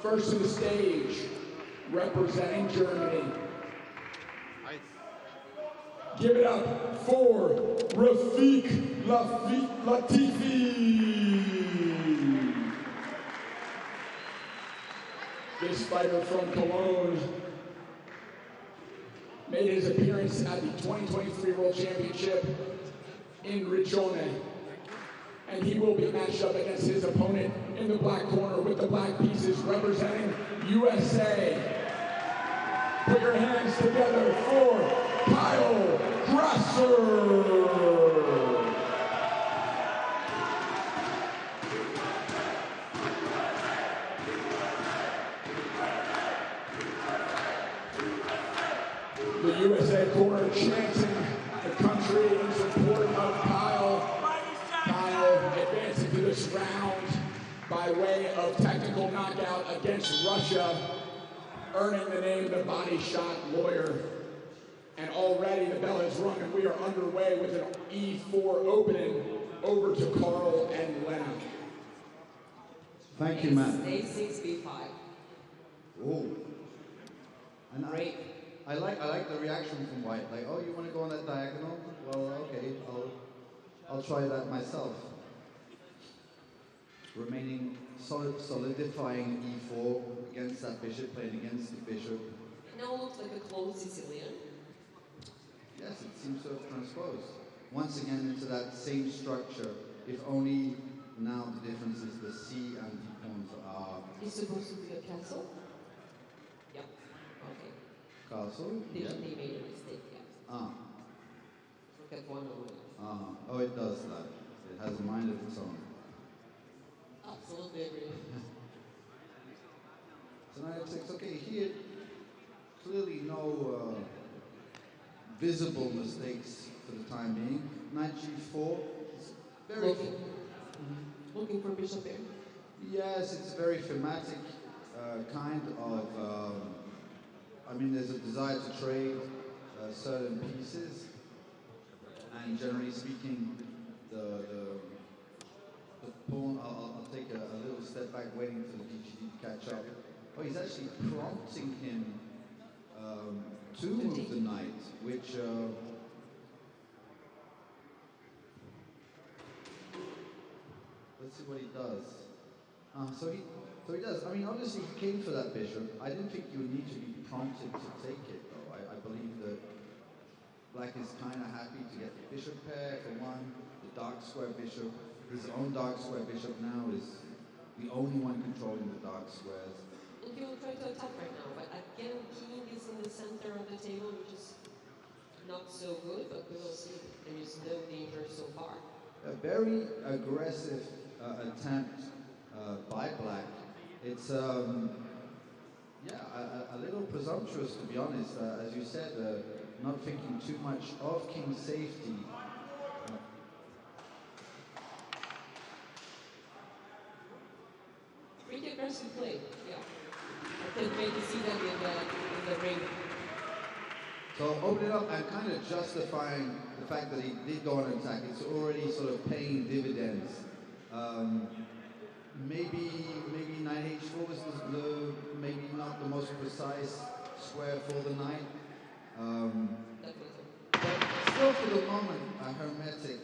[SPEAKER 2] First to the stage, representing Germany. Give it up for Rafiq Latifi. This fighter from Cologne made his appearance at the 2023 World Championship in Riccione. And he will be matched up against his opponent in the black corner with the black pieces representing USA. Put your hands together for Kyle Grasser. The USA corner chanting the country in support of Kyle. Kyle advancing to this round by way of technical knockout against Russia, earning the name the Body Shot Lawyer. And already the bell has rung and we are underway with an E4 opening over to Carl and Lena.
[SPEAKER 3] Thank you, Matt.
[SPEAKER 8] Stage 6B5.
[SPEAKER 3] Oh. And I like the reaction from White. Like, oh, you want to go on that diagonal? Well, okay, I'll try that myself. Remaining solidifying E4 against that bishop, playing against the bishop.
[SPEAKER 8] It now looks like a closed Sicilian.
[SPEAKER 3] Yes, it seems to have transposed. once again into that same structure, if only now the difference is the C and D pawns are...
[SPEAKER 8] It's supposed to be a castle? Yeah. Okay.
[SPEAKER 3] Castle?
[SPEAKER 8] They
[SPEAKER 3] Yeah.
[SPEAKER 8] made a mistake, yeah.
[SPEAKER 3] Ah.
[SPEAKER 8] Look at one over there.
[SPEAKER 3] Oh, it does that. It has a mind of its own.
[SPEAKER 8] Absolutely agree.
[SPEAKER 3] So knight f6, okay, here, clearly no visible mistakes for the time being. Knight g4, it's very...
[SPEAKER 8] Looking for bishop here?
[SPEAKER 3] Yes, it's a very thematic kind of... I mean, there's a desire to trade certain pieces, and generally speaking, the pawn, I'll take a little step back, waiting for the DGD to catch up. Oh, he's actually prompting him to move the knight, which... let's see what he does. So he does. I mean, obviously he came for that bishop. I didn't think you would need to be prompted to take it, though. I believe that Black is kind of happy to get the bishop pair for one, the dark square bishop. His own dark square bishop now is the only one controlling the dark squares.
[SPEAKER 8] And he will try to attack right now, but again, king is in the center of the table, which is not so good, but we will see. There is no danger so far.
[SPEAKER 3] A very aggressive attempt by Black. It's yeah, a little presumptuous, to be honest. As you said, not thinking too much of king's safety.
[SPEAKER 8] Pretty aggressive play, yeah. I can't wait to see them in the ring.
[SPEAKER 3] So opening up and kind of justifying the fact that he did go on attack. It's already sort of paying dividends. Maybe knight h4 was maybe not the most precise square for the knight. But still, for the moment, a hermetic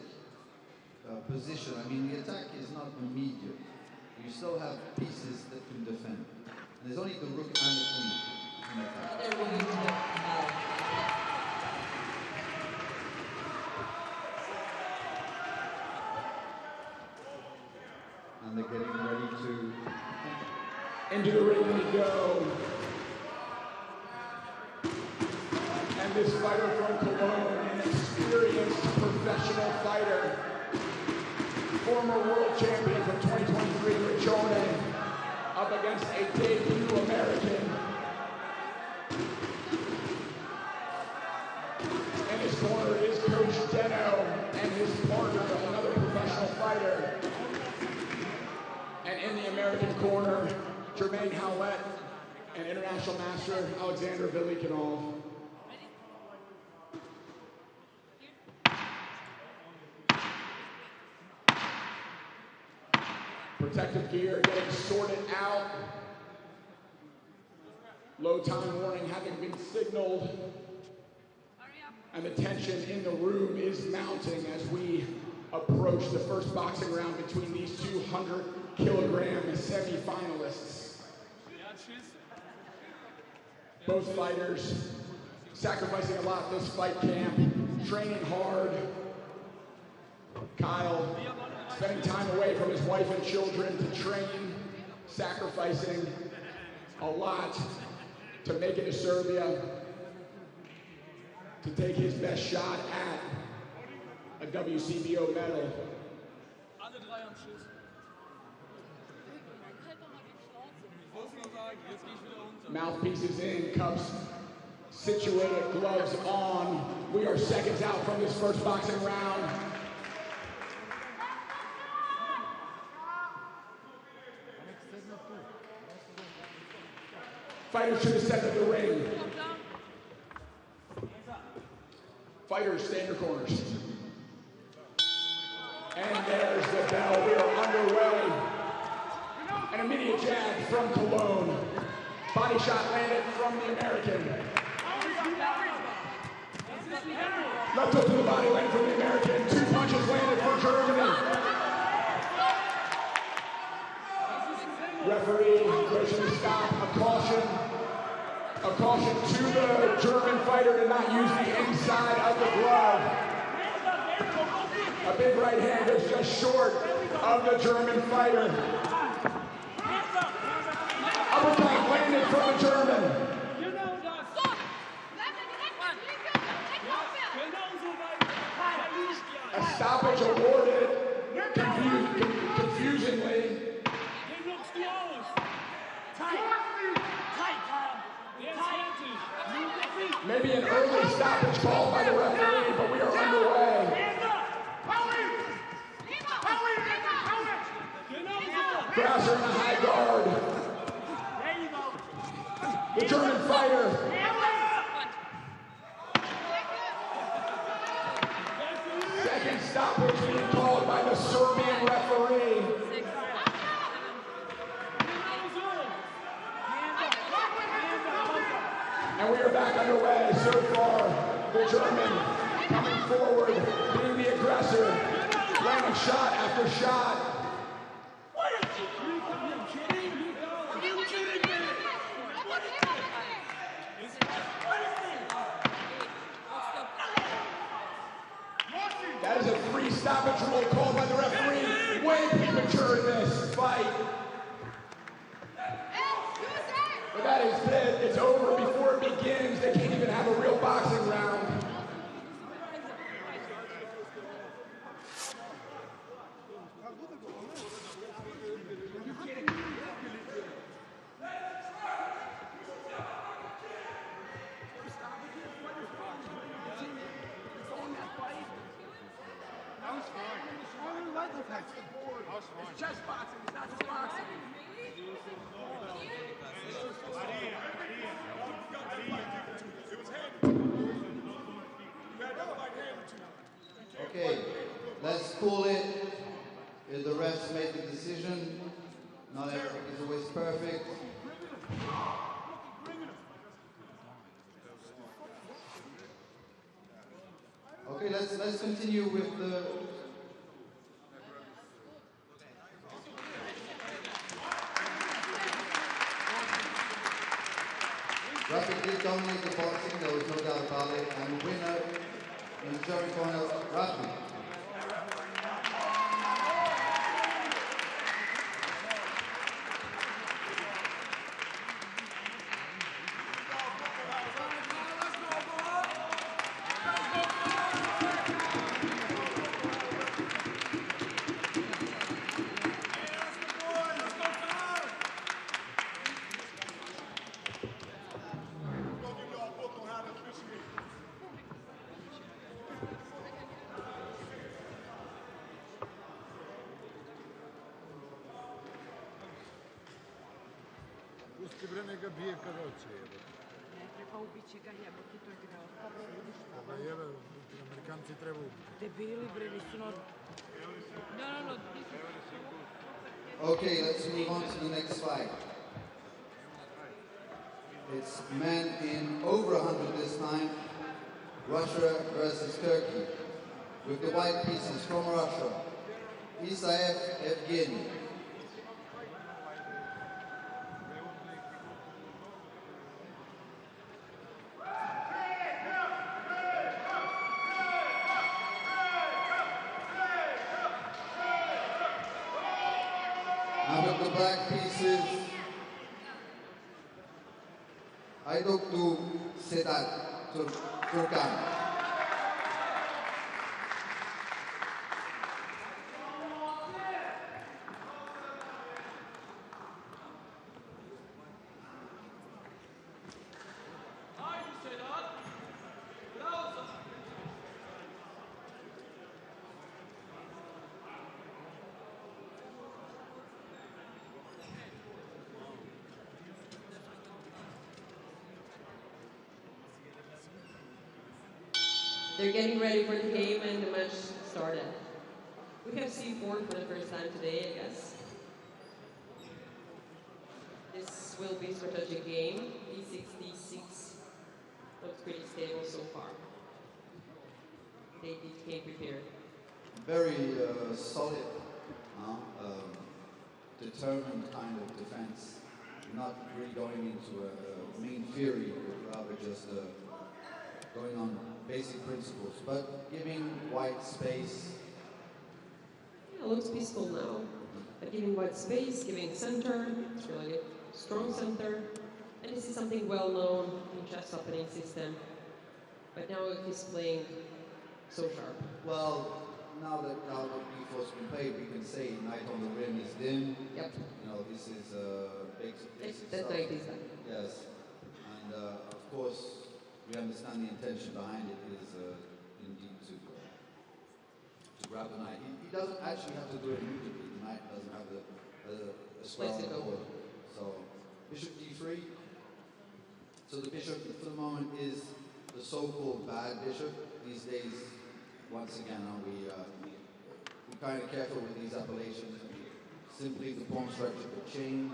[SPEAKER 3] position. I mean, the attack is not immediate. You still have pieces that can defend. And there's only the rook and the queen in attack. And they're getting ready to...
[SPEAKER 2] Into the ring we go. And this fighter from Cologne, an experienced professional fighter, former world champion from 2023, Riccione, up against a debut American. In his corner is Coach Deno and his partner, another professional fighter. And in the American corner, Jermaine Howlett and international master Alexander Velikanov. Protective gear getting sorted out. Low time warning having been signaled. And the tension in the room is mounting as we approach the first boxing round between these 200-kilogram semi-finalists. Both fighters sacrificing a lot this fight camp, training hard. Kyle spending time away from his wife and children to train, sacrificing a lot to make it to Serbia, to take his best shot at a WCBO medal. Mouthpieces in, cups situated, gloves on. We are seconds out from this first boxing round. Fighters to the center of the ring. Fighters, stay in your corners. And there's the bell. We are underway. An immediate jab from Cologne. Body shot landed from the American. Left hook to the body landed from the American. 2 punches landed for Germany. Referee motion to stop. A caution to the German fighter to not use the inside of the glove. A big right hand is just short of the German fighter. Uppercut landed from the German. A stoppage awarded confusingly. Maybe an early stoppage called by the referee, but we are underway. Grasser in a high guard. The German fighter. Second stoppage being called by the Serbian referee. And we are back underway. So far, the German coming forward, being the aggressor, landing shot after shot. That is a free stoppage rule called by the referee. Way premature in this fight. But that is it. It's over before it begins. They can't even have a real boxing round.
[SPEAKER 10] It's chess boxing, it's not just boxing.
[SPEAKER 3] Okay, let's call it. The refs made the decision. Not everything is always perfect. Okay, let's continue with the. Rubingh did dominate the boxing, there was no doubt about it, and the winner in the German corner, Rubingh.
[SPEAKER 6] Pusti bre neka bije kad hoće.
[SPEAKER 7] Ne treba ubiće ga jebote, to je greo. Pa bre, vidiš što.
[SPEAKER 6] Pa jebe, Amerikanci treba ubiti.
[SPEAKER 7] Debili bre, nisu normalni. No.
[SPEAKER 3] Okay, let's move on to the next fight. It's men in over 100 this time. Russia versus Turkey. With the white pieces from Russia, Iepe Rubingh. And with the black pieces, Sedat Turkan.
[SPEAKER 8] They're getting ready for the game and the match started. We have C4 for the first time today, I guess. This will be a strategic game. D6, D6 looks pretty stable so far. They came prepared.
[SPEAKER 3] Very solid, determined kind of defense. Not really going into a main theory, but rather just going on basic principles, but giving white space.
[SPEAKER 8] Yeah, it looks peaceful now. But giving white space, giving center, it's really good. Strong center. And this is something well known in chess opening system. But now he's playing so sharp.
[SPEAKER 3] Well, now that before's been played, we can say knight on the rim is dim.
[SPEAKER 8] Yep.
[SPEAKER 3] You know, this is basic
[SPEAKER 8] That
[SPEAKER 3] stuff.
[SPEAKER 8] knight is done.
[SPEAKER 3] Yes. And of course, we understand the intention behind it is indeed to grab the knight. He doesn't actually have to do it immediately. The knight doesn't have a square on the board. So, bishop d3. So the bishop, for the moment, is the so-called bad bishop. These days, once again, we're kind of careful with these appellations. Simply the pawn structure could change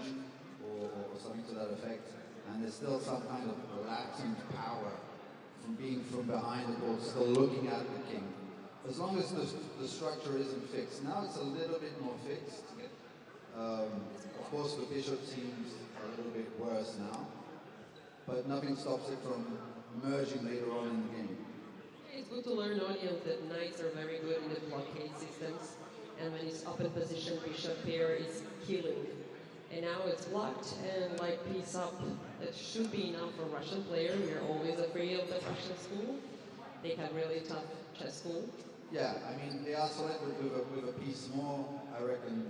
[SPEAKER 3] or something to that effect. And there's still some kind of latent power from being from behind the board, still looking at the king. As long as the structure isn't fixed. Now it's a little bit more fixed. Of course, the bishop seems a little bit worse now, but nothing stops it from emerging later on in the game.
[SPEAKER 8] It's good to learn, audience, that knights are very good in the blockade systems, and when it's up in position, bishop here is killing. And now it's blocked, and like piece up, that should be enough for Russian player. We're always afraid of the Russian school. They have really tough chess school.
[SPEAKER 3] Yeah, I mean, they are selected with a piece more, I reckon.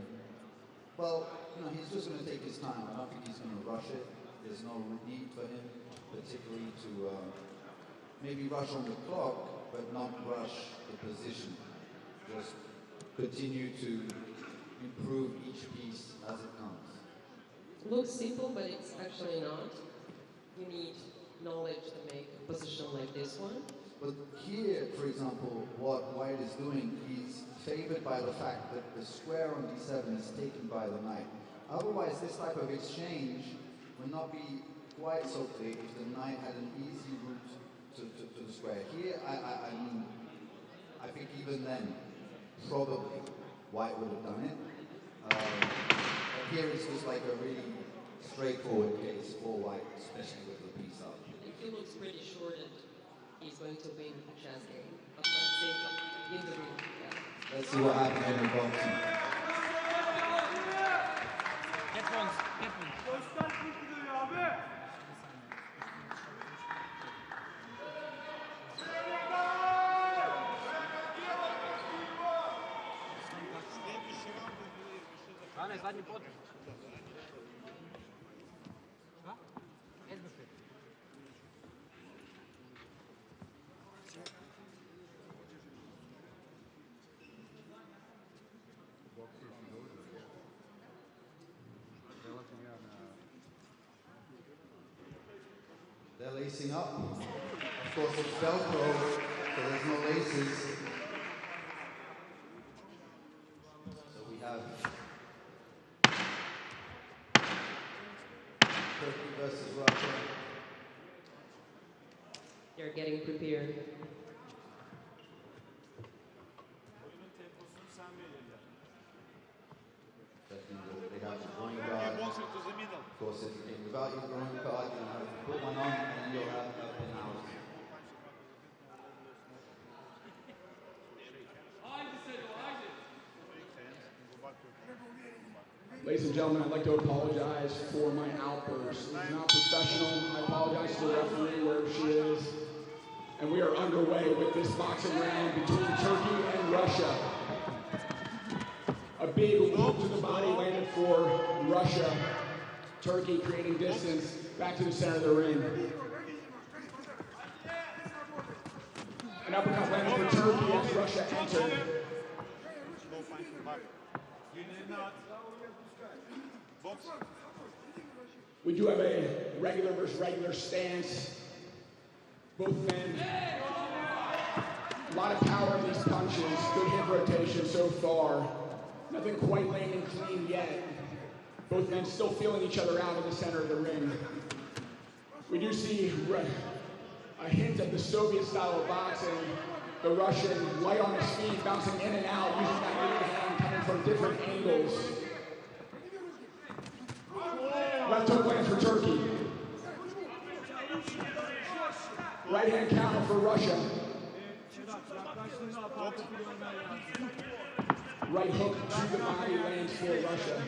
[SPEAKER 3] Well, you know, he's just going to take his time. I don't think he's going to rush it. There's no need for him, particularly to maybe rush on the clock, but not rush the position. Just continue to improve each piece as it comes.
[SPEAKER 8] Looks simple, but it's actually not. You need knowledge to make a position like this one.
[SPEAKER 3] But here, for example, what White is doing, he's favored by the fact that the square on d7 is taken by the knight. Otherwise, this type of exchange would not be quite so clear if the knight had an easy route to the square. Here, I mean, I think even then, probably White would have done it. But here it's just like a really straightforward case for White, especially with the piece up.
[SPEAKER 8] If he looks pretty short, he's going to win a chess game. But let's see in the room. Yeah.
[SPEAKER 3] Let's see what happens in the boxing.
[SPEAKER 12] Headphones. Задний под. Что? SBF.
[SPEAKER 3] They're lacing up. Of course, it's Velcro, so there's no laces. So we have Turkey versus Russia.
[SPEAKER 8] They're getting prepared.
[SPEAKER 3] They have the drawing card. Of course, if you came without your drawing card, you'll have to put one on and you'll have a penalty.
[SPEAKER 2] Ladies and gentlemen, I'd like to apologize for my outburst. It's not professional. I apologize to the referee wherever she is. And we are underway with this boxing round between Turkey and Russia. A big loop to the body landed for Russia. Turkey creating distance back to the center of the ring. An uppercut landed for Turkey as Russia entered. We do have a regular versus regular stance. Both men, a lot of power in these punches. Good hip rotation so far. Nothing quite landing clean yet. Both men still feeling each other out in the center of the ring. We do see a hint of the Soviet style of boxing. The Russian light on his feet, bouncing in and out, using that right hand coming from different angles. Left hook lands for Turkey. Right hand counter for Russia. Right hook to the body lands for Russia.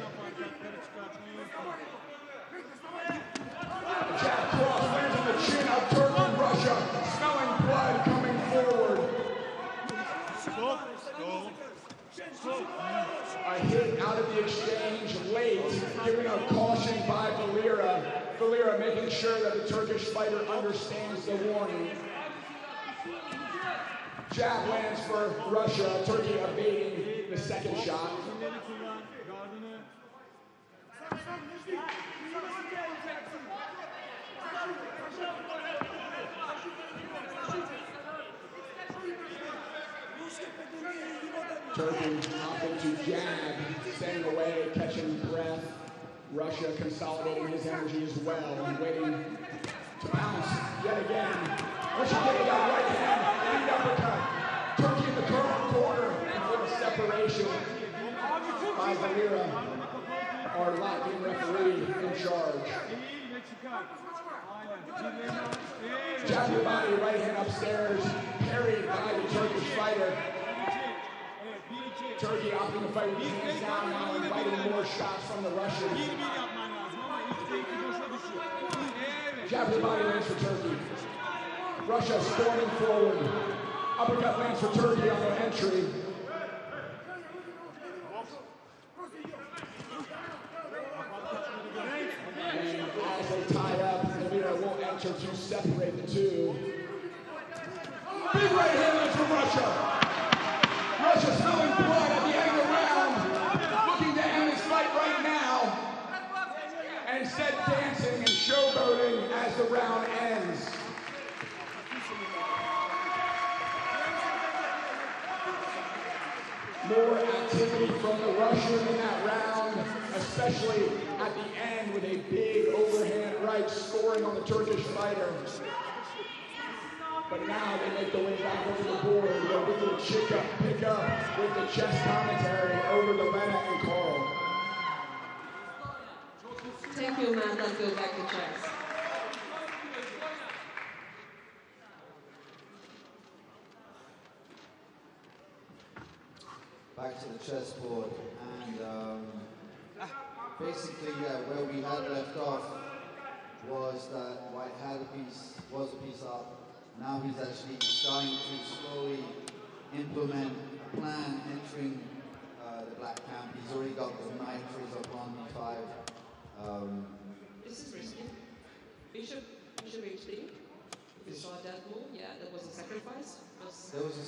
[SPEAKER 2] A jab cross lands on the chin of Turkey, Russia. Smelling blood coming forward. A hit out of the exchange late, giving a caution by Valera. Valera making sure that the Turkish fighter understands the warning. Jab lands for Russia, Turkey evading the second shot. Turkey opting to jab, staying away, catching breath. Russia consolidating his energy as well and waiting to pounce yet again. Russia getting that right hand and uppercut. Turkey in the current corner before a separation by Valera. Our Latvian referee in charge. Jab your body, right hand upstairs, parried by the Turkish fighter. Turkey opting to fight with his hands down now, inviting more shots from the Russians. Jab your body lands for Turkey. Russia storming forward. Uppercut lands for Turkey on the entry. And as they tie up, Valera will enter to separate the two. Big right hand lands for Russia. Russia smelling blood at the end of the round, looking to end this fight right now, and instead dancing and showboating as the round ends. More activity from the Russian in that round, especially at the end with a big overhand right scoring on the Turkish fighter. But now they make the way back over the board. They'll do a pick up with the chess commentary over to Lena and Carl.
[SPEAKER 8] Thank you, Matt. Let's go back to chess.
[SPEAKER 3] Back to the chessboard, and basically, where we had left off was that White had a piece up. Now he's actually starting to slowly implement a plan entering the black camp. He's already got the knight for his pawn b5.
[SPEAKER 8] This is risky. Bishop h3. If you saw that move, yeah, that was a sacrifice.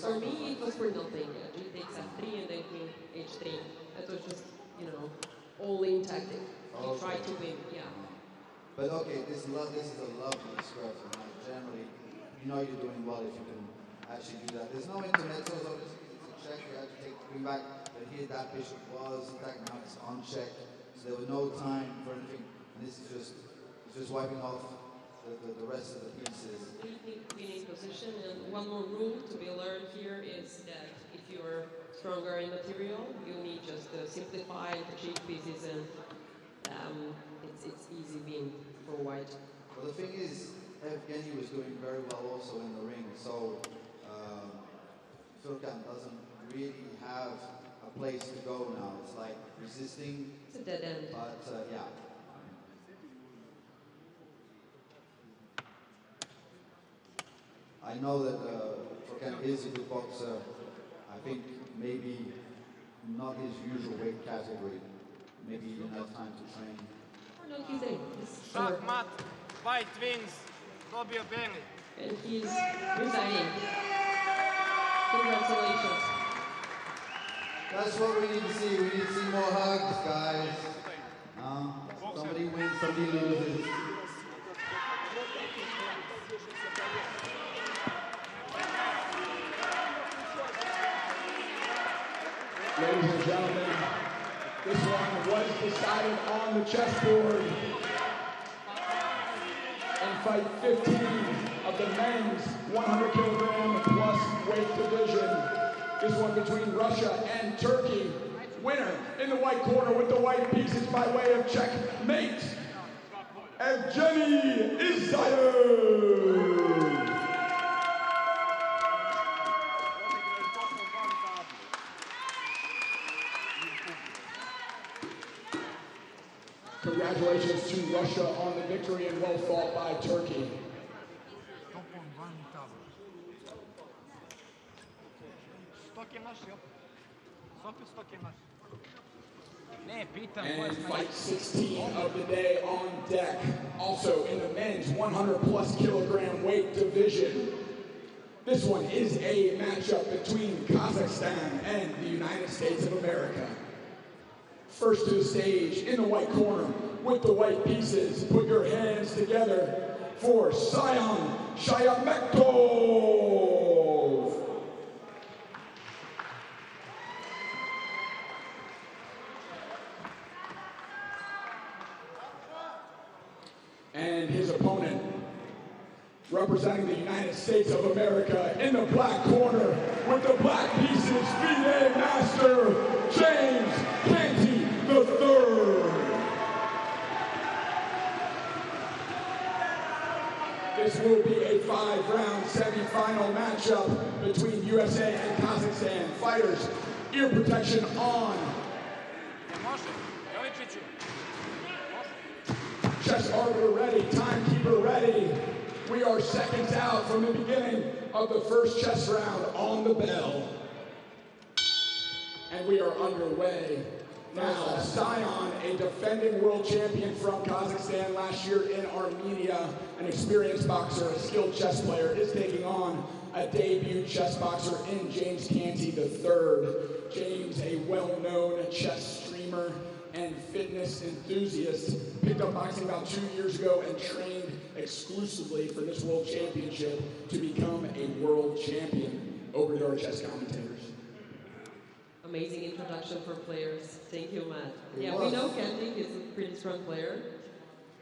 [SPEAKER 8] For me, it was for nothing. Yeah. He takes f3 and then king h3. That was just, all in tactic. He tried to win, yeah.
[SPEAKER 3] But okay, this is a lovely square for now. Generally, you know you're doing well if you can actually do that. There's no intermezzos, obviously, it's a check, you have to take the queen back, but here that bishop was attacked, now it's on check, so there was no time for anything, and this is just wiping off the rest of the pieces.
[SPEAKER 8] Winning position, and one more rule to be learned here is that if you're stronger in material, you need just to simplify the cheap pieces, and it's easy win for white.
[SPEAKER 3] Well, the thing is, Evgeny was doing very well also in the ring, so Furkan doesn't really have a place to go now. It's like resisting.
[SPEAKER 8] It's a dead end.
[SPEAKER 3] But yeah. I know that Furkan is a good boxer. I think maybe not his usual weight category. Maybe he didn't have time to train.
[SPEAKER 8] No, he's in.
[SPEAKER 12] Shachmat, white wins. Dobio Benny.
[SPEAKER 8] And he's resigning. Congratulations.
[SPEAKER 3] That's what we need to see. We need to see more hugs, guys. Somebody wins, somebody loses.
[SPEAKER 2] Ladies and gentlemen, this one was decided on the chessboard. In fight 15 of the men's 100 kilogram plus weight division. This one between Russia and Turkey. Winner in the white corner with the white pieces by way of checkmate, Evgeny Isayev. goes to Russia on the victory and well fought by Turkey.
[SPEAKER 6] Topom van tabla. Stok je naš, jel? Opet stok je naš. Ne, pitam ko je
[SPEAKER 2] And
[SPEAKER 6] s
[SPEAKER 2] fight 16 of the day on deck. Also in the men's 100 plus kilogram weight division. This one is a matchup between Kazakhstan and the United States of America. First to the stage in the white corner with the white pieces. Put your hands together for Sion Shayamektov. And his opponent, representing the United States of America in the black corner with the black pieces, FIDE Master James Canty III. This will be a 5-round semifinal matchup between USA and Kazakhstan fighters. Ear protection on. Chess arbiter ready, timekeeper ready. We are seconds out from the beginning of the first chess round on the bell. And we are underway. Now, Sion, a defending world champion from Kazakhstan last year in Armenia, an experienced boxer, a skilled chess player, is taking on a debut chess boxer in James Canty III. James, a well-known chess streamer and fitness enthusiast, picked up boxing about 2 years ago and trained exclusively for this world championship to become a world champion. Over to our chess commentators.
[SPEAKER 8] Amazing introduction for players. Thank you, Matt. Yeah, we know Canty is a pretty strong player.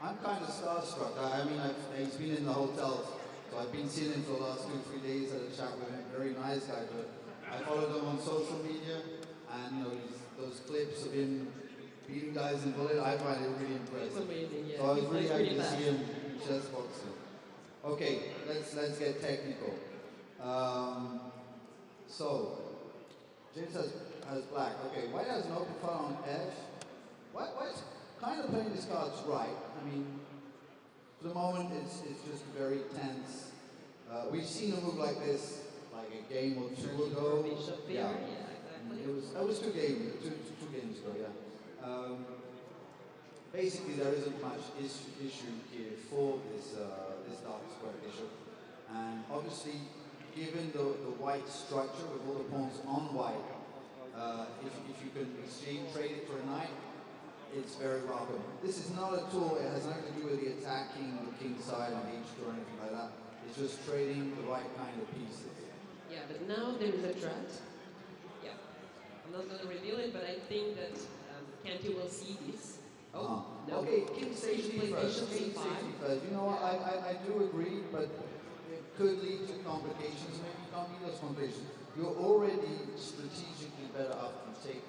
[SPEAKER 3] I'm kind of starstruck. I mean, he's been in the hotel, so I've been seeing him for the last 2-3 days at a chat with him. Very nice guy, but I followed him on social media, and you know, those clips of him beating guys in bullet, I find it really impressive.
[SPEAKER 8] It's amazing, yeah.
[SPEAKER 3] So I was really happy to see him in chess boxing. Okay, let's get technical. So James has black. Okay, white has an open file on F. White's kind of playing these cards right. I mean, for the moment, it's just very tense. We've seen a move like this, like a game or two ago. Yeah, exactly. That was two games ago. Yeah. Basically, there isn't much issue here for this dark square bishop, and obviously, given the white structure with all the pawns on white, if you can exchange trade it for a knight, it's very welcome. This is not a tool, it has nothing to do with the attacking the king side on h2 or anything like that. It's just trading the right kind of pieces.
[SPEAKER 8] Yeah, but now there is a threat. Yeah. I'm not going to reveal it, but I think that Canty will see this. Oh, no.
[SPEAKER 3] Okay, king safety first. King safety first. You know what, I do agree, but it could lead to complications. Maybe you can't need those complications. You're already strategically better off to take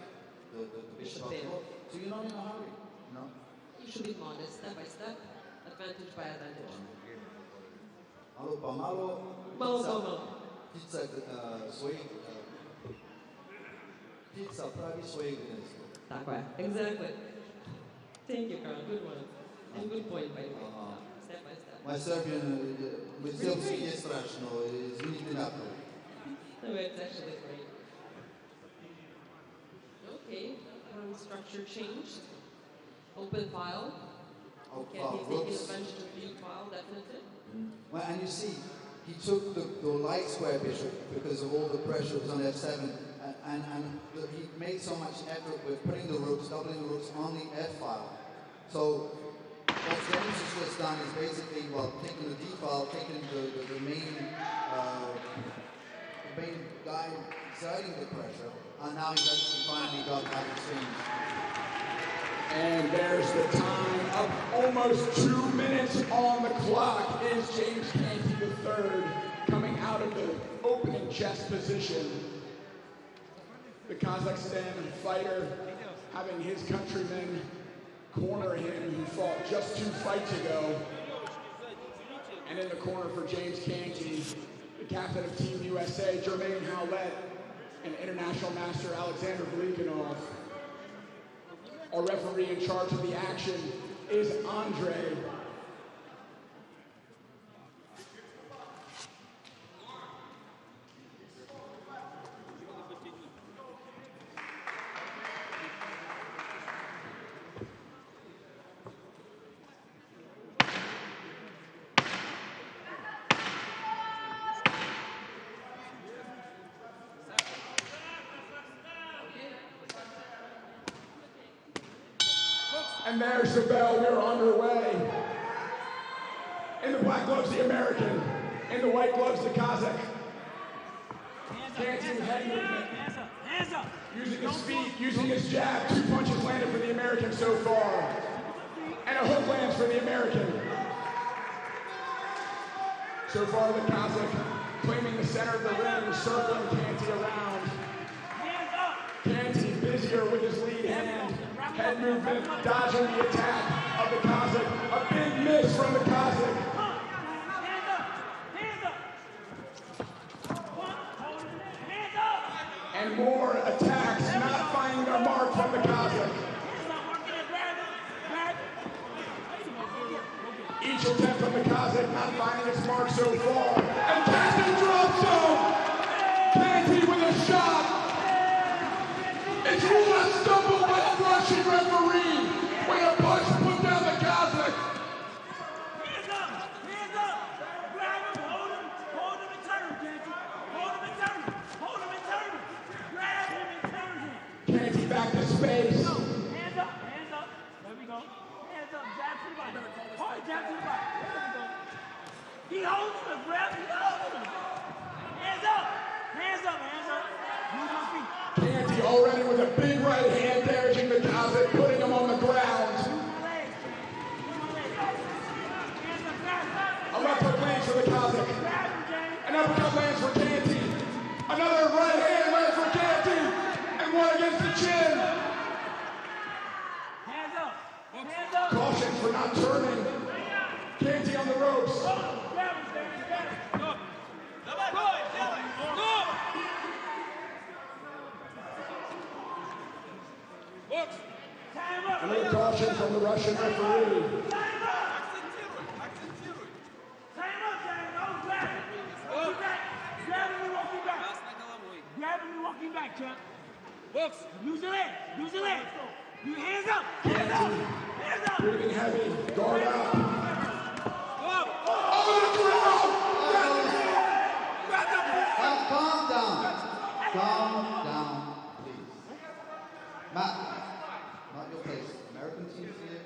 [SPEAKER 3] the bishop off the board. So you're not in a hurry, no?
[SPEAKER 8] You should be modest, step by step, advantage by advantage.
[SPEAKER 3] Malo pa malo. Pizza pravi svojeg dneska.
[SPEAKER 8] Tako je, exactly. Thank you, Carl. Good one. And good point, by the way. Step by step.
[SPEAKER 3] My Serbian, with Srpski je strašno, izvinite napred.
[SPEAKER 8] No, it's actually great. Okay, structure changed. Open file.
[SPEAKER 3] Okay,
[SPEAKER 8] Canty taking advantage of the file, definitely.
[SPEAKER 3] Well, and you see, he took the light square bishop because of all the pressure that was on f7, and he made so much effort with putting the rooks, doubling the rooks on the f file. So what James has just done is basically, well, taking the d file, taking the main guy exerting the pressure, and now he's actually finally got that exchange.
[SPEAKER 2] And there's the time of almost 2 minutes on the clock. Is James Canty III coming out of the opening chess position. The Kazakhstan fighter having his countrymen corner him, who fought just 2 fights ago. And in the corner for James Canty, the captain of Team USA, Jermaine Howlett, and international master Alexander Velikanov. Our referee in charge of the action is Andre. And there's the bell, we're underway. In the black gloves, the American. In the white gloves, the Kazakh. Dancing with head movement.
[SPEAKER 13] Hands up.
[SPEAKER 2] Using his feet, using his jab. 2 punches landed for the American so far. And a hook lands for the American. So far, the Kazakh claiming the center of the ring, circling Canty around. Canty busier with his lead hand. Head movement, dodging the attack of the Kazakh. A big miss from the Kazakh. And more attacks, not finding their mark from the Kazakh. Each attempt from the Kazakh not finding its mark so far. And Canty drops him! Canty with a shot! It's ruled a stumble by the Russian referee when a punch put down the Kazakh.
[SPEAKER 13] Hands up! Hands up! Grab him, hold him and turn him, Canty. Hold him and turn him. Hold him and turn him. Grab him and turn him.
[SPEAKER 2] Canty back to space.
[SPEAKER 13] Hands up, hands up. There we go. Hands up, jab to the body. Hard jab to the body. There we go. He holds him, grab him, he holds him. Hands up! Hands up, hands up. Move your feet.
[SPEAKER 2] Canty already with a big right hand damaging the Kazakh, putting him on the ground. A left hook lands for the Kazakh. An uppercut lands for Canty. Another right hand lands for Canty. And one against the chin.
[SPEAKER 13] Hands up. Hands up.
[SPEAKER 2] Caution for not turning. Canty on the ropes.
[SPEAKER 13] Grab him, grab him. Go.
[SPEAKER 2] Another caution from the Russian referee.
[SPEAKER 13] Grab him and walking back, Chuck. Use your leg. Use your leg. You hands up. Hands up. Hands up.
[SPEAKER 2] Breathing heavy. Guard up.
[SPEAKER 3] Calm down. Calm down, please. Matt, not your place. American team's here.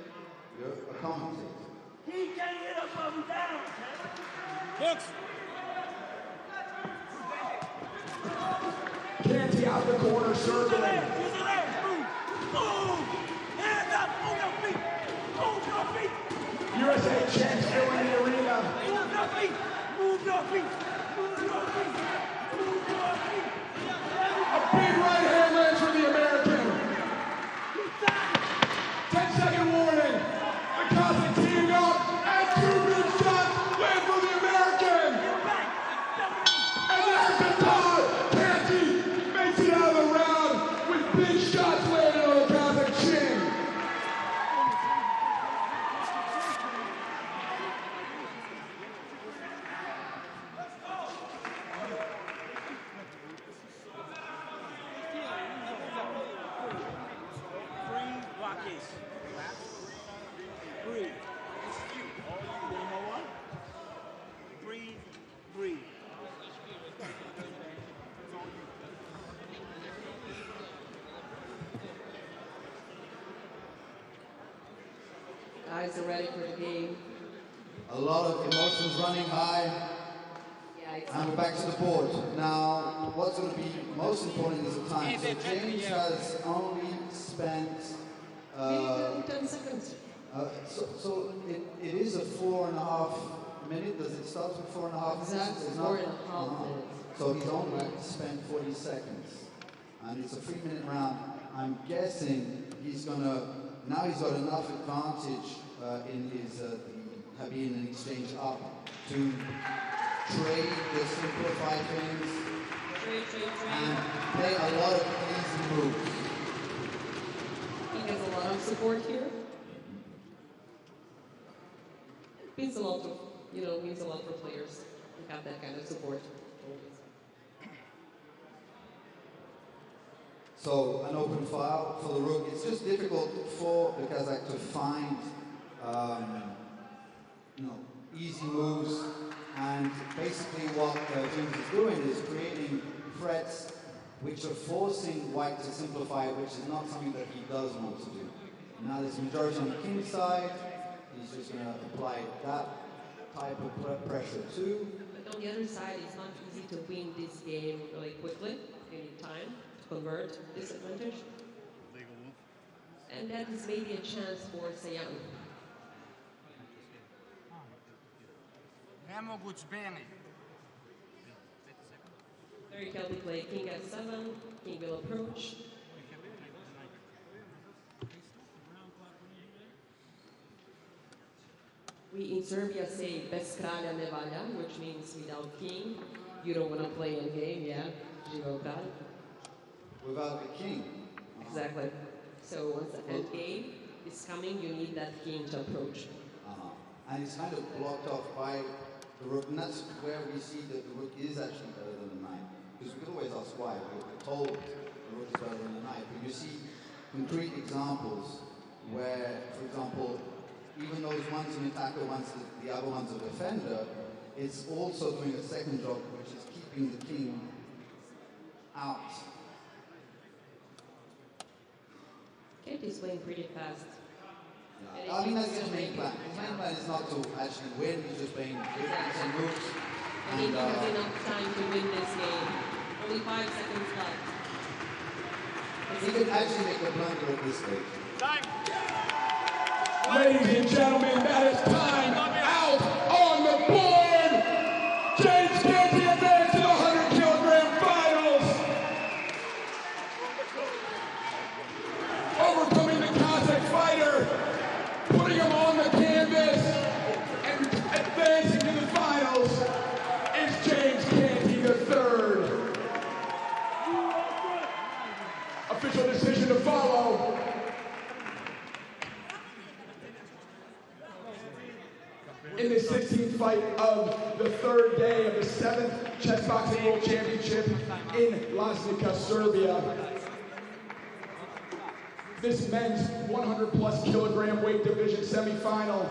[SPEAKER 3] You're a commentator.
[SPEAKER 13] He can't get up while we down.
[SPEAKER 2] Canty out the corner, circling.
[SPEAKER 13] Use your leg. Move. Move. Hands up. Move your feet. Move your feet.
[SPEAKER 2] USA champs filling the arena.
[SPEAKER 13] Move your feet. Move your feet. Move your feet. Move your feet.
[SPEAKER 2] A big right hand lands for the American. 10-second warning. The Kazakh team up and 2 big shots land for the American. And that's the tie. Canty makes it out of the round with big shots landing on the Kazakh chin.
[SPEAKER 8] Guys are ready for the game.
[SPEAKER 3] A lot of emotions running high. And we're back to the board. Now, what's going to be most important is the time. So James has only spent...
[SPEAKER 8] 10 seconds.
[SPEAKER 3] So it is a 4.5 minute. Does it start with 4.5 minutes?
[SPEAKER 8] Exactly,
[SPEAKER 3] It's
[SPEAKER 8] 4.5
[SPEAKER 3] not-
[SPEAKER 8] minutes.
[SPEAKER 3] So he's only spent 40 seconds. And it's a 3-minute round. I'm guessing he's going to... Now he's got enough advantage in his being an exchange up to trade the simplified things and play a lot of easy moves.
[SPEAKER 8] He has a lot of support here. means a lot of, means a lot for players to have that kind of support.
[SPEAKER 3] So an open file for the rook. It's just difficult for the Kazakh to find, easy moves. And basically what James is doing is creating threats which are forcing white to simplify, which is not something that he does want to do. Now there's a majority on the king side. He's just going to apply that type of pressure too.
[SPEAKER 8] But on the other side, it's not easy to win this game really quickly. You need time to convert this advantage. And that is maybe a chance for Sayan. Very healthy play. King f7. King will approach. We in Serbia say bez kralja ne valja, which means without king, you don't want to play a game, yeah? Živo kralj.
[SPEAKER 3] Without the king.
[SPEAKER 8] Exactly. So once the end game is coming, you need that king to approach.
[SPEAKER 3] And it's kind of blocked off by the rook, and that's where we see that the rook is actually better than the knight. Because we could always ask why. We're told the rook is better than the knight, but you see concrete examples where, for example, even those one's an attacker, one's the other one's a defender, it's also doing a second job, which is keeping the king out.
[SPEAKER 8] Kate is playing pretty fast.
[SPEAKER 3] Yeah. I mean, that's his main plan. His main plan is not to actually win, he's just playing some moves.
[SPEAKER 8] And he has enough time to win this game. Only 5 seconds left.
[SPEAKER 3] He could actually make a blunder at this stage.
[SPEAKER 2] Time! Ladies and gentlemen, that is time out on the board. James Canty advanced to the 100-kilogram finals. Overcoming the Kazakh fighter, putting him on the canvas, and advancing to the finals is James Canty III. Official decision to follow. In the 16th fight of the third day of the 7th Chessboxing World Championship in Lasnica, Serbia. This men's 100-plus kilogram weight division semifinal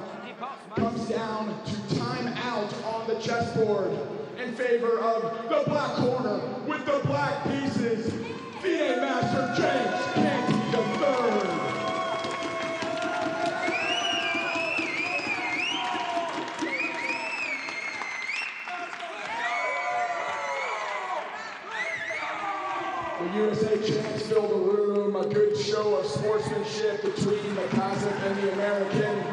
[SPEAKER 2] comes down to time out on the chessboard in favor of the black corner with the black pieces, FIDE Master James Canty III. The USA champs fill the room, a good show of sportsmanship between the Kazakh and the American.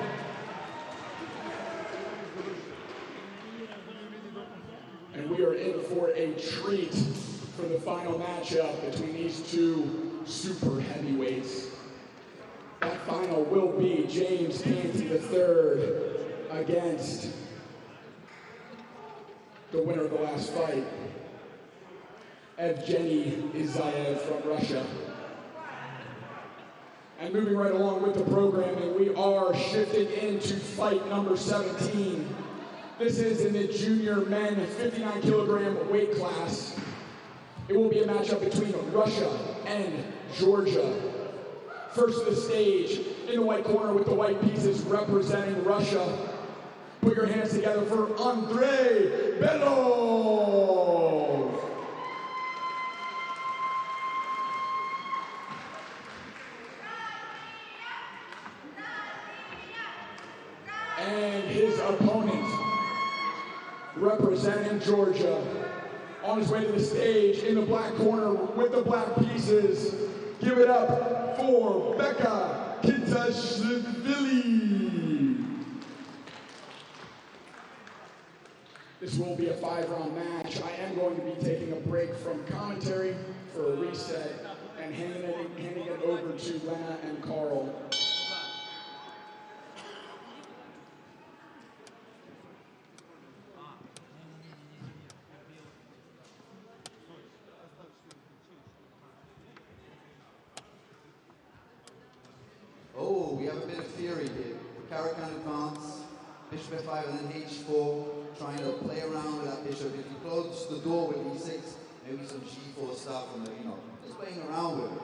[SPEAKER 2] And we are in for a treat for the final matchup between these two super heavyweights. That final will be James Canty III against the winner of the last fight, Evgeny Isayev from Russia. And moving right along with the programming, we are shifting into fight number 17. This is in the junior men 59-kilogram weight class. It will be a matchup between Russia and Georgia. First to the stage, in the white corner with the white pieces representing Russia. Put your hands together for Andrei Belov. And his opponent, representing Georgia, on his way to the stage in the black corner with the black pieces. Give it up for Becca Kitashvili. This will be a 5-round match. I am going to be taking a break from commentary for a reset and handing it over to Lena and Carl.
[SPEAKER 3] Oh, we have a bit of theory here. Caracan advance, bishop f5 and then h4, trying to play around with that bishop. If you close the door with e6, maybe some g4 stuff, and just playing around with it.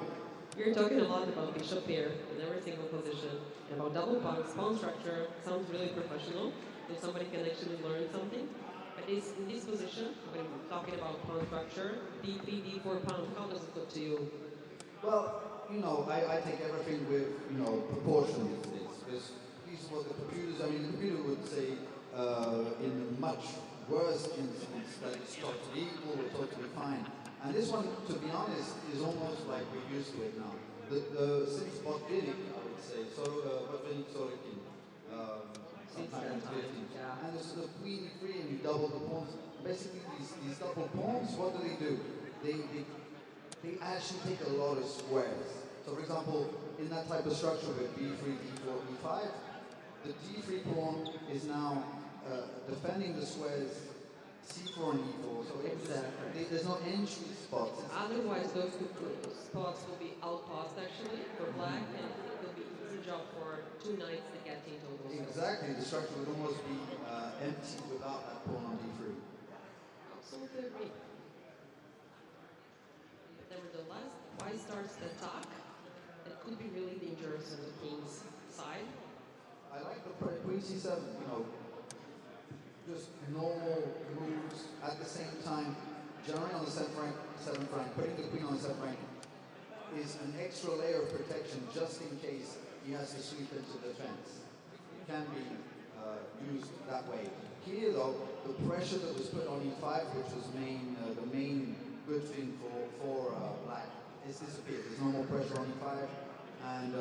[SPEAKER 8] You're talking a lot about bishop here in every single position, and about double pawn structure. Sounds really professional, so somebody can actually learn something. But in this position, when we're talking about pawn structure, d3, d4 pawn, how does it look to you?
[SPEAKER 3] Well, I take everything with, proportion these days. Because these are what the computers, the computer would say in a much worse instance that it's totally equal or totally fine. And this one, to be honest, is almost like we're used to it now. Since Botvinnik, I would say, Botvinnik Sorokin, sometimes 50. And it's the queen e3 and you double the pawns. Basically, these double pawns, what do? They actually take a lot of squares. So, for example, in that type of structure with b3, d4, e5, the d3 pawn is now defending the squares c4 and e4. So there's no entry spots.
[SPEAKER 8] Otherwise, those spots will be outpassed actually for black, and it will be an easy job for two knights to get into those.
[SPEAKER 3] Exactly, the structure would almost be empty without that pawn on d3.
[SPEAKER 8] Absolutely agree. Nevertheless, white starts the attack. It could be really dangerous on the king's side.
[SPEAKER 3] I like the queen c7, just normal moves at the same time. Generally on the 7th rank, putting the queen on the 7th rank is an extra layer of protection just in case he has to sweep into defense. It can be used that way. Here though, the pressure that was put on e5, which was the main good thing for black, it's disappeared. There's no more pressure on e5, and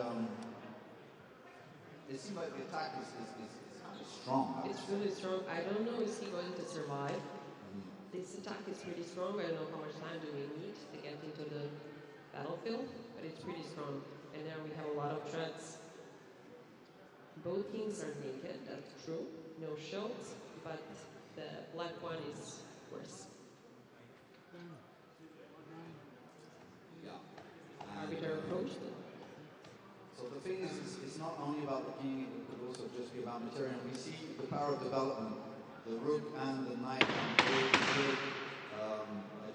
[SPEAKER 3] it seems like the attack is kind of strong.
[SPEAKER 8] It's really strong. I don't know is he going to survive. This attack is pretty strong. I don't know how much time do we need to get into the battlefield, but it's pretty strong. And now we have a lot of threats. Both kings are naked, that's true. No shields, but the black one is worse.
[SPEAKER 3] Yeah.
[SPEAKER 8] Arbiter approached.
[SPEAKER 3] So the thing is, it's not only about the king, it could also just be about material. We see the power of development. The rook and the knight are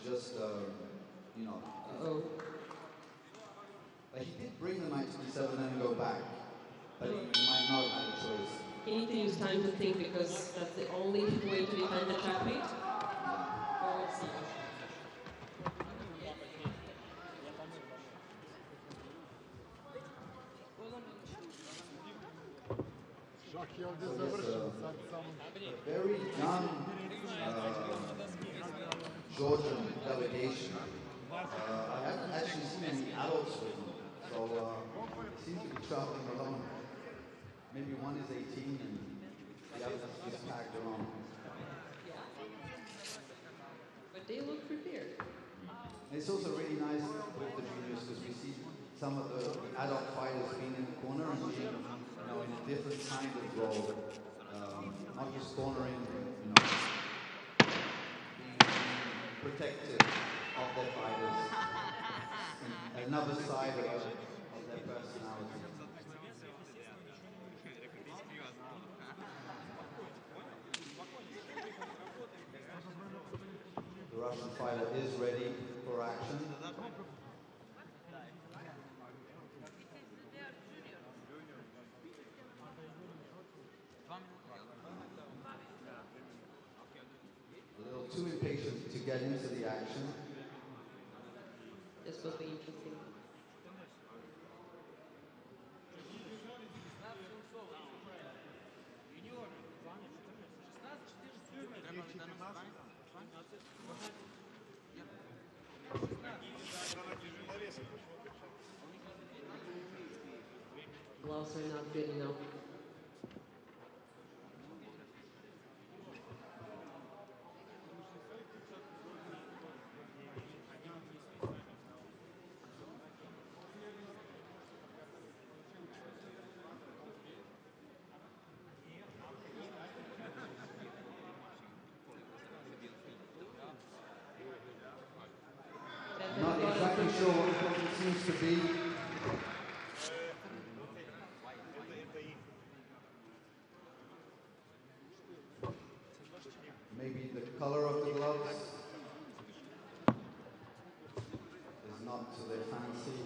[SPEAKER 3] just, He did bring the knight to d7 and then go back, but he might not have had a choice.
[SPEAKER 8] You need to use time to think because that's the only way to defend the checkmate. Or see.
[SPEAKER 3] Very young Georgian delegation. I haven't actually seen any adults with them, so it seems to be traveling alone. Maybe one is 18 and the other is just tagged along.
[SPEAKER 8] But they look prepared.
[SPEAKER 3] And it's also really nice with the juniors because we see some of the adult fighters being in the corner and being, in a different kind of role. Not just cornering, being protective of their fighters. Another side of their personality. The Russian fighter is ready for action. A little too impatient to get into the action.
[SPEAKER 8] This will be interesting. Gloves are not good enough.
[SPEAKER 3] Not exactly sure what the problem seems to be. maybe the color of the gloves is not to their fancy.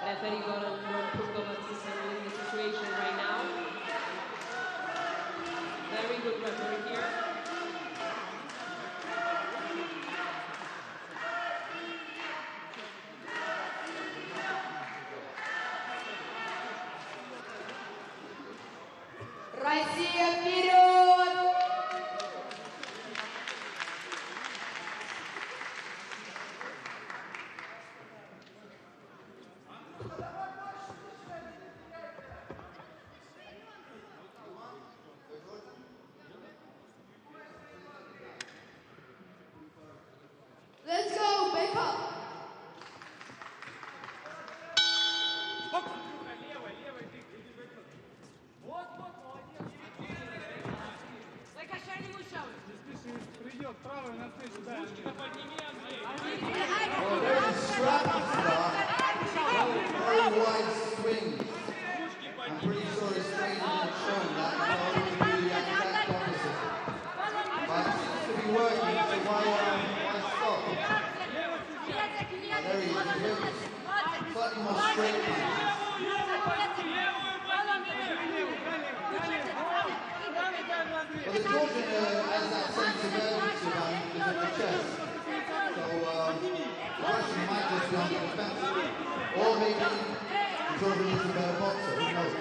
[SPEAKER 8] Referee Goran Pukovac is handling the situation right now. Very good referee here.
[SPEAKER 14] Россия, вперед! Let's go, back up!
[SPEAKER 5] Придет правая на встречу, да.
[SPEAKER 3] Oh, very scrappy start. Very wide swings. I'm pretty sure his training has shown that he can only do the exact opposite. But it seems to be working, so why stop? There he is, slightly more straight punches. Well, the Georgian has that sense of urgency about him because of the chess. So the Russian might just be on the defense. Or maybe the Georgian is a better boxer, who knows?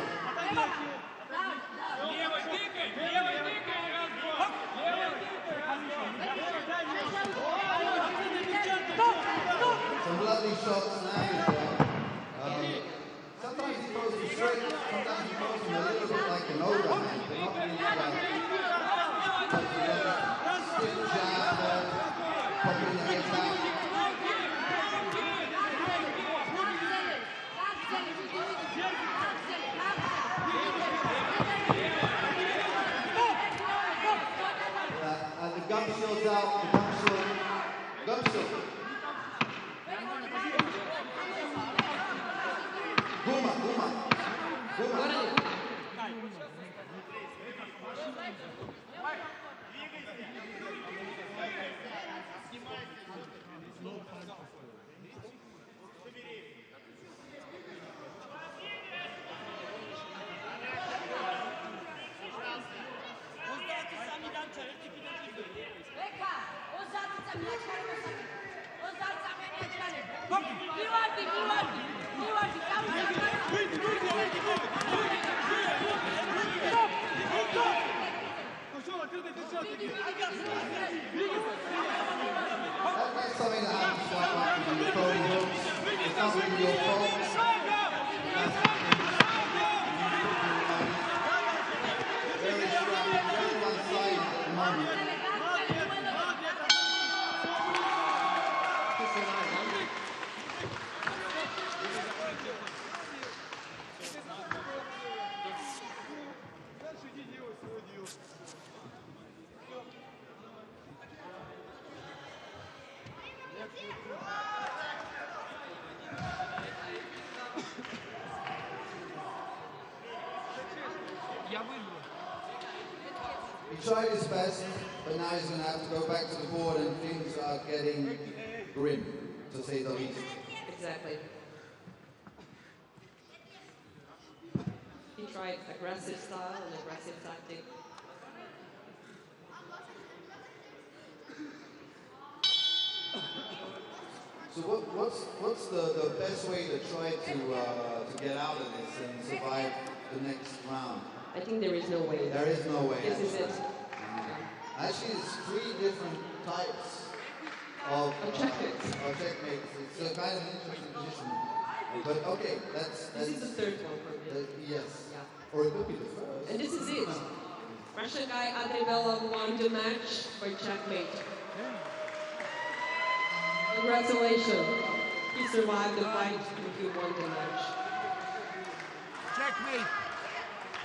[SPEAKER 3] Some lovely shots landed there. Sometimes he throws them straight, sometimes he throws them a little bit like an overhand. They're not really stiff jab there, popping the head back. And the gum shield's out, the gum shield. Guma. That's something that happens quite often when you're throwing hooks. It's not really your fault. Very scrappy, very one-sided at the moment. He tried his best, but now he's going to have to go back to the board and things are getting grim, to say the least.
[SPEAKER 8] Exactly. He tried aggressive style and aggressive tactic.
[SPEAKER 3] So what's the best way to try to get out of this and survive the next round?
[SPEAKER 8] I think there is no way.
[SPEAKER 3] There is no way.
[SPEAKER 8] This is it.
[SPEAKER 3] Actually, it's 3 different types of checkmates. It's a kind of interesting position. But okay, that's
[SPEAKER 8] this is the third one for me.
[SPEAKER 3] Yes.
[SPEAKER 8] Yeah.
[SPEAKER 3] Or it could be the first.
[SPEAKER 8] And this is it. Russian guy Adribelov won the match for checkmate. Congratulations. He survived the fight and he won the match.
[SPEAKER 15] Checkmate.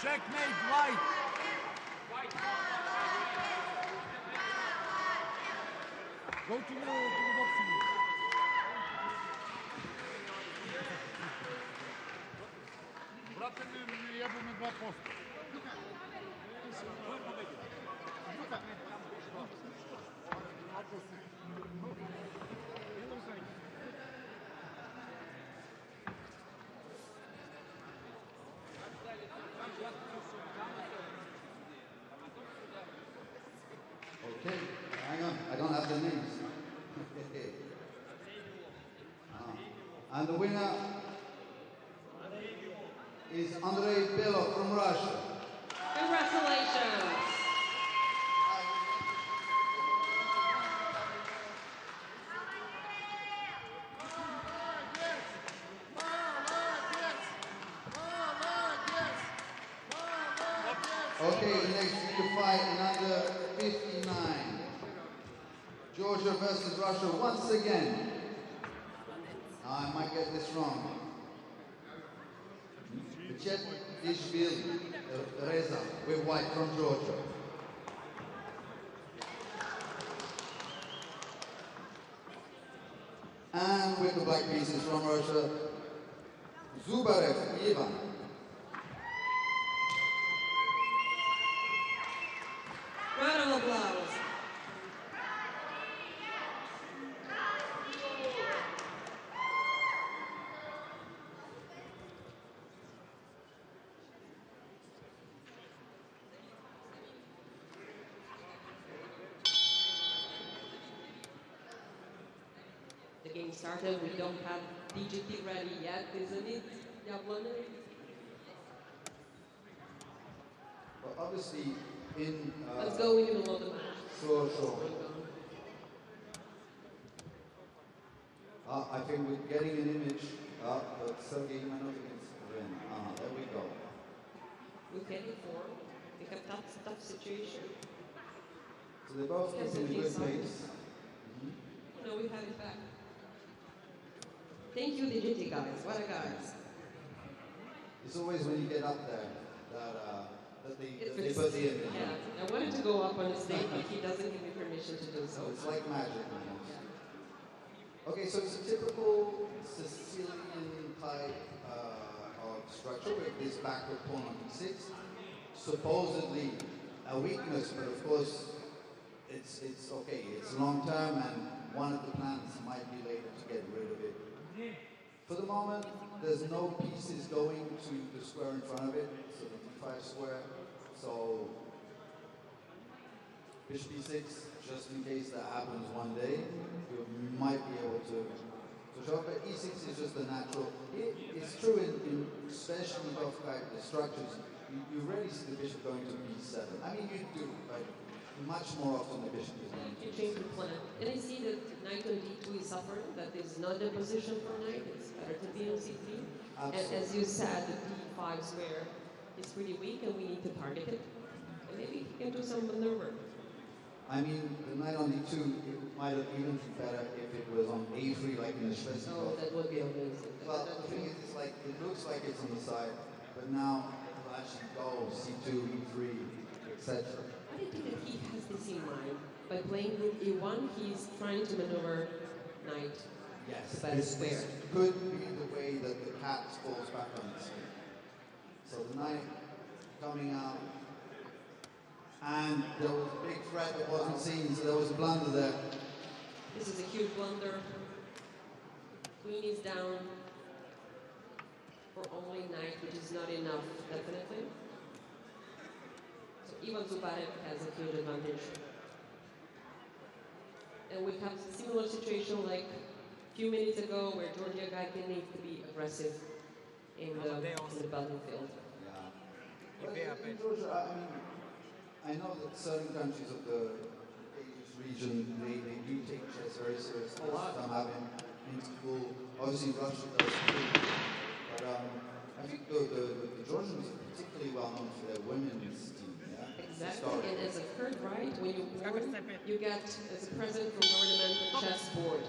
[SPEAKER 15] Checkmate, white. Go to the boxing. Brate, 2%.
[SPEAKER 3] Okay, hang on, I don't have the names. And the winner is Andrei Belov from Russia.
[SPEAKER 8] Congratulations.
[SPEAKER 3] Okay, the next fight in under 59. Georgia versus Russia once again. Now I might get this wrong. Iepe Rubingh with white from Georgia. And with the black pieces from Russia, Zubarev Ivan.
[SPEAKER 8] Round of applause. The game started. We don't have DGT ready yet, isn't it, Yablana?
[SPEAKER 3] Well, obviously, in
[SPEAKER 8] Let's go in the middle of the match.
[SPEAKER 3] Sure. I think we're getting an image. But Sergey Ivanov against Ren. There we go.
[SPEAKER 8] We're heading for. We have tough situation.
[SPEAKER 3] So they both keep in a good pace.
[SPEAKER 8] No, we have it back. Thank you, DGT guys. What a guys.
[SPEAKER 3] It's always when you get up there that they put the image.
[SPEAKER 8] Yeah, I wanted to go up on the stage, but he doesn't give me permission to do so.
[SPEAKER 3] It's like magic almost. Okay, so it's a typical Sicilian type of structure with this backward pawn on d6. Supposedly a weakness, but of course it's okay. It's long term, and one of the plans might be later to get rid of it. For the moment, there's no pieces going to the square in front of it, so the d5 square. So bishop e6, just in case that happens one day, you might be able to show up. But e6 is just the natural. It's true in especially tough type structures. You rarely see the bishop going to b7. I mean, you do, but much more often the bishop is going to
[SPEAKER 8] You change the plan. And I see that knight on d2 is suffering. That is not the position for knight. It's better to be on c3. And as you said, the d5 square is pretty weak, and we need to target it. And maybe he can do some maneuver.
[SPEAKER 3] I mean, the knight on d2, it might have even been better if it was on a3, like in the Chessboxing.
[SPEAKER 8] Oh, that would be amazing.
[SPEAKER 3] Well, the thing is, it's like, it looks like it's on the side, but now it'll actually go c2, e3, etc.
[SPEAKER 8] I think that he has this in mind. By playing rook e1, he's trying to maneuver knight to better square.
[SPEAKER 3] This could be the way that the cat falls back on its feet. So the knight coming out, and there was a big threat that wasn't seen, so there was a blunder there.
[SPEAKER 8] This is a huge blunder. Queen is down for only knight, which is not enough, definitely. So Ivan Zubarev has a huge advantage. And we have a similar situation like a few minutes ago where Georgia Gaikin needs to be aggressive in the battlefield.
[SPEAKER 3] But in Georgia, I know that certain countries of the Caucasus region, they do take chess very seriously. Some have it in school. Obviously, Russia does too. But I think the Georgians are particularly well known for their women's team. Yeah?
[SPEAKER 8] Exactly, and as a third right, when you're born, you get as a present from government a chess board.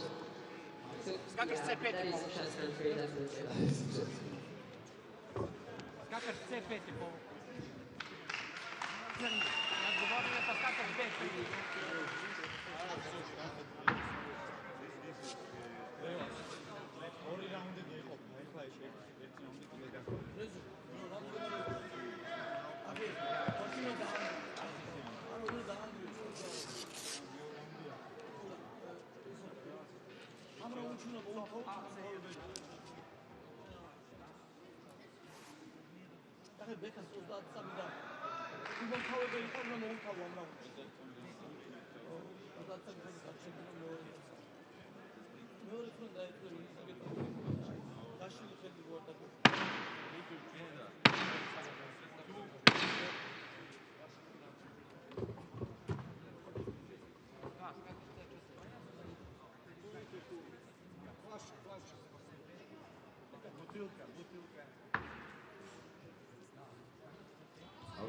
[SPEAKER 8] So, yeah, that is a chess country, definitely.
[SPEAKER 3] That is a chess country.
[SPEAKER 15] Skakač C5 je po... Jak govorili, pa skakač B5. ორი რაუნდი იყო, ახლა ეს ერთი რაუნდი კიდე გახდა.
[SPEAKER 13] Beka se uzatsa bir daha. Kumon kavga yıkar mı onu kavga mı? Uzatsa bir daha kaçırdı mı o? Ne olur şunu da yapıyorum. Taşı yıkıldı bu ortada.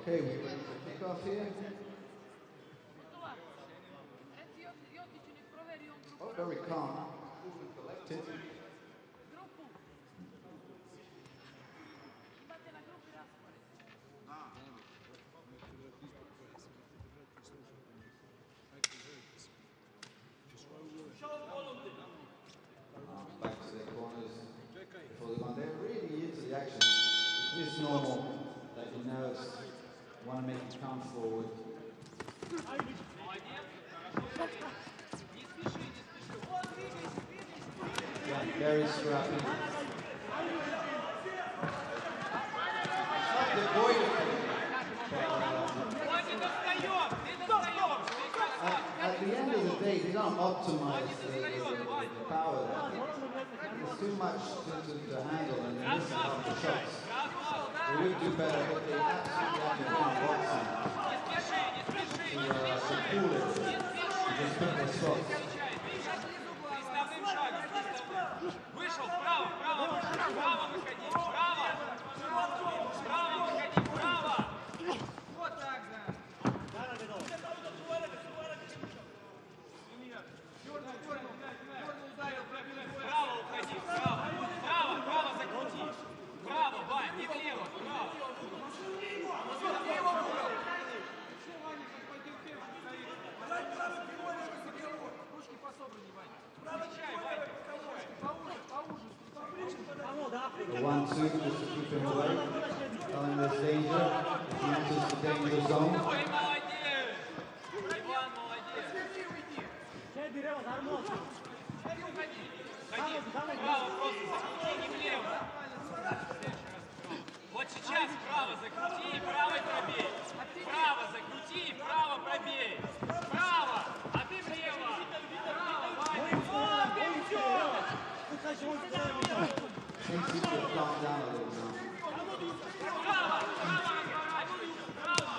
[SPEAKER 3] Okay, we ready for kickoff here? Oh, very calm, cool and collected. Back to their corners before they run. They're really into the action. It is normal that your nerves want to make you come forward. Yeah, very scrappy. Not devoid of it. At the end of the day, they don't optimize the power. There's too much to handle and they miss half the shots. They would do better if they absolutely have to boxing to cool it and just pick their spots.
[SPEAKER 15] Вышел, вправо, вправо, вправо выходи, вправо! Вправо выходи, вправо! Вот так, да. Вправо уходи, вправо, вправо, вправо закрути. Вправо, Вань, не влево, вправо. Ручки пособраны, Вань. Встречай, Вань.
[SPEAKER 3] The 1-2 just to keep him away. Tell him there's danger. If he enters the danger zone.
[SPEAKER 15] Ой, молодец! Иван, молодец! Ходи, вправо просто закрути, не влево. Вот сейчас вправо закрути и правой пробей. Вправо закрути и вправо пробей. Вправо, а ты влево. Вправо, Ваня. Вот и все.
[SPEAKER 3] Seems to have calmed down a little now.
[SPEAKER 15] Вправо, вправо, вправо.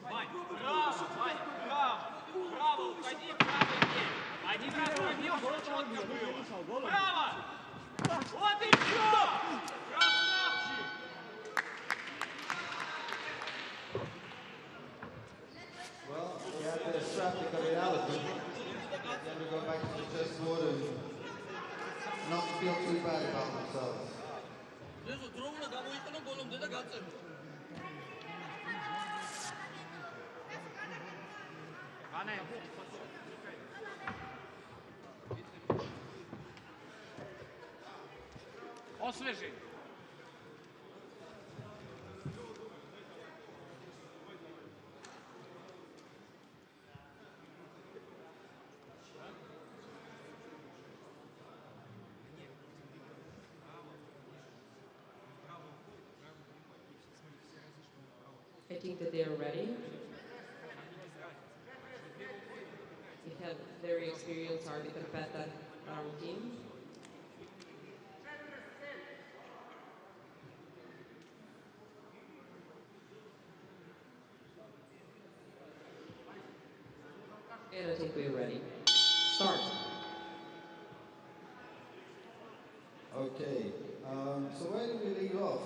[SPEAKER 15] Вань, вправо, Вань, вправо. Вправо уходи, вправо бей. Один раз пробил, четко было. Вправо. Вот и все. Красавчик.
[SPEAKER 3] Well, they had their strap to cut it out of them. They had to go back to the chessboard and not feel too bad about themselves.
[SPEAKER 15] Освежи.
[SPEAKER 8] I think that they are ready. We have very experienced arbiter Petar on our team. And I think we're ready. Start.
[SPEAKER 3] Okay, so where did we leave off?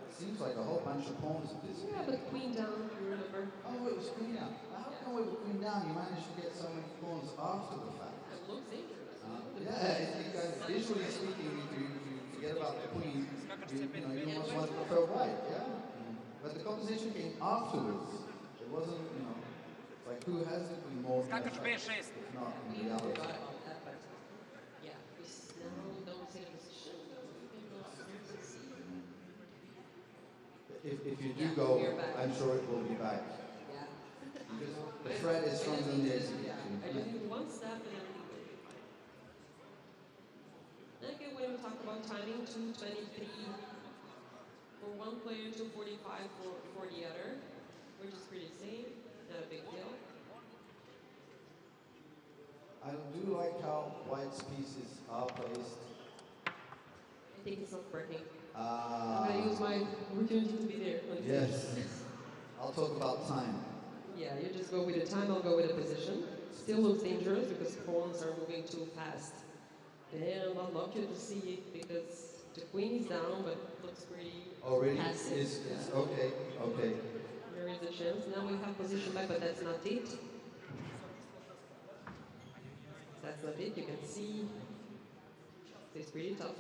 [SPEAKER 3] It seems like a whole bunch of pawns at this.
[SPEAKER 8] Yeah, but queen down, you remember?
[SPEAKER 3] Oh, it was queen down. How come with queen down you managed to get so many pawns after the fact?
[SPEAKER 8] It looks dangerous.
[SPEAKER 3] Visually speaking, if you forget about the queen, you almost want to prefer white, yeah? But the composition came afterwards. It wasn't, like who has the queen more than
[SPEAKER 15] Как B6.
[SPEAKER 3] if not in
[SPEAKER 8] We
[SPEAKER 3] reality.
[SPEAKER 8] forgot about that, but yeah, we still don't see the position.
[SPEAKER 3] If you do go, I'm sure it will be back.
[SPEAKER 8] Yeah.
[SPEAKER 3] Because the threat is stronger than the execution.
[SPEAKER 8] I just need one step and everything. Okay, when we talk about about timing, 2:23 for one player, 2:45 for the other, which is pretty same, not a big deal.
[SPEAKER 3] I do like how White's pieces are placed.
[SPEAKER 8] I think it's not working.
[SPEAKER 3] Ah.
[SPEAKER 8] I'm going to use my opportunity to be there.
[SPEAKER 3] Yes. I'll talk about time.
[SPEAKER 8] Yeah, you just go with the time, I'll go with the position. Still looks dangerous because pawns are moving too fast. And I'd love you to see it because the queen is down, but looks pretty passive.
[SPEAKER 3] It's okay, okay.
[SPEAKER 8] There is a chance. Now we have position back, but that's not it. That's not it, you can see. It's pretty tough.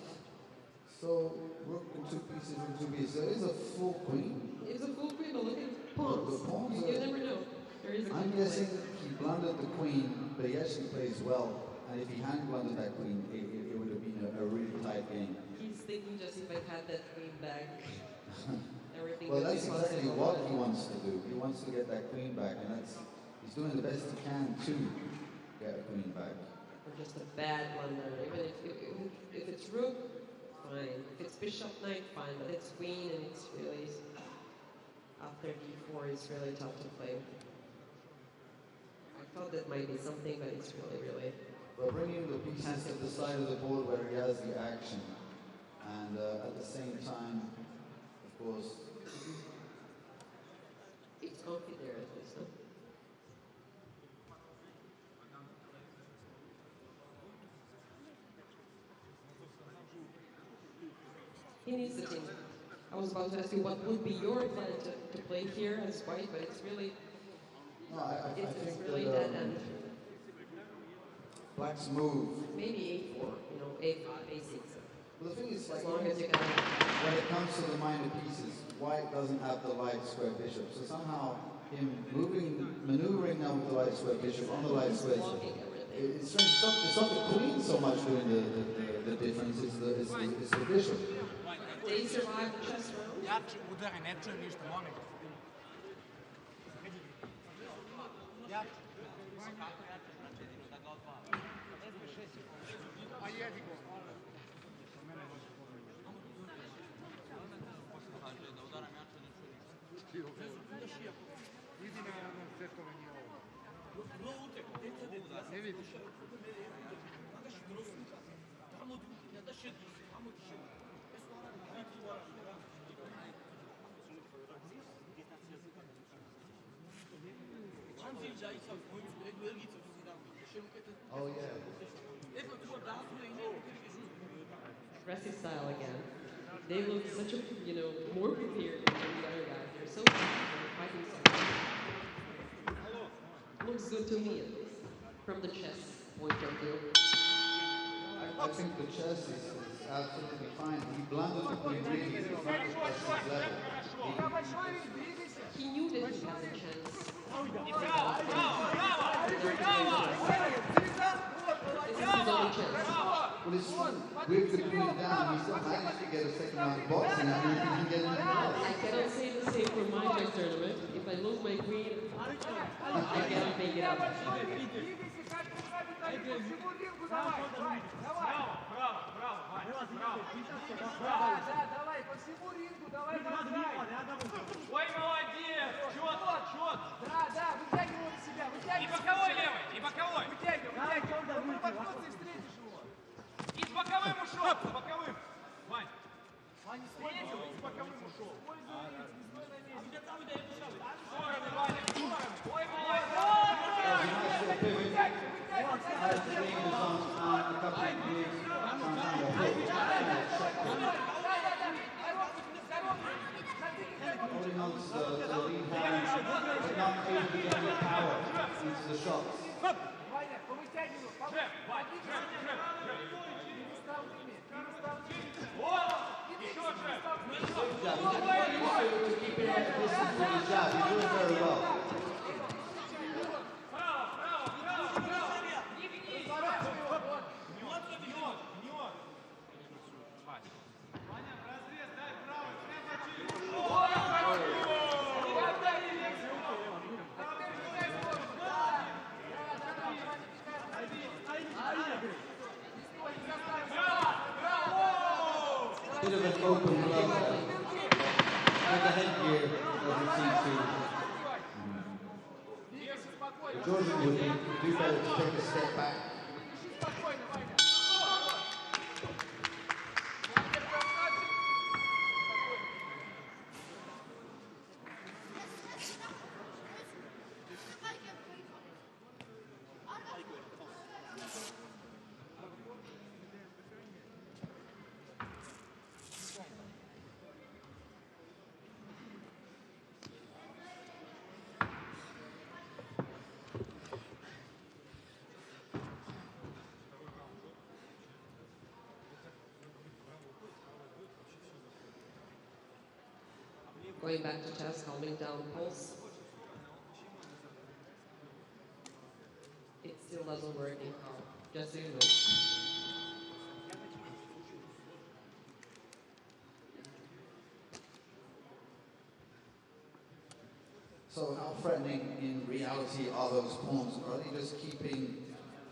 [SPEAKER 3] So, rook and two pieces and two pieces. There is a full queen.
[SPEAKER 8] It's a full queen, but look at pawns.
[SPEAKER 3] The pawns
[SPEAKER 8] You never know. There is a
[SPEAKER 3] I'm
[SPEAKER 8] queen
[SPEAKER 3] guessing
[SPEAKER 8] play.
[SPEAKER 3] he blundered the queen, but he actually plays well. And if he hadn't blundered that queen, it would have been a really tight game.
[SPEAKER 8] He's thinking just if I had that queen back, everything
[SPEAKER 3] Well,
[SPEAKER 8] would
[SPEAKER 3] that's
[SPEAKER 8] be
[SPEAKER 3] exactly
[SPEAKER 8] possible.
[SPEAKER 3] what he wants to do. He wants to get that queen back, and he's doing the best he can to get a queen back.
[SPEAKER 8] Or just a bad blunder. Even if it's rook, fine. If it's bishop knight, fine. But it's queen, and it's really after d4, it's really tough to play. I thought that might be something, but it's really.
[SPEAKER 3] But bringing the pieces to the side of the board where he has the action, and at the same time, of course,
[SPEAKER 8] it's comfy there at least, huh? He needs to think. I was about to ask you what would be your plan to play here as white, but it's really,
[SPEAKER 3] no, I
[SPEAKER 8] it's
[SPEAKER 3] think
[SPEAKER 8] really
[SPEAKER 3] that,
[SPEAKER 8] dead end.
[SPEAKER 3] Black's move.
[SPEAKER 8] Maybe a4, a5, a6.
[SPEAKER 3] Well, the thing is,
[SPEAKER 8] As long as you can.
[SPEAKER 3] when it comes to the minor pieces, white doesn't have the light square bishop. So somehow, him maneuvering now with the light square bishop on the light square, it's not the queen so much doing the difference, it's the bishop.
[SPEAKER 8] They survive the chess round.
[SPEAKER 15] Jači udari, ne čujem ništa, molim. Jači. Kako jači, znači jedino da ga odvali. A jedi go. Kaže da udaram jače, ne čujem ništa.
[SPEAKER 6] Vidi na setove nije ovo. Ne vidiš.
[SPEAKER 3] Oh yeah.
[SPEAKER 8] Aggressive style again. They look such a, more prepared than the other guys. They're so fighting style. Looks good to me, at least, from the chess point of view.
[SPEAKER 3] I think the chess is absolutely fine. He blundered the queen really. It's not his best level.
[SPEAKER 8] He knew that he has a chance.
[SPEAKER 3] Well, it's fun. With the queen down, he still managed to get a second round of boxing. I mean, he didn't get anything else.
[SPEAKER 8] I cannot say the same for my chess tournament. If I lose my queen, I cannot make it up.
[SPEAKER 15] Давай, по всему рингу, давай, ой, молодец, четко. Да, вытягивай его на себя, вытягивай. И боковой левый, и боковой. Вытягивай, он воткнется и встретишь его. И с боковым ушел, с боковым. Вань. Вань, не встретил, и с боковым ушел. Стороны, Ваня, стороны. Ой,
[SPEAKER 3] Holding on to the lead hand, but not able to get the power into the shots.
[SPEAKER 15] Ваня, повытягивай его.
[SPEAKER 3] To keep it at distance with his jab, he's doing very well. bit of an open glove there. But the headgear doesn't seem to. Georgian would do better to take a step back.
[SPEAKER 8] Going back to chess, calming down pulse. It still doesn't work in calm, just so you know.
[SPEAKER 3] So how threatening in reality are those pawns? Are they just keeping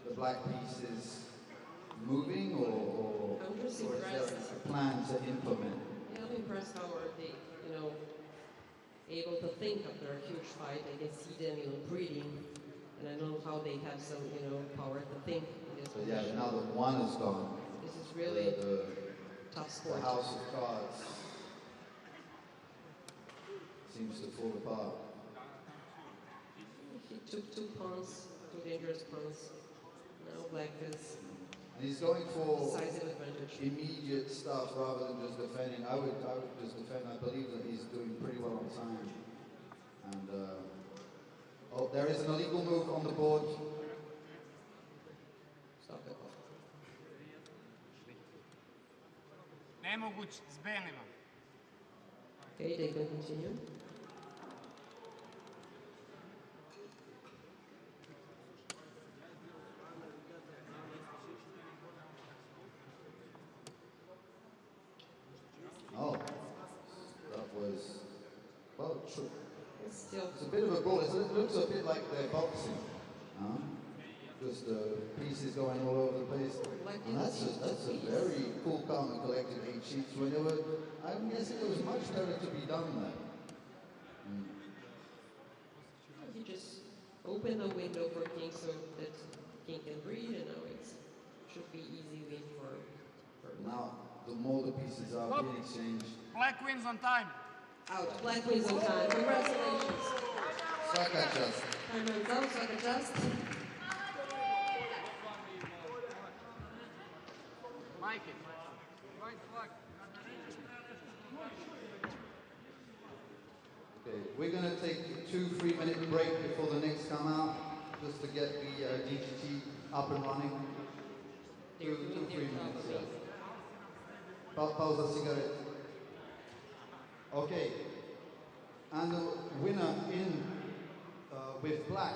[SPEAKER 3] the black pieces moving, or is there a plan to implement?
[SPEAKER 8] Yeah, I'm impressed how are they, able to think after a huge fight. I can see them, breathing, and I know how they have some, power to think in this
[SPEAKER 3] But yeah,
[SPEAKER 8] position.
[SPEAKER 3] now that one is gone,
[SPEAKER 8] This is really tough sport.
[SPEAKER 3] The house of cards seems to fall apart.
[SPEAKER 8] He took 2 pawns, 2 dangerous pawns. Now black is
[SPEAKER 3] And he's going for
[SPEAKER 8] decisive advantage.
[SPEAKER 3] immediate stuff rather than just defending. I would just defend. I believe that he's doing pretty well on time. And oh, there is an illegal move on the board.
[SPEAKER 8] Stop the clock.
[SPEAKER 15] Nemoguć s belima.
[SPEAKER 8] Okay, they can continue.
[SPEAKER 3] Oh, that was, well, true.
[SPEAKER 8] It's
[SPEAKER 3] a bit of a brawl. It looks a bit like they're boxing. Just pieces going all over the place. And that's a very cool, calm and collected 8 sheets. When there were, I'm guessing there was much better to be done there.
[SPEAKER 8] He just opened the window for king so that king can breathe, and now it should be easy win for
[SPEAKER 3] Now, the more the pieces are being exchanged.
[SPEAKER 15] Black wins on time.
[SPEAKER 8] Out. Black wins on time. Congratulations.
[SPEAKER 3] Suck at just.
[SPEAKER 8] Time runs out. Suck at just.
[SPEAKER 15] Mike it. Right flag.
[SPEAKER 3] Okay, we're going to take a 2-3 minute break before the next come out, just to get the DGT up and running. 2-3 minutes, yeah. Pausa cigarette. Okay, and the winner in with black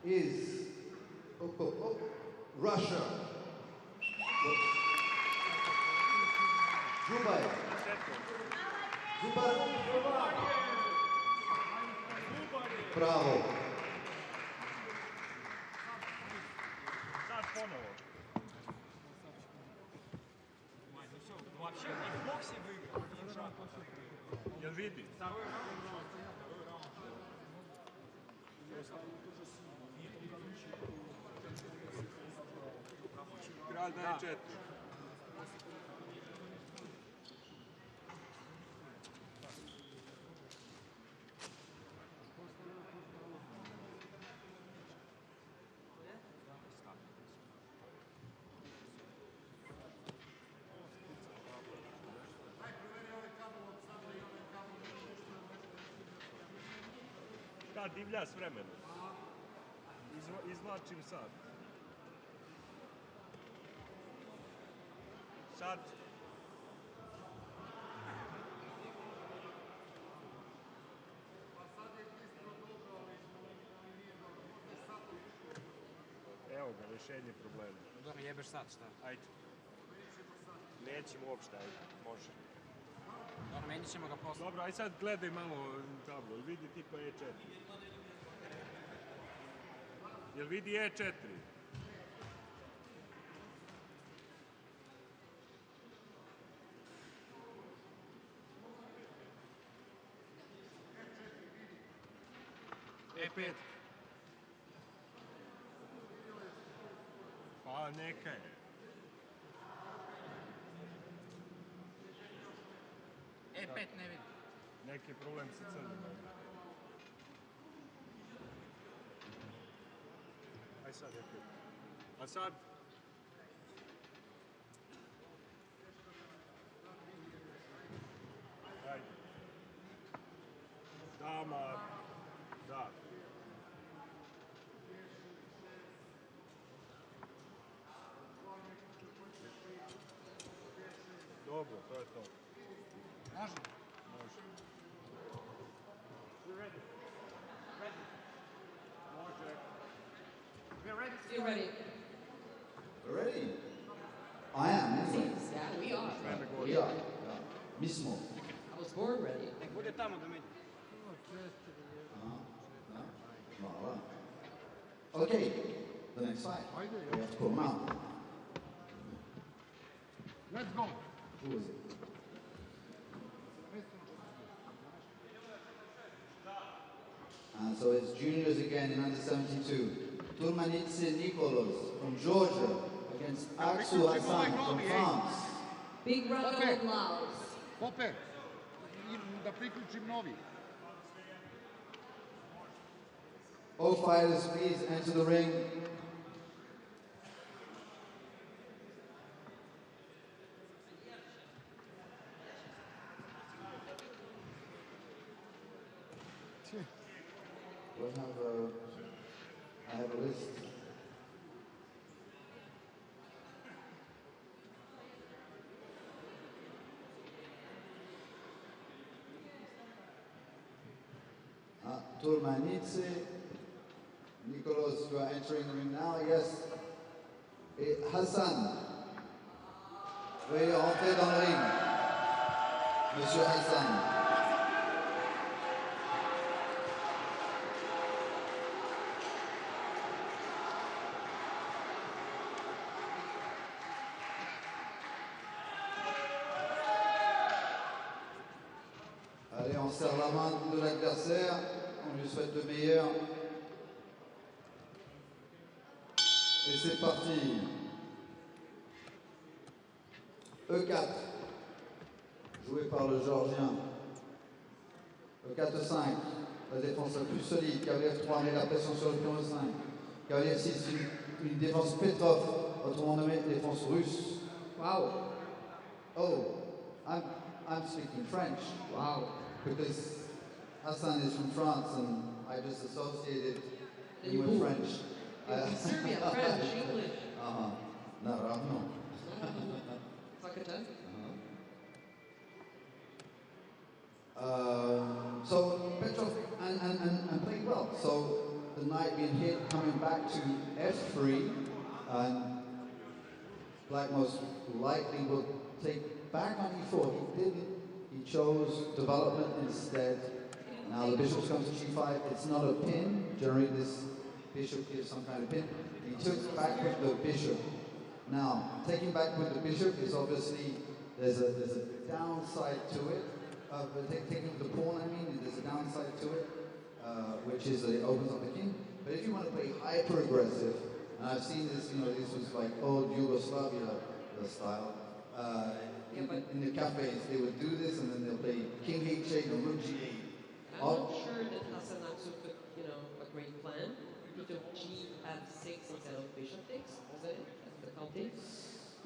[SPEAKER 3] is Russia. Dubai. Bravo.
[SPEAKER 10] Sad ponovo.
[SPEAKER 15] Вообще и в боксе выиграл.
[SPEAKER 10] Jel vidi? Kralj daje 4. Da, divlja s vremenom. Izvlačim sad. Sad. Evo ga, rješenje problema.
[SPEAKER 15] Dobro, jebeš sad, šta?
[SPEAKER 10] Ajde. Nećemo uopšte, ajde, može.
[SPEAKER 15] Dobro, menit ćemo ga posle.
[SPEAKER 10] Dobro, aj sad gledaj malo tablo, jel vidi tipa E4? Jel vidi E4?
[SPEAKER 6] E5. Pa neka je.
[SPEAKER 15] E5 ne vidim.
[SPEAKER 6] Neki problem sa crnim. Aj sad E5. A sad? Ajde. Dama. Da. Dobro, to je to.
[SPEAKER 15] Može?
[SPEAKER 6] Može.
[SPEAKER 15] We're ready. Ready.
[SPEAKER 6] Može.
[SPEAKER 15] We're ready.
[SPEAKER 8] You ready?
[SPEAKER 3] Ready? I am.
[SPEAKER 8] Yeah, we are.
[SPEAKER 3] We are. Mismo.
[SPEAKER 8] I was born ready.
[SPEAKER 15] Nek bude tamo do mene.
[SPEAKER 3] Voilà. Okay, the next fight. We have to call him out.
[SPEAKER 6] Let's go.
[SPEAKER 3] Who is it? And so it's juniors again in under 72. Turmanidze Nikolos from Georgia against Aksu Hassan from France.
[SPEAKER 8] Big round of applause.
[SPEAKER 6] Pope, da priključim novi.
[SPEAKER 3] All fighters, please enter the ring. I have a list. Turmanidze. Nicolas, you are entering the ring now, yes. Et Hassan, veuillez rentrer dans le ring. Monsieur Hassan. Allez, on serre la main de l'adversaire, on lui souhaite le meilleur. Et c'est parti. E4, joué par le Géorgien. E4-5, la défense la plus solide. Cavalier F3 met la pression sur le pion E5. Cavalier F6, une défense Petrov, autrement nommée défense russe.
[SPEAKER 8] Wow.
[SPEAKER 3] Oh, I'm speaking French.
[SPEAKER 8] Wow.
[SPEAKER 3] Because Hassan is from France and I just associated him with French.
[SPEAKER 8] Serbian, French, English.
[SPEAKER 3] Naravno.
[SPEAKER 8] Fakata.
[SPEAKER 3] So Petrov and played well. So the knight being hit, coming back to F3, and Black most likely will take back on E4. He didn't. He chose development instead. Now the bishop comes to G5. It's not a pin. Generally, this bishop gives some kind of pin. He took back with the bishop. Now, taking back with the bishop is obviously there's a downside to it. Taking with the pawn, I mean, there's a downside to it, which is that it opens up the king. But if you want to play hyper aggressive, and I've seen this, this was like old Yugoslavia style. In the cafes, they would do this, and then they'll play king h8 and rook g8.
[SPEAKER 8] I'm not sure that Hassan Aksu put, a great plan. He took g f6 instead of bishop takes, wasn't it? That's the counting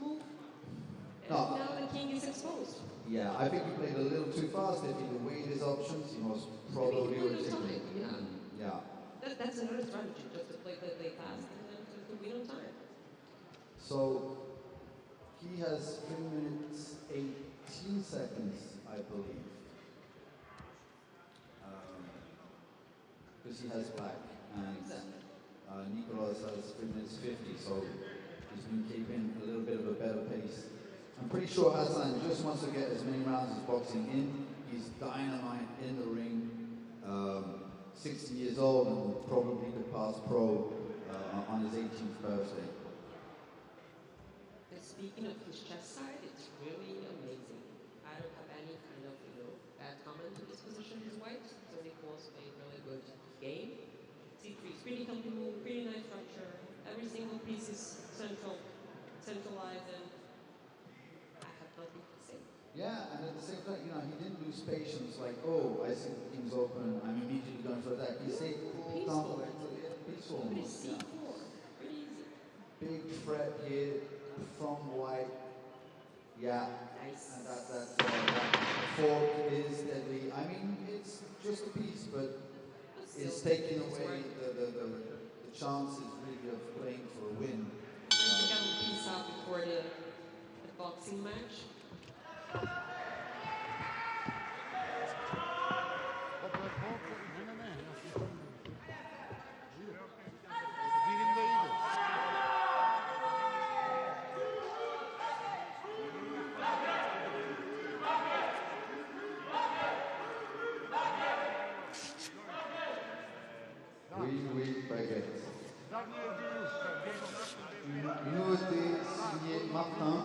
[SPEAKER 8] move. And now the king is exposed.
[SPEAKER 3] Yeah, I think he played a little too fast. If he weighed his options, he most probably would have taken it. Yeah.
[SPEAKER 8] That's another strategy, just to play fast and then to win on time.
[SPEAKER 3] So he has 3 minutes 18 seconds, I believe. Because he has black, and Nicolas has 3 minutes 50, so he's been keeping a little bit of a better pace. I'm pretty sure Hassan just wants to get as many rounds as boxing in. He's dynamite in the ring, 60 years old, and probably could pass pro on his 18th birthday.
[SPEAKER 8] And speaking of his chess side, it's really amazing. I don't have any kind of, bad comment to this position, his white. So Nicolas played really good game. C3. It's pretty comfy move, pretty nice structure. Every single piece is centralized, and I have nothing to say.
[SPEAKER 3] Yeah, and at the same time, you know, he didn't lose patience. Like, oh, I see the king's open. I'm immediately going for that. He stayed cool, calm, peaceful.
[SPEAKER 8] Pretty
[SPEAKER 3] Almost,
[SPEAKER 8] C4,
[SPEAKER 3] yeah.
[SPEAKER 8] pretty easy.
[SPEAKER 3] Big threat here from white. Yeah.
[SPEAKER 8] Nice.
[SPEAKER 3] And that fork is deadly. I mean, it's just a piece, but it's taking away the chances really of playing for a win.
[SPEAKER 8] I think I will piece out before the boxing match.
[SPEAKER 3] Oui, baguette. Une nouveauté signée Martin.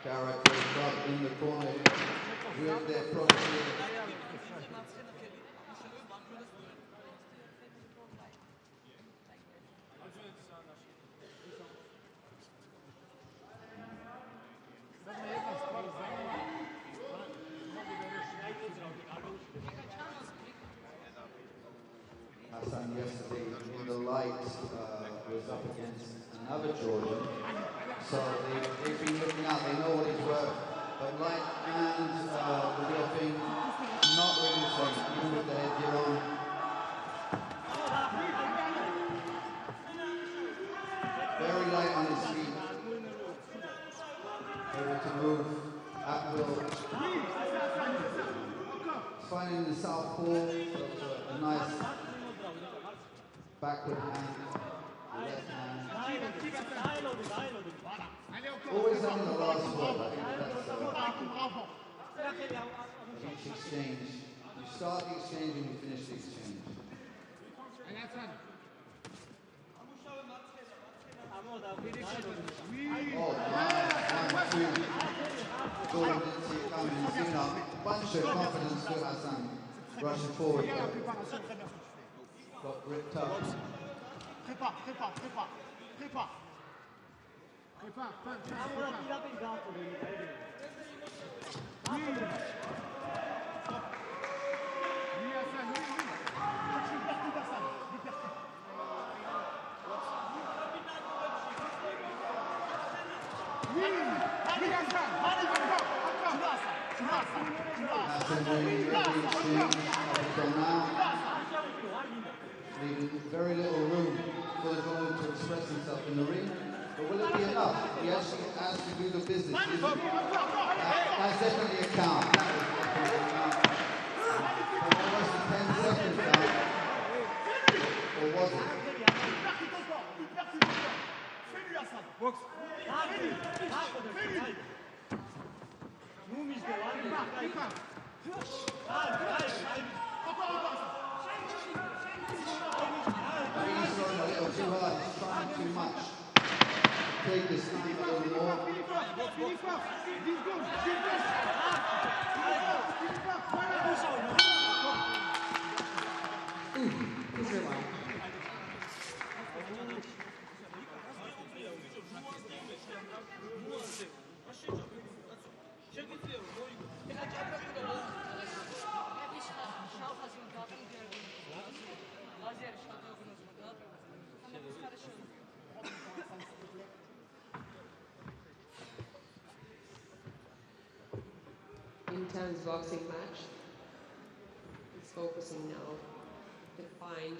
[SPEAKER 3] Character club in the corner with their property. Hassan yesterday in the light was up against another Jordan. So they've been looking out, they know what he's worth. But light and the real thing, not really the same, even with the headgear on. Very light on his feet. Able to move at will. Finding the southpaw, so a nice backward hand, left hand. Always having the last word. I think that's each exchange. You start the exchange and you finish the exchange. Oh, nice. 1, 2. Jordan didn't see it coming. Seen a bunch of confidence to Hassan. Rushing forward. Got ripped up. Leaving very little room for the opponent to express himself in the ring. But will it be enough? He actually has to do the business. That's definitely a count. That was definitely a count. But almost a 10-second count. Or was it? I think he's throwing a little too hard. He's trying too much. Take this time a little more.
[SPEAKER 8] He's relying. Intense boxing match. He's focusing now to find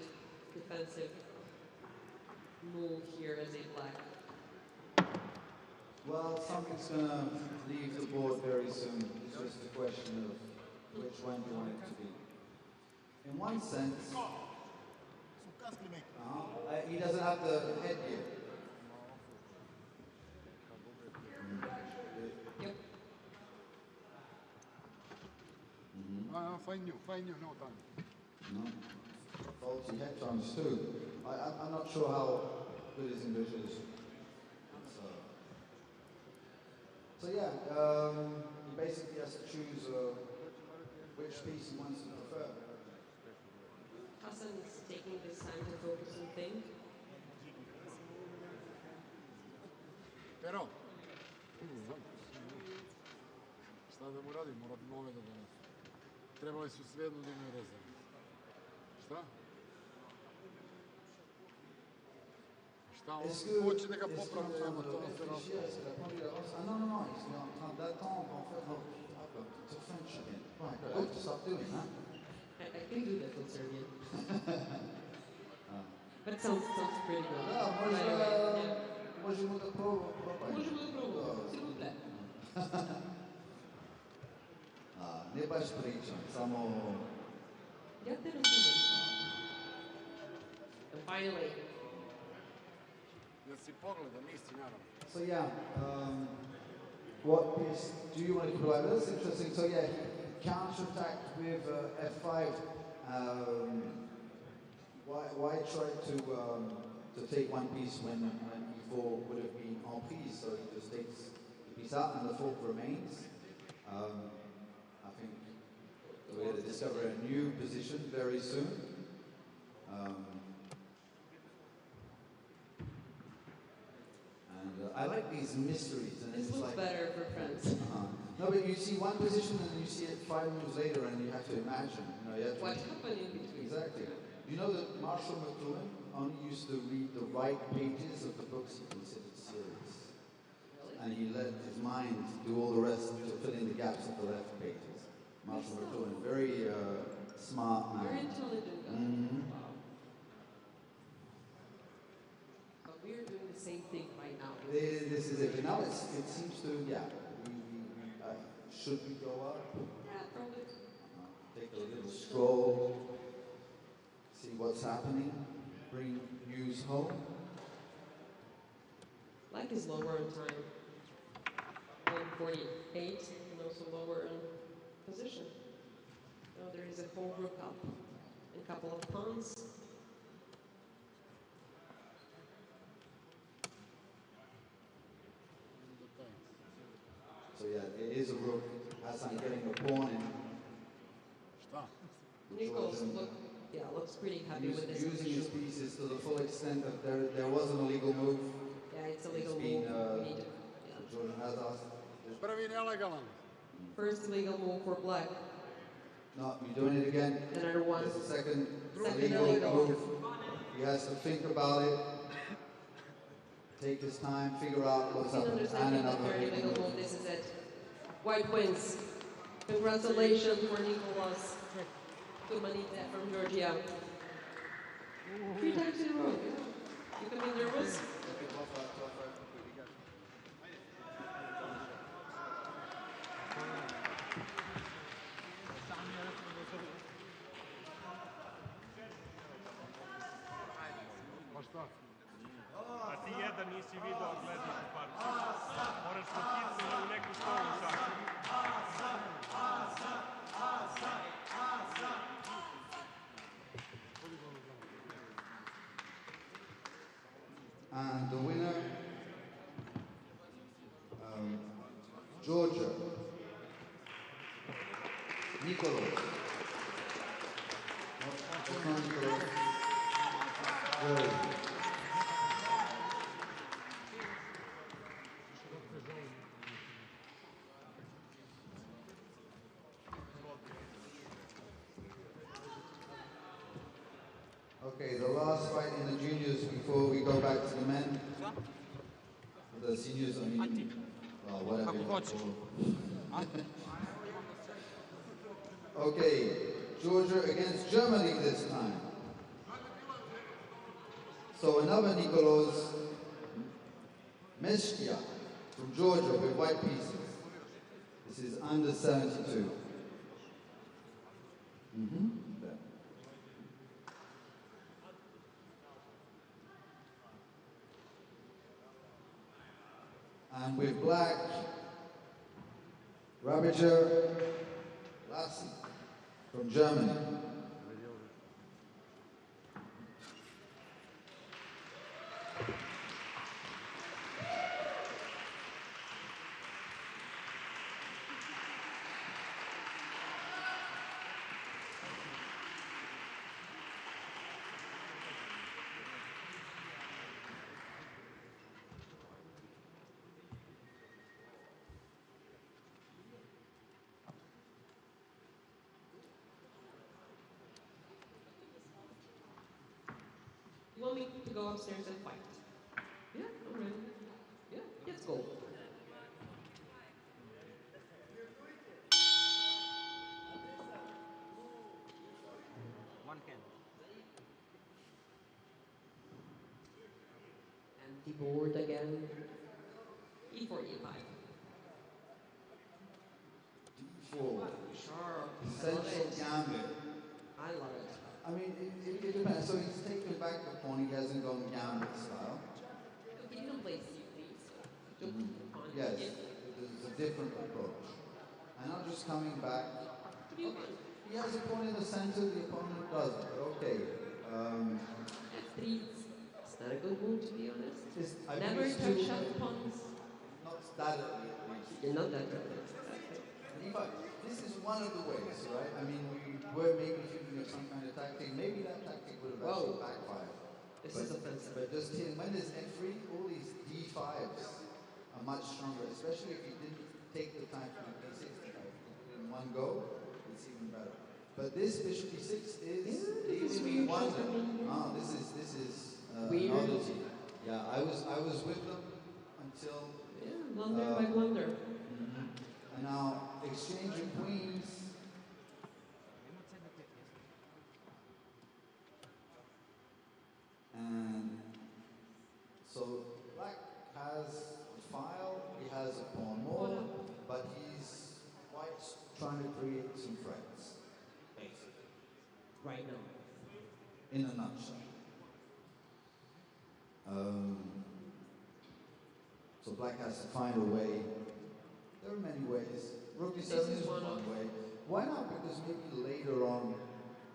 [SPEAKER 8] defensive move here as a black.
[SPEAKER 3] Well, something's going to leave the board very soon. It's just a question of which one you want it to be. In one sense, he doesn't have the headgear.
[SPEAKER 8] Yep.
[SPEAKER 6] no time.
[SPEAKER 3] No. Faulty head times too. I'm not sure how good his English is. So yeah, he basically has to choose which piece he wants to prefer.
[SPEAKER 8] Hassan is taking this time to focus and think.
[SPEAKER 6] Pero, šta da mu radim, mora nove da donesu. Trebali su svejedno da imaju rezerve. Šta? Šta, on hoće da ga popravlja, evo to se raspravlja.
[SPEAKER 3] Non, il est en train d'attendre en fait to French again. Right, I have to stop doing that.
[SPEAKER 8] I can do that in Serbian. But it sounds pretty good.
[SPEAKER 3] Možemo da probamo.
[SPEAKER 8] Možemo da probamo, s'il vous plaît.
[SPEAKER 3] Ne baš pričam, samo...
[SPEAKER 8] Ja te razumem. And finally.
[SPEAKER 6] Jel si pogleda, nisi naravno.
[SPEAKER 3] So yeah, what piece do you want to put away? That's interesting. So yeah, he counter-attacked with F5. Why try to take one piece when E4 would have been en prise? So he just takes the piece out and the fork remains. I think we're going to discover a new position very soon. I like these mysteries. And
[SPEAKER 8] this
[SPEAKER 3] it's
[SPEAKER 8] looks
[SPEAKER 3] like,
[SPEAKER 8] better for friends.
[SPEAKER 3] No, but you see one position and you see it 5 moves later and you have to imagine. You know, you have to
[SPEAKER 8] what happened in between.
[SPEAKER 3] Exactly. You know that Marshall McLuhan only used to read the right pages of the books he considered serious.
[SPEAKER 8] Really?
[SPEAKER 3] And he let his mind do all the rest to fill in the gaps of the left pages. Marshall McLuhan, very smart man.
[SPEAKER 8] Very intelligent guy.
[SPEAKER 3] Mm-hmm.
[SPEAKER 8] Wow. But we're doing the same thing right now.
[SPEAKER 3] This is it. Now it seems to, yeah. Should we go up?
[SPEAKER 8] Yeah, probably.
[SPEAKER 3] Take a little stroll. See what's happening. Bring news home.
[SPEAKER 8] Black is lower on time. 148 and also lower in position. Now there is a whole rook up and a couple of pawns.
[SPEAKER 3] So yeah, it is a rook. Hassan getting a pawn in.
[SPEAKER 8] Nichols looks pretty happy with this.
[SPEAKER 3] Using his pieces to the full extent that there was an illegal move.
[SPEAKER 8] Yeah, it's a legal move.
[SPEAKER 3] Jordan has asked.
[SPEAKER 6] Prvi nelegalan.
[SPEAKER 8] First illegal move for black.
[SPEAKER 3] No, you're doing it again.
[SPEAKER 8] Another one.
[SPEAKER 3] There's a second
[SPEAKER 8] illegal
[SPEAKER 3] move. He has to think about it. Take his time, figure out what's happening. And another
[SPEAKER 8] illegal move. This is it. White wins. Congratulations for Nicholas Kumanita from Georgia. 3 times in a row. You can be nervous?
[SPEAKER 16] A ti jedan nisi video, gledaš u parku. Moraš da hitno u neku školu šaku.
[SPEAKER 3] And the winner, Georgia, Nicholas. Nicholas. Okay, the last fight in the juniors before we go back to the men. The seniors, I mean, well, whatever you want to call them. Okay, Georgia against Germany this time. So another Nicolas Meshkia from Georgia with white pieces. This is under 72. And with black, Ravager Lassi from Germany.
[SPEAKER 8] You want me to go upstairs and fight? Yeah, I'm ready. Yeah, let's go.
[SPEAKER 15] One hand.
[SPEAKER 8] Empty board again. E4, E5.
[SPEAKER 3] D4.
[SPEAKER 8] Sharp.
[SPEAKER 3] Essential gambit.
[SPEAKER 8] I love it.
[SPEAKER 3] I mean, it depends. So he's taken back the pawn. He hasn't gone gambit style.
[SPEAKER 8] He didn't play C3, so he took the pawn.
[SPEAKER 3] Yes, there's a different approach. And not just coming back. Okay. He has a pawn in the center, the opponent doesn't. But okay.
[SPEAKER 8] F3. It's not a good move, to be honest.
[SPEAKER 3] I
[SPEAKER 8] Never
[SPEAKER 3] think it's
[SPEAKER 8] touch
[SPEAKER 3] too-
[SPEAKER 8] up pawns.
[SPEAKER 3] Not that early, at least.
[SPEAKER 8] You're not that early. Exactly.
[SPEAKER 3] This is one of the ways, right? I mean, we were maybe thinking of some kind of tactic. Maybe that tactic would have actually backfired.
[SPEAKER 8] This is offensive.
[SPEAKER 3] But just here, when there's F3, all these D5s are much stronger, especially if you didn't take the time to do D6 in one go, it's even better. But this bishop D6 is leaving me wonder. Ah, this is
[SPEAKER 8] weird.
[SPEAKER 3] an oddity. Yeah, I was with them until
[SPEAKER 8] Blunder by blunder.
[SPEAKER 3] and now exchanging queens. And so black has a file, he has a pawn more, but he's quite trying to create some threats, basically.
[SPEAKER 8] Right now.
[SPEAKER 3] In a nutshell. So black has to find a way. There are many ways. Rook D7 is one way. Why not? Because maybe later on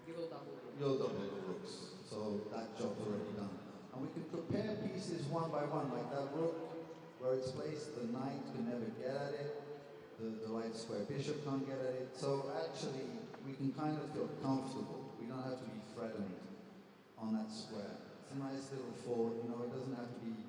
[SPEAKER 3] you'll double the rooks. So that job's already done. And we can prepare pieces one by one, like that rook where it's placed, the knight can never get at it, the light square bishop can't get at it. So actually we can kind of feel comfortable. We don't have to be threatened on that square. It's a nice little fort, you know, it doesn't have to be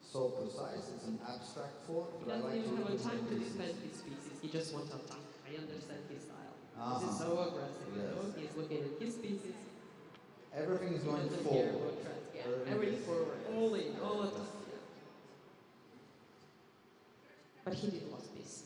[SPEAKER 3] so precise, it's an abstract fort.
[SPEAKER 8] He
[SPEAKER 3] But I
[SPEAKER 8] doesn't
[SPEAKER 3] like
[SPEAKER 8] even
[SPEAKER 3] to
[SPEAKER 8] have a
[SPEAKER 3] look at
[SPEAKER 8] time to
[SPEAKER 3] pieces.
[SPEAKER 8] defend his pieces. He just wants to attack. I understand his style. This is
[SPEAKER 3] Uh-huh.
[SPEAKER 8] so aggressive, you know?
[SPEAKER 3] Yes.
[SPEAKER 8] He's looking at his pieces.
[SPEAKER 3] Everything is
[SPEAKER 8] He
[SPEAKER 3] going
[SPEAKER 8] doesn't care
[SPEAKER 3] forward.
[SPEAKER 8] about threats. Yeah,
[SPEAKER 3] Everything
[SPEAKER 8] everything
[SPEAKER 3] is-
[SPEAKER 8] forward. All in, all attack. Yeah. But he did lost piece.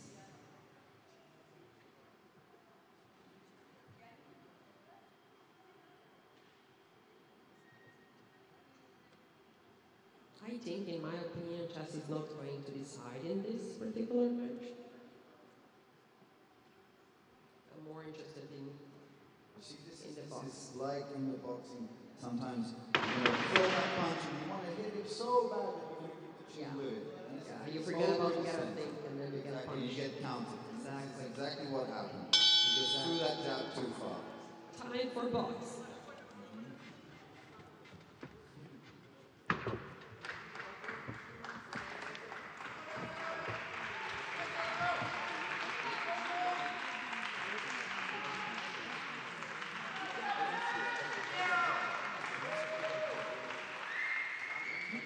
[SPEAKER 8] I think, in my opinion, chess is not going to decide in this particular match. I'm more interested in the box.
[SPEAKER 3] This is like in the boxing. Sometimes you know, throw that punch and you want to hit it so bad that you're going to get the chin with it. And
[SPEAKER 8] Yeah,
[SPEAKER 3] it's
[SPEAKER 8] you forget about
[SPEAKER 3] totally
[SPEAKER 8] you gotta
[SPEAKER 3] sense.
[SPEAKER 8] think and then you get
[SPEAKER 3] Exactly,
[SPEAKER 8] punished.
[SPEAKER 3] you get counted.
[SPEAKER 8] Exactly.
[SPEAKER 3] That's exactly what happened. You just threw that jab too far.
[SPEAKER 8] Time for box.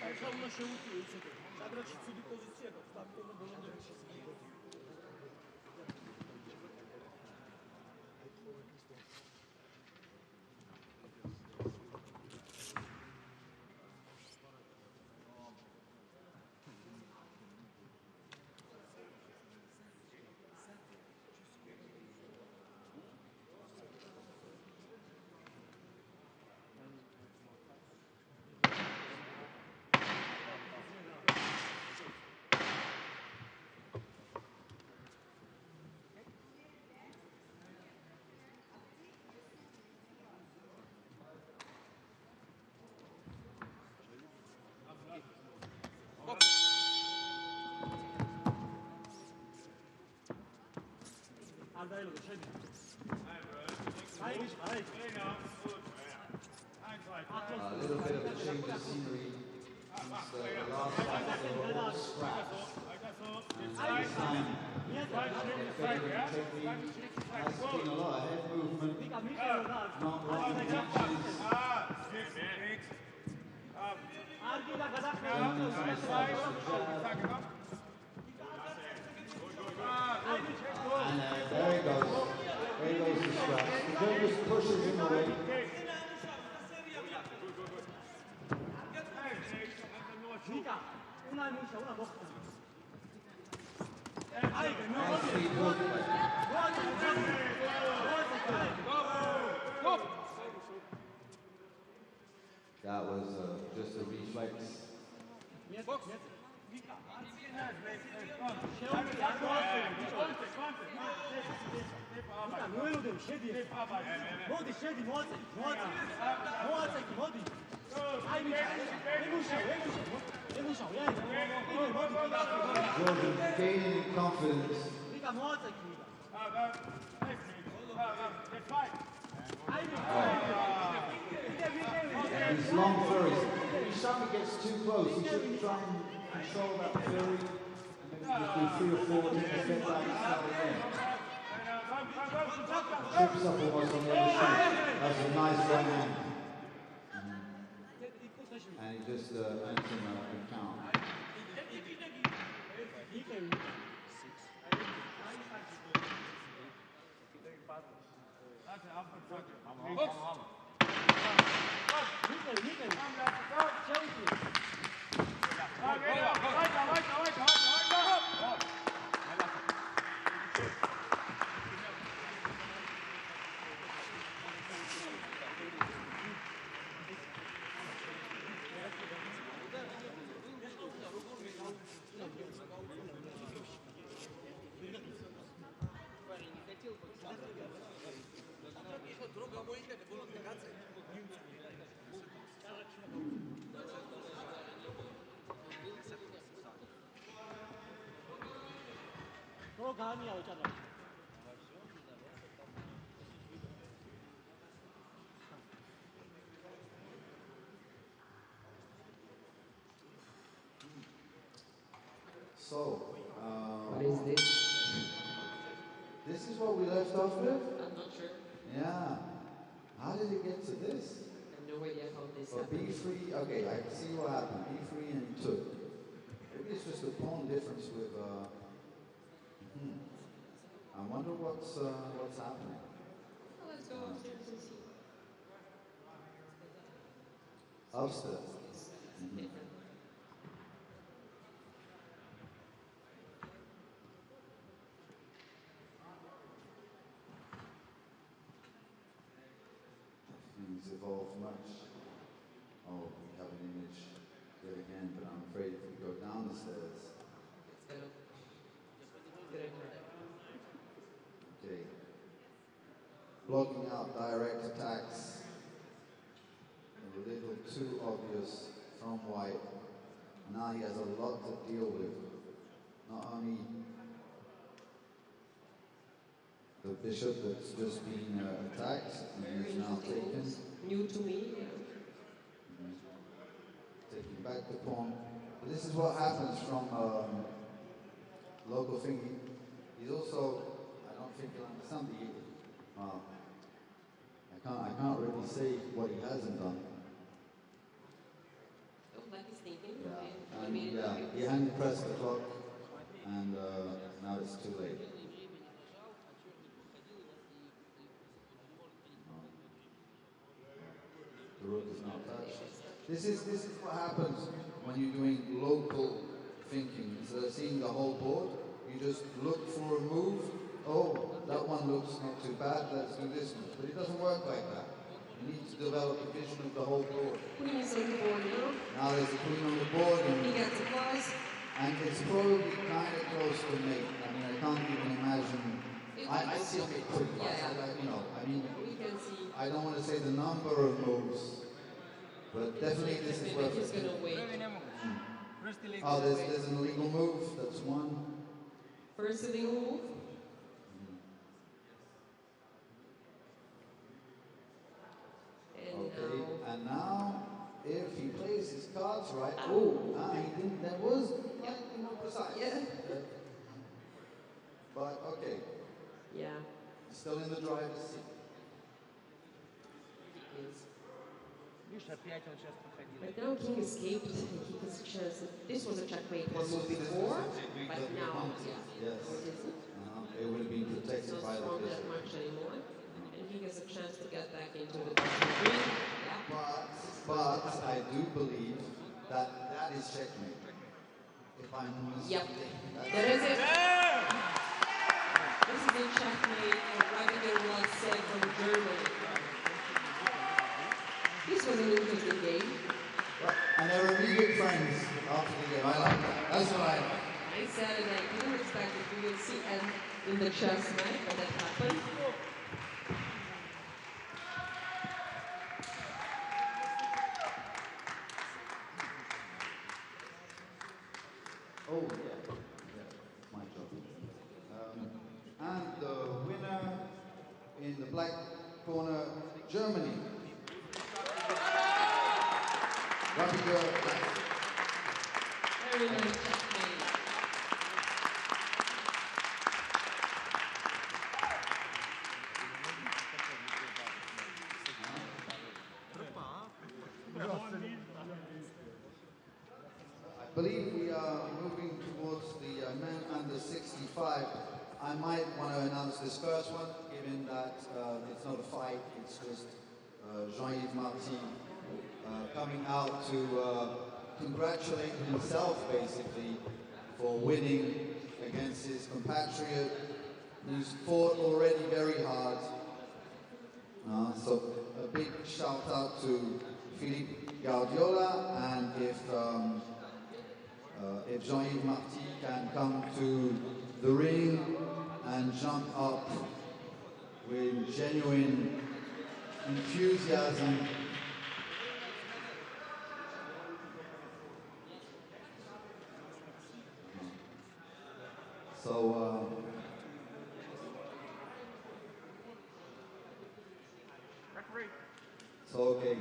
[SPEAKER 13] Așa una și uite, și-a dat și ține poziție, că sta acolo de unde și să fie. Andai, Luca, scegli.
[SPEAKER 3] A little bit of a change of scenery since the last fight, they were all scraps. And this time, favoring technique, has been a lot of head movement, not blocking punches. And there he goes. There goes the scraps. The judge just pushes him away. That was just a reflex. Jordan gaining confidence. These long flurries. If Shami gets too close, he should try and control that flurry. And maybe do 3 or 4 different step back and start again. Trips up almost on the other shoe. That's a nice right hand. And he just ends in a count. So,
[SPEAKER 8] what is this?
[SPEAKER 3] This is what we left off with?
[SPEAKER 8] I'm not sure.
[SPEAKER 3] Yeah. How did it get to this?
[SPEAKER 8] I have no idea how this
[SPEAKER 3] Well,
[SPEAKER 8] happened.
[SPEAKER 3] B3, okay, I can see what happened. B3 and he took. Maybe it's just a pawn difference with, I wonder what's happening.
[SPEAKER 8] Let's go upstairs and see.
[SPEAKER 3] Upstairs. Things evolve much. Oh, we have an image yet again, but I'm afraid if we go down the stairs. Okay. Blocking out direct attacks. A little too obvious from white. Now he has a lot to deal with. Not only the bishop that's just been attacked and is now taken.
[SPEAKER 8] New to me.
[SPEAKER 3] Taking back the pawn. But this is what happens from local thinking. He's also, I don't think he'll understand the Iepe. Well, I can't really say what he hasn't done.
[SPEAKER 8] Oh, like he's thinking.
[SPEAKER 3] Yeah,
[SPEAKER 8] Okay.
[SPEAKER 3] and yeah, he hand pressed the clock, and now it's too late. The rook is not touched. This is what happens when you're doing local thinking. Instead of seeing the whole board, you just look for a move. Oh, that one looks not too bad, let's do this one. But it doesn't work like that. You need to develop a vision of the whole board.
[SPEAKER 8] Queen is on the board now.
[SPEAKER 3] Now there's a queen on the board,
[SPEAKER 8] He gets a plus.
[SPEAKER 3] and it's probably kind of close to mate. I mean, I can't even imagine. I see a pretty fast. I mean,
[SPEAKER 8] We can see.
[SPEAKER 3] I don't want to say the number of moves, but definitely this is where.
[SPEAKER 8] He's gonna wait.
[SPEAKER 3] Oh, there's an illegal move. That's one.
[SPEAKER 8] First illegal move.
[SPEAKER 3] parts, right?
[SPEAKER 8] Oh.
[SPEAKER 3] He didn't, that was slightly more precise.
[SPEAKER 8] Yeah.
[SPEAKER 3] But okay.
[SPEAKER 8] Yeah.
[SPEAKER 3] Still in the driver's seat.
[SPEAKER 6] Видишь, опять он сейчас проходил.
[SPEAKER 8] But now King escaped and he gets a chance. This was a checkmate one move before, but now, yeah,
[SPEAKER 3] Yes.
[SPEAKER 8] it isn't.
[SPEAKER 3] It would have been
[SPEAKER 8] It's
[SPEAKER 3] protected
[SPEAKER 8] not
[SPEAKER 3] by the
[SPEAKER 8] strong that
[SPEAKER 3] bishop.
[SPEAKER 8] much anymore. And he gets a chance to get back into the bottom three. Yeah.
[SPEAKER 3] But I do believe that that is checkmate. If I'm honest.
[SPEAKER 8] Yep. There is it. This is a checkmate Rubingh once said from Germany. This was an interesting game.
[SPEAKER 3] And they're immediate friends after the game. I like that. That's what I like.
[SPEAKER 8] I said it, I didn't expect it. We will see end in the chess match, but that happened.
[SPEAKER 3] Oh, yeah. My job. And the winner in the black corner, Germany. Rubingh.
[SPEAKER 8] Very nice checkmate.
[SPEAKER 3] I believe we are moving towards the men under 65. I might want to announce this first one, given that it's not a fight, it's just Jean-Yves Marty coming out to congratulate himself, basically, for winning against his compatriot, who's fought already very hard. So a big shout out to Philippe Guardiola, and if Jean-Yves Marty can come to the ring and jump up with genuine enthusiasm. So okay.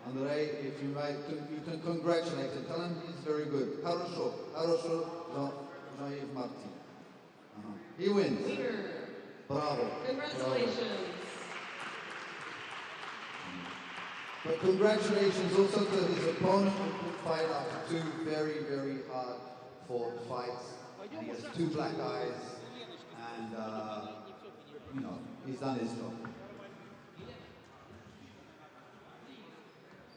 [SPEAKER 3] Andrei, if you might, you can congratulate him. Tell him he's very good. Хорошо, Jean-Yves Marty. He wins. Bravo.
[SPEAKER 8] Congratulations.
[SPEAKER 3] Bravo. But congratulations also to his opponent who could fight after two very, very hard fought fights. And he has two black eyes, and you know, he's done his job.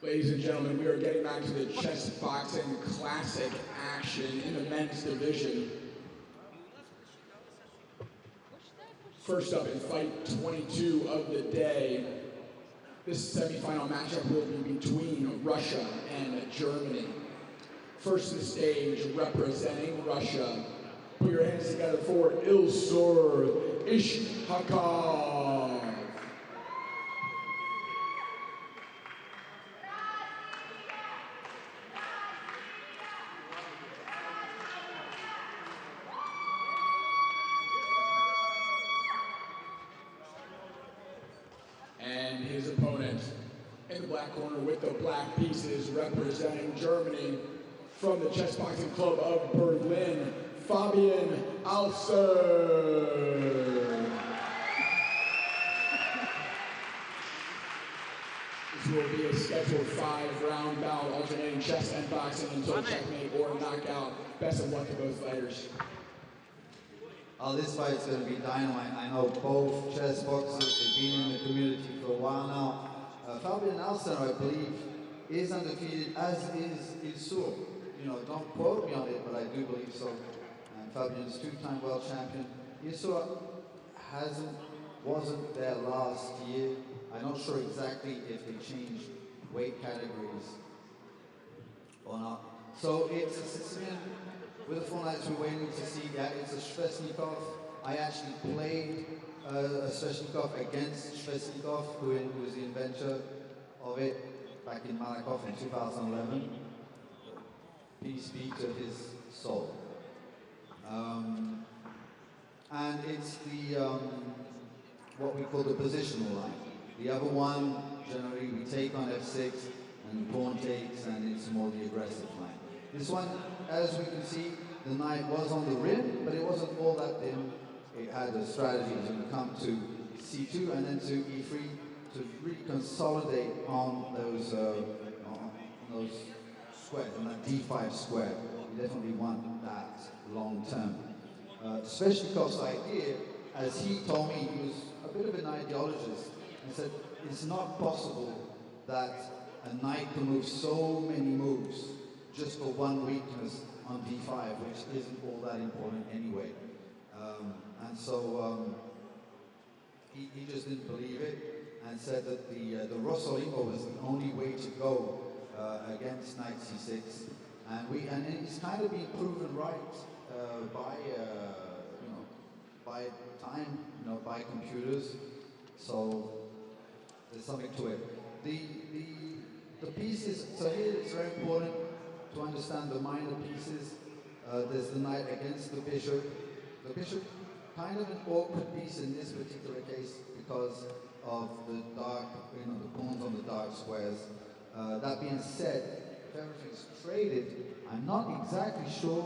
[SPEAKER 2] Ladies and gentlemen, we are getting back to the chess boxing classic action in the men's division. First up in fight 22 of the day, this semifinal matchup will be between Russia and Germany. First to the stage, representing Russia. Put your hands together for Ilsur Ishakov. And his opponent in the black corner with the black pieces representing Germany from the Chess Boxing Club of Berlin, Fabian Alser. This will be a scheduled 5-round bout alternating chess and boxing until checkmate or knockout. Best of luck to both fighters.
[SPEAKER 3] Oh, this fight's going to be dynamite. I know both chess boxers. They've been in the community for a while now. Fabian Alser, I believe, is undefeated, as is Ilsur. You know, don't quote me on it, but I do believe so. And Fabian's two-time world champion. Ilsur wasn't there last year. I'm not sure exactly if they changed weight categories or not. So it's a Sicilian. With the 4 nights we're waiting to see, yeah, it's a Sveshnikov. I actually played a Sveshnikov against Sveshnikov, who was the inventor of it back in Malakoff in 2011. Peace be to his soul. And it's the, what we call the positional line. The other one, generally we take on f6 and pawn takes, and it's more the aggressive line. This one, as we can see, the knight was on the rim, but it wasn't all that thin. It had a strategy to come to c2 and then to e3 to really consolidate on those squares, on that d5 square. You definitely want that long term. Sveshnikov's idea, as he told me, he was a bit of an ideologist, and said it's not possible that a knight can move so many moves just for one weakness on d5, which isn't all that important anyway. And so he just didn't believe it and said that the Rossolimbo was the only way to go against knight c6. And it's kind of been proven right by time, by computers. So there's something to it. The pieces, so here it's very important to understand the minor pieces. There's the knight against the bishop. The bishop, kind of an awkward piece in this particular case because of the dark, the pawns on the dark squares. That being said, if everything's traded, I'm not exactly sure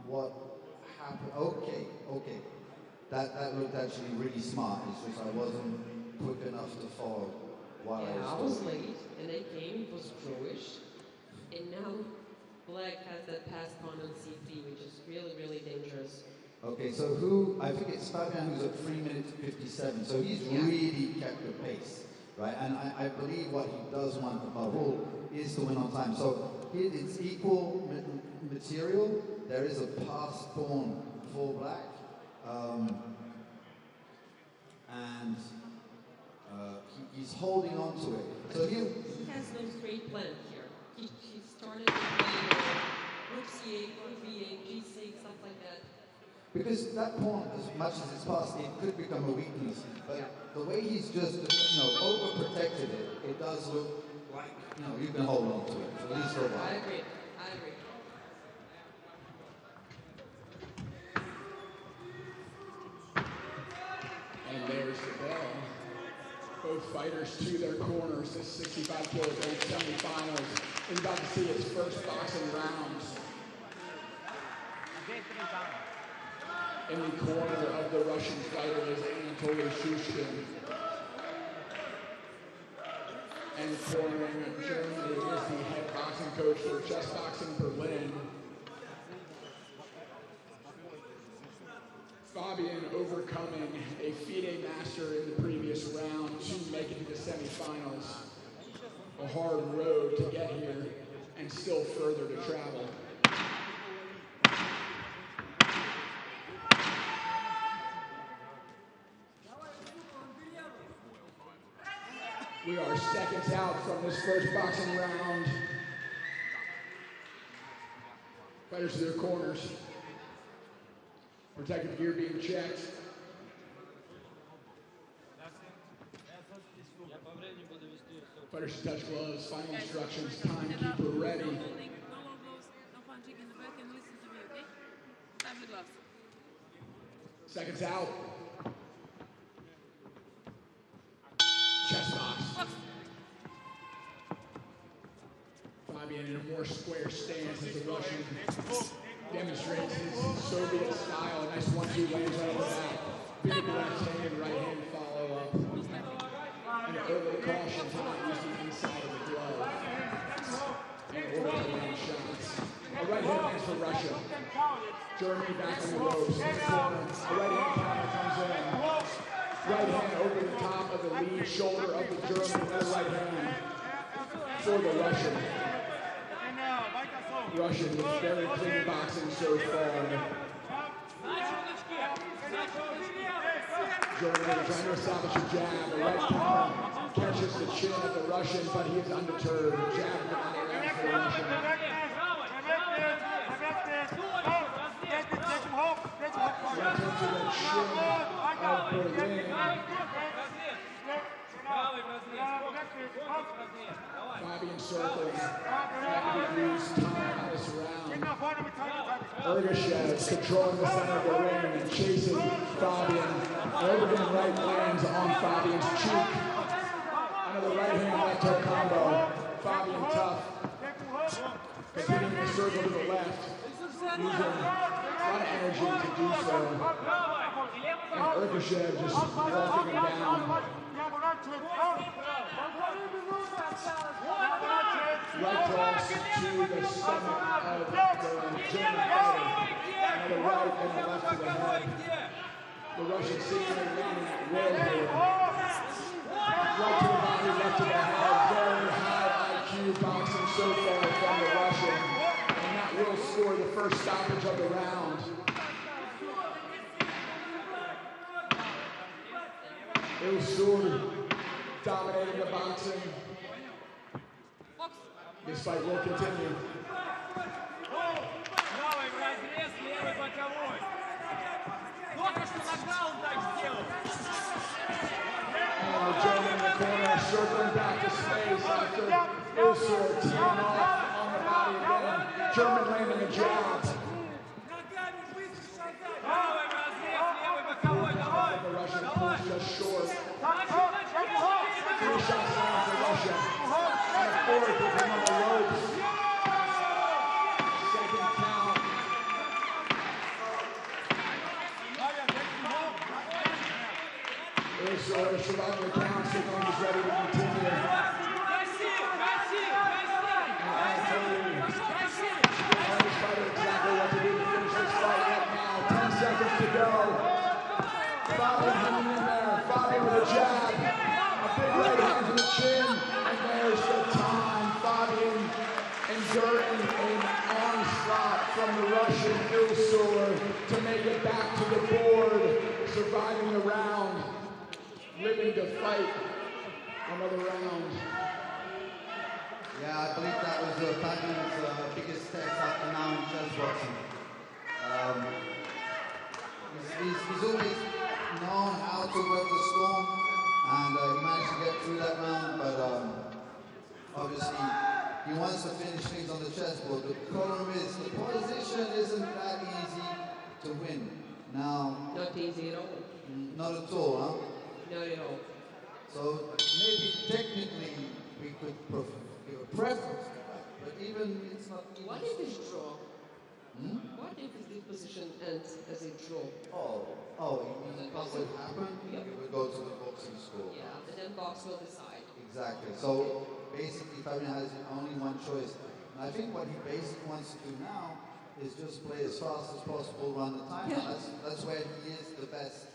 [SPEAKER 3] what happened. Okay. That looked actually really smart. It's just I wasn't quick enough to follow what
[SPEAKER 8] I was late, and they came, it was drawish, and now black has that pass pawn on c3, which is really, really dangerous.
[SPEAKER 3] Okay, so I think it's Fabian who's at 3 minutes 57, so he's really kept the pace, right? And I believe what he does want above all is to win on time. So here it's equal material. There is a pass pawn for black. And he's holding on to it. So
[SPEAKER 8] he has no straight plan here. He started to play rook c8, rook b8, g6, stuff like that.
[SPEAKER 3] Because that pawn, as much as it's passed, it could become a weakness. But the way he's just, overprotected it, it does look like, you can hold on to it, at least for a while.
[SPEAKER 8] I agree.
[SPEAKER 2] And there's the bell. Both fighters to their corners. This 65 kilogram semifinals is about to see its first boxing rounds. In the corner of the Russian fighter is Anatoly Shushkin. And cornering Germany is the head boxing coach for Chessboxing Berlin. Fabian overcoming a FIDE master in the previous round to make it to the semifinals. A hard road to get here and still further to travel. We are seconds out from this first boxing round. Fighters to their corners. Protective gear being checked. Fighters to touch gloves. Final instructions. Timekeeper ready.
[SPEAKER 7] No low blows, no punching in the back, and listen to me, okay? Time the gloves.
[SPEAKER 2] Seconds out. Chess box. Fabian in a more square stance as the Russian demonstrates his Soviet style. A nice 1-2 lands right off the bat. Big left hand, right hand follow up. And early caution to not use the inside of the glove in order to land shots. A right hand lands for Russia. Germany back on the ropes. In the corner, a right hand counter comes in. Right hand over the top of the lead shoulder of the German. Another right hand for the Russian. Russian with very clean boxing so far. Germany trying to establish a jab. A right counter catches the chin of the Russian, but he is undeterred. Jab not around for the Russian. Return to the chin of Berlin. Fabian circling. 90 degrees time on this round. Ergashev controlling the center of the ring and chasing Fabian. Overhand right lands on Fabian's cheek. Another right hand left hook combo. Fabian tough. Continuing to circle to the left. Using a lot of energy to do so. And Urkashev just walking him down. Right cross to the stomach of the German fighter. Another right and a left to the head. The Russian seemingly leaning at will here. Right to the body, left to the head. Very high IQ boxing so far from the Russian. And that will score the first stoppage of the round. Ilsur dominating the boxing. This fight will continue.
[SPEAKER 15] Правый разрез, левый боковой. Только что нокдаун так сделал.
[SPEAKER 2] And the German in the corner circling back to space after Ilsur teeing off on the body again. German landing a jab.
[SPEAKER 15] Правый разрез, левый боковой, давай.
[SPEAKER 2] The Russian pulls just short. 3 shots down for Russia. And a fourth with him on the ropes. Second count. Ilsur surviving the count, signaling he's ready to continue. Fighter exactly what to do to finish this fight right now. 10 seconds to go. Fabian hanging in there. Fabian with a jab. A big right hand to the chin. And there's the time. Fabian enduring an onslaught from the Russian Ilsur to make it back to the board. Surviving the round. Living to fight another round.
[SPEAKER 3] Yeah, I believe that was Fabian's biggest test up to now in chess boxing. He's always known how to weather the storm, and he managed to get through that round, but obviously he wants to finish things on the chessboard. The problem is the position isn't that easy to win. Now,
[SPEAKER 8] Not easy at all.
[SPEAKER 3] not at all, huh?
[SPEAKER 8] Not at all.
[SPEAKER 3] So maybe technically we could give a preference to that, but even it's not.
[SPEAKER 8] What if it's draw? What if this position ends as a draw?
[SPEAKER 3] Oh, you mean what would happen?
[SPEAKER 8] Yep.
[SPEAKER 3] It would go to the boxing school.
[SPEAKER 8] Yeah, and then box will decide.
[SPEAKER 3] Exactly. So basically Fabian has only one choice. And I think what he basically wants to do now is just play as fast as possible, run the time.
[SPEAKER 8] Yeah.
[SPEAKER 3] That's where he is the best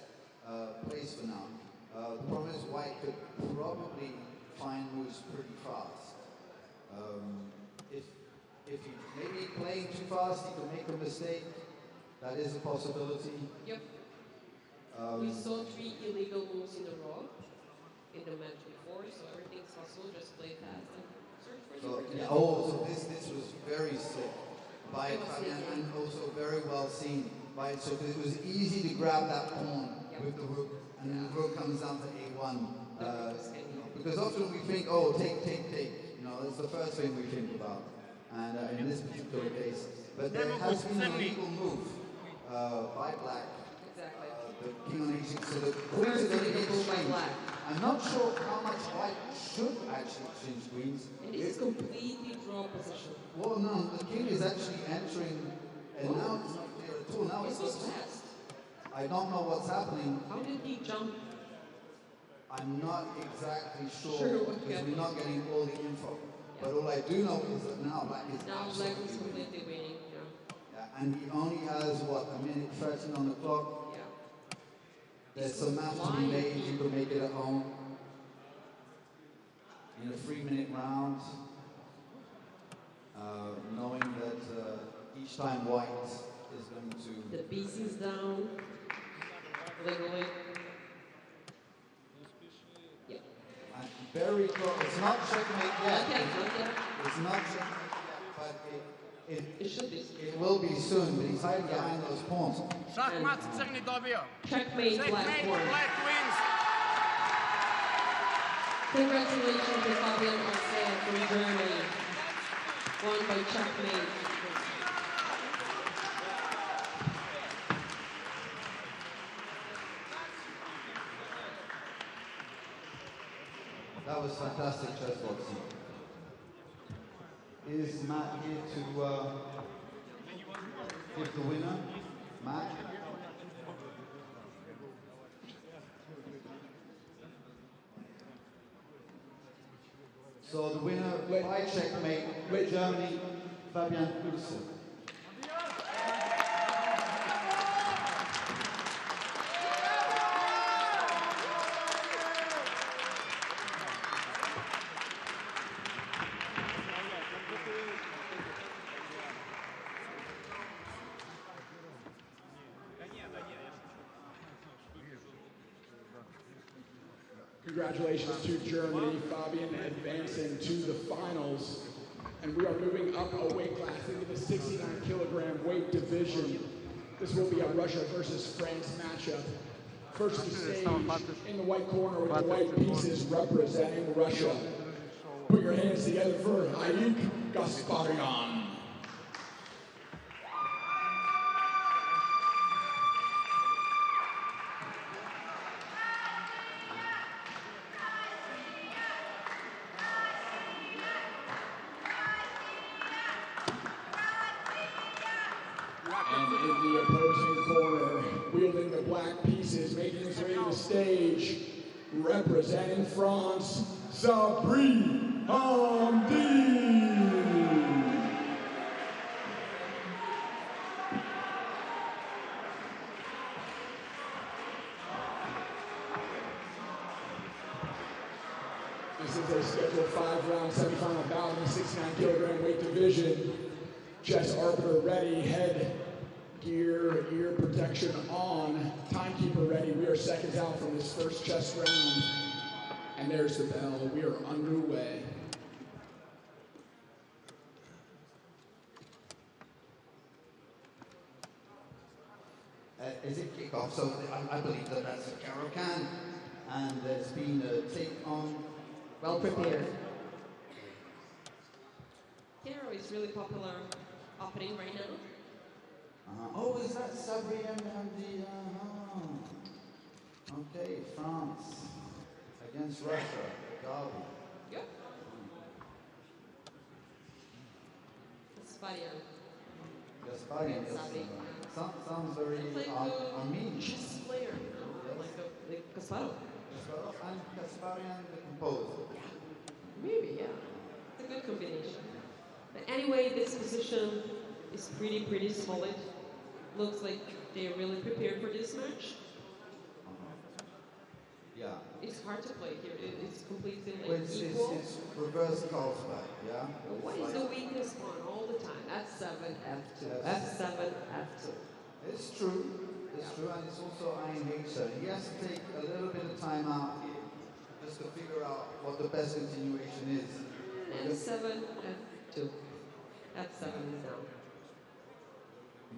[SPEAKER 3] place for now. The problem is White could probably find moves pretty fast. If he maybe playing too fast, he could make a mistake. That is a possibility.
[SPEAKER 8] Yep. We saw 3 illegal moves in a row in the match before, so everything's possible. Just play fast and search for
[SPEAKER 3] So,
[SPEAKER 8] the
[SPEAKER 3] yeah, so this was very slick by Fabian and also very well seen by it. So it was easy to grab that pawn with the rook, and then the rook comes down to A1. Because often we think, oh, take. You know, that's the first thing we think about. And in this particular case, but there has been a legal move by Black.
[SPEAKER 8] Exactly.
[SPEAKER 3] The king on H6, so the queens are going to get exchanged. I'm not sure how much White should actually exchange queens.
[SPEAKER 8] And this is completely draw position.
[SPEAKER 3] Well, no, the king is actually entering, and now it's not clear at all. Now
[SPEAKER 8] This was fast.
[SPEAKER 3] I don't know what's happening.
[SPEAKER 8] How did he jump?
[SPEAKER 3] I'm not exactly sure because we're not getting all the info. But all I do know is that now Black is
[SPEAKER 8] Completely winning.
[SPEAKER 3] Yeah, and he only has, what, a minute 13 on the clock?
[SPEAKER 8] Yeah.
[SPEAKER 3] There's some math to be made, you can make it at home. In a 3-minute round, knowing that each time White is going to...
[SPEAKER 8] The piece is down. Legally. Yeah.
[SPEAKER 3] And very close. It's not checkmate yet.
[SPEAKER 8] Okay.
[SPEAKER 3] It's not checkmate yet, but
[SPEAKER 8] it should be.
[SPEAKER 3] It will be soon, but he's hiding behind those pawns.
[SPEAKER 15] Шахмат црни добio.
[SPEAKER 8] Checkmate Black won.
[SPEAKER 15] Black wins.
[SPEAKER 8] Congratulations to Fabian Ossel from Germany. Won by checkmate.
[SPEAKER 3] That was fantastic chess boxing. Is Matt here to give the winner? Matt? So the winner by checkmate, Germany, Fabian Kurse.
[SPEAKER 2] Congratulations to Germany, Fabian advancing to the finals. And we are moving up a weight class into the 69 kilogram weight division. This will be a Russia versus France matchup. First to stage in the white corner with the white pieces representing Russia. Put your hands together for Iepe Rubingh. And in the opposing corner, wielding the black pieces, making his way to the stage, representing France, Sabri Hamdi. This is a scheduled 5-round semifinal bout in the 69 kilogram weight division. Chess arbiter ready, head gear, ear protection on, timekeeper ready. We are seconds out from this first chess round. And there's the bell. We are underway.
[SPEAKER 3] Is it kickoff? So I believe that that's a Caro-Kann, and there's been a take on.
[SPEAKER 8] Well prepared. Caro is really popular opening right now.
[SPEAKER 3] Oh, is that Sabri Hamdi? Okay, France against Russia. Derby.
[SPEAKER 8] Yep. Gasparian.
[SPEAKER 3] Gasparian. Sounds very Armenian.
[SPEAKER 8] Chess player, like Kasparov.
[SPEAKER 3] Kasparov and Gasparian, the composer.
[SPEAKER 8] Maybe, yeah. It's a good combination. But anyway, this position is pretty solid. Looks like they're really prepared for this match.
[SPEAKER 3] Yeah.
[SPEAKER 8] It's hard to play here. It's completely
[SPEAKER 3] equal. It's reverse Carlsbad, yeah?
[SPEAKER 8] What is the weakest pawn all the time? F7, F2, F7, F2.
[SPEAKER 3] It's true. It's true, and it's also Einheiser. He has to take a little bit of time out here just to figure out what the best continuation is.
[SPEAKER 8] N7, F2. F7 is down.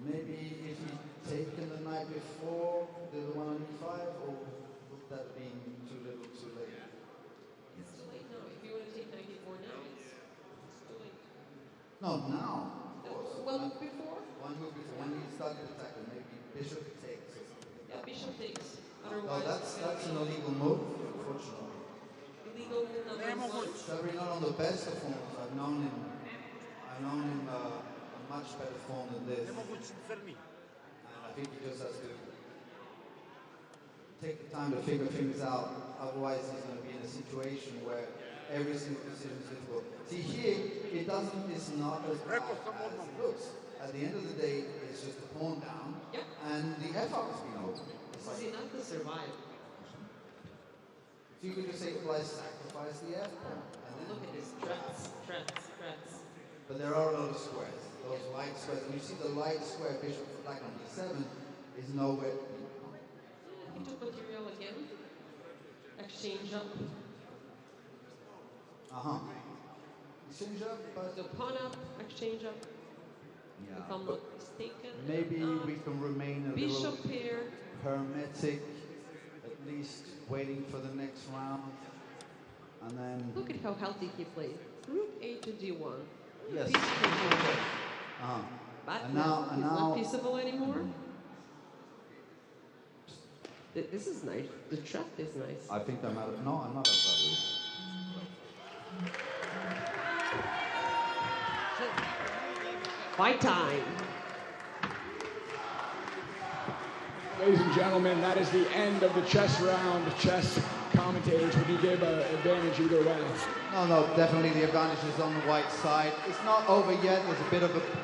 [SPEAKER 3] Maybe if he'd taken the night before, the one on E5, or would that have been too little too late?
[SPEAKER 8] It's too late now. If you want to take 94 now, it's too late.
[SPEAKER 3] No, now.
[SPEAKER 8] One move before?
[SPEAKER 3] One move before. When he started attacking, maybe bishop takes or something.
[SPEAKER 8] Yeah, bishop takes.
[SPEAKER 3] No,
[SPEAKER 8] Otherwise,
[SPEAKER 3] that's an illegal move, unfortunately.
[SPEAKER 8] Illegal move number one.
[SPEAKER 3] Sabri not on the best of forms. I've known him a much better form than this. And I think he just has to take the time to figure things out. Otherwise, he's going to be in a situation where every single decision is difficult. See, here, it's not as bad as it looks. At the end of the day, it's just a pawn down, and the F-out has been open.
[SPEAKER 8] This is enough to survive.
[SPEAKER 3] So you could just say, well, I sacrifice the F-pawn.
[SPEAKER 8] Look at this, threats.
[SPEAKER 3] But there are a lot of squares. Those light squares. And you see the light square bishop for black on D7 is nowhere.
[SPEAKER 8] He took material again. Exchange up.
[SPEAKER 3] Exchange up, but
[SPEAKER 8] the pawn up, exchange up.
[SPEAKER 3] Yeah.
[SPEAKER 8] If I'm not mistaken.
[SPEAKER 3] Maybe we can remain a
[SPEAKER 8] bishop
[SPEAKER 3] little
[SPEAKER 8] here.
[SPEAKER 3] hermetic, at least waiting for the next round. And then
[SPEAKER 8] Look at how healthy he played. Rook A to D1.
[SPEAKER 3] yes.
[SPEAKER 8] But
[SPEAKER 3] and
[SPEAKER 8] now
[SPEAKER 3] now
[SPEAKER 8] not feasible anymore. This is nice. The trap is nice.
[SPEAKER 3] I think I'm out of. No, I'm not outside.
[SPEAKER 8] Fight time.
[SPEAKER 2] Ladies and gentlemen, that is the end of the chess round. Chess commentators, would you give an advantage either way?
[SPEAKER 3] No, definitely the advantage is on the white side. It's not over yet.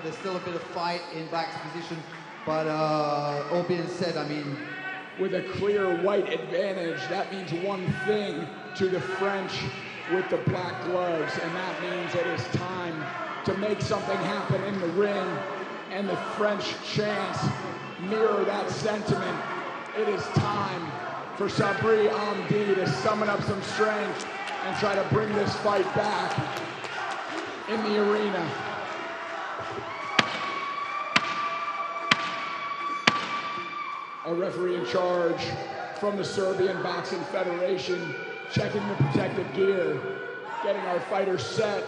[SPEAKER 3] There's still a bit of fight in black's position. But all being said, I mean,
[SPEAKER 2] with a clear white advantage, that means one thing to the French with the black gloves, and that means it is time to make something happen in the ring, and the French chants mirror that sentiment. It is time for Sabri Amdi to summon up some strength and try to bring this fight back in the arena. A referee in charge from the Serbian Boxing Federation, checking the protective gear, getting our fighters set.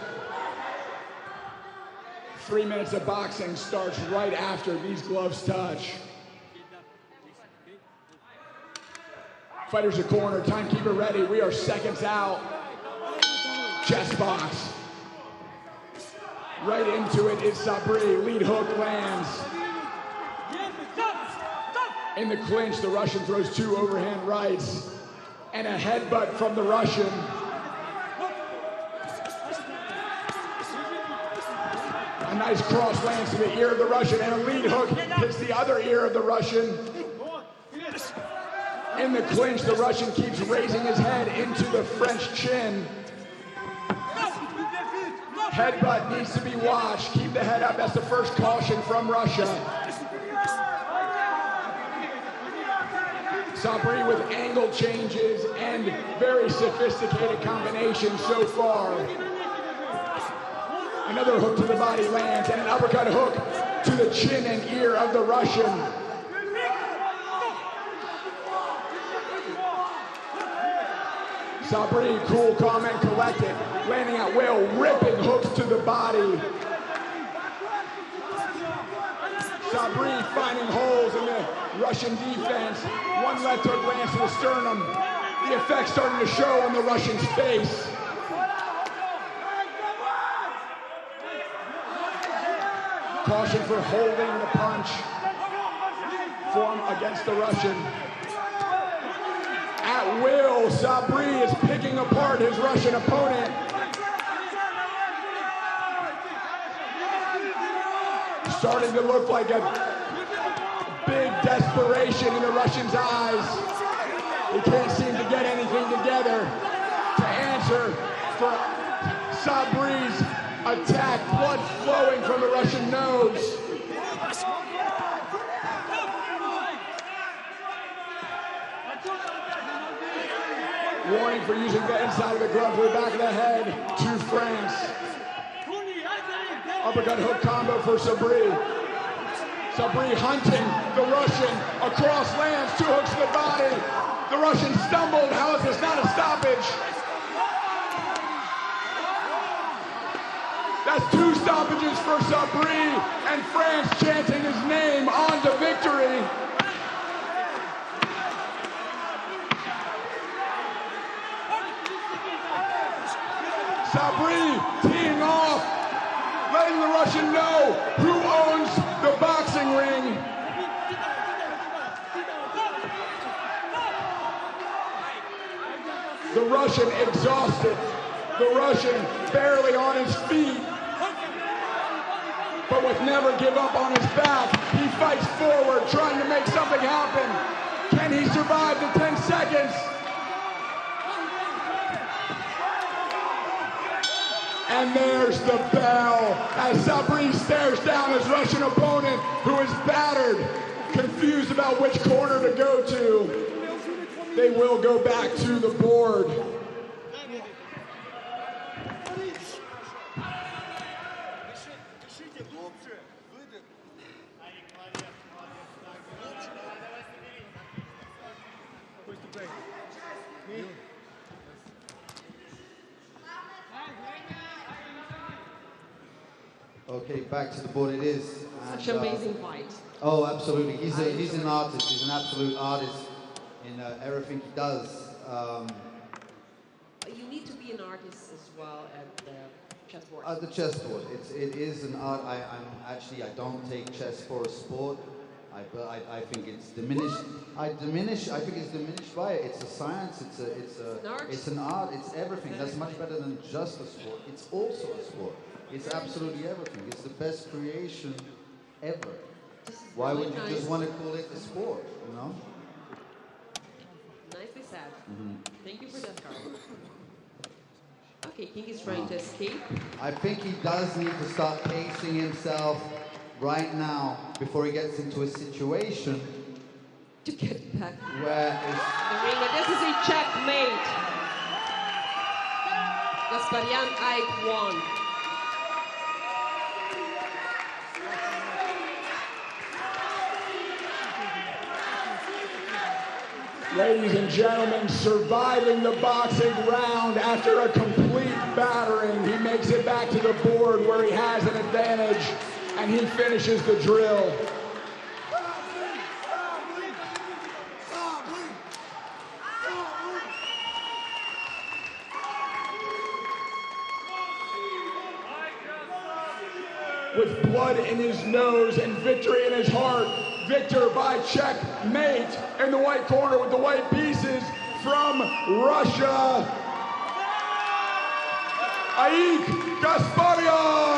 [SPEAKER 2] 3 minutes of boxing starts right after these gloves touch. Fighters are cornered, timekeeper ready. We are seconds out. Chest box. Right into it is Sabri. Lead hook lands. In the clinch, the Russian throws 2 overhand rights and a headbutt from the Russian. A nice cross lands to the ear of the Russian, and a lead hook hits the other ear of the Russian. In the clinch, the Russian keeps raising his head into the French chin. Headbutt needs to be watched. Keep the head up. That's the first caution from Russia. Sabri with angle changes and very sophisticated combinations so far. Another hook to the body lands, and an uppercut hook to the chin and ear of the Russian. Sabri, cool, calm, and collected, landing at will, ripping hooks to the body. Sabri finding holes in the Russian defense. One left hook lands to the sternum. The effect starting to show on the Russian's face. Caution for holding the punch form against the Russian. At will, Sabri is picking apart his Russian opponent. Starting to look like a big desperation in the Russian's eyes. He can't seem to get anything together to answer for Sabri's attack. Blood flowing from the Russian nose. Warning for using the inside of the glove to the back of the head to France. Uppercut hook combo for Sabri. Sabri hunting the Russian across lands, 2 hooks to the body. The Russian stumbled. How is this not a stoppage? That's 2 stoppages for Sabri, and France chanting his name on to victory. Sabri teeing off, letting the Russian know who owns the boxing ring. The Russian exhausted, the Russian barely on his feet, but with never give up on his back, he fights forward, trying to make something happen. Can he survive the 10 seconds? And there's the bell as Sabri stares down his Russian opponent, who is battered, confused about which corner to go to. They will go back to the board.
[SPEAKER 3] Okay, back to the board it is.
[SPEAKER 8] Such an amazing fight.
[SPEAKER 3] Oh, absolutely. He's an artist. He's an absolute artist in everything he does.
[SPEAKER 8] You need to be an artist as well at the chessboard?
[SPEAKER 3] The chessboard. It is an art. I don't take chess for a sport. I think it's diminished. I think it's diminished by it. It's a science. It's an art. It's everything. That's much better than just a sport. It's also a sport. It's absolutely everything. It's the best creation ever. Why would you just want to call it a sport? You know.
[SPEAKER 8] Nicely said. Thank you for that, Carl. Okay, King is trying to escape.
[SPEAKER 3] I think he does need to start pacing himself right now before he gets into a situation
[SPEAKER 8] to get back
[SPEAKER 3] where
[SPEAKER 8] the ring. But this is a checkmate. Gasparian Iepe won.
[SPEAKER 2] Ladies and gentlemen, surviving the boxing round after a complete battering. He makes it back to the board where he has an advantage, and he finishes the drill. With blood in his nose and victory in his heart, victor by checkmate in the white corner with the white pieces from Russia, Iepe Gasparian.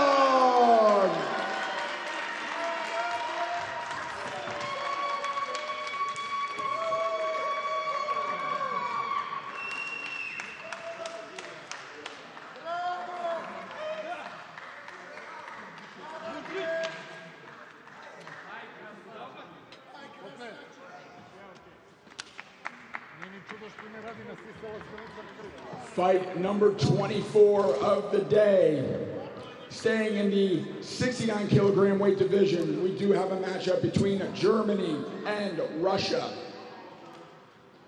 [SPEAKER 2] Fight number 24 of the day. Staying in the 69 kilogram weight division, we do have a matchup between Germany and Russia.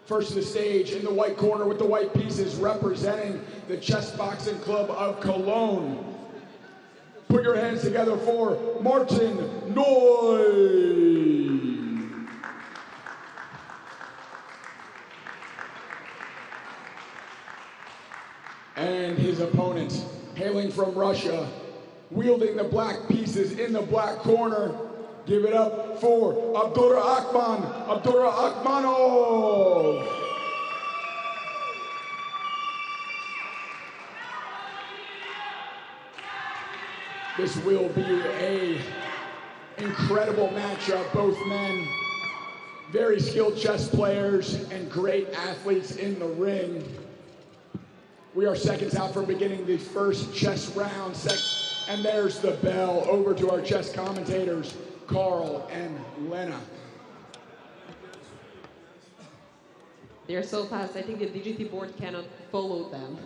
[SPEAKER 2] First to the stage in the white corner with the white pieces representing the Chessboxing Club of Cologne. Put your hands together for Martin Noy. And his opponent, hailing from Russia, wielding the black pieces in the black corner. Give it up for Abdurakhmanov. This will be an incredible matchup. Both men, very skilled chess players and great athletes in the ring. We are seconds out from beginning the first chess round. And there's the bell. Over to our chess commentators, Carl and Lena.
[SPEAKER 8] They're so fast, I think the DGT board cannot follow them.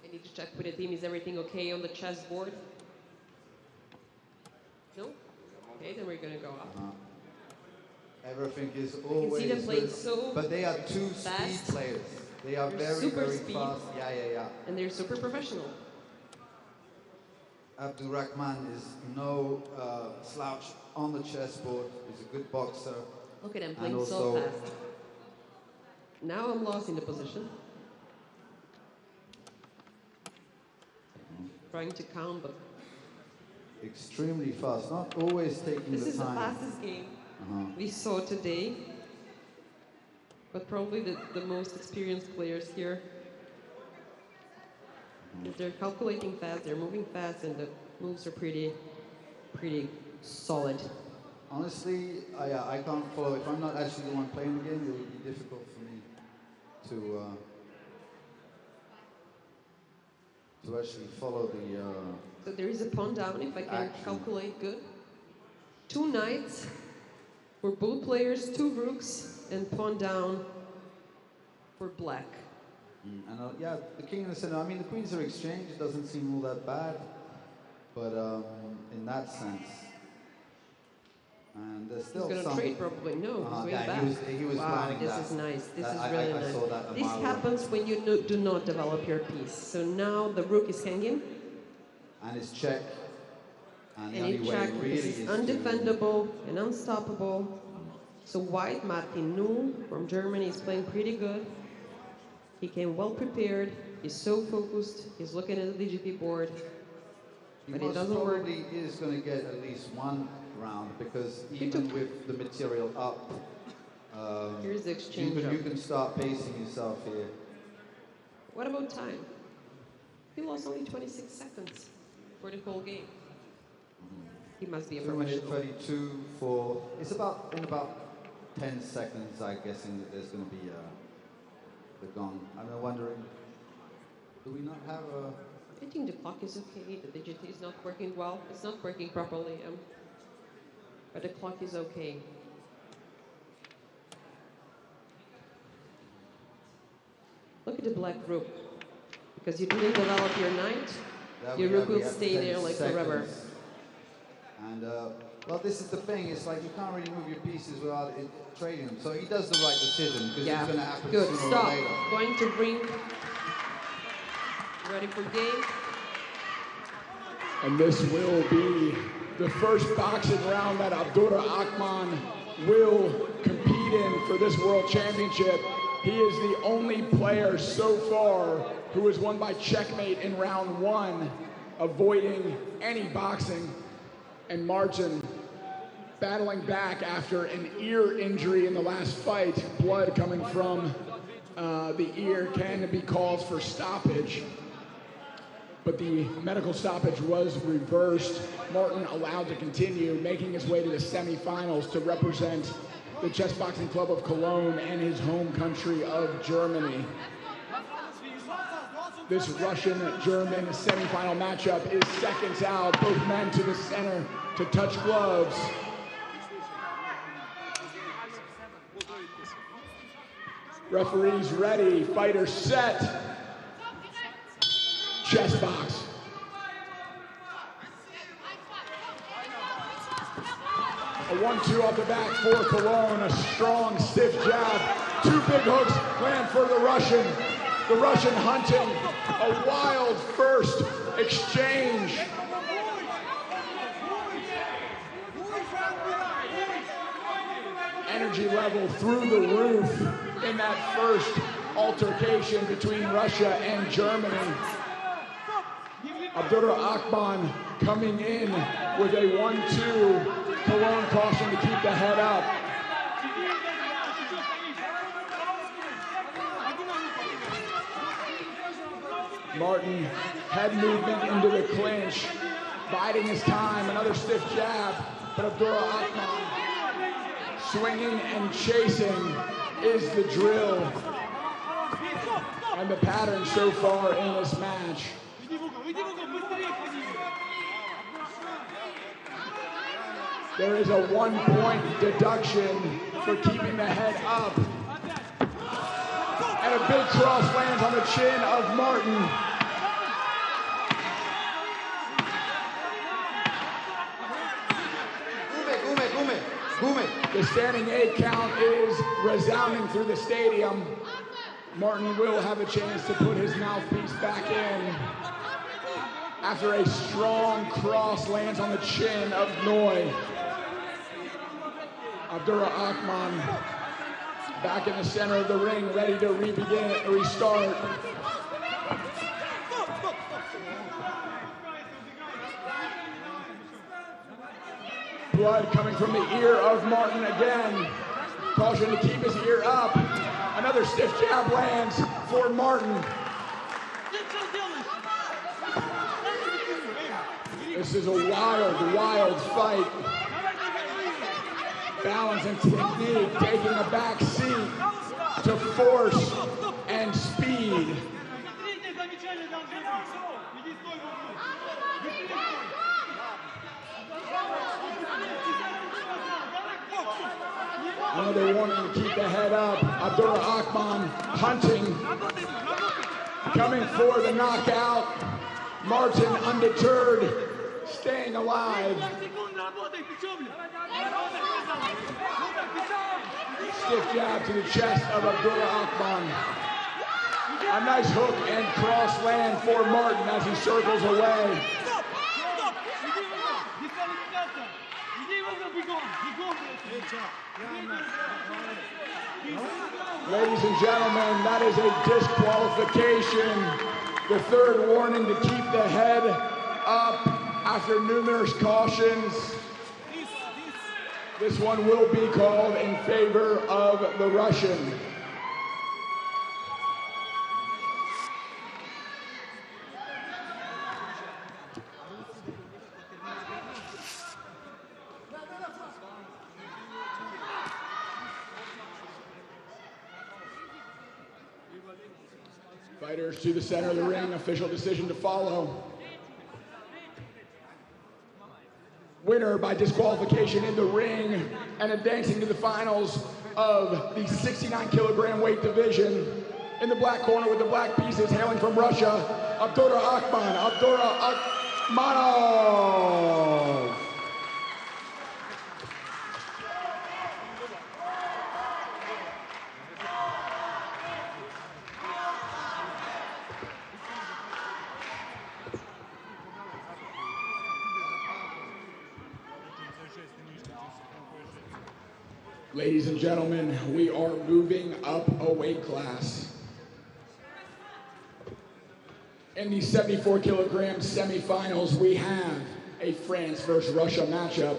[SPEAKER 8] I need to check with the team, is everything okay on the chessboard? No? Okay, then we're gonna go up.
[SPEAKER 3] Everything is always
[SPEAKER 8] see them playing
[SPEAKER 3] good,
[SPEAKER 8] so
[SPEAKER 3] but they are two
[SPEAKER 8] fast.
[SPEAKER 3] speed players. They are
[SPEAKER 8] They're
[SPEAKER 3] very,
[SPEAKER 8] super
[SPEAKER 3] very
[SPEAKER 8] speed.
[SPEAKER 3] fast. Yeah.
[SPEAKER 8] And they're super professional.
[SPEAKER 3] Abdurrahman is no slouch on the chessboard. He's a good boxer.
[SPEAKER 8] Look at them
[SPEAKER 3] And
[SPEAKER 8] playing so
[SPEAKER 3] also-
[SPEAKER 8] fast. Now I'm lost in the position. Trying to count, but
[SPEAKER 3] Extremely fast, not always taking
[SPEAKER 8] this
[SPEAKER 3] the
[SPEAKER 8] is the
[SPEAKER 3] time.
[SPEAKER 8] fastest game we saw today. But probably the most experienced players here. They're calculating fast, they're moving fast, and the moves are pretty solid.
[SPEAKER 3] Honestly, I can't follow. If I'm not actually the one playing the game, it would be difficult for me to actually follow the.
[SPEAKER 8] So there is a pawn down, if I can calculate good. 2 knights for both players, 2 rooks, and pawn down for black.
[SPEAKER 3] And yeah, the king in the center. I mean, the queens are exchanged. It doesn't seem all that bad, but in that sense, and there's still
[SPEAKER 8] He's going to trade probably. No, he's way back.
[SPEAKER 3] He was
[SPEAKER 8] wow,
[SPEAKER 3] planning
[SPEAKER 8] this
[SPEAKER 3] that.
[SPEAKER 8] is nice. This is
[SPEAKER 3] I
[SPEAKER 8] really nice.
[SPEAKER 3] saw that a
[SPEAKER 8] This
[SPEAKER 3] mile
[SPEAKER 8] happens
[SPEAKER 3] away.
[SPEAKER 8] when you do not develop your piece. So now the rook is hanging.
[SPEAKER 3] And it's check. And the
[SPEAKER 8] And
[SPEAKER 3] only
[SPEAKER 8] he
[SPEAKER 3] way
[SPEAKER 8] checked
[SPEAKER 3] really
[SPEAKER 8] this
[SPEAKER 3] is
[SPEAKER 8] is
[SPEAKER 3] to
[SPEAKER 8] undefendable and unstoppable. So white Martin Null from Germany is playing pretty good. He came well prepared. He's so focused. He's looking at the DGP board.
[SPEAKER 3] He
[SPEAKER 8] But it
[SPEAKER 3] most
[SPEAKER 8] doesn't work.
[SPEAKER 3] probably is going to get at least one round because even with the material up,
[SPEAKER 8] Here's the exchange
[SPEAKER 3] you
[SPEAKER 8] up.
[SPEAKER 3] can start pacing yourself here.
[SPEAKER 8] What about time? He lost only 26 seconds for the whole game. He must be a
[SPEAKER 3] 2 minutes
[SPEAKER 8] professional.
[SPEAKER 3] 32 for, it's about, in about 10 seconds, I'm guessing that there's going to be the gong. I'm wondering, do we not have a...
[SPEAKER 8] I think the clock is okay. The DGT is not working well. It's not working properly. But the clock is okay. Look at the black rook. Because you didn't develop your knight, your rook will stay there like forever.
[SPEAKER 3] And, well, this is the thing. It's like you can't really move your pieces without it trading them. So he does the right decision because it's going to happen
[SPEAKER 8] Good.
[SPEAKER 3] sooner
[SPEAKER 8] Stop.
[SPEAKER 3] or later.
[SPEAKER 8] Going to bring. Ready for game.
[SPEAKER 2] And this will be the first boxing round that Abdullah Akman will compete in for this World Championship. He is the only player so far who has won by checkmate in round one, avoiding any boxing. And Martin battling back after an ear injury in the last fight. Blood coming from the ear can be cause for stoppage. But the medical stoppage was reversed. Martin allowed to continue, making his way to the semifinals to represent the Chess Boxing Club of Cologne and his home country of Germany. This Russian-German semifinal matchup is seconds out. Both men to the center to touch gloves. Referees ready, fighters set. Chess box. A 1-2 off the back for Cologne. A strong, stiff jab. Two big hooks land for the Russian. The Russian hunting. A wild first exchange. Energy level through the roof in that first altercation between Russia and Germany. Abdullah Akman coming in with a 1-2. Cologne caution to keep the head up. Martin, head movement into the clinch, biding his time, another stiff jab, but Abdullah Akman swinging and chasing is the drill and the pattern so far in this match. There is a 1-point deduction for keeping the head up. And a big cross lands on the chin of Martin. The standing 8 count is resounding through the stadium. Martin will have a chance to put his mouthpiece back in after a strong cross lands on the chin of Noy. Abdullah Akman back in the center of the ring, ready to restart. Blood coming from the ear of Martin again. Caution to keep his ear up. Another stiff jab lands for Martin. This is a wild, wild fight. Balance and technique taking a back seat to force and speed. Another warning to keep the head up. Abdullah Akman hunting, coming for the knockout. Martin undeterred, staying alive. Stiff jab to the chest of Abdullah Akman. A nice hook and cross land for Martin as he circles away. Ladies and gentlemen, that is a disqualification. The third warning to keep the head up after numerous cautions. This one will be called in favor of the Russian. Fighters to the center of the ring, official decision to follow. Winner by disqualification in the ring and advancing to the finals of the 69 kilogram weight division. In the black corner with the black pieces hailing from Russia, Abdurakhmanov. Ladies and gentlemen, we are moving up a weight class. In the 74 kilogram semifinals, we have a France versus Russia matchup.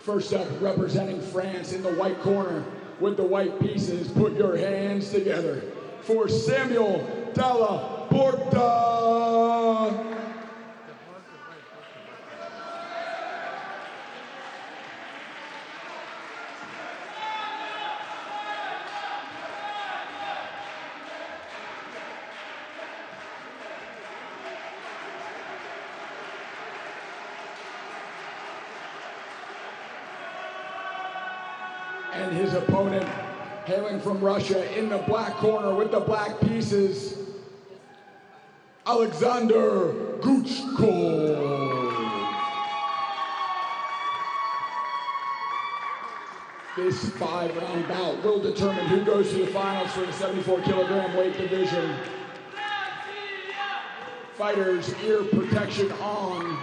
[SPEAKER 2] First up, representing France in the white corner with the white pieces, put your hands together for Samuel Della Porta. And his opponent, hailing from Russia in the black corner with the black pieces, Alexander Guchko. This 5-round bout will determine who goes to the finals for the 74 kilogram weight division. Fighters, ear protection on.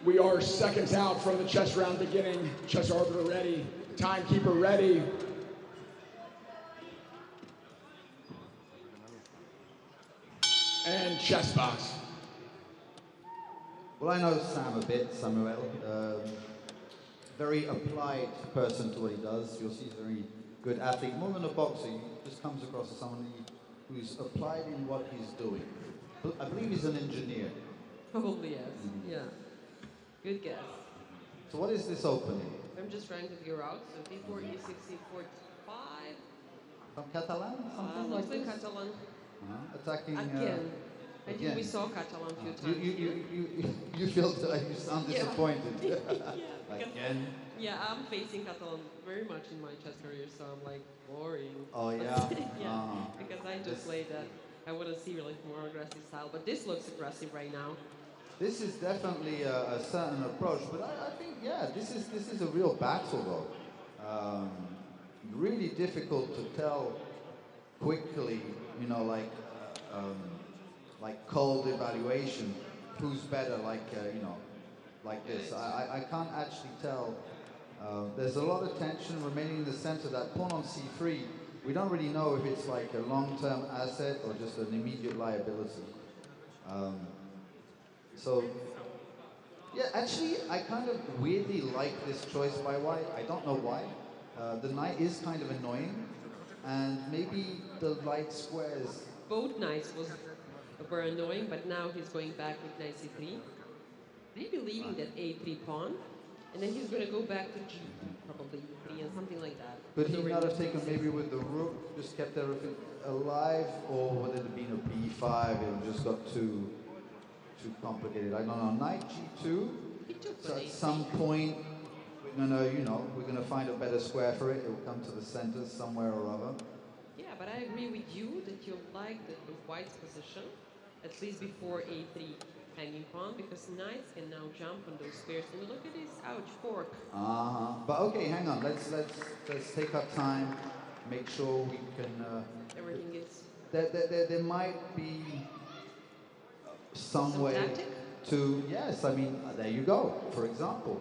[SPEAKER 2] We are seconds out from the chess round beginning. Chess arbiter ready, timekeeper ready. And chess box.
[SPEAKER 3] Well, I know Sam a bit, Samuel. Very applied person to what he does. You'll see he's a very good athlete. More than a boxer, he just comes across as someone who's applied in what he's doing. I believe he's an engineer.
[SPEAKER 8] Probably yes. Yeah. Good guess.
[SPEAKER 3] So what is this opening?
[SPEAKER 8] I'm just trying to figure out. So before E60, 45.
[SPEAKER 3] From Catalan? Something
[SPEAKER 8] Looks
[SPEAKER 3] like
[SPEAKER 8] like
[SPEAKER 3] this?
[SPEAKER 8] Catalan.
[SPEAKER 3] Attacking...
[SPEAKER 8] Again. I think
[SPEAKER 3] again.
[SPEAKER 8] we saw Catalan a few times.
[SPEAKER 3] You feel like you sound disappointed.
[SPEAKER 8] Yeah,
[SPEAKER 3] Again?
[SPEAKER 8] Yeah, I'm facing Catalan very much in my chess career, so I'm like, boring.
[SPEAKER 3] Oh, yeah?
[SPEAKER 8] Yeah, because I just played that. I want to see like more aggressive style, but this looks aggressive right now.
[SPEAKER 3] This is definitely a certain approach, but I think, yeah, this is a real battle, though. Really difficult to tell quickly, you know, like cold evaluation, who's better, you know, like this. I can't actually tell. There's a lot of tension remaining in the center. That pawn on c3, we don't really know if it's like a long-term asset or just an immediate liability. So, yeah, actually, I kind of weirdly like this choice by white. I don't know why. The knight is kind of annoying, and maybe the light squares.
[SPEAKER 8] Both knights were annoying, but now he's going back with knight c3. Maybe leaving that a3 pawn, and then he's going to go back to g, probably e3 and something like that.
[SPEAKER 3] But he might have taken maybe with the rook, just kept everything alive, or would it have been a b5? It just got too complicated. I don't know. Knight g2. So at some point, we're gonna find a better square for it. It will come to the center somewhere or other.
[SPEAKER 8] Yeah, but I agree with you that you like the white's position, at least before a3 hanging pawn, because knights can now jump on those squares. And look at this, ouch, fork.
[SPEAKER 3] But okay, hang on. Let's take our time. Make sure we can.
[SPEAKER 8] Everything is.
[SPEAKER 3] There might be some way
[SPEAKER 8] tactic?
[SPEAKER 3] to, yes, I mean, there you go, for example.